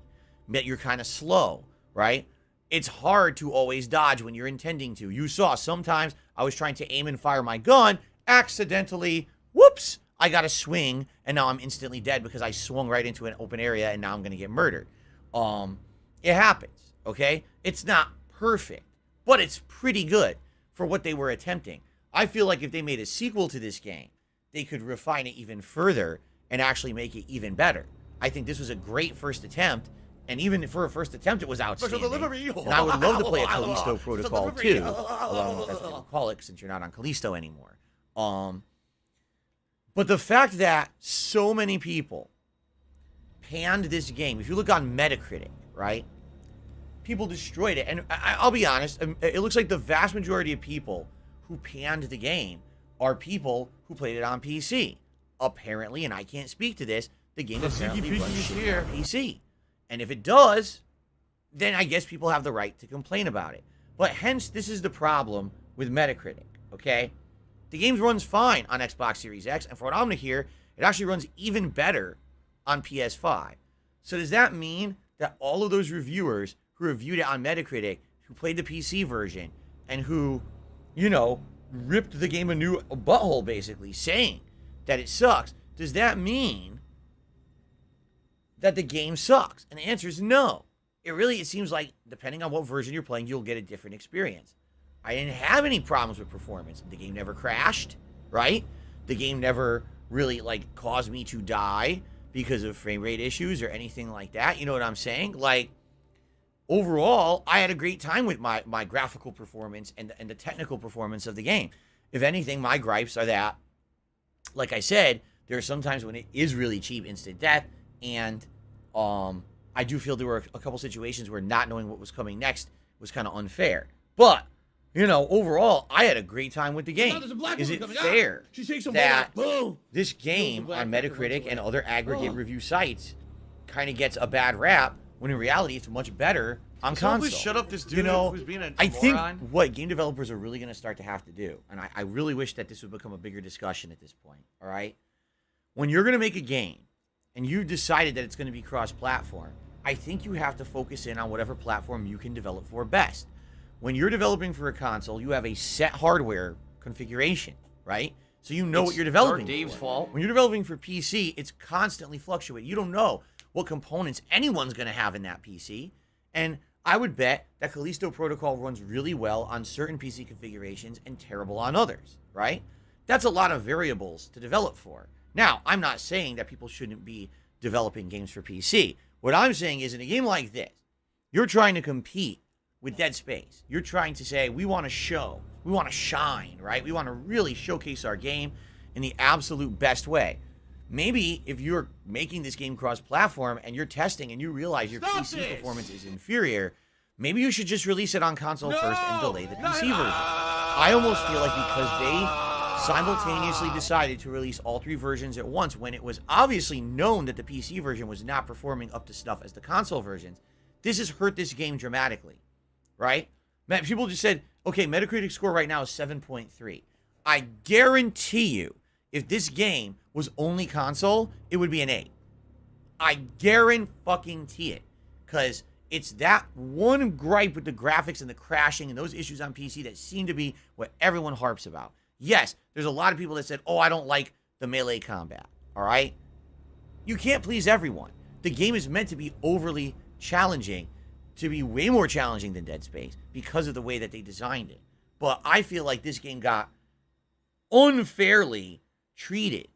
meant you're kind of slow, right? It's hard to always dodge when you're intending to. You saw sometimes I was trying to aim and fire my gun, accidentally, whoops, I got a swing, and now I'm instantly dead because I swung right into an open area, and now I'm going to get murdered. It happens, okay? It's not perfect, but it's pretty good for what they were attempting. I feel like if they made a sequel to this game, they could refine it even further and actually make it even better. I think this was a great first attempt, and even for a first attempt, it was outstanding. And I would love to play a Callisto protocol too, although I don't know if that's what you call it, since you're not on Callisto anymore. But the fact that so many people panned this game, if you look on Metacritic, right? People destroyed it. And I'll be honest, it looks like the vast majority of people who panned the game are people who played it on PC. Apparently, and I can't speak to this, the game apparently runs shitty on PC. And if it does, then I guess people have the right to complain about it. But hence, this is the problem with Metacritic, okay? The game runs fine on Xbox Series X, and for what I'm going to hear, it actually runs even better on PS5. So does that mean that all of those reviewers who reviewed it on Metacritic, who played the PC version, and who, ripped the game a new butthole, basically, saying that it sucks, does that mean that the game sucks? And the answer is no. It seems like, depending on what version you're playing, you'll get a different experience. I didn't have any problems with performance. The game never crashed, right? The game never really, caused me to die because of frame rate issues or anything like that. You know what I'm saying? overall, I had a great time with my graphical performance and the technical performance of the game. If anything, my gripes are that, like I said, there are some times when it is really cheap instant death, and I do feel there were a couple situations where not knowing what was coming next was kind of unfair. But, you know, overall, I had a great time with the game. Is it fair that this game on Metacritic and other aggregate review sites kind of gets a bad rap, when in reality it's much better on console? Shut up this dude, you know, who's being a I think moron. what game developers are really going to start to have to do, and I really wish that this would become a bigger discussion at this point, all right? When you're going to make a game and you decided that it's going to be cross-platform, I think you have to focus in on whatever platform you can develop for best. When you're developing for a console, you have a set hardware configuration, right? So you know what you're developing Dave's for. fault. When you're developing for PC, it's constantly fluctuating. You don't know what components anyone's going to have in that PC. And I would bet that Callisto Protocol runs really well on certain PC configurations and terrible on others, right? That's a lot of variables to develop for. Now, I'm not saying that people shouldn't be developing games for PC. What I'm saying is, in a game like this, you're trying to compete with Dead Space. You're trying to say, we want to show, we want to shine, right? We want to really showcase our game in the absolute best way. Maybe if you're making this game cross-platform and you're testing and you realize your PC performance is inferior, maybe you should just release it on console first and delay the PC version. I almost feel like because they simultaneously decided to release all three versions at once when it was obviously known that the PC version was not performing up to snuff as the console versions, this has hurt this game dramatically, right? People just said, okay, Metacritic score right now is 7.3. I guarantee you, if this game was only console, it would be an 8. I guarantee it. Because it's that one gripe with the graphics and the crashing and those issues on PC that seem to be what everyone harps about. Yes, there's a lot of people that said, oh, I don't like the melee combat. All right? You can't please everyone. The game is meant to be overly challenging, to be way more challenging than Dead Space because of the way that they designed it. But I feel like this game got unfairly treated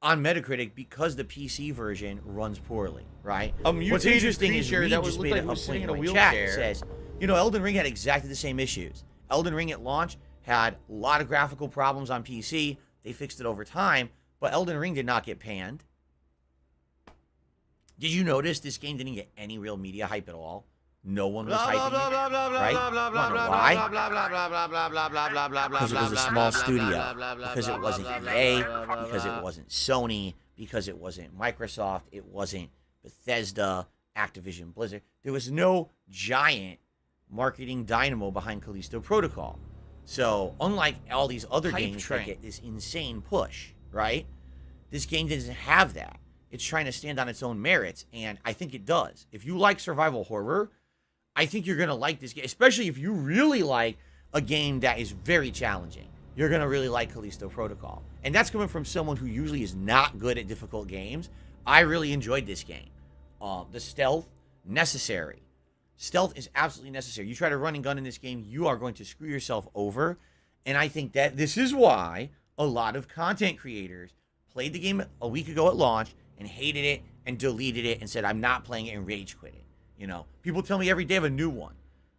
on Metacritic because the PC version runs poorly, right? What's interesting is Reed just made a point in my chat that says, you know, Elden Ring had exactly the same issues. Elden Ring at launch had a lot of graphical problems on PC. They fixed it over time, but Elden Ring did not get panned. Did you notice this game didn't get any real media hype at all? No one was hyping it, right? Why? Because it was a small studio. Because it wasn't EA. Because it wasn't Sony. Because it wasn't Microsoft. It wasn't Bethesda, Activision, Blizzard. There was no giant marketing dynamo behind Callisto Protocol. So, unlike all these other games that get this insane push, right? This game doesn't have that. It's trying to stand on its own merits, and I think it does. If you like survival horror, I think you're going to like this game, especially if you really like a game that is very challenging. You're going to really like Callisto Protocol. And that's coming from someone who usually is not good at difficult games. I really enjoyed this game. The stealth, necessary. Stealth is absolutely necessary. You try to run and gun in this game, you are going to screw yourself over. And I think that this is why a lot of content creators played the game a week ago at launch and hated it and deleted it and said, I'm not playing it, and rage quit it. You know, people tell me every day of a new one.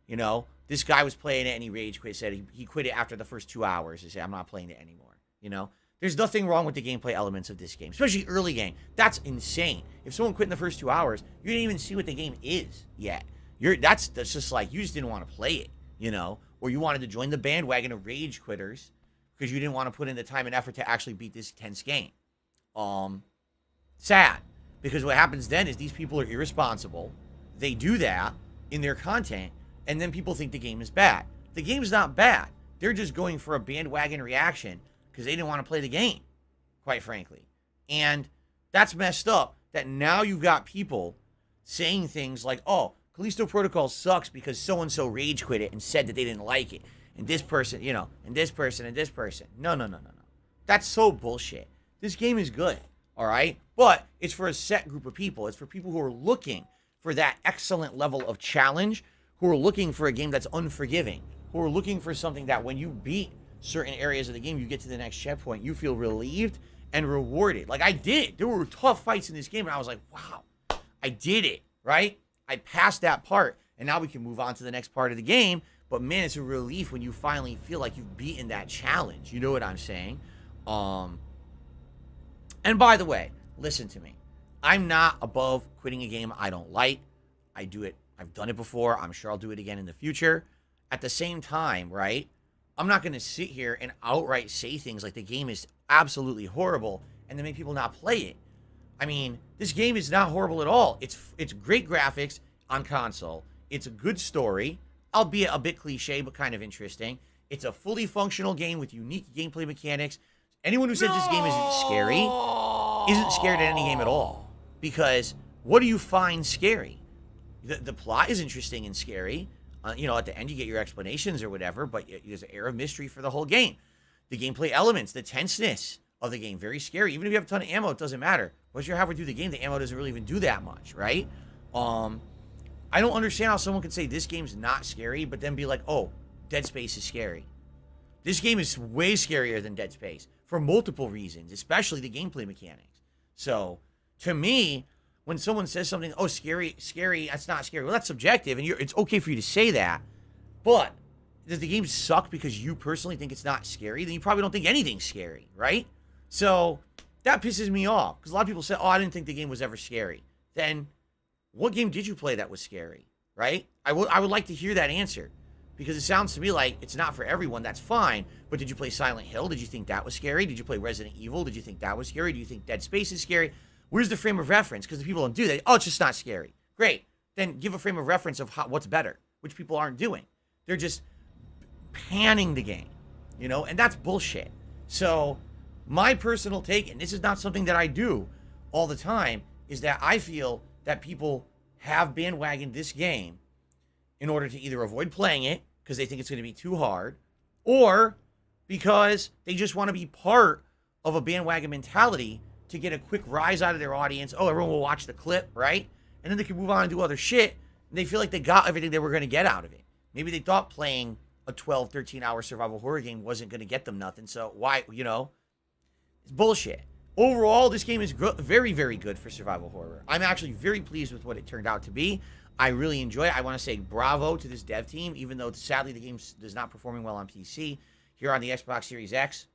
You know, this guy was playing it and he rage quit, said he quit it after the first 2 hours. He said, I'm not playing it anymore. You know, there's nothing wrong with the gameplay elements of this game, especially early game. That's insane. If someone quit in the first 2 hours, you didn't even see what the game is yet. That's just like, you just didn't want to play it, you know, or you wanted to join the bandwagon of rage quitters because you didn't want to put in the time and effort to actually beat this tense game. Sad, because what happens then is these people are irresponsible. They do that in their content, and then people think the game is bad. The game's not bad. They're just going for a bandwagon reaction because they didn't want to play the game, quite frankly. And that's messed up, that now you've got people saying things like, oh, Callisto Protocol sucks because so-and-so rage quit it and said that they didn't like it. And this person, you know, and this person, and this person. No. That's so bullshit. This game is good, all right? But it's for a set group of people. It's for people who are looking for that excellent level of challenge, who are looking for a game that's unforgiving, who are looking for something that when you beat certain areas of the game, you get to the next checkpoint, you feel relieved and rewarded. Like I did. There were tough fights in this game, and I was like, wow, I did it, right? I passed that part, and now we can move on to the next part of the game. But man, it's a relief when you finally feel like you've beaten that challenge. You know what I'm saying? And by the way, listen to me. I'm not above quitting a game I don't like. I do it. I've done it before. I'm sure I'll do it again in the future. At the same time, right? I'm not going to sit here and outright say things like the game is absolutely horrible and then make people not play it. I mean, this game is not horrible at all. It's great graphics on console. It's a good story, albeit a bit cliche, but kind of interesting. It's a fully functional game with unique gameplay mechanics. Anyone who says this game isn't scary isn't scared at any game at all. Because what do you find scary? The plot is interesting and scary. You know, at the end you get your explanations or whatever, but there's an air of mystery for the whole game. The gameplay elements, the tenseness of the game, very scary. Even if you have a ton of ammo, it doesn't matter. Once you're halfway through the game, the ammo doesn't really even do that much, right? I don't understand how someone could say this game's not scary, but then be like, oh, Dead Space is scary. This game is way scarier than Dead Space for multiple reasons, especially the gameplay mechanics. So, to me, when someone says something, oh, scary, that's not scary. Well, that's subjective, and it's okay for you to say that. But does the game suck because you personally think it's not scary? Then you probably don't think anything's scary, right? So that pisses me off because a lot of people say, oh, I didn't think the game was ever scary. Then what game did you play that was scary, right? I would like to hear that answer because it sounds to me like it's not for everyone. That's fine. But did you play Silent Hill? Did you think that was scary? Did you play Resident Evil? Did you think that was scary? Do you think Dead Space is scary? Where's the frame of reference? Because the people don't do that. Oh, it's just not scary. Great. Then give a frame of reference of what's better, which people aren't doing. They're just panning the game, you know, and that's bullshit. So my personal take, and this is not something that I do all the time, is that I feel that people have bandwagoned this game in order to either avoid playing it because they think it's going to be too hard, or because they just want to be part of a bandwagon mentality to get a quick rise out of their audience. Oh, everyone will watch the clip, right? And then they can move on and do other shit, and they feel like they got everything they were going to get out of it. Maybe they thought playing a 12, 13-hour survival horror game wasn't going to get them nothing, so why, you know? It's bullshit. Overall, this game is very, very good for survival horror. I'm actually very pleased with what it turned out to be. I really enjoy it. I want to say bravo to this dev team, even though sadly the game is not performing well on PC. Here on the Xbox Series X,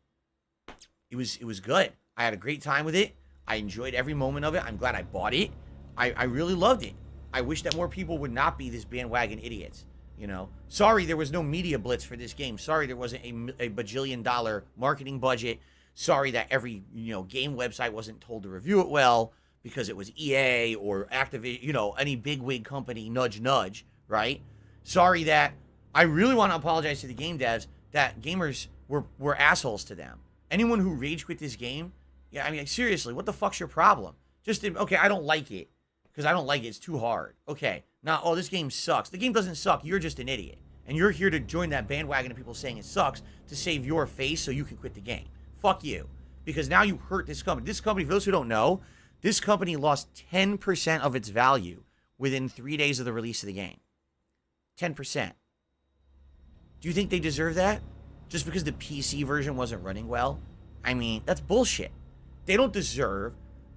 it was good. I had a great time with it. I enjoyed every moment of it. I'm glad I bought it. I really loved it. I wish that more people would not be this bandwagon idiots. You know, sorry there was no media blitz for this game. Sorry there wasn't a bajillion-dollar marketing budget. Sorry that every, you know, game website wasn't told to review it well because it was EA or Activision, you know, any bigwig company, nudge, nudge, right? Sorry that I really want to apologize to the game devs that gamers were assholes to them. Anyone who rage quit this game, yeah, I mean, seriously, what the fuck's your problem? Just, okay, I don't like it because I don't like it. It's too hard. Okay, now, oh, this game sucks. The game doesn't suck. You're just an idiot. And you're here to join that bandwagon of people saying it sucks to save your face so you can quit the game. Fuck you. Because now you hurt this company. This company, for those who don't know, this company lost 10% of its value within 3 days of the release of the game. 10%. Do you think they deserve that? Just because the PC version wasn't running well? I mean, that's bullshit. They don't deserve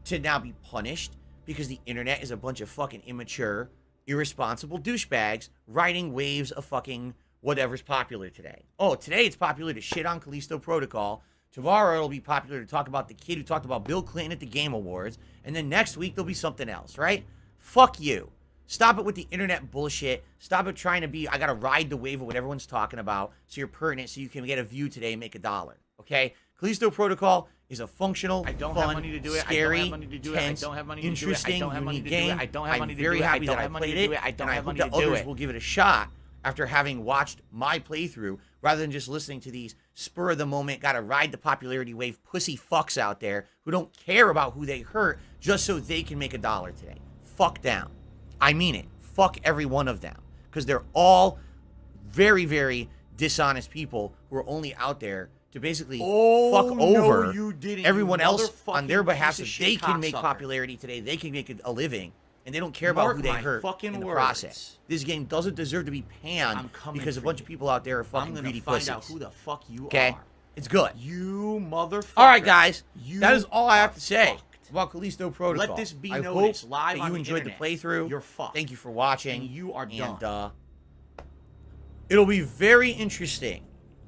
to now be punished because the internet is a bunch of fucking immature, irresponsible douchebags riding waves of fucking whatever's popular today. Oh, today it's popular to shit on Callisto Protocol. Tomorrow it'll be popular to talk about the kid who talked about Bill Clinton at the Game Awards. And then next week there'll be something else, right? Fuck you. Stop it with the internet bullshit. Stop it trying to be, I gotta ride the wave of what everyone's talking about so you're pertinent so you can get a view today and make $1. Okay? Callisto Protocol is a functional, I don't fun, have money to do it. scary, I don't have money to do tense, it. I don't have money to interesting, do it. I don't have money unique to do it. game. I don't have money I'm to very do it. happy that I have money played to do it, it. I don't and I have hope money that to do others it. will give it a shot after having watched my playthrough rather than just listening to these spur of the moment, gotta ride the popularity wave pussy fucks out there who don't care about who they hurt just so they can make $1 today. Fuck them. I mean it. Fuck every one of them. Because they're all very, very dishonest people who are only out there to basically fuck over everyone else on their behalf so they can make popularity today. They can make a living. And they don't care about who they hurt in the process. This game doesn't deserve to be panned because a bunch of people out there are fucking greedy pussies. I'm gonna find out who the fuck you okay? are. It's good. You motherfucker. All right, guys. That is all I have to say. about Callisto Protocol. Let this be I noticed hope live that on you the enjoyed internet. the playthrough. You're fucked. Thank you for watching. And you are done. And it'll be very interesting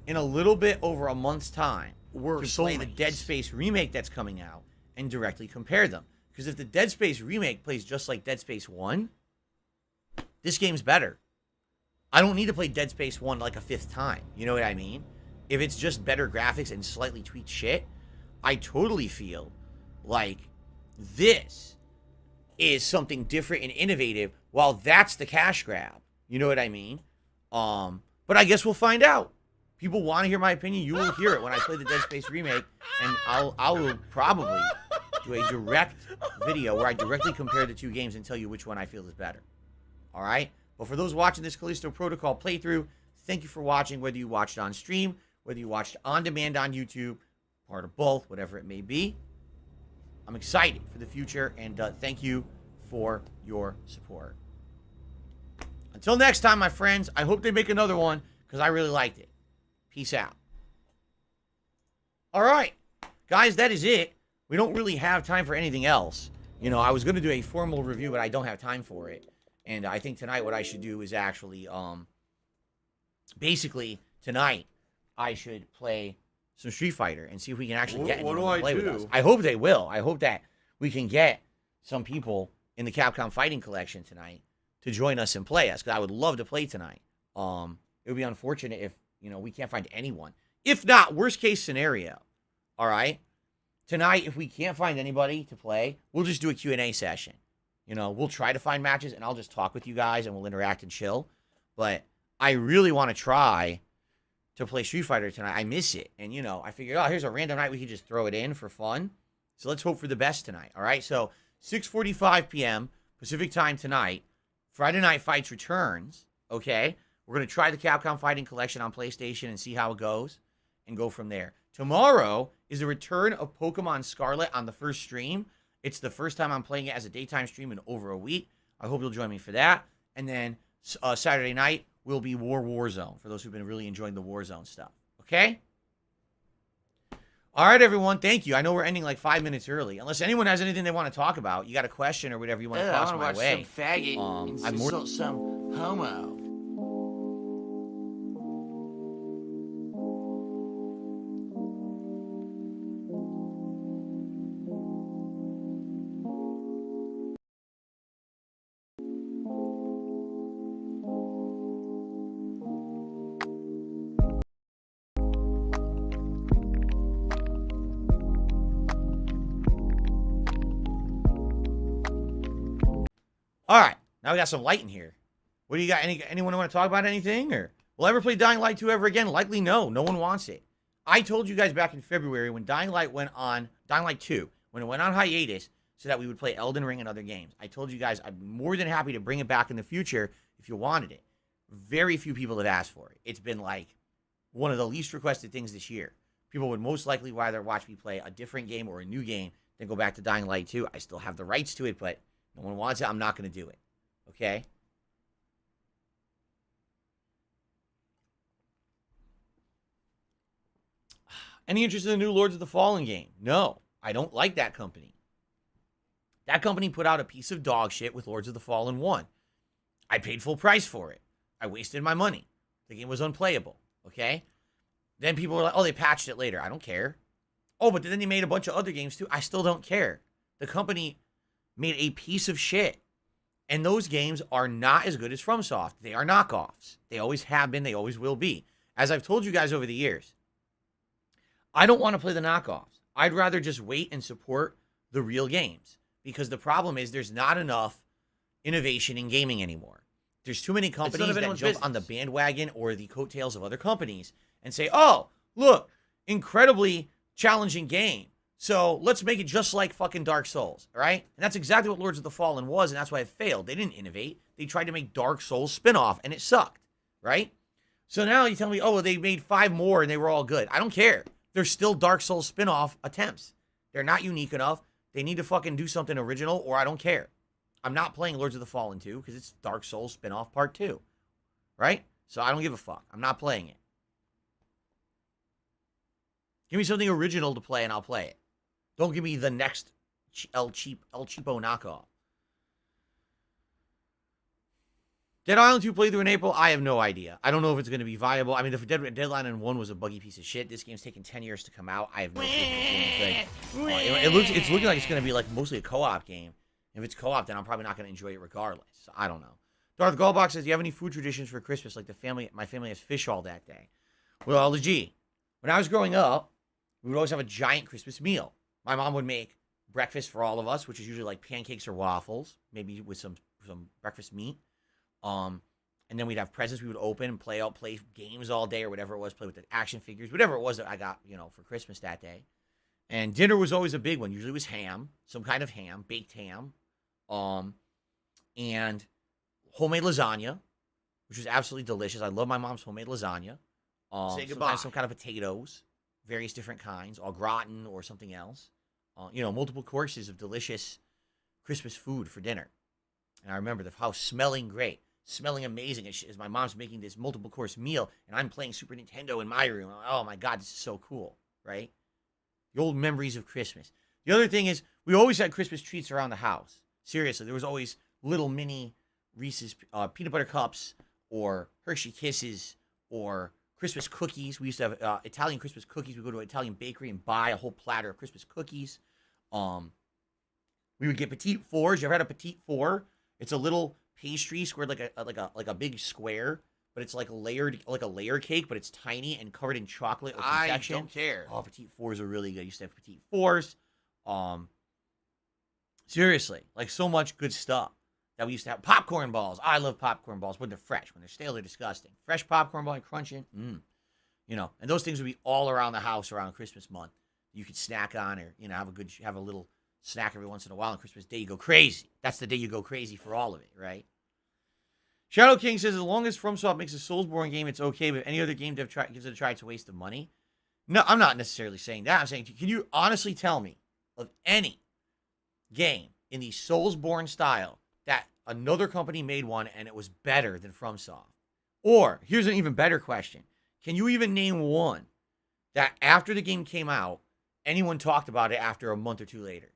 in a little bit over a month's time to play the Dead Space remake that's coming out and directly compare them. Because if the Dead Space remake plays just like Dead Space 1, this game's better. I don't need to play Dead Space 1 like a 5th time. You know what I mean? If it's just better graphics and slightly tweaked shit, I totally feel like this is something different and innovative, while that's the cash grab. You know what I mean? But I guess we'll find out. People want to hear my opinion. You will hear it when I play the Dead Space remake, and I will probably do a direct video where I directly compare the two games and tell you which one I feel is better. All right? But for those watching this Callisto Protocol playthrough, thank you for watching, whether you watched on stream, whether you watched on demand on YouTube, part of both, whatever it may be. I'm excited for the future, and thank you for your support. Until next time, my friends, I hope they make another one, because I really liked it. Peace out. All right. Guys, that is it. We don't really have time for anything else. You know, I was going to do a formal review, but I don't have time for it. And I think tonight what I should do is actually, basically, tonight, I should play some Street Fighter and see if we can actually get anyone to play with us. I hope they will. I hope that we can get some people in the Capcom Fighting Collection tonight to join us and play us, because I would love to play tonight. It would be unfortunate if, you know, we can't find anyone. If not, worst case scenario, all right? Tonight, if we can't find anybody to play, we'll just do a Q&A session. You know, we'll try to find matches, and I'll just talk with you guys, and we'll interact and chill. But I really want to try to play Street Fighter tonight. I miss it. And, you know, I figured, oh, here's a random night we could just throw it in for fun. So let's hope for the best tonight, all right? So 6:45 p.m. Pacific time tonight, Friday Night Fights returns, okay? We're going to try the Capcom Fighting Collection on PlayStation and see how it goes and go from there. Tomorrow is the return of Pokemon Scarlet on the first stream. It's the first time I'm playing it as a daytime stream in over a week. I hope you'll join me for that. And then Saturday night will be Warzone, for those who've been really enjoying the Warzone stuff. Okay? All right, everyone. Thank you. I know we're ending like 5 minutes early. Unless anyone has anything they want to talk about, you got a question or whatever you want to toss my way. Some faggot I'm more some homo. All right, now we got some light in here. What do you got? Anyone want to talk about anything? Or will I ever play Dying Light 2 ever again? Likely no. No one wants it. I told you guys back in February when Dying Light 2, when it went on hiatus, so that we would play Elden Ring and other games. I told you guys I'd be more than happy to bring it back in the future if you wanted it. Very few people have asked for it. It's been like one of the least requested things this year. People would most likely rather watch me play a different game or a new game than go back to Dying Light 2. I still have the rights to it, but no one wants it. I'm not going to do it. Okay? Any interest in the new Lords of the Fallen game? No. I don't like that company. That company put out a piece of dog shit with Lords of the Fallen 1. I paid full price for it. I wasted my money. The game was unplayable. Okay? Then people were like, oh, they patched it later. I don't care. Oh, but then they made a bunch of other games too. I still don't care. The company made a piece of shit. And those games are not as good as FromSoft. They are knockoffs. They always have been. They always will be. As I've told you guys over the years, I don't want to play the knockoffs. I'd rather just wait and support the real games. Because the problem is there's not enough innovation in gaming anymore. There's too many companies that jump on the bandwagon or the coattails of other companies and say, oh, look, incredibly challenging game. So let's make it just like fucking Dark Souls, all right? And that's exactly what Lords of the Fallen was, and that's why it failed. They didn't innovate. They tried to make Dark Souls spin-off, and it sucked, right? So now you tell me, oh, well, they made 5 more, and they were all good. I don't care. They're still Dark Souls spin-off attempts. They're not unique enough. They need to fucking do something original, or I don't care. I'm not playing Lords of the Fallen 2, because it's Dark Souls spin-off part 2, right? So I don't give a fuck. I'm not playing it. Give me something original to play, and I'll play it. Don't give me the next El Cheapo knockoff. Dead Island 2 playthrough in April? I have no idea. I don't know if it's going to be viable. I mean, if Dead Island 1 was a buggy piece of shit, this game's taken 10 years to come out. I have no clue if it's looking like it's going to be like mostly a co-op game. If it's co-op, then I'm probably not going to enjoy it regardless. So I don't know. Darth Gallbox says, do you have any food traditions for Christmas? Like my family has fish all that day. Well, legit. When I was growing up, we would always have a giant Christmas meal. My mom would make breakfast for all of us, which is usually like pancakes or waffles, maybe with some breakfast meat. And then we'd have presents we would open and play games all day or whatever it was, play with the action figures, whatever it was that I got, for Christmas that day. And dinner was always a big one. Usually it was ham, some kind of ham, baked ham, and homemade lasagna, which was absolutely delicious. I love my mom's homemade lasagna. Say goodbye. Some kind of potatoes, various different kinds, au gratin or something else. Multiple courses of delicious Christmas food for dinner. And I remember the house smelling great, smelling amazing as my mom's making this multiple course meal, and I'm playing Super Nintendo in my room. Oh my God, this is so cool, right? The old memories of Christmas. The other thing is, we always had Christmas treats around the house. Seriously, there was always little mini Reese's peanut butter cups or Hershey Kisses or Christmas cookies. We used to have Italian Christmas cookies. We'd go to an Italian bakery and buy a whole platter of Christmas cookies. We would get petite fours. You ever had a petite four? It's a little pastry squared like a big square, but it's like a layer cake, but it's tiny and covered in chocolate or confection. I don't care. Oh, petite fours are really good. I used to have petite fours. Seriously, like so much good stuff that we used to have. Popcorn balls. I love popcorn balls when they're fresh. When they're stale, they're disgusting. Fresh popcorn ball and crunching. And those things would be all around the house around Christmas month. You could snack on or, have a little snack every once in a while. On Christmas Day, you go crazy. That's the day you go crazy for all of it, right? Shadow King says, as long as FromSoft makes a Soulsborne game, it's okay, but if any other game dev gives it a try, it's a waste of money. No, I'm not necessarily saying that. I'm saying, can you honestly tell me of any game in the Soulsborne style that another company made one and it was better than FromSoft? Or, here's an even better question. Can you even name one that after the game came out, anyone talked about it after a month or two later?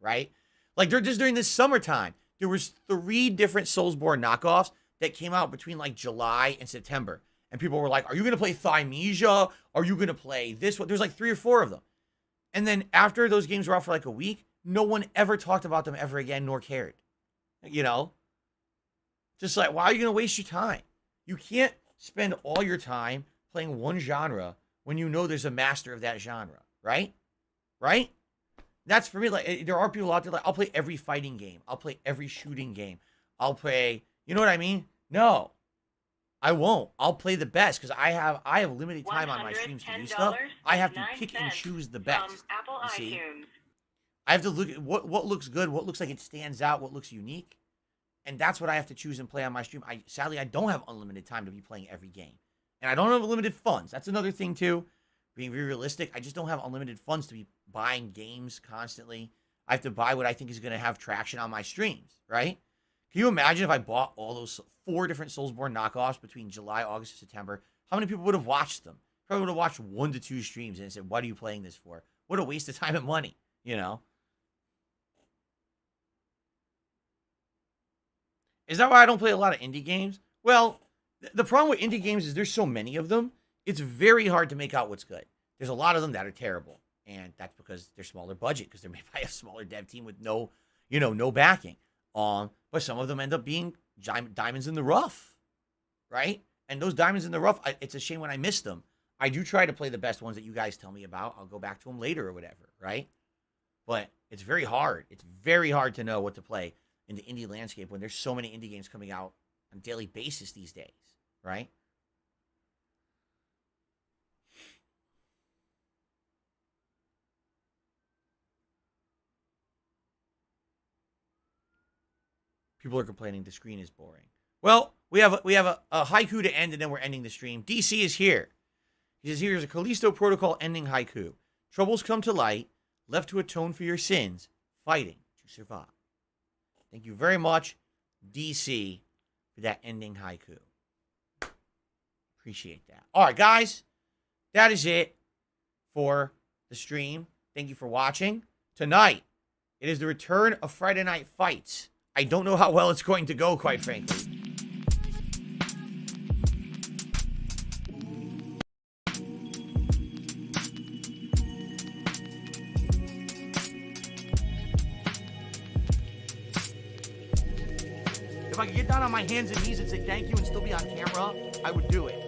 Right? Like, just during this summertime, there was 3 different Soulsborne knockoffs that came out between, like, July and September. And people were like, are you going to play Thymesia? Are you going to play this one? There's, like, 3 or 4 of them. And then after those games were out for, like, a week, no one ever talked about them ever again, nor cared. Just like, why are you going to waste your time? You can't spend all your time playing one genre when you know there's a master of that genre, right? Right? That's for me. Like, there are people out there like, I'll play every fighting game. I'll play every shooting game. I'll play, you know what I mean? No, I won't. I'll play the best because I have limited time on my streams to do stuff. I have to pick and choose the best. Apple you see? iTunes. I have to look at what looks good, what looks like it stands out, what looks unique. And that's what I have to choose and play on my stream. Sadly, I don't have unlimited time to be playing every game. And I don't have unlimited funds. That's another thing, too. Being very realistic, I just don't have unlimited funds to be buying games constantly. I have to buy what I think is going to have traction on my streams, right? Can you imagine if I bought all those 4 different Soulsborne knockoffs between July, August, and September? How many people would have watched them? Probably would have watched 1 to 2 streams and said, what are you playing this for? What a waste of time and money, Is that why I don't play a lot of indie games? Well, the problem with indie games is there's so many of them. It's very hard to make out what's good. There's a lot of them that are terrible. And that's because they're smaller budget, because they're made by a smaller dev team with no backing. But some of them end up being diamonds in the rough, right? And those diamonds in the rough, it's a shame when I miss them. I do try to play the best ones that you guys tell me about. I'll go back to them later or whatever, right? But it's very hard. It's very hard to know what to play in the indie landscape when there's so many indie games coming out on a daily basis these days, right? People are complaining the screen is boring. Well, we have a haiku to end, and then we're ending the stream. DC is here. He says, here's a Callisto Protocol ending haiku. Troubles come to light, left to atone for your sins, fighting to survive. Thank you very much, DC, for that ending haiku. Appreciate that. All right, guys, that is it for the stream. Thank you for watching. Tonight It is the return of Friday Night Fights. I don't know how well it's going to go, quite frankly. If I could get down on my hands and knees and say thank you and still be on camera, I would do it.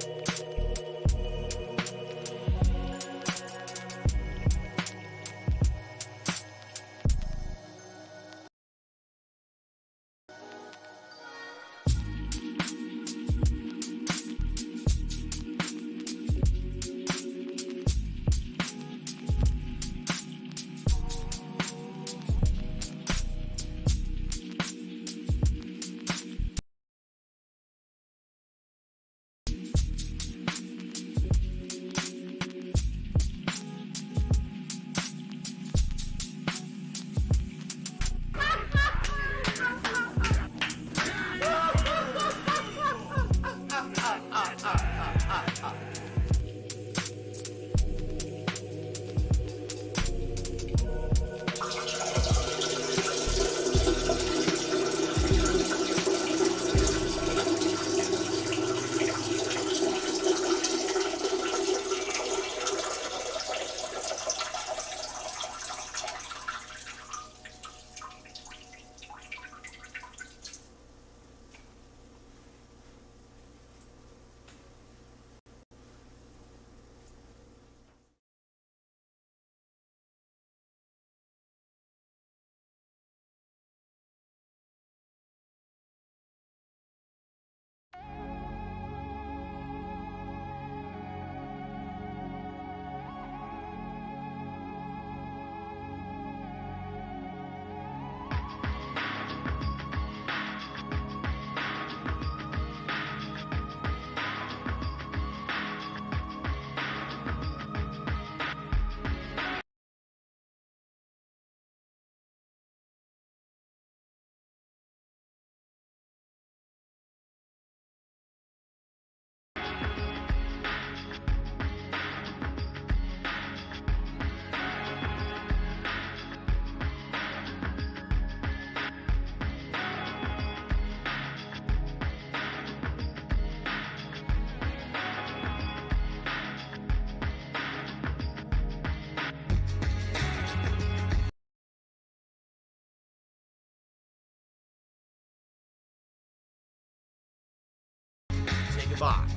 Say goodbye.